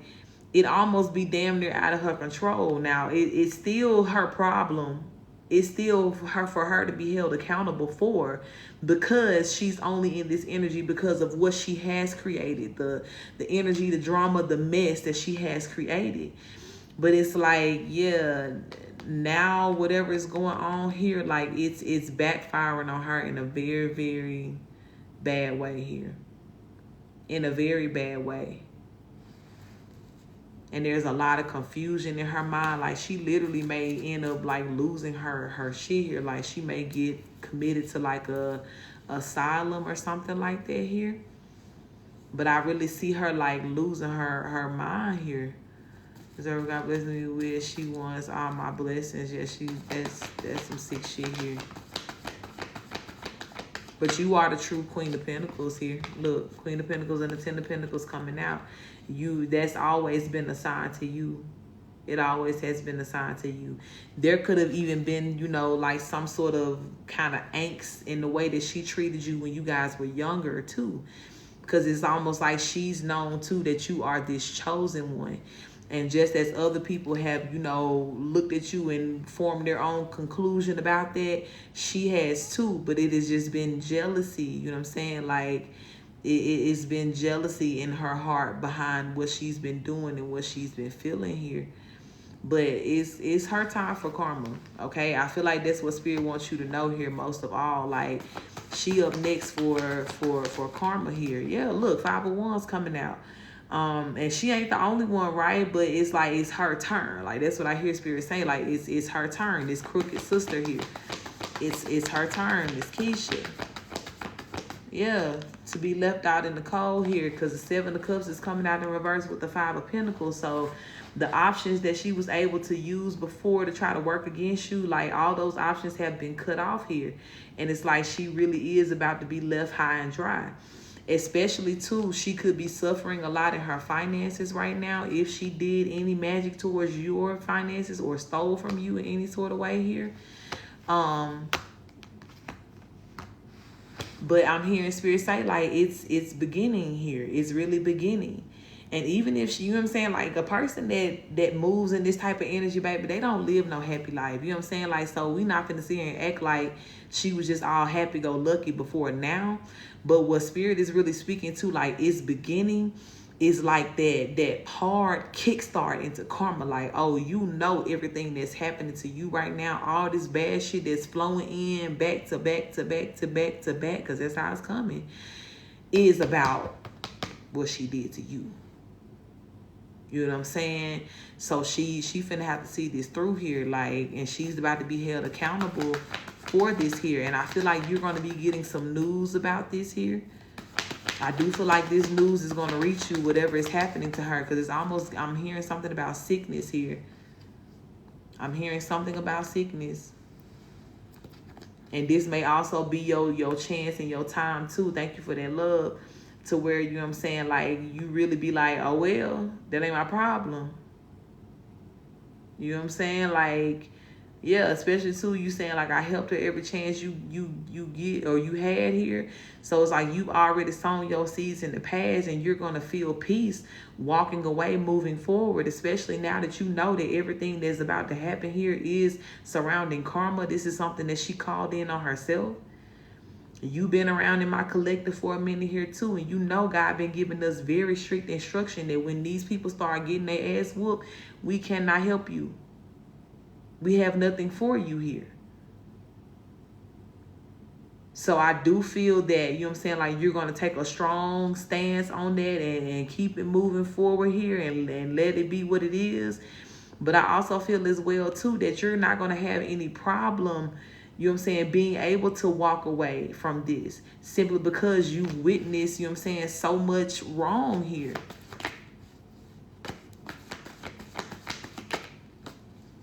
it almost be damn near out of her control. Now it's still her problem. It's still for her to be held accountable for, because she's only in this energy because of what she has created, the energy, the drama, the mess that she has created. But it's like, yeah, now whatever is going on here, like it's backfiring on her in a very, very bad way here. in a very bad way. And there's a lot of confusion in her mind. Like, she literally may end up like losing her shit here. Like, she may get committed to like a asylum or something like that here. But I really see her like losing her mind here. Deserve God bless me with. She wants all my blessings. Yeah, that's some sick shit here. But you are the true Queen of Pentacles here. Look, Queen of Pentacles and the Ten of Pentacles coming out. That's always been assigned to you. It always has been assigned to you. There could have even been, you know, like some sort of kind of angst in the way that she treated you when you guys were younger too. Because it's almost like she's known too that you are this chosen one. And just as other people have, you know, looked at you and formed their own conclusion about that, she has too. But it has just been jealousy, you know what I'm saying? Like, it's been jealousy in her heart behind what she's been doing and what she's been feeling here. But it's her time for karma, okay? I feel like that's what Spirit wants you to know here most of all. Like, she up next for karma here. Yeah, look, 5 of Wands coming out. And she ain't the only one, right? But it's like, it's her turn. Like, that's what I hear Spirit say. Like, it's her turn. This crooked sister here. It's her turn. It's Keisha. Yeah, to be left out in the cold here, because the 7 of Cups is coming out in reverse with the 5 of Pentacles. So the options that she was able to use before to try to work against you, like, all those options have been cut off here. And it's like she really is about to be left high and dry. Especially too, she could be suffering a lot in her finances right now if she did any magic towards your finances or stole from you in any sort of way here. But I'm hearing Spirit say, like, it's beginning here. It's really beginning. And even if she, you know what I'm saying, like, a person that moves in this type of energy, baby, they don't live no happy life. You know what I'm saying? Like, so we not gonna sit here and act like she was just all happy-go-lucky before now. But what Spirit is really speaking to, like, it's beginning, is like that hard kickstart into karma. Like, oh, you know everything that's happening to you right now, all this bad shit that's flowing in back to back to back to back to back, because that's how it's coming, is about what she did to you. You know what I'm saying? So she finna have to see this through here, like, and she's about to be held accountable for this here. And I feel like you're going to be getting some news about this here. I do feel like this news is going to reach you, whatever is happening to her, because it's almost, I'm hearing something about sickness here. I'm hearing something about sickness. And this may also be your chance and your time too. Thank you for that love. To where, you know what I'm saying, like, you really be like, oh, well, that ain't my problem. You know what I'm saying? Like, yeah, especially too, you saying, like, I helped her every chance you get or you had here. So it's like you've already sown your seeds in the past, and you're going to feel peace walking away, moving forward, especially now that you know that everything that's about to happen here is surrounding karma. This is something that she called in on herself. You've been around in my collective for a minute here too, and you know God been giving us very strict instruction that when these people start getting their ass whooped, we cannot help you. We have nothing for you here. So I do feel that, you know what I'm saying, like, you're going to take a strong stance on that and keep it moving forward here and let it be what it is. But I also feel as well too that you're not going to have any problem, you know what I'm saying, being able to walk away from this simply because you witnessed, you know what I'm saying, so much wrong here.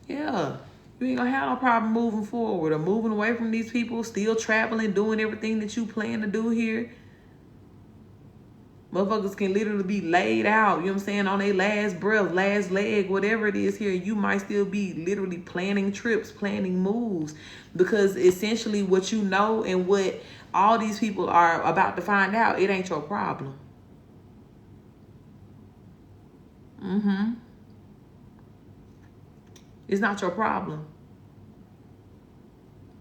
Yeah. You ain't gonna have no problem moving forward or moving away from these people, still traveling, doing everything that you plan to do here. Motherfuckers can literally be laid out, you know what I'm saying, on their last breath, last leg, whatever it is here. You might still be literally planning trips, planning moves, because essentially what you know and what all these people are about to find out, it ain't your problem. It's not your problem.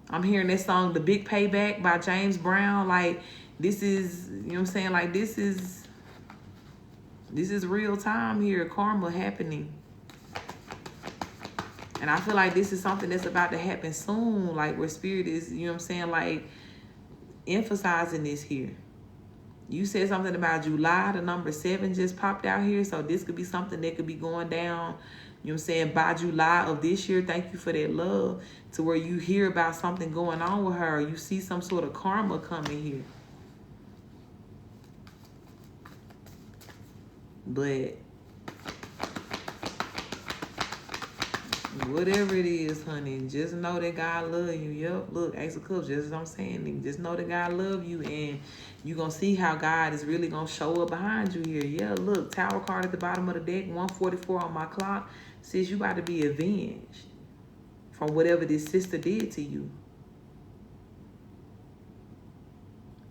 I'm hearing this song, The Big Payback by James Brown. Like, this is, you know what I'm saying? Like, this is real time here. Karma happening. And I feel like this is something that's about to happen soon. Like, where Spirit is, you know what I'm saying? Like, emphasizing this here. You said something about July. The number 7 just popped out here. So this could be something that could be going down, you know what I'm saying, by July of this year. Thank you for that love. To where you hear about something going on with her. Or you see some sort of karma coming here. But whatever it is, honey, just know that God love you. Yep, look, Ace of Cups, just as I'm saying, just know that God love you, and you're going to see how God is really going to show up behind you here. Yeah, look, Tower card at the bottom of the deck, 144 on my clock, says you about to be avenged from whatever this sister did to you.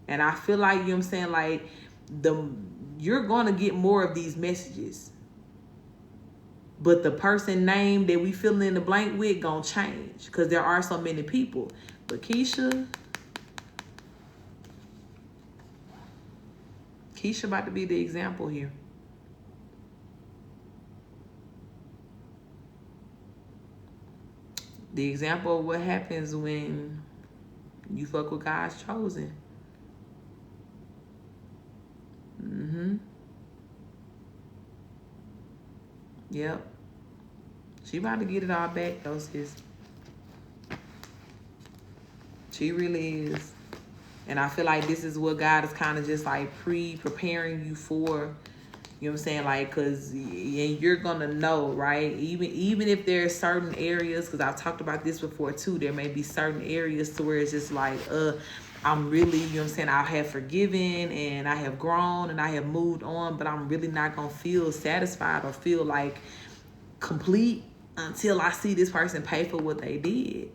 And I feel like, you know what I'm saying, like, you're going to get more of these messages. But the person name that we fill in the blank with gonna change because there are so many people. But Keisha about to be the example here. The example of what happens when you fuck with God's chosen. Yep. She about to get it all back though, sis. She really is. And I feel like this is what God is kind of just like preparing you for. You know what I'm saying? Like, because you're going to know, right? Even if there's certain areas, because I've talked about this before too, there may be certain areas to where it's just like, I'm really, you know what I'm saying, I have forgiven and I have grown and I have moved on, but I'm really not going to feel satisfied or feel like complete until I see this person pay for what they did.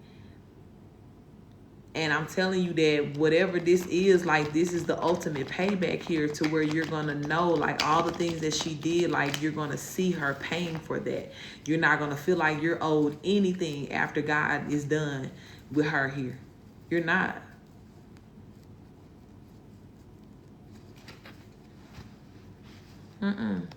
And I'm telling you that whatever this is, like, this is the ultimate payback here to where you're going to know, like, all the things that she did, like, you're going to see her paying for that. You're not going to feel like you're owed anything after God is done with her here. You're not. And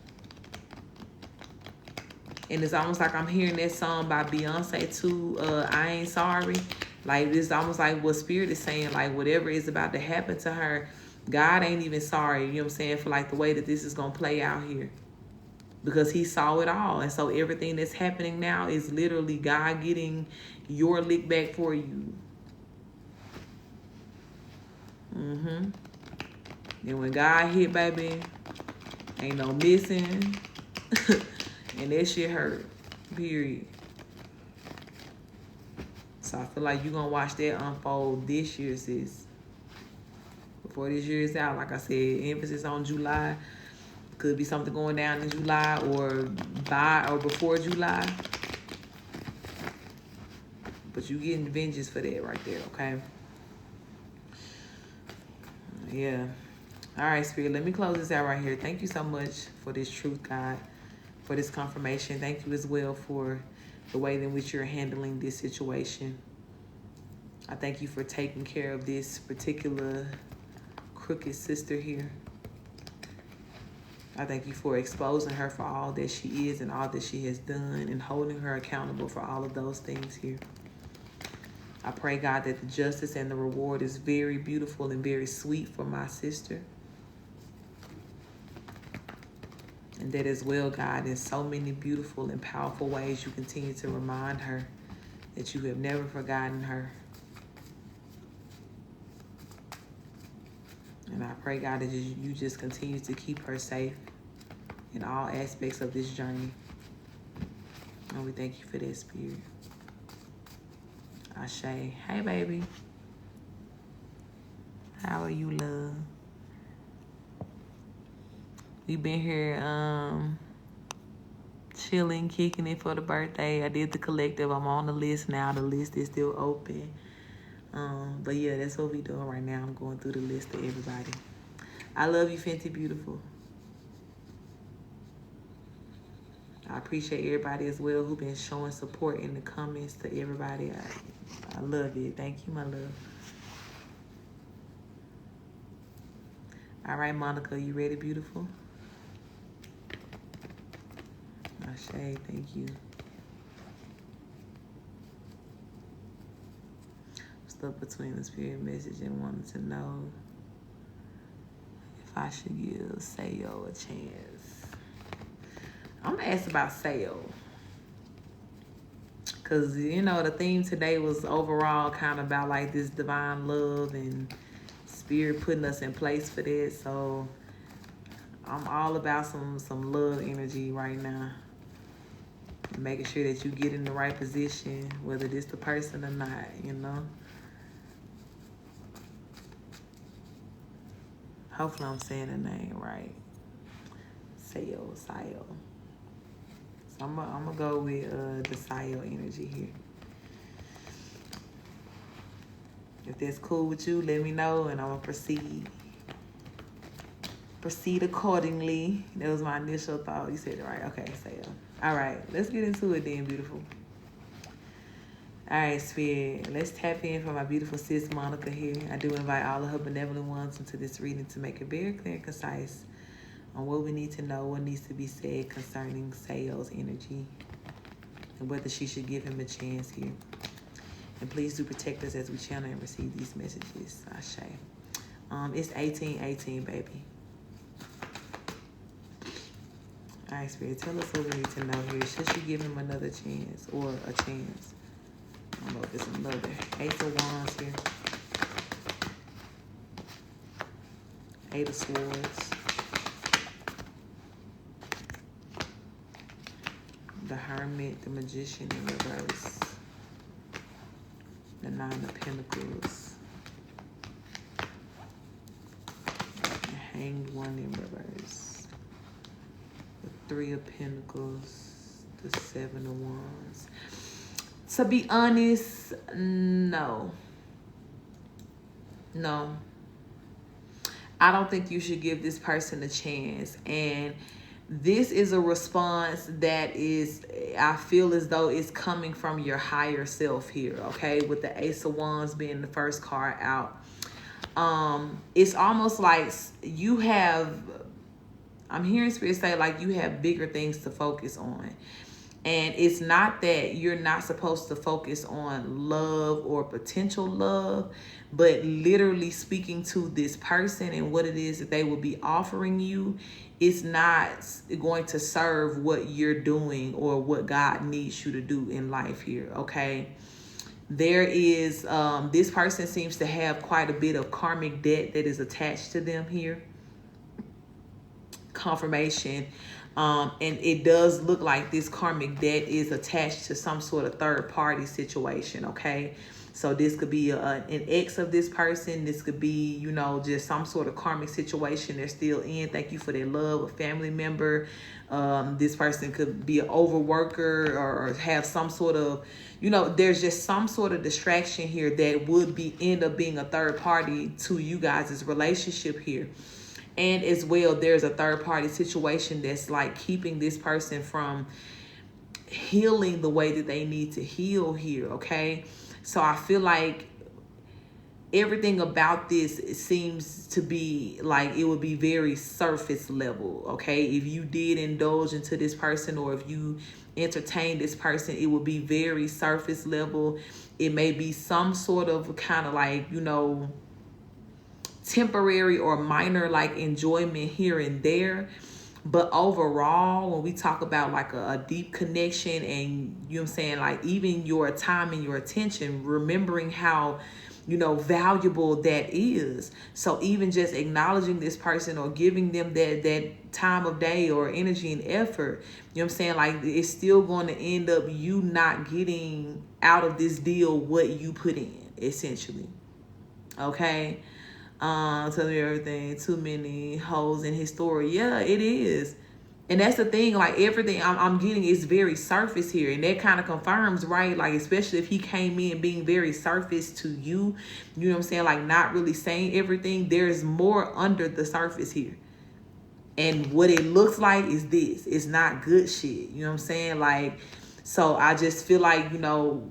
it's almost like I'm hearing that song by Beyonce too, I Ain't Sorry. Like, it's almost like what Spirit is saying, like, whatever is about to happen to her, God ain't even sorry, you know what I'm saying, for like the way that this is going to play out here. Because he saw it all. And so everything that's happening now is literally God getting your lick back for you. And when God hit, baby, ain't no missing. And that shit hurt. Period. So I feel like you're going to watch that unfold this year, sis. Before this year is out, like I said, emphasis on July. Could be something going down in July or by or before July. But you getting vengeance for that right there, okay? Yeah. All right, Spirit, let me close this out right here. Thank you so much for this truth, God, for this confirmation. Thank you as well for the way in which you're handling this situation. I thank you for taking care of this particular crooked sister here. I thank you for exposing her for all that she is and all that she has done and holding her accountable for all of those things here. I pray, God, that the justice and the reward is very beautiful and very sweet for my sister. And that as well, God, in so many beautiful and powerful ways, you continue to remind her that you have never forgotten her. And I pray, God, that you just continue to keep her safe in all aspects of this journey. And we thank you for that, Spirit. Ashe. Hey, baby. How are you, love? We've been here chilling, kicking it for the birthday. I did the collective. I'm on the list now. The list is still open. But yeah, that's what we doing right now. I'm going through the list of everybody. I love you, Fenty Beautiful. I appreciate everybody as well who been showing support in the comments to everybody. I love it. Thank you, my love. All right, Monica, you ready, beautiful? Ashe, thank you. Stuck between the spirit message and wanted to know if I should give Sayo a chance. I'm gonna ask about Sayo. Because, you know, the theme today was overall kind of about like this divine love and spirit putting us in place for that. So I'm all about some love energy right now. Making sure that you get in the right position, whether this the person or not, you know. Hopefully I'm saying the name right. Sayo. So I'm gonna go with the Sayo energy here. If that's cool with you, let me know and I'm gonna proceed. Proceed accordingly. That was my initial thought. You said it right. Okay, Sayo. All right, let's get into it then, beautiful. All right, Spirit, let's tap in for my beautiful sis Monica here. I do invite all of her benevolent ones into this reading to make it very clear and concise on what we need to know, what needs to be said concerning Sayo's energy, and whether she should give him a chance here. And please do protect us as we channel and receive these messages. Ashe. It's 1818, baby. All right, Spirit, tell us what we need to know here. Should she give him another chance or a chance? I don't know if it's another. Ace of Wands here. Eight of Swords. The Hermit, the Magician in reverse. The Nine of Pentacles. The Hanged One in reverse. The Three of Pentacles. The Seven of Wands. To be honest, no. I don't think you should give this person a chance. And this is a response that is, I feel as though it's coming from your higher self here, okay? With the Ace of Wands being the first card out. It's almost like you have, I'm hearing Spirit say like you have bigger things to focus on. And it's not that you're not supposed to focus on love or potential love, but literally speaking to this person and what it is that they will be offering you, it's not going to serve what you're doing or what God needs you to do in life here, okay? There is, this person seems to have quite a bit of karmic debt that is attached to them here. Confirmation. And it does look like this karmic debt is attached to some sort of third party situation, okay? So this could be an ex of this person. This could be, you know, just some sort of karmic situation they're still in. Thank you for their love, a family member. This person could be an overworker or have some sort of, you know, there's just some sort of distraction here that would end up being a third party to you guys' relationship here. And as well, there's a third party situation that's like keeping this person from healing the way that they need to heal here, okay? So I feel like everything about this seems to be like it would be very surface level, okay? If you did indulge into this person or if you entertain this person, it would be very surface level. It may be some sort of kind of like, you know, temporary or minor like enjoyment here and there, but overall when we talk about like a deep connection and you know what I'm saying, like even your time and your attention, remembering how, you know, valuable that is. So even just acknowledging this person or giving them that time of day or energy and effort, you know what I'm saying, like it's still going to end up you not getting out of this deal what you put in, essentially, okay? Tell me everything. Too many holes in his story. Yeah, it is. And that's the thing, like everything I'm getting is very surface here. And that kind of confirms, right? Like, especially if he came in being very surface to you, you know what I'm saying? Like not really saying everything. There's more under the surface here. And what it looks like is this. It's not good shit. You know what I'm saying? Like, so I just feel like, you know,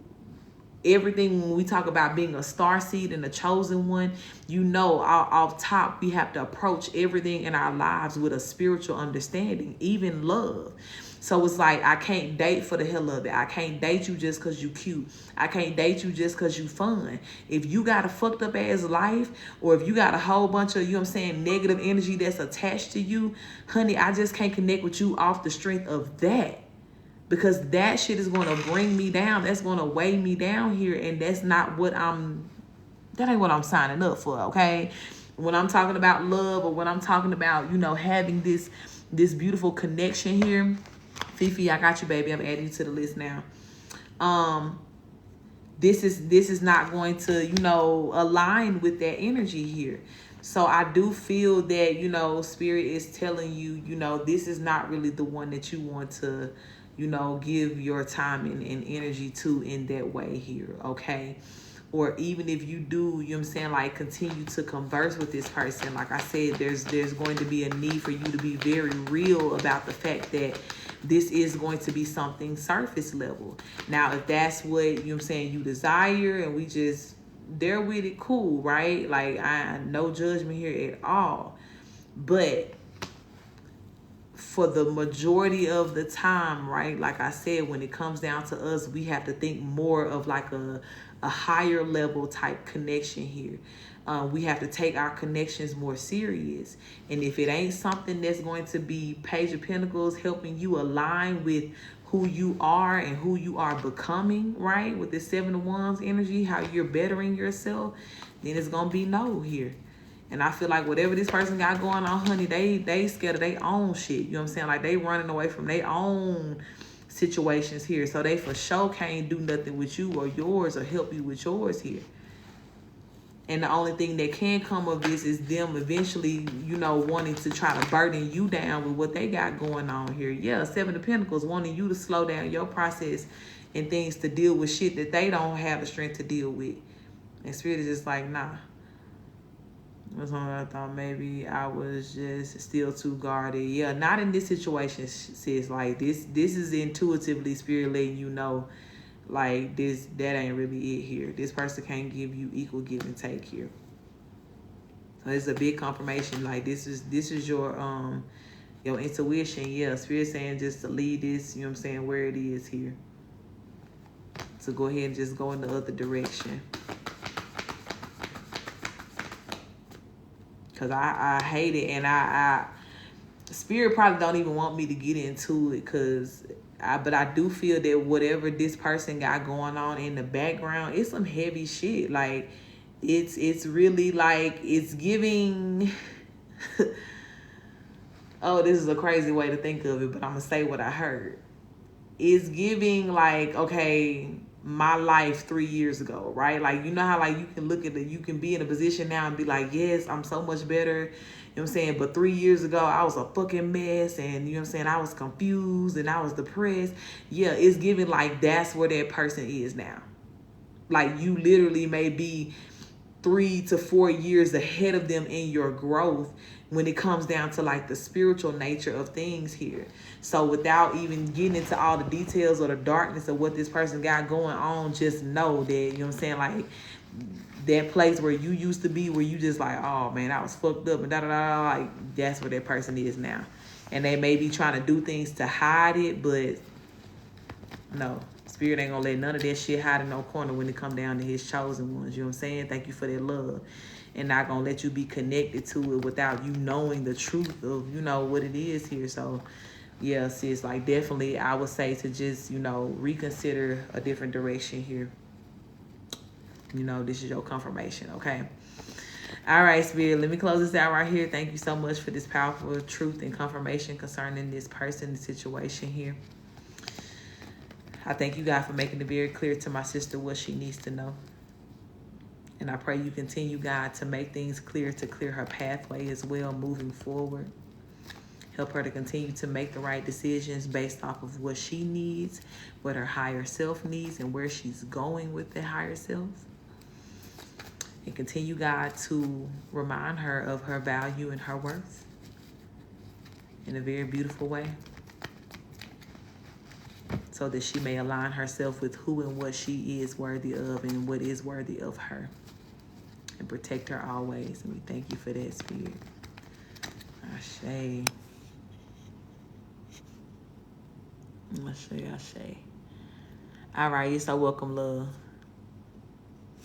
everything when we talk about being a starseed and a chosen one, you know, off top, we have to approach everything in our lives with a spiritual understanding, even love. So it's like, I can't date for the hell of it. I can't date you just because you cute. I can't date you just because you fun. If you got a fucked up ass life, or if you got a whole bunch of, you know what I'm saying, negative energy that's attached to you, honey, I just can't connect with you off the strength of that. Because that shit is going to bring me down. That's going to weigh me down here. And that's not what that ain't what I'm signing up for, okay? When I'm talking about love, or when I'm talking about, you know, having this beautiful connection here, Fifi, I got you, baby. I'm adding you to the list now. This is not going to, you know, align with that energy here. So I do feel that, you know, Spirit is telling you, you know, this is not really the one that you want to, you know, give your time and energy to in that way here, okay? Or even if you do, you know what I'm saying, like, continue to converse with this person, like I said, there's going to be a need for you to be very real about the fact that this is going to be something surface level. Now, if that's what, you know what I'm saying, you desire, and we just there with it, cool, right? Like, I no judgment here at all. But for the majority of the time, right, like I said, when it comes down to us, we have to think more of like a higher level type connection here. We have to take our connections more serious. And if it ain't something that's going to be Page of Pentacles helping you align with who you are and who you are becoming, right, with the Seven of Wands energy, how you're bettering yourself, then it's going to be no here. And I feel like whatever this person got going on, honey, they scared of their own shit. You know what I'm saying? Like, they running away from their own situations here. So they for sure can't do nothing with you or yours, or help you with yours here. And the only thing that can come of this is them eventually, you know, wanting to try to burden you down with what they got going on here. Yeah, Seven of Pentacles wanting you to slow down your process and things to deal with shit that they don't have the strength to deal with. And Spirit is just like, nah. That's when I thought maybe I was just still too guarded. Yeah, not in this situation, sis. Like, this is intuitively Spirit letting you know, like, that ain't really it here. This person can't give you equal give and take here. So it's a big confirmation. Like, this is your intuition. Yeah, Spirit saying just to lead this, you know what I'm saying, where it is here. So go ahead and just go in the other direction. Because I hate it, and I Spirit probably don't even want me to get into it, but I do feel that whatever this person got going on in the background, it's some heavy shit. Like, it's really like, it's giving oh, this is a crazy way to think of it, but I'm gonna say what I heard. It's giving like, okay, my life 3 years ago, right? Like, you know how, like, you can look at it, you can be in a position now and be like, yes, I'm so much better, you know what I'm saying? But 3 years ago, I was a fucking mess, and, you know what I'm saying, I was confused, and I was depressed. Yeah, it's giving like that's where that person is now. Like, you literally may be 3 to 4 years ahead of them in your growth when it comes down to like the spiritual nature of things here. So without even getting into all the details or the darkness of what this person got going on, just know that, you know what I'm saying, like, that place where you used to be, where you just like, oh man, I was fucked up and da-da-da, like, that's where that person is now. And they may be trying to do things to hide it, but no, Spirit ain't gonna let none of that shit hide in no corner when it come down to his chosen ones. You know what I'm saying? Thank you for that love. And not gonna let you be connected to it without you knowing the truth of, you know, what it is here. So yeah, sis, like, definitely I would say to just, you know, reconsider a different direction here. You know, this is your confirmation, okay? All right, Spirit, let me close this out right here. Thank you so much for this powerful truth and confirmation concerning this person, the situation here. I thank you, God, for making it very clear to my sister what she needs to know. And I pray you continue, God, to make things clear, to clear her pathway as well moving forward. Help her to continue to make the right decisions based off of what she needs, what her higher self needs, and where she's going with the higher self. And continue, God, to remind her of her value and her worth in a very beautiful way, so that she may align herself with who and what she is worthy of and what is worthy of her. And protect her always. And we thank you for that, Spirit. Ashe. Ashe. All right, you're so welcome, love.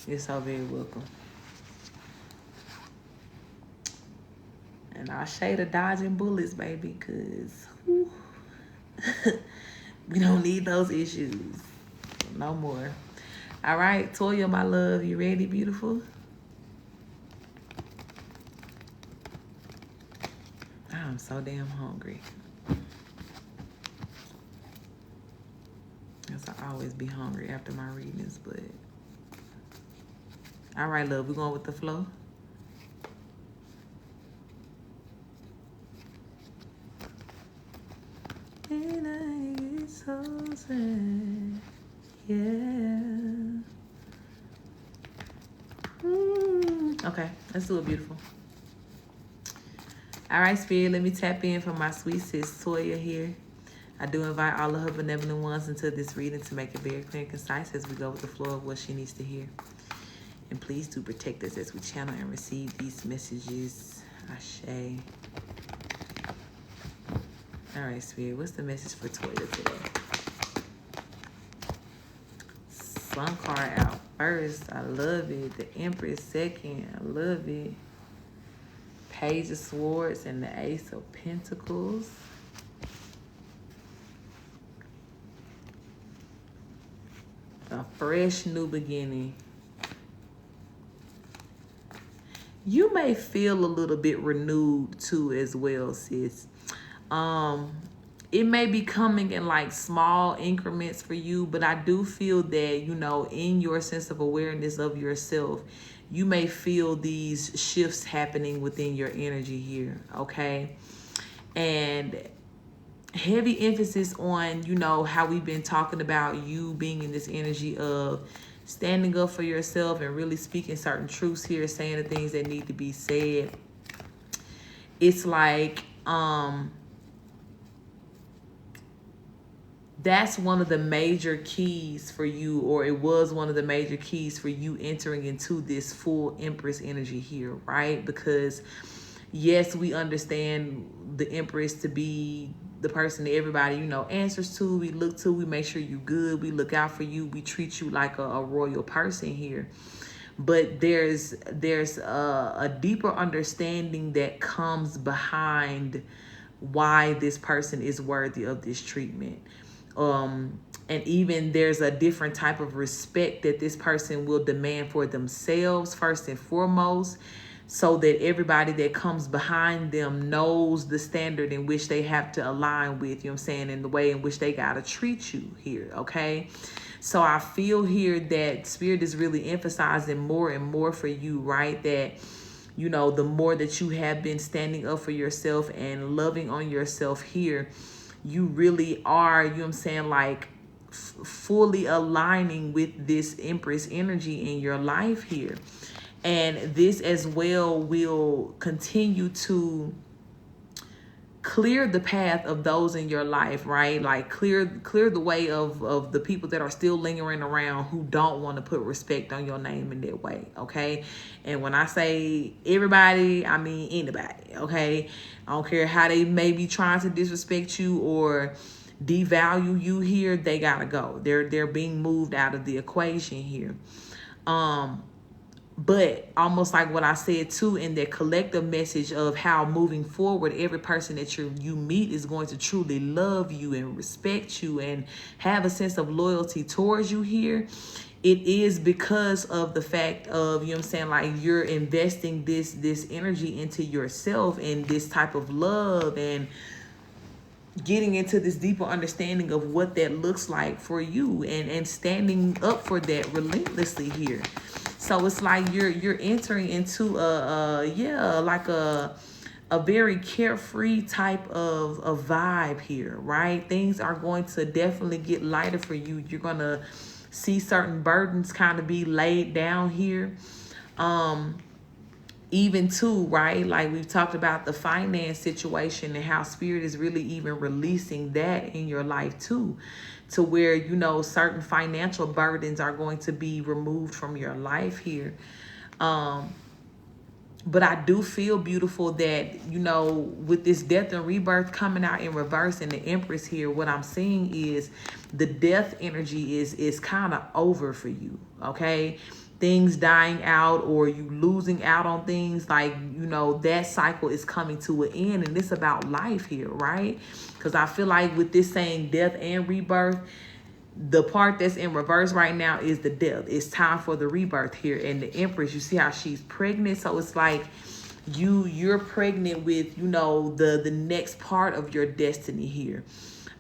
You're so very welcome. And I shade of dodging bullets, baby, because we don't need those issues. No more. All right, Toya, my love, you ready, beautiful? I'm so damn hungry. Because I always be hungry after my readings, but... All right, love, we going with the flow? And I get so sad, yeah. Okay, let's do it, beautiful. All right, Spirit, let me tap in for my sweet sis Toya here. I do invite all of her benevolent ones into this reading to make it very clear and concise as we go with the flow of what she needs to hear. And please do protect us as we channel and receive these messages. Ashe. All right, Spirit, what's the message for Toya today? Sun card out first. I love it. The Empress second. I love it. Page of Swords and the Ace of Pentacles. A fresh new beginning. You may feel a little bit renewed too as well, sis. It may be coming in like small increments for you, but I do feel that, you know, in your sense of awareness of yourself, you may feel these shifts happening within your energy here, okay? And heavy emphasis on, you know, how we've been talking about you being in this energy of standing up for yourself and really speaking certain truths here, saying the things that need to be said. It's like, that's one of the major keys for you, or it was one of the major keys for you entering into this full Empress energy here, right? Because yes, we understand the Empress to be the person that everybody, you know, answers to, we look to, we make sure you good, we look out for you, we treat you like a royal person here. But there's a deeper understanding that comes behind why this person is worthy of this treatment. And even there's a different type of respect that this person will demand for themselves first and foremost, so that everybody that comes behind them knows the standard in which they have to align with, you know what I'm saying, and the way in which they got to treat you here, okay? So I feel here that Spirit is really emphasizing more and more for you, right? That, you know, the more that you have been standing up for yourself and loving on yourself here, you really are, you know what I'm saying, like fully aligning with this Empress energy in your life here. And this as well will continue to clear the path of those in your life, right? Like clear the way of the people that are still lingering around who don't want to put respect on your name in that way, okay? And when I say everybody, I mean anybody, okay? I don't care how they may be trying to disrespect you or devalue you here, they gotta go. They're being moved out of the equation here. But almost like what I said too in that collective message of how moving forward, every person that you meet is going to truly love you and respect you and have a sense of loyalty towards you here. It is because of the fact of, you know what I'm saying, like you're investing this energy into yourself and this type of love and getting into this deeper understanding of what that looks like for you and standing up for that relentlessly here. So it's like you're entering into a very carefree type of a vibe here, right? Things are going to definitely get lighter for you. You're going to see certain burdens kind of be laid down here. Even too, right? Like we've talked about the finance situation and how Spirit is really even releasing that in your life too, to where, you know, certain financial burdens are going to be removed from your life here. But I do feel beautiful that, you know, with this death and rebirth coming out in reverse and the Empress here, what I'm seeing is the death energy is kind of over for you, okay? Things dying out or you losing out on things, like, you know, that cycle is coming to an end, and it's about life here, right? Because I feel like with this saying death and rebirth, the part that's in reverse right now is the death. It's time for the rebirth here. And the Empress, you see how she's pregnant? So it's like you're pregnant with, you know, the next part of your destiny here.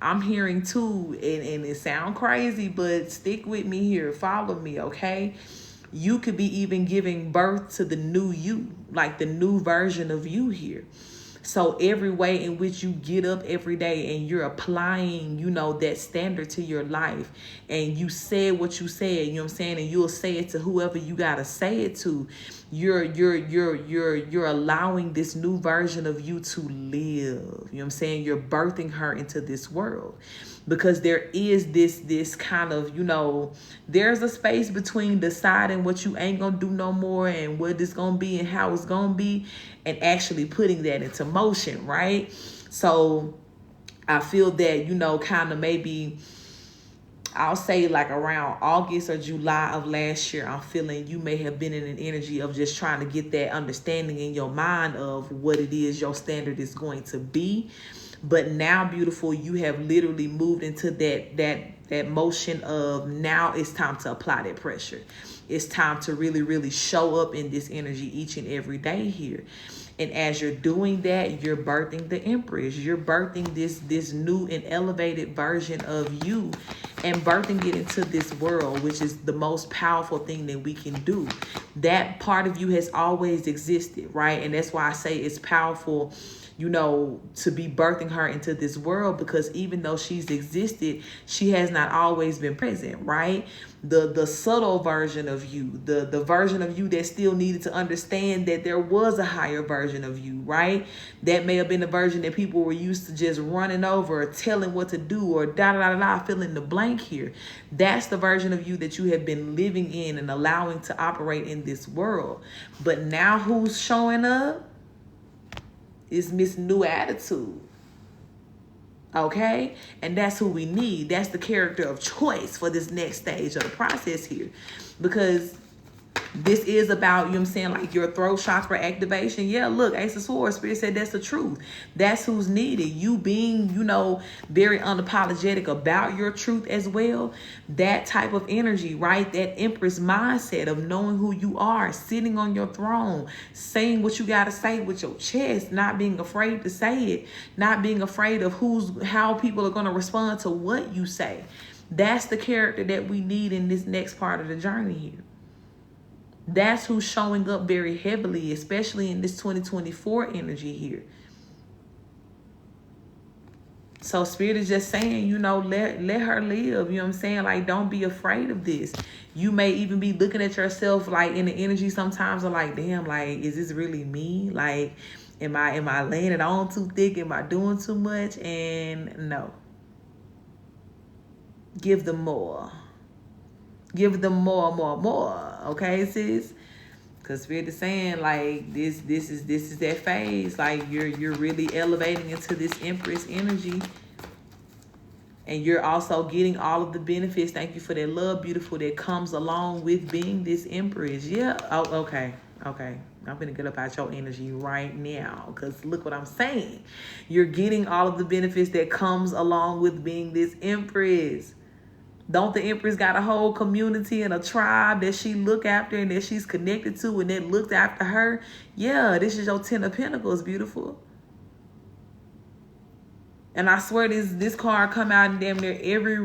I'm hearing too, and it sounds crazy, but stick with me here. Follow me, okay? You could be even giving birth to the new you, like the new version of you here. So every way in which you get up every day and you're applying, you know, that standard to your life, and you said what you said, you know what I'm saying, and you'll say it to whoever you gotta say it to. You're allowing this new version of you to live. You know what I'm saying? You're birthing her into this world. Because there is this kind of, you know, there's a space between deciding what you ain't gonna do no more and what it's gonna be and how it's gonna be, and actually putting that into motion, right? So I feel that, you know, kind of maybe I'll say like around August or July of last year, I'm feeling you may have been in an energy of just trying to get that understanding in your mind of what it is your standard is going to be. But now, beautiful, you have literally moved into that motion of now it's time to apply that pressure. It's time to really, really show up in this energy each and every day here. And as you're doing that, you're birthing the Empress. You're birthing this new and elevated version of you, and birthing it into this world, which is the most powerful thing that we can do. That part of you has always existed, right? And that's why I say it's powerful, you know, to be birthing her into this world, because even though she's existed, she has not always been present, right? The subtle version of you, the version of you that still needed to understand that there was a higher version of you, right? That may have been the version that people were used to just running over or telling what to do or fill in the blank here. That's the version of you that you have been living in and allowing to operate in this world. But now who's showing up is Miss New Attitude. Okay? And that's who we need. That's the character of choice for this next stage of the process here. Because this is about, you know what I'm saying, like your throat chakra activation. Yeah, look, Ace of Swords, Spirit said that's the truth. That's who's needed. You being, you know, very unapologetic about your truth as well. That type of energy, right? That Empress mindset of knowing who you are, sitting on your throne, saying what you got to say with your chest, not being afraid to say it, not being afraid of how people are going to respond to what you say. That's the character that we need in this next part of the journey here. That's who's showing up very heavily, especially in this 2024 energy here. So Spirit is just saying, you know, let her live. You know what I'm saying? Like, don't be afraid of this. You may even be looking at yourself like in the energy sometimes of like, damn, like, is this really me? Like, am I laying it on too thick? Am I doing too much? And no. Give them more. Give them more. Okay, sis? Because Spirit is saying, like, this is that phase. Like, you're really elevating into this Empress energy. And you're also getting all of the benefits. Thank you for that love, beautiful, that comes along with being this Empress. Yeah. Oh, okay. Okay. I'm going to get up out your energy right now. Because look what I'm saying. You're getting all of the benefits that comes along with being this Empress. Don't the Empress got a whole community and a tribe that she look after and that she's connected to and that looks after her? Yeah, this is your 10 of Pentacles, beautiful. And I swear this card come out in damn near every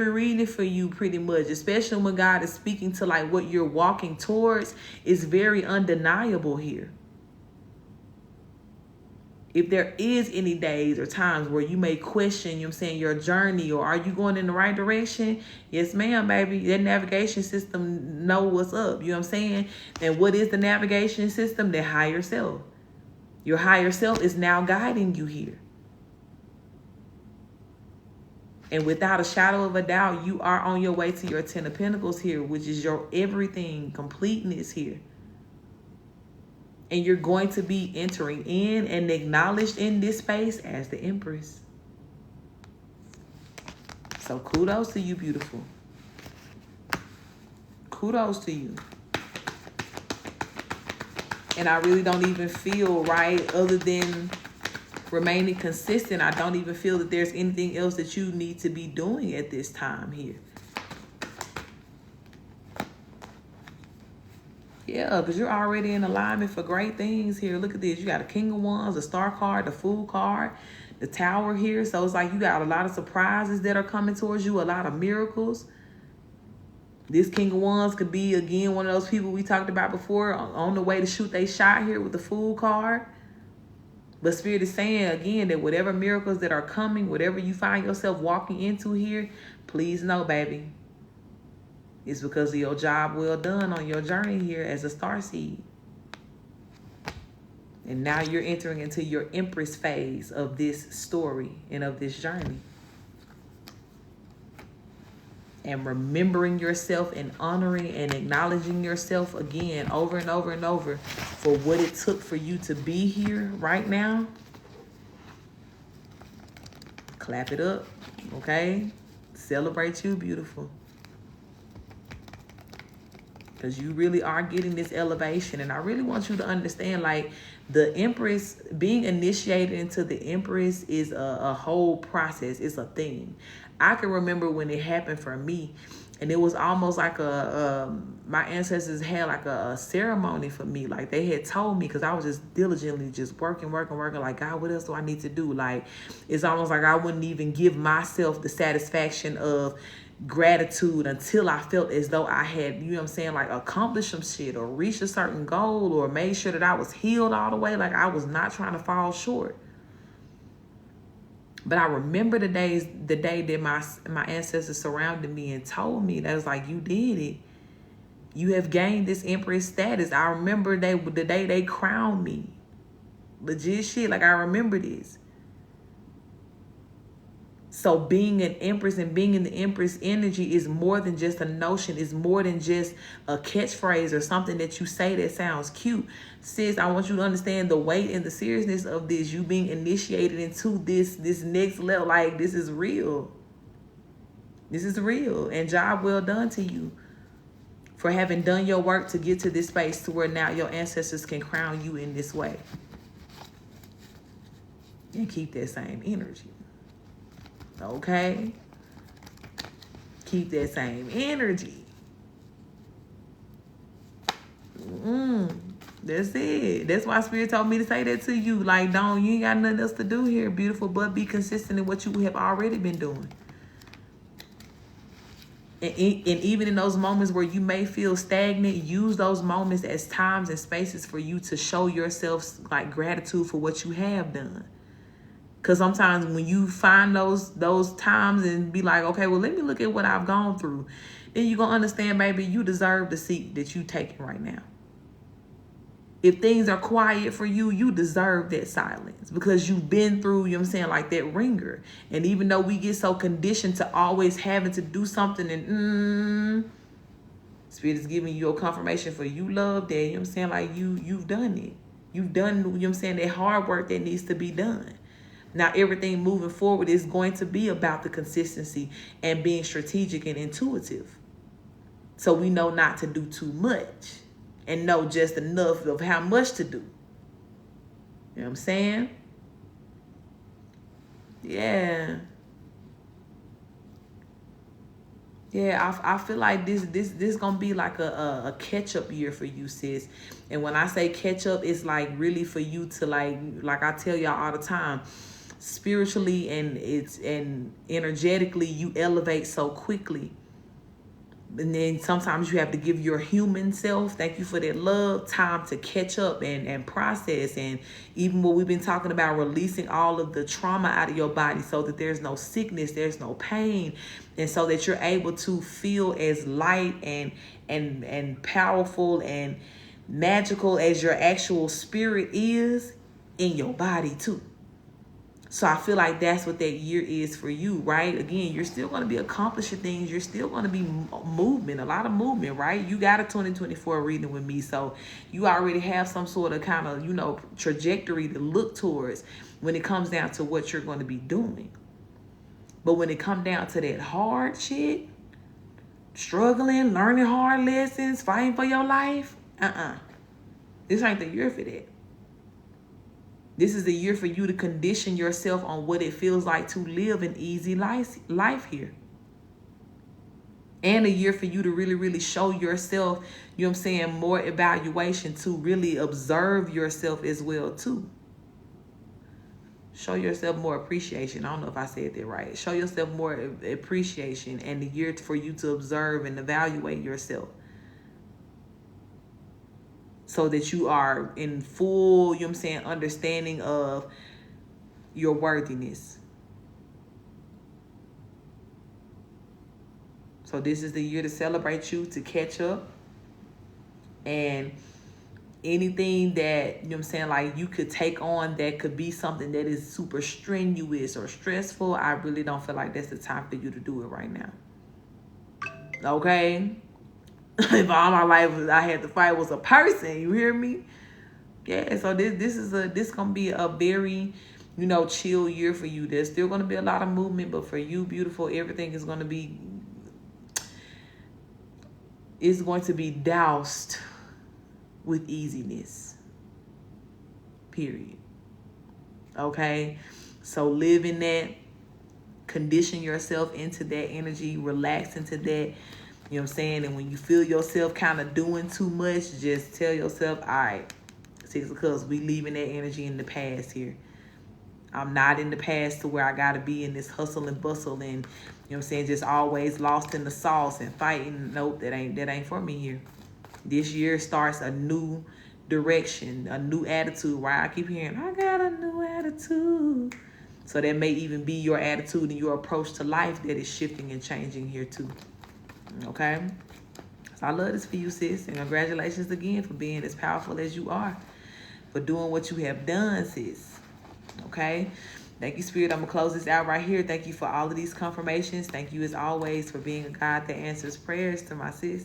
reading for you pretty much, especially when God is speaking to like what you're walking towards. Is very undeniable here. If there is any days or times where you may question, you know what I'm saying, your journey, or are you going in the right direction? Yes, ma'am, baby. That navigation system know what's up. You know what I'm saying? And what is the navigation system? The higher self. Your higher self is now guiding you here. And without a shadow of a doubt, you are on your way to your 10 of Pentacles here, which is your everything, completeness here. And you're going to be entering in and acknowledged in this space as the Empress. So kudos to you, beautiful. Kudos to you. And I really don't even feel, right, other than remaining consistent, I don't even feel that there's anything else that you need to be doing at this time here. Yeah, because you're already in alignment for great things here. Look at this. You got a King of Wands, a Star card, the Fool card, the Tower here. So it's like you got a lot of surprises that are coming towards you, a lot of miracles. This King of Wands could be, again, one of those people we talked about before on the way to shoot they shot here with the Fool card. But Spirit is saying, again, that whatever miracles that are coming, whatever you find yourself walking into here, please know, baby, it's because of your job well done on your journey here as a starseed. And now you're entering into your Empress phase of this story and of this journey. And remembering yourself and honoring and acknowledging yourself again over and over and over for what it took for you to be here right now. Clap it up, okay? Celebrate you, beautiful. Because you really are getting this elevation. And I really want you to understand, like, the Empress, being initiated into the Empress is a whole process. It's a thing. I can remember when it happened for me, and it was almost like my ancestors had like a ceremony for me. Like, they had told me, because I was just diligently just working. Like, God, what else do I need to do? Like, it's almost like I wouldn't even give myself the satisfaction of gratitude until I felt as though I had, you know what I'm saying, like accomplished some shit or reached a certain goal or made sure that I was healed all the way. Like, I was not trying to fall short. But I remember the day that my ancestors surrounded me and told me that, was like, you did it. You have gained this Empress status. I remember the day they crowned me. Legit shit. Like, I remember this. So being an Empress and being in the Empress energy is more than just a notion. It's more than just a catchphrase or something that you say that sounds cute. Sis, I want you to understand the weight and the seriousness of this. You being initiated into this next level. Like, this is real. This is real. And job well done to you for having done your work to get to this space to where now your ancestors can crown you in this way. And keep that same energy. Okay? Keep that same energy. That's it. That's why Spirit told me to say that to you. Like, you ain't got nothing else to do here, beautiful, but be consistent in what you have already been doing. And even in those moments where you may feel stagnant, use those moments as times and spaces for you to show yourself, like, gratitude for what you have done. Because sometimes when you find those times and be like, okay, well, let me look at what I've gone through, then you're going to understand, baby, you deserve the seat that you're taking right now. If things are quiet for you, you deserve that silence because you've been through, you know what I'm saying, like that ringer. And even though we get so conditioned to always having to do something and Spirit is giving you a confirmation for you love that, you know what I'm saying, like you've done it. You've done, you know what I'm saying, that hard work that needs to be done. Now, everything moving forward is going to be about the consistency and being strategic and intuitive. So we know not to do too much and know just enough of how much to do. You know what I'm saying? Yeah. Yeah, I feel like this gonna be like a catch-up year for you, sis. And when I say catch-up, it's like really for you to like I tell y'all all the time, spiritually and energetically, you elevate so quickly. And then sometimes you have to give your human self, thank you for that love, time to catch up and process. And even what we've been talking about, releasing all of the trauma out of your body so that there's no sickness, there's no pain. And so that you're able to feel as light and powerful and magical as your actual spirit is in your body too. So I feel like that's what that year is for you, right? Again, you're still going to be accomplishing things. You're still going to be movement, a lot of movement, right? You got a 2024 reading with me. So you already have some sort of kind of, trajectory to look towards when it comes down to what you're going to be doing. But when it comes down to that hard shit, struggling, learning hard lessons, fighting for your life, this ain't the year for that. This is the year for you to condition yourself on what it feels like to live an easy life here. And a year for you to really, really show yourself, more evaluation, to really observe yourself as well too. Show yourself more appreciation. I don't know if I said that right. Show yourself more appreciation, and the year for you to observe and evaluate yourself, so that you are in full, understanding of your worthiness. So this is the year to celebrate you, to catch up. And anything that, like you could take on that could be something that is super strenuous or stressful, I really don't feel like that's the time for you to do it right now. Okay? If all my life I had to fight was a person, you hear me? Yeah, so this gonna be a very, chill year for you. There's still gonna be a lot of movement, but for you, beautiful, everything is gonna be, it's going to be doused with easiness. Period. Okay? So live in that, condition yourself into that energy, relax into that. You know what I'm saying? And when you feel yourself kind of doing too much, just tell yourself, all right, Six of Cups, we leaving that energy in the past here. I'm not in the past to where I got to be in this hustle and bustle and, just always lost in the sauce and fighting. Nope, that ain't for me here. This year starts a new direction, a new attitude, right? I keep hearing, I got a new attitude. So that may even be your attitude and your approach to life that is shifting and changing here too. Okay? So I love this for you, sis. And congratulations again for being as powerful as you are. For doing what you have done, sis. Okay? Thank you, Spirit. I'm going to close this out right here. Thank you for all of these confirmations. Thank you, as always, for being a God that answers prayers to my sis.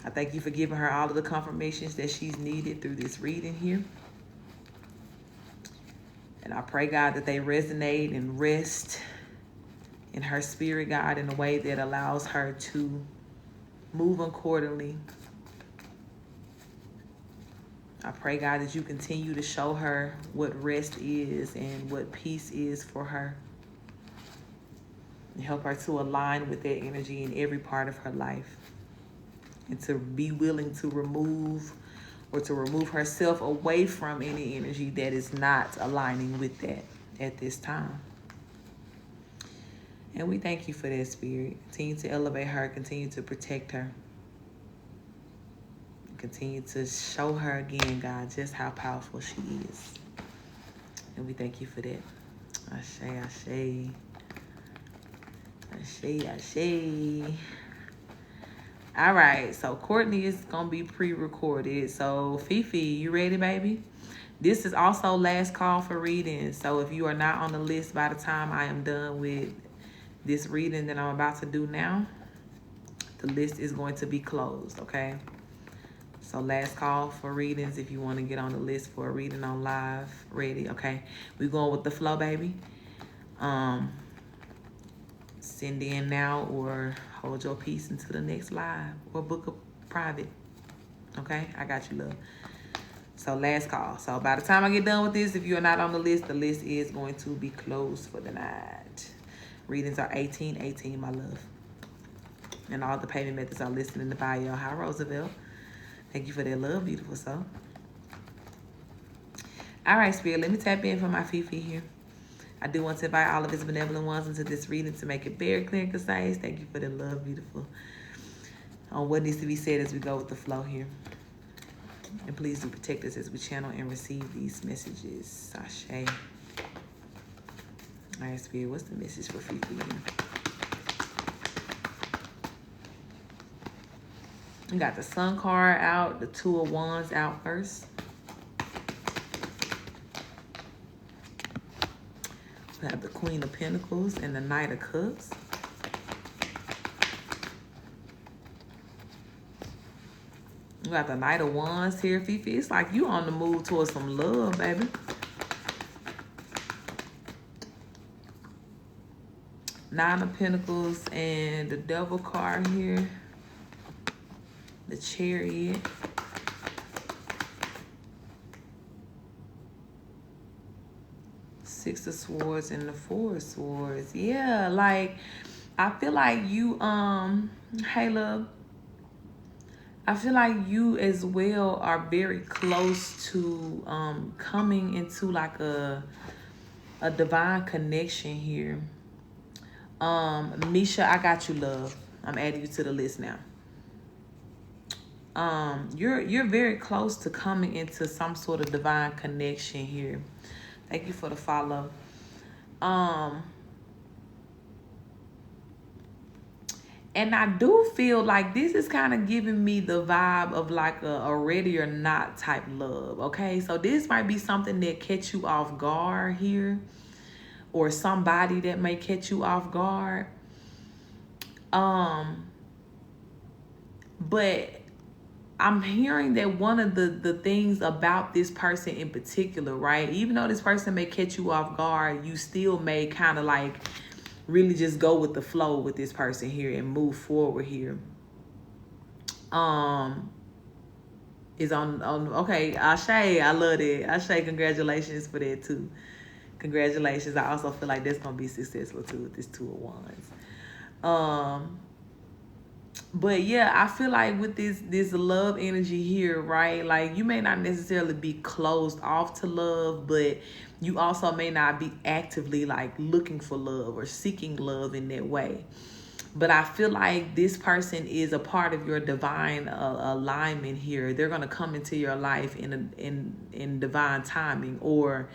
I thank you for giving her all of the confirmations that she's needed through this reading here. And I pray, God, that they resonate and rest in her spirit, God, in a way that allows her to move accordingly. I pray, God, that you continue to show her what rest is and what peace is for her. And help her to align with that energy in every part of her life. And to be willing to remove herself away from any energy that is not aligning with that at this time. And we thank you for that, Spirit. Continue to elevate her. Continue to protect her. Continue to show her again, God, just how powerful she is. And we thank you for that. Ashe, ashe. Ashe, ashe. All right, so Courtney is going to be pre-recorded. So, Fifi, you ready, baby? This is also last call for reading. So, if you are not on the list by the time I am done with this reading that I'm about to do now, the list is going to be closed, okay? So, last call for readings if you want to get on the list for a reading on live. Ready? Okay. We're going with the flow, baby. Send in now or hold your peace until the next live or book a private. Okay? I got you, love. So last call. So by the time I get done with this, if you're not on the list is going to be closed for the night. Readings are 1818, my love. And all the payment methods are listed in the bio. Hi, Roosevelt. Thank you for that love, beautiful soul. All right, Spirit, let me tap in for my Fifi here. I do want to invite all of his benevolent ones into this reading to make it very clear and concise. Thank you for the love, beautiful. On what needs to be said as we go with the flow here. And please do protect us as we channel and receive these messages. Ashe. All right, Spirit, what's the message for Fifi here? We got the Sun card out, the Two of Wands out first. We have the Queen of Pentacles and the Knight of Cups. We got the Knight of Wands here, Fifi. It's like you on the move towards some love, baby. Nine of Pentacles and the Devil card here. The Chariot. Six of Swords and the Four of Swords. Yeah, like I feel like you, hey love, I feel like you as well are very close to coming into like a divine connection here. Misha, I got you, love. I'm adding you to the list now. You're very close to coming into some sort of divine connection here. Thank you for the follow. And I do feel like this is kind of giving me the vibe of like a ready or not type love. Okay, so this might be something that catch you off guard here, or somebody that may catch you off guard. But I'm hearing that one of the things about this person in particular, right? Even though this person may catch you off guard, you still may kind of like really just go with the flow with this person here and move forward here. Is on okay, Ashe, I love it. Ashe, congratulations for that too. Congratulations. I also feel like that's gonna be successful too with this Two of Wands. But yeah, I feel like with this love energy here, right? Like you may not necessarily be closed off to love, but you also may not be actively like looking for love or seeking love in that way. But I feel like this person is a part of your divine alignment here. They're gonna come into your life in divine timing, or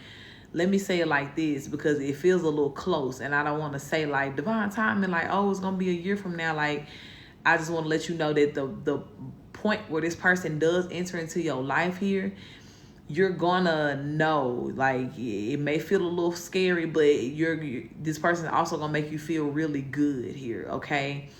let me say it like this because it feels a little close, and I don't want to say like divine timing, like oh it's gonna be a year from now. Like I just want to let you know that the point where this person does enter into your life here, you're gonna know, like it may feel a little scary, but this person is also gonna make you feel really good here, okay?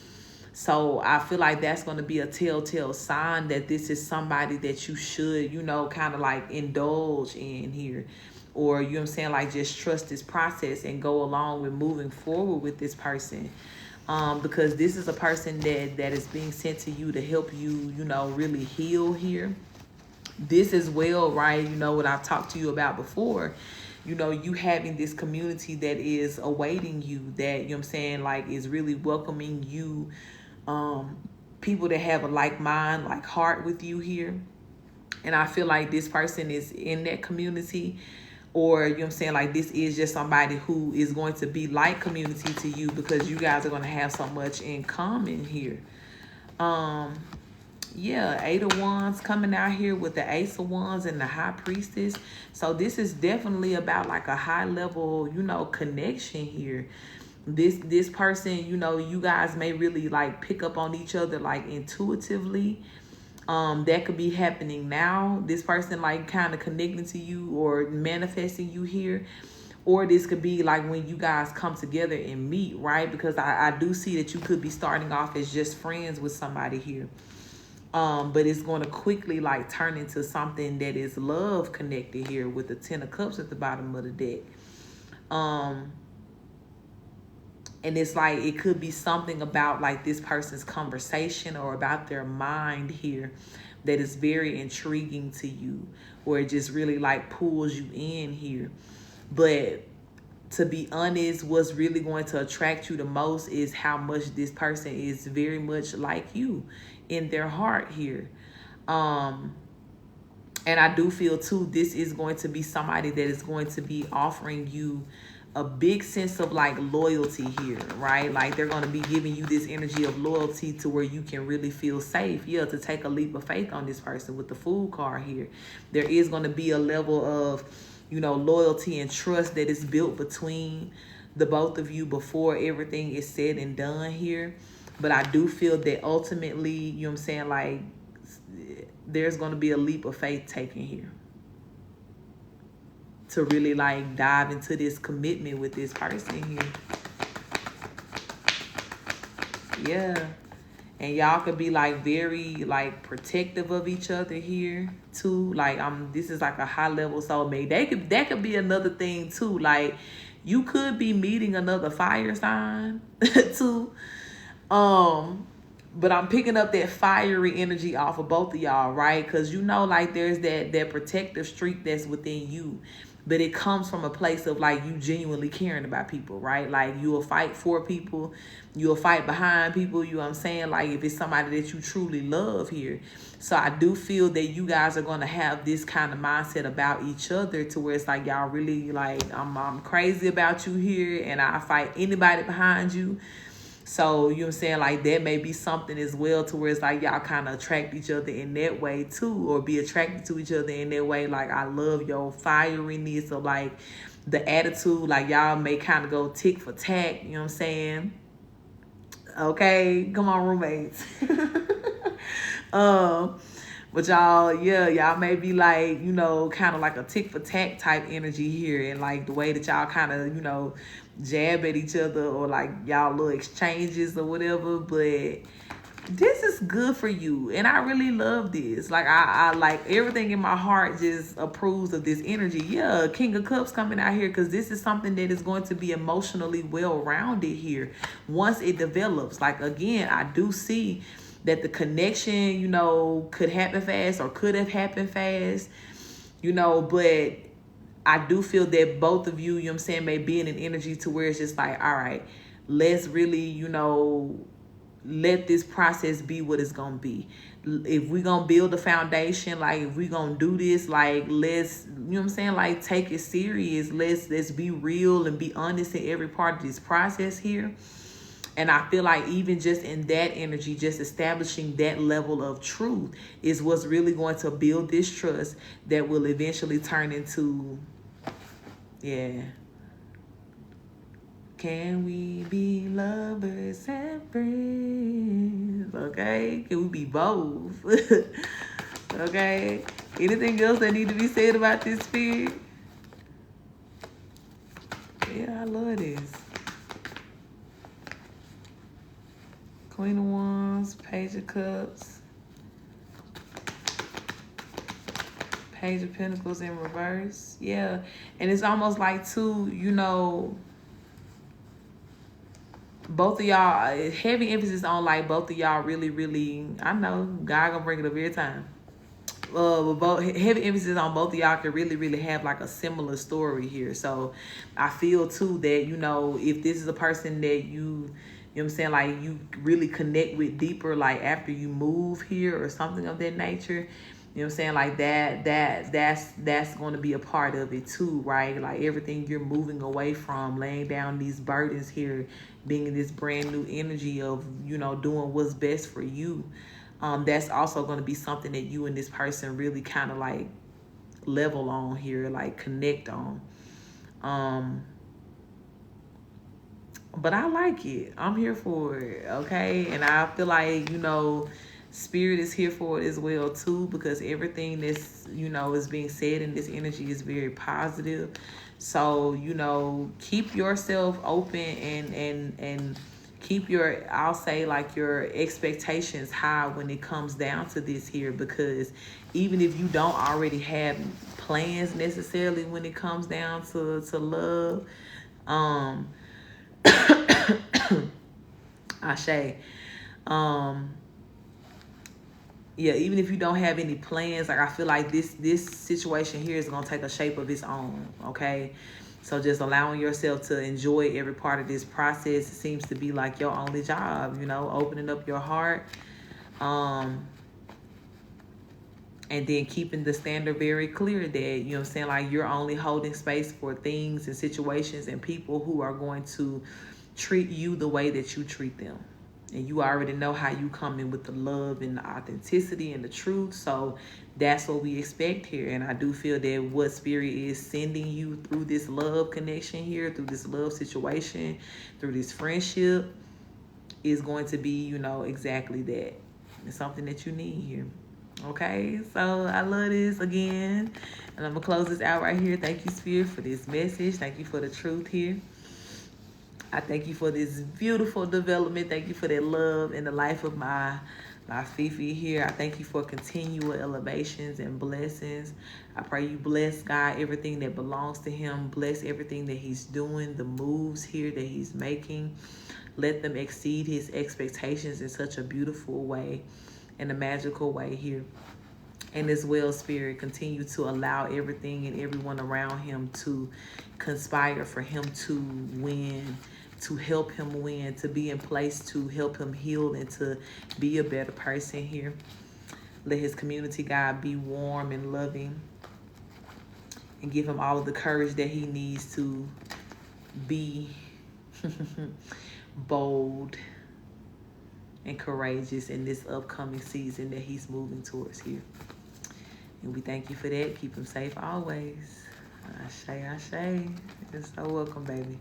So I feel like that's gonna be a telltale sign that this is somebody that you should, you know, kind of like indulge in here, or you know what I'm saying, like just trust this process and go along with moving forward with this person. Because this is a person that is being sent to you to help you, you know, really heal here. This as well, right? You know what I've talked to you about before, you know, you having this community that is awaiting you, that, you know what I'm saying, like is really welcoming you, people that have a like mind, like heart with you here. And I feel like this person is in that community, or you know what I'm saying, like this is just somebody who is going to be like community to you because you guys are going to have so much in common here. Yeah, Eight of Wands coming out here with the Ace of Wands and the High Priestess. So this is definitely about like a high level, you know, connection here. This person, you know, you guys may really like pick up on each other like intuitively. That could be happening now. This person like kind of connecting to you or manifesting you here. Or this could be like when you guys come together and meet, right? Because I do see that you could be starting off as just friends with somebody here. But it's going to quickly like turn into something that is love connected here with the Ten of Cups at the bottom of the deck. And it's like it could be something about like this person's conversation or about their mind here that is very intriguing to you, or it just really like pulls you in here. But to be honest, what's really going to attract you the most is how much this person is very much like you in their heart here. And I do feel too, this is going to be somebody that is going to be offering you a big sense of like loyalty here, right? Like they're going to be giving you this energy of loyalty to where you can really feel safe. Yeah, to take a leap of faith on this person with the Fool card here. There is going to be a level of, you know, loyalty and trust that is built between the both of you before everything is said and done here. But I do feel that ultimately, you know what I'm saying, like there's going to be a leap of faith taken here. to really like dive into this commitment with this person here. Yeah. And y'all could be like very like protective of each other here too. Like this is like a high level soulmate. That could be another thing too. Like you could be meeting another fire sign too. But I'm picking up that fiery energy off of both of y'all, right? Because you know, like there's that protective streak that's within you. But it comes from a place of like you genuinely caring about people, right? Like you will fight for people, you'll fight behind people, you know what I'm saying? Like if it's somebody that you truly love here. So I do feel that you guys are going to have this kind of mindset about each other to where it's like y'all really like, I'm crazy about you here and I fight anybody behind you. So, you know what I'm saying? Like, that may be something as well to where it's like y'all kind of attract each other in that way, too. Or be attracted to each other in that way. Like, I love your fieriness of, like, the attitude. Like, y'all may kind of go tick for tack. You know what I'm saying? Okay? Come on, roommates. But y'all, yeah, y'all may be like, you know, kind of like a tick for tack type energy here. And, like, the way that y'all kind of, you know, jab at each other or like y'all little exchanges or whatever, but this is good for you and I really love this. Like I like everything in my heart just approves of this energy. Yeah, King of Cups coming out here because this is something that is going to be emotionally well-rounded here once it develops. Like again, I do see that the connection, you know, could happen fast or could have happened fast, you know, but I do feel that both of you, you know what I'm saying, may be in an energy to where it's just like, all right, let's really, you know, let this process be what it's going to be. If we're going to build a foundation, like if we're going to do this, like let's, you know what I'm saying, like take it serious. Let's be real and be honest in every part of this process here. And I feel like even just in that energy, just establishing that level of truth is what's really going to build this trust that will eventually turn into, yeah. Can we be lovers and friends? Okay? Can we be both? Okay? Anything else that need to be said about this spirit? Yeah, I love this. Queen of Wands, Page of Cups, Page of Pentacles in reverse. Yeah. And it's almost like, too, you know, both of y'all, heavy emphasis on, like, both of y'all really, really, I know, God gonna bring it up every time. But both, heavy emphasis on both of y'all can really, really have, like, a similar story here. So I feel, too, that, you know, if this is a person that you know what I'm saying, like you really connect with deeper, like after you move here or something of that nature, you know what I'm saying, like that's going to be a part of it too, right? Like everything you're moving away from, laying down these burdens here, being in this brand new energy of, you know, doing what's best for you. That's also going to be something that you and this person really kind of like level on here, like connect on. But I like it. I'm here for it, okay? And I feel like, you know, Spirit is here for it as well, too, because everything that's, you know, is being said in this energy is very positive. So, you know, keep yourself open and keep your, I'll say, like, your expectations high when it comes down to this here, because even if you don't already have plans necessarily when it comes down to love, Ashe. Yeah, even if you don't have any plans, like I feel like this situation here is gonna take a shape of its own, okay? So just allowing yourself to enjoy every part of this process seems to be like your only job, you know, opening up your heart. And then keeping the standard very clear that, you know what I'm saying, like you're only holding space for things and situations and people who are going to treat you the way that you treat them. And you already know how you come in with the love and the authenticity and the truth. So that's what we expect here. And I do feel that what Spirit is sending you through this love connection here, through this love situation, through this friendship, is going to be, you know, exactly that. It's something that you need here. Okay, so I love this again. And I'm going to close this out right here. Thank you, Spirit, for this message. Thank you for the truth here. I thank you for this beautiful development. Thank you for that love in the life of my Fifi here. I thank you for continual elevations and blessings. I pray you bless God, everything that belongs to him. Bless everything that he's doing, the moves here that he's making. Let them exceed his expectations in such a beautiful way, in a magical way here. And as well, Spirit, continue to allow everything and everyone around him to conspire for him to win, to help him win, to be in place to help him heal and to be a better person here. Let his community, God, be warm and loving and give him all of the courage that he needs to be bold and courageous in this upcoming season that he's moving towards here. And we thank you for that. Keep him safe always. Ashe, ashe. You're so welcome, baby.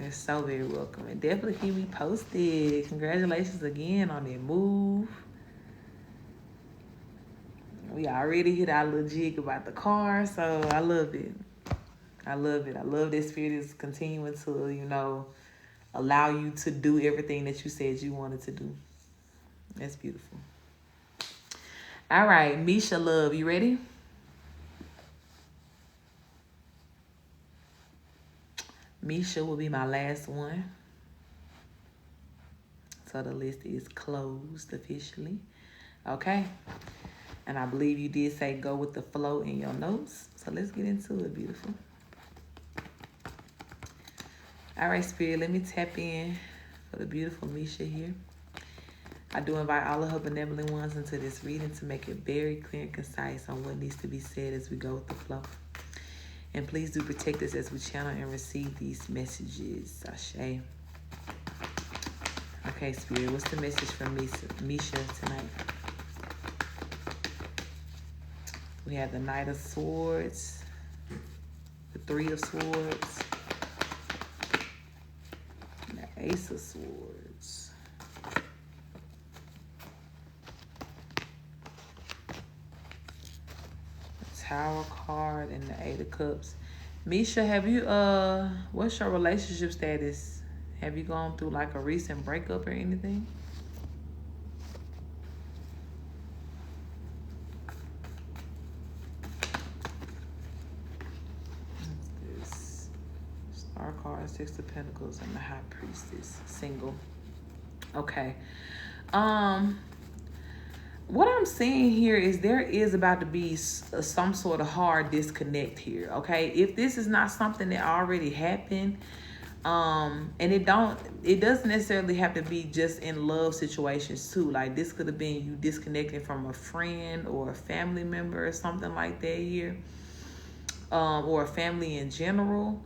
You're so very welcome. And definitely keep me posted. Congratulations again on that move. We already hit our little jig about the car, so I love it. I love it. I love that Spirit is continuing to, allow you to do everything that you said you wanted to do. That's beautiful. All right, Misha Love, you ready? Misha will be my last one. So the list is closed officially. Okay. And I believe you did say go with the flow in your notes. So let's get into it, beautiful. All right, Spirit, let me tap in for the beautiful Misha here. I do invite all of her benevolent ones into this reading to make it very clear and concise on what needs to be said as we go with the flow. And please do protect us as we channel and receive these messages. Ashe. Okay, Spirit, what's the message from Misha tonight? We have the Knight of Swords, the Three of Swords, and the Ace of Swords. Tower card and the Eight of Cups. Misha, have you what's your relationship status? Have you gone through like a recent breakup or anything? What's this? Star card, Six of Pentacles, and the High Priestess. Single. Okay. What I'm seeing here is there is about to be some sort of hard disconnect here, okay? If this is not something that already happened, and it doesn't necessarily have to be just in love situations too. Like this could have been you disconnecting from a friend or a family member or something like that here, or a family in general.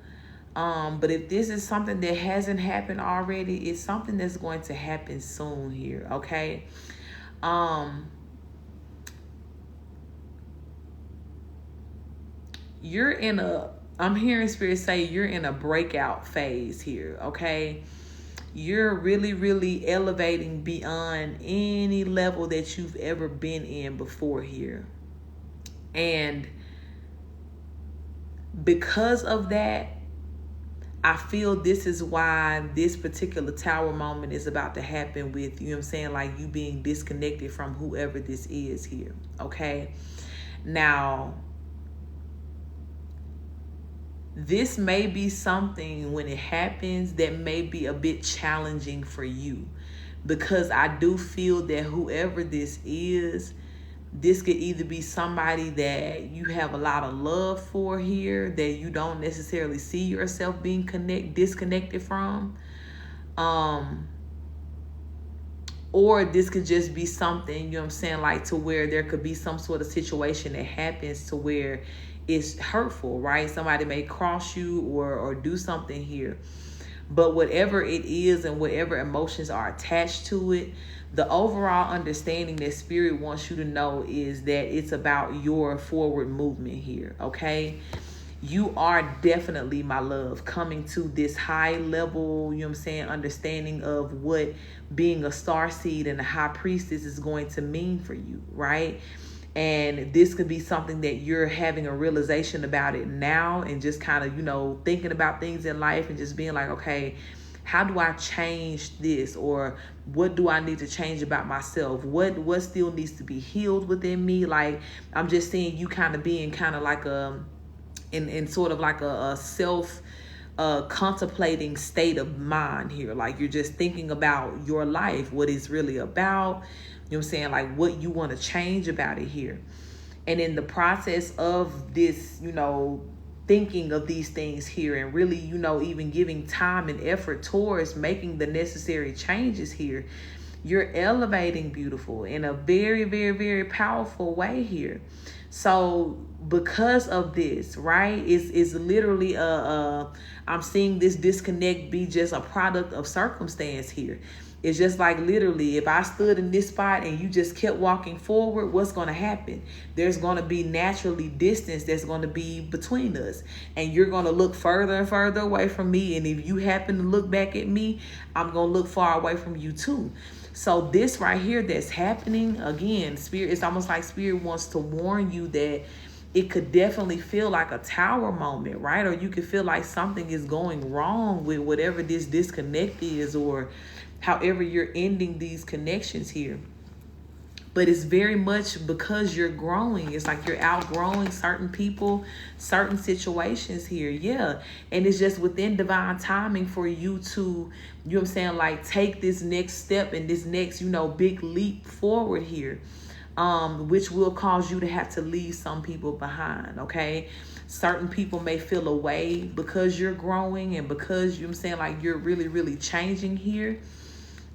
But if this is something that hasn't happened already, it's something that's going to happen soon here, okay? I'm hearing Spirit say you're in a breakout phase here, okay? You're really, really elevating beyond any level that you've ever been in before here. And because of that, I feel this is why this particular tower moment is about to happen with, you know what I'm saying, like you being disconnected from whoever this is here, okay? Now, this may be something when it happens that may be a bit challenging for you, because I do feel that whoever this is, this could either be somebody that you have a lot of love for here that you don't necessarily see yourself being disconnected from. Or this could just be something, you know what I'm saying, like to where there could be some sort of situation that happens to where it's hurtful, right? Somebody may cross you or do something here. But whatever it is and whatever emotions are attached to it, the overall understanding that Spirit wants you to know is that it's about your forward movement here, okay? you are definitely, my love, coming to this high level, you know what I'm saying, understanding of what being a star seed and a high priestess is going to mean for you, right? And this could be something that you're having a realization about it now, and just kind of, thinking about things in life and just being like, okay, how do I change this? Or what do I need to change about myself? What still needs to be healed within me? Like, I'm just seeing you kind of being kind of like in sort of like a self contemplating state of mind here. Like, you're just thinking about your life, what it's really about, you know what I'm saying, like what you want to change about it here. And in the process of this, thinking of these things here, and really, even giving time and effort towards making the necessary changes here, you're elevating, beautiful, in a very, very, very powerful way here. So because of this, right, it's literally I'm seeing this disconnect be just a product of circumstance here. It's just like, literally, if I stood in this spot and you just kept walking forward, what's going to happen? There's going to be naturally distance that's going to be between us. And you're going to look further and further away from me. And if you happen to look back at me, I'm going to look far away from you too. So this right here that's happening, again, Spirit, it's almost like Spirit wants to warn you that it could definitely feel like a tower moment, right? Or you could feel like something is going wrong with whatever this disconnect is, or however you're ending these connections here. But it's very much because you're growing. It's like you're outgrowing certain people, certain situations here. Yeah. And it's just within divine timing for you to, you know what I'm saying, like take this next step and this next, big leap forward here. Which will cause you to have to leave some people behind, okay? Certain people may feel away because you're growing and because, you know what I'm saying, like you're really, really changing here.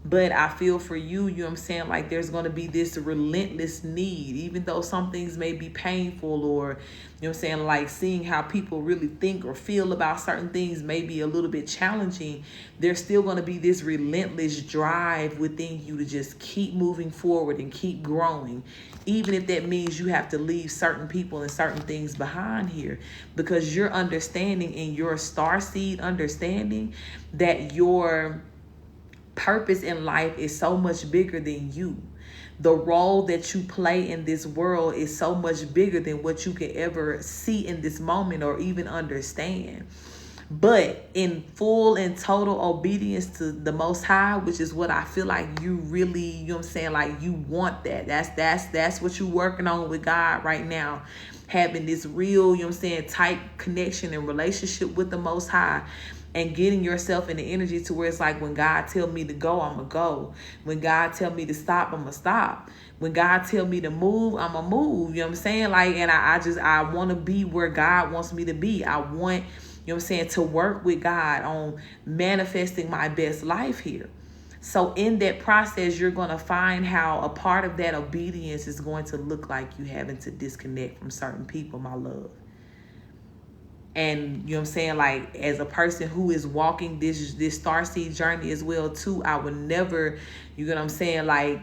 But I feel for you, you know what I'm saying, like there's going to be this relentless need, even though some things may be painful, or, you know what I'm saying, like seeing how people really think or feel about certain things may be a little bit challenging. There's still going to be this relentless drive within you to just keep moving forward and keep growing, even if that means you have to leave certain people and certain things behind here, because you're understanding in your starseed understanding that your purpose in life is so much bigger than you. The role that you play in this world is so much bigger than what you can ever see in this moment or even understand. But in full and total obedience to the Most High, which is what I feel like you really, you know what I'm saying, like you want that. That's what you're working on with God right now. Having this real, you know what I'm saying, tight connection and relationship with the Most High. And getting yourself in the energy to where it's like, when God tell me to go, I'm going to go. When God tell me to stop, I'm going to stop. When God tell me to move, I'm going to move. You know what I'm saying? Like, and I want to be where God wants me to be. I want, you know what I'm saying, to work with God on manifesting my best life here. So in that process, you're going to find how a part of that obedience is going to look like you having to disconnect from certain people, my love. And you know what I'm saying, like as a person who is walking this starseed journey as well too, I would never, you know what I'm saying, like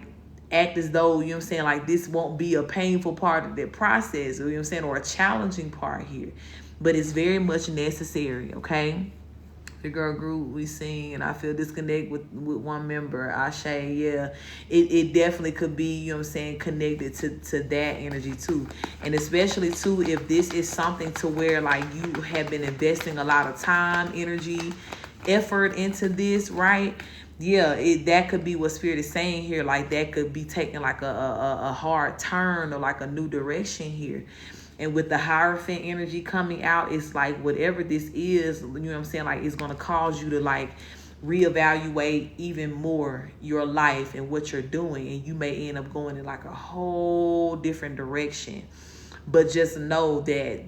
act as though, you know what I'm saying, like this won't be a painful part of that process, or, you know what I'm saying, or a challenging part here. But it's very much necessary, okay? The girl group we sing, and I feel disconnect with one member, Ashe, yeah. It definitely could be, you know what I'm saying, connected to that energy too. And especially too, if this is something to where like you have been investing a lot of time, energy, effort into this, right? Yeah, that could be what Spirit is saying here. Like that could be taking like a hard turn or like a new direction here. And with the Hierophant energy coming out, it's like whatever this is, you know what I'm saying, like it's going to cause you to like reevaluate even more your life and what you're doing. And you may end up going in like a whole different direction. But just know that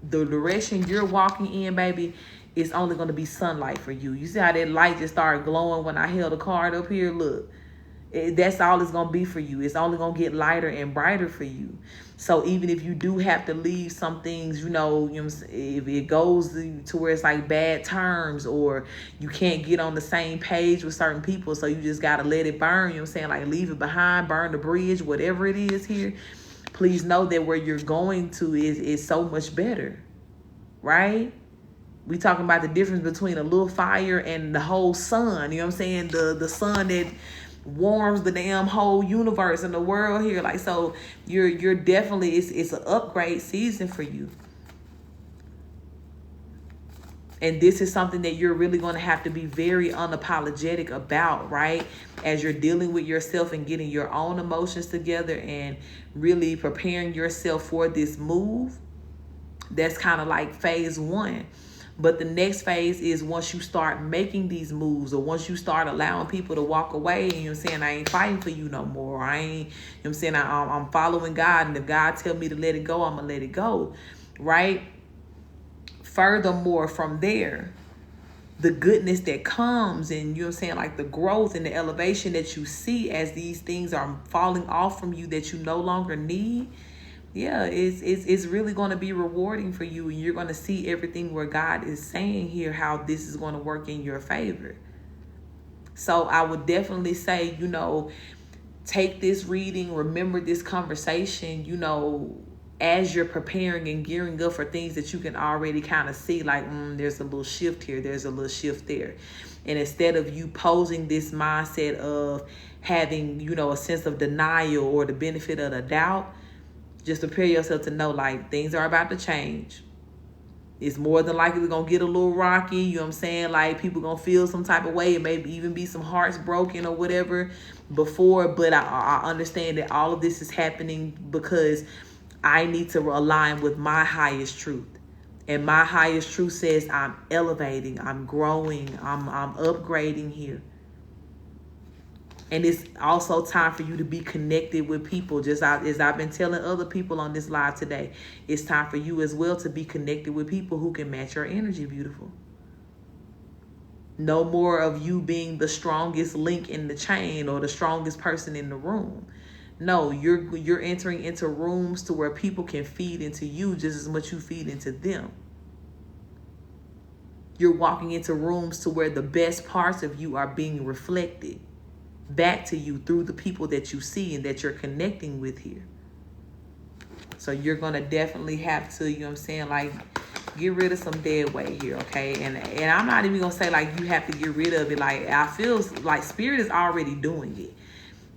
the direction you're walking in, baby, is only going to be sunlight for you. You see how that light just started glowing when I held the card up here? Look. That's all it's going to be for you. It's only going to get lighter and brighter for you. So even if you do have to leave some things, you know if it goes to where it's like bad terms, or you can't get on the same page with certain people, so you just got to let it burn, you know what I'm saying, like leave it behind, burn the bridge, whatever it is here, please know that where you're going to is so much better. right? We talking about the difference between a little fire and the whole sun. You know what I'm saying? The sun that warms the damn whole universe and the world here. Like, so you're definitely, it's an upgrade season for you. And this is something that you're really going to have to be very unapologetic about, right? As you're dealing with yourself and getting your own emotions together and really preparing yourself for this move. That's kind of like phase 1. But the next phase is once you start making these moves, or once you start allowing people to walk away, and you're saying, I ain't fighting for you no more. I ain't, you know what I'm saying, I'm following God, and if God tell me to let it go, I'm going to let it go, right? Furthermore, from there, the goodness that comes, and you know what I'm saying, like the growth and the elevation that you see as these things are falling off from you that you no longer need, yeah, it's really going to be rewarding for you, and you're going to see everything where God is saying here, how this is going to work in your favor. So I would definitely say, you know, take this reading, remember this conversation, you know, as you're preparing and gearing up for things that you can already kind of see, like, there's a little shift here, there's a little shift there. And instead of you posing this mindset of having, you know, a sense of denial or the benefit of the doubt, just prepare yourself to know, like, things are about to change. It's more than likely going to get a little rocky. You know what I'm saying? Like, people going to feel some type of way. It may even be some hearts broken or whatever before. But I understand that all of this is happening because I need to align with my highest truth. And my highest truth says I'm elevating, I'm growing, I'm upgrading here. And it's also time for you to be connected with people. Just as I've been telling other people on this live today, it's time for you as well to be connected with people who can match your energy, beautiful. No more of you being the strongest link in the chain or the strongest person in the room. No, you're entering into rooms to where people can feed into you just as much you feed into them. You're walking into rooms to where the best parts of you are being reflected back to you through the people that you see and that you're connecting with here. So you're going to definitely have to, you know what I'm saying, like, get rid of some dead weight here, okay? And I'm not even going to say, like, you have to get rid of it. Like, I feel like Spirit is already doing it.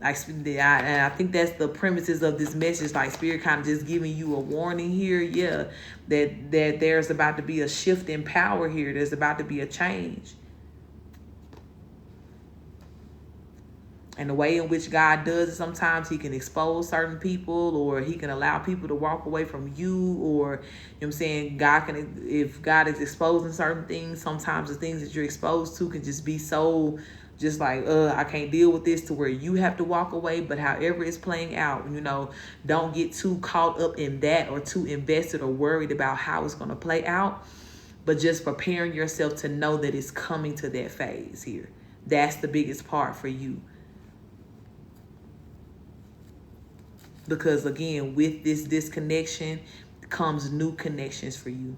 Like, and I think that's the premises of this message. Like, Spirit kind of just giving you a warning here, yeah, that there's about to be a shift in power here. There's about to be a change. And the way in which God does it, sometimes he can expose certain people, or he can allow people to walk away from you, or, you know what I'm saying, if God is exposing certain things, sometimes the things that you're exposed to can just be so, just like, I can't deal with this, to where you have to walk away. But however it's playing out, you know, don't get too caught up in that or too invested or worried about how it's going to play out, but just preparing yourself to know that it's coming to that phase here. That's the biggest part for you. Because again, with this disconnection comes new connections for you.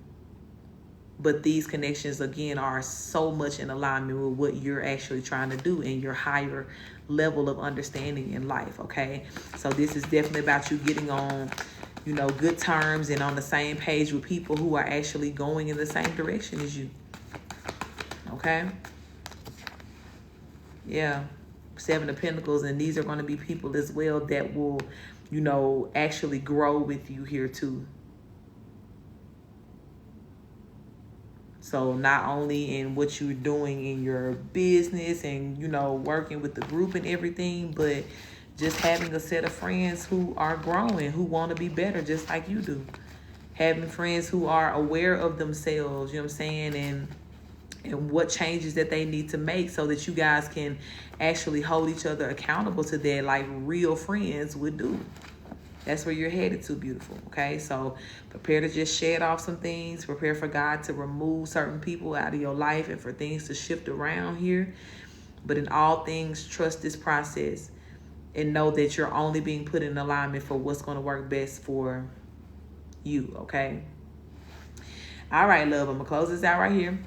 But these connections, again, are so much in alignment with what you're actually trying to do in your higher level of understanding in life, okay? So this is definitely about you getting on, you know, good terms and on the same page with people who are actually going in the same direction as you, okay? Yeah, 7 of Pentacles, and these are going to be people as well that will, you know, actually grow with you here too. So not only in what you're doing in your business and, you know, working with the group and everything, but just having a set of friends who are growing, who want to be better just like you do. Having friends who are aware of themselves, you know what I'm saying, and what changes that they need to make so that you guys can actually hold each other accountable to that, like real friends would do. That's where you're headed to, beautiful, okay? So prepare to just shed off some things. Prepare for God to remove certain people out of your life and for things to shift around here. But in all things, trust this process and know that you're only being put in alignment for what's going to work best for you, okay? All right, love, I'm going to close this out right here.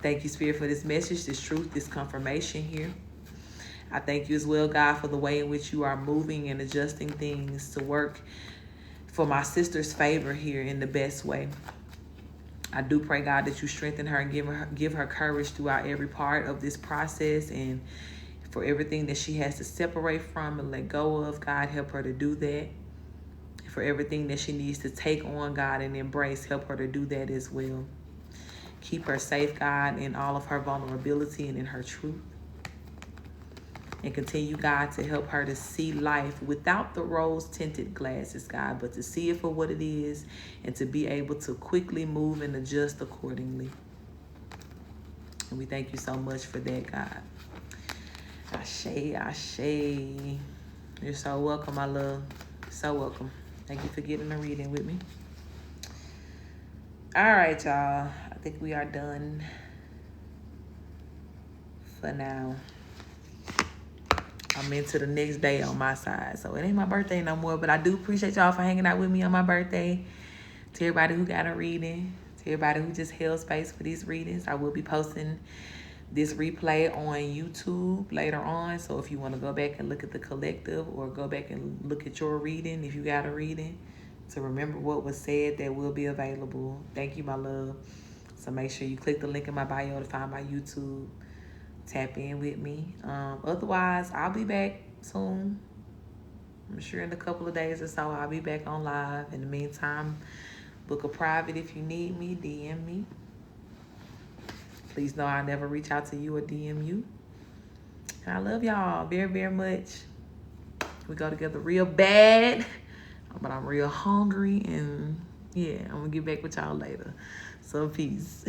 Thank you, Spirit, for this message, this truth, this confirmation here. I thank you as well, God, for the way in which you are moving and adjusting things to work for my sister's favor here in the best way. I do pray, God, that you strengthen her and give her courage throughout every part of this process, and for everything that she has to separate from and let go of. God, help her to do that. For everything that she needs to take on, God, and embrace, help her to do that as well. Keep her safe, God, in all of her vulnerability and in her truth. And continue, God, to help her to see life without the rose-tinted glasses, God, but to see it for what it is and to be able to quickly move and adjust accordingly. And we thank you so much for that, God. Ashe, ashe. You're so welcome, my love. So welcome. Thank you for getting a reading with me. All right, y'all. I think we are done for now. I'm into the next day on my side. So it ain't my birthday no more, but I do appreciate y'all for hanging out with me on my birthday. To everybody who got a reading, to everybody who just held space for these readings, I will be posting this replay on YouTube later on. So if you want to go back and look at the collective or go back and look at your reading, if you got a reading, to remember what was said, that will be available. Thank you, my love. So make sure you click the link in my bio to find my YouTube. Tap in with me. Otherwise, I'll be back soon. I'm sure in a couple of days or so, I'll be back on live. In the meantime, book a private if you need me. DM me. Please know I'll never reach out to you or DM you. And I love y'all very, very much. We go together real bad, but I'm real hungry. And yeah, I'm going to get back with y'all later. So peace.